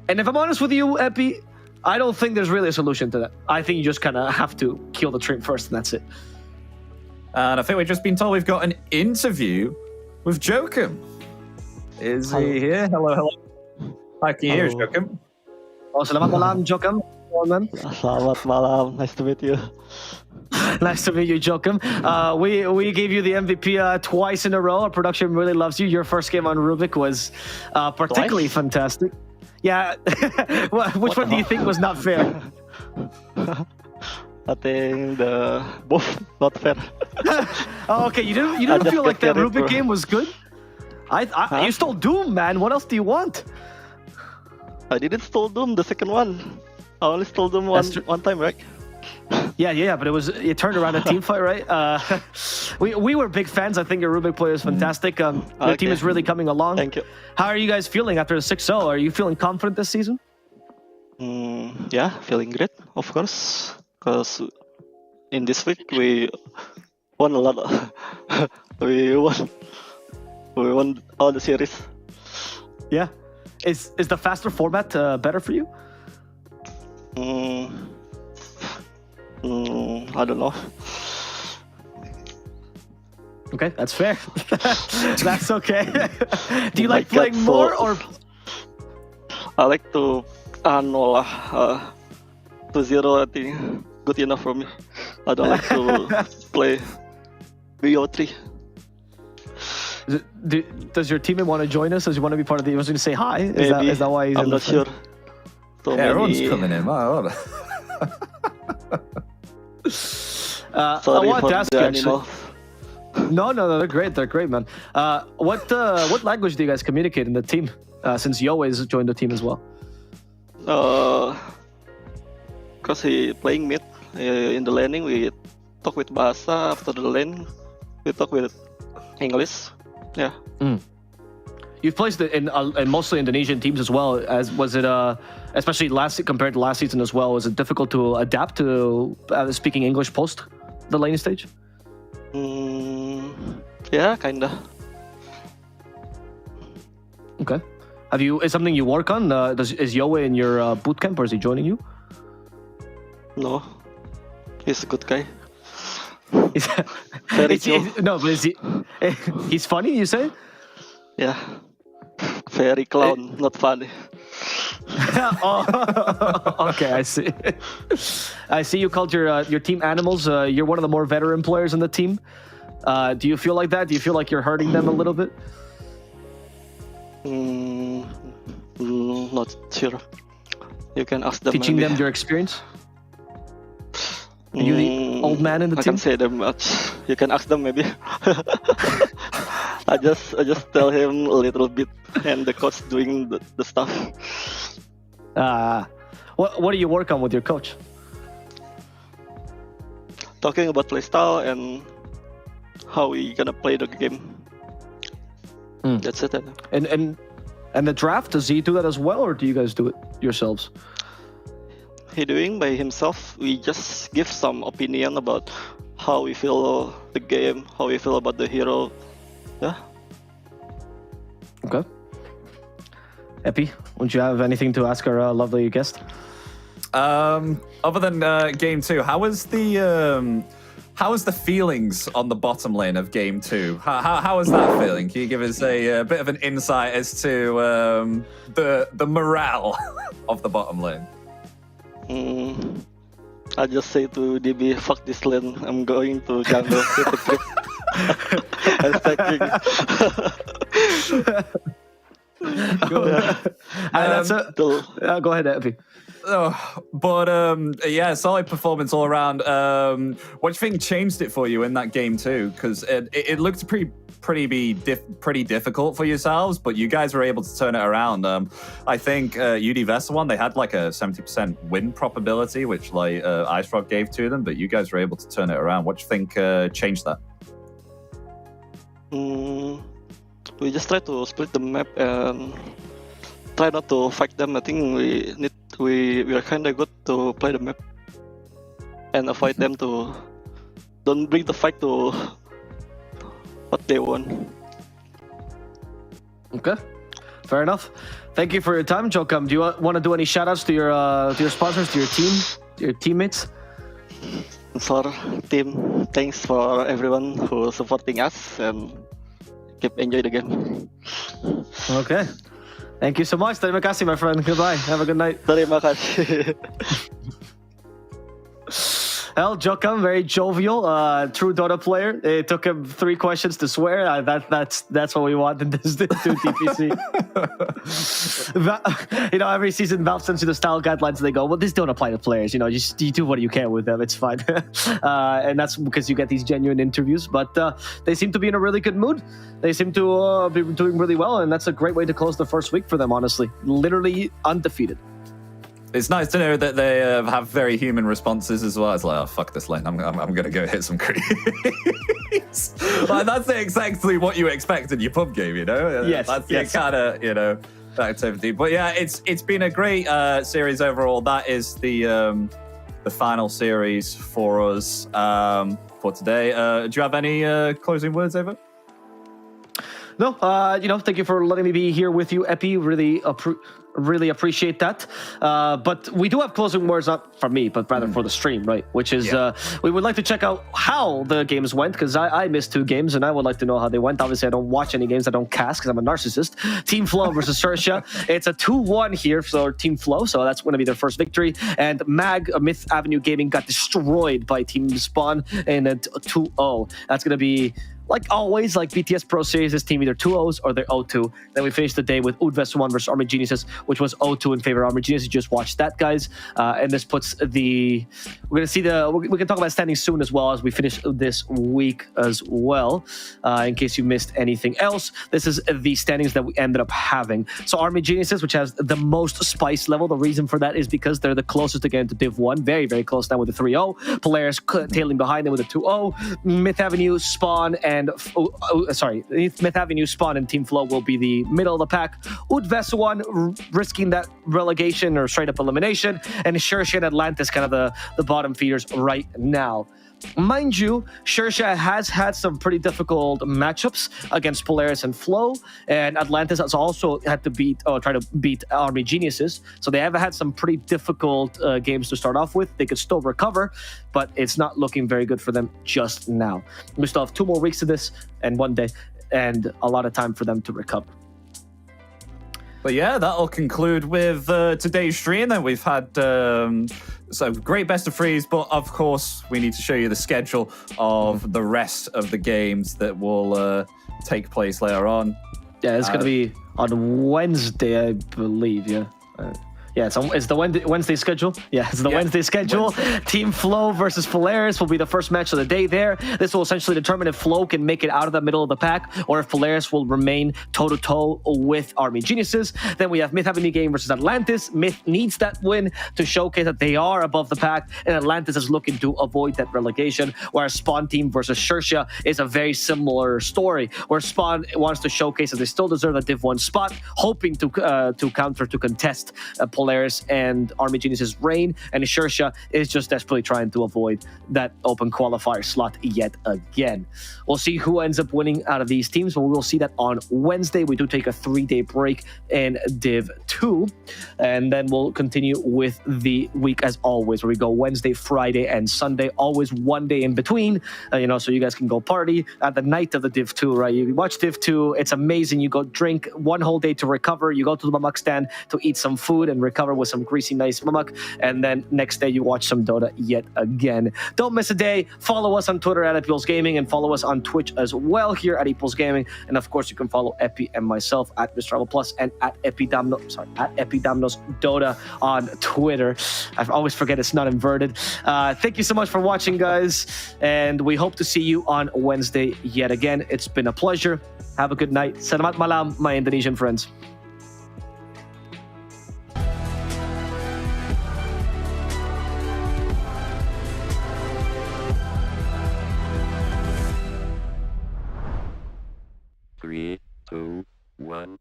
And if I'm honest with you, Epi, I don't think there's really a solution to that. I think you just kind of have to kill the Trim first, and that's it. And I think we've just been told we've got an interview with Jokum. Is he here? Hello. Hi, can you hear us, Jokum? Oh, selamat malam, Jokum. going on? Selamat malam. Nice to meet you. Nice to meet you, Joachim. We gave you the MVP twice in a row. Our production really loves you. Your first game on Rubik was particularly fantastic. Yeah. Which one do you think was not fair? I think the both not fair. Oh, okay. You didn't feel like that Rubik game was good? You stole Doom, man. What else do you want? I didn't stole Doom the second one. I only stole Doom one time, right? Yeah, but it turned around a team fight, right? We were big fans. I think your Rubik player is fantastic. The team is really coming along. Thank you. How are you guys feeling after the 6-0? Are you feeling confident this season? Yeah, feeling great, of course. Because in this week we won a lot. we won all the series. Yeah. Is the faster format better for you? I don't know. Okay, that's fair. That's okay. Do you like playing more or? I like to 2-0. I think good enough for me. I don't like to play BO3. Does your teammate want to join us? Does he want to be part of the? He wants to say hi. Is that why he's? I'm not sure. So everyone's coming in. My Sorry I want for to ask the you actually. animal. No, they're great. They're great, man. What language do you guys communicate in the team? Since you always joined the team as well. Because he playing mid in the laning, we talk with Vesa. After the lane, we talk with English. Yeah. You've played in mostly Indonesian teams as well. As was it especially compared to last season as well? Was it difficult to adapt to speaking English post the laning stage? Yeah, kinda. Okay. Is something you work on? Is Yowie in your boot camp or is he joining you? No, he's a good guy. Very chill. No, but is he? He's funny, you say? Yeah, very clown, not funny. Okay, I see. I see you called your team animals. You're one of the more veteran players in the team. Do you feel like that? Do you feel like you're hurting them a little bit? Not sure. You can ask them. Teaching them your experience. Are you the old man in the team? I can't say that much. You can ask them maybe. I just tell him a little bit, and the coach doing the stuff. What do you work on with your coach? Talking about playstyle and how we gonna play the game. That's it. And the draft, does he do that as well, or do you guys do it yourselves? He doing by himself. We just give some opinion about how we feel the game, how we feel about the hero. Yeah. Okay. Epi, would you have anything to ask our lovely guest? Other than game 2, how was the feelings on the bottom lane of game 2? How was that feeling? Can you give us a bit of an insight as to the morale of the bottom lane? I just say to DB, fuck this lane. I'm going to jungle. I'm stacking. Go ahead, Epi. Yeah, solid performance all around. What do you think changed it for you in that game too? Because it looked pretty difficult for yourselves, but you guys were able to turn it around. I think UD Vessuwan, they had like a 70% win probability, which like Ice Rock gave to them, but you guys were able to turn it around. What do you think changed that? We just try to split the map and try not to fight them. I think we are kind of good to play the map and avoid them to don't bring the fight to what they want. Okay, fair enough. Thank you for your time, Joachim. Do you want to do any shout-outs to your sponsors, to your team, to your teammates? For team, thanks for everyone who supporting us and keep enjoy the game. Okay. Thank you so much. Terima kasih, my friend. Goodbye. Have a good night. Terima kasih. Well, Jokam, very jovial, true Dota player. It took him 3 questions to swear. That's what we want in this 2 DPC. Every season Valve sends you the style guidelines and they go, well, this don't apply to players. You do what you can with them. It's fine. And that's because you get these genuine interviews. But they seem to be in a really good mood. They seem to be doing really well, and that's a great way to close the first week for them, honestly. Literally undefeated. It's nice to know that they have very human responses as well. It's like, oh, fuck this lane. I'm going to go hit some creeps. Like, that's exactly what you expect in your pub game, Yes. That's the kind of, activity. But yeah, it's been a great series overall. That is the final series for us for today. Do you have any closing words, Ava? No, thank you for letting me be here with you, Epi. Really appreciate that. But we do have closing words, not from me, but rather for the stream, right? Which is, we would like to check out how the games went, because I missed 2 games, and I would like to know how they went. Obviously, I don't watch any games. I don't cast, because I'm a narcissist. Team Flow versus Xerxia. It's a 2-1 here for Team Flow, so that's going to be their first victory. And Myth Avenue Gaming got destroyed by Team Spawn in a 2-0. That's going to be... like always, like BTS Pro Series, this team either 2-0s or they're 0-2. Then we finished the day with Vessuwan versus Army Geniuses, which was 0-2 in favor of Army Geniuses. Just watch that, guys. And this puts the... We're going to see the... We can talk about standings soon as well as we finish this week as well. In case you missed anything else, this is the standings that we ended up having. So Army Geniuses, which has the most spice level. The reason for that is because they're the closest to getting to Div 1. Very, very close now with a 3-0. Polaris tailing behind them with a 2-0. Myth Avenue, Spawn, and Myth Avenue, Spawn, and Team Flow will be the middle of the pack. Vessuwan risking that relegation or straight up elimination, and Xerxia and Atlantis kind of the bottom feeders right now. Mind you, Xerxia has had some pretty difficult matchups against Polaris and Flow, and Atlantis has also had to try to beat Army Geniuses. So they have had some pretty difficult games to start off with. They could still recover, but it's not looking very good for them just now. We still have 2 more weeks to this and 1 day, and a lot of time for them to recover. But yeah, that'll conclude with today's stream. Then we've had some great best of 3s, but of course we need to show you the schedule of the rest of the games that will take place later on. Yeah, it's going to be on Wednesday, I believe. Yeah. Yeah, it's the Wednesday schedule. Yeah, it's the Wednesday schedule. Wednesday. Team Flow versus Polaris will be the first match of the day there. This will essentially determine if Flow can make it out of the middle of the pack or if Polaris will remain toe-to-toe with Army Geniuses. Then we have Myth Avenue Game versus Atlantis. Myth needs that win to showcase that they are above the pack, and Atlantis is looking to avoid that relegation, whereas Spawn Team versus Xerxia is a very similar story, where Spawn wants to showcase that they still deserve a Div 1 spot, hoping to contest Polaris and Army Geniuses' reign, and Xerxia is just desperately trying to avoid that open qualifier slot yet again. We'll see who ends up winning out of these teams, but we will see that on Wednesday. We do take a 3-day break in Div 2, and then we'll continue with the week as always, where we go Wednesday, Friday, and Sunday, always 1 day in between, so you guys can go party at the night of the Div 2, right? You watch Div 2, it's amazing. You go drink 1 whole day to recover, you go to the Mamak stand to eat some food and recover with some greasy, nice mamak, and then next day you watch some Dota yet again. Don't miss a day. Follow us on Twitter at Epials Gaming, and follow us on Twitch as well here at Epials Gaming. And of course, you can follow Epi and myself at Mr. Rival Plus and at Epidamnos Dota on Twitter. I always forget it's not inverted. Thank you so much for watching, guys, and we hope to see you on Wednesday yet again. It's been a pleasure. Have a good night. Salamat malam, my Indonesian friends. Three, 2, 1.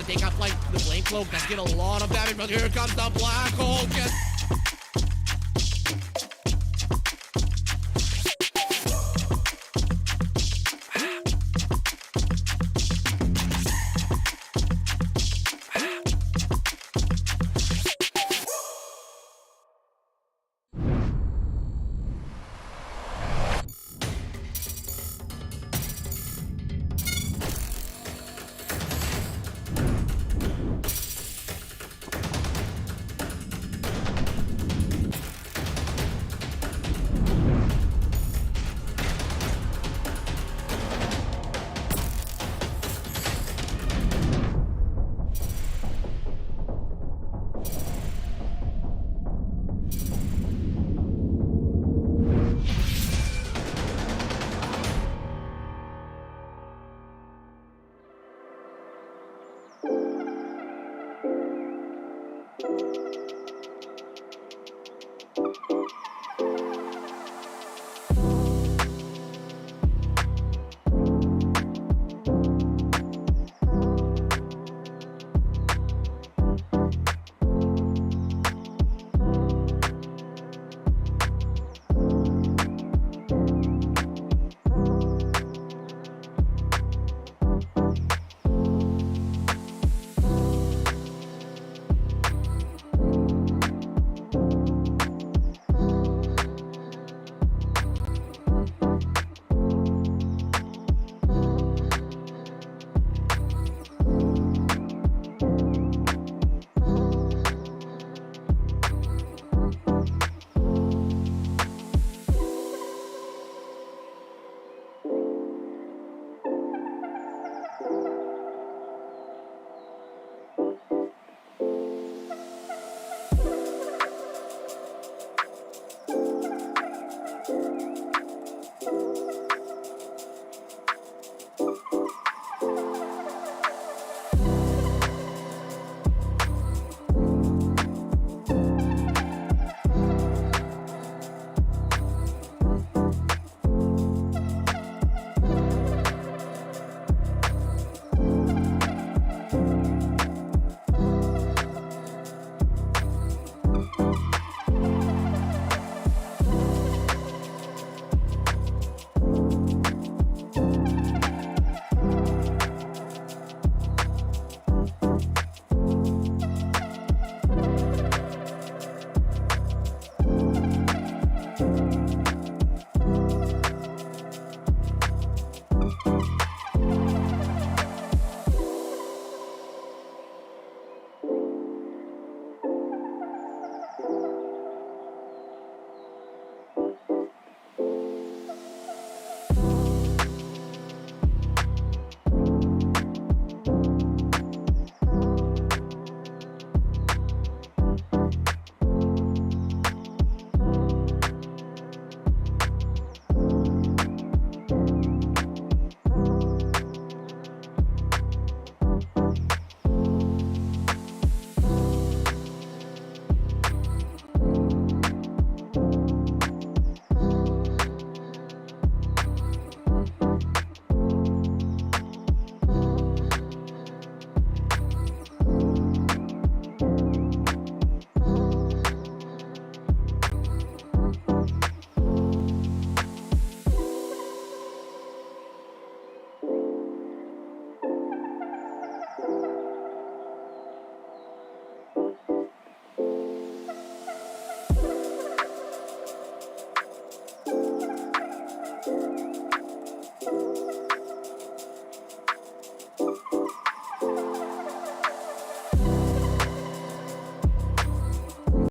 Take up like the flame cloak does get a lot of damage, but here comes the black hole. Bye.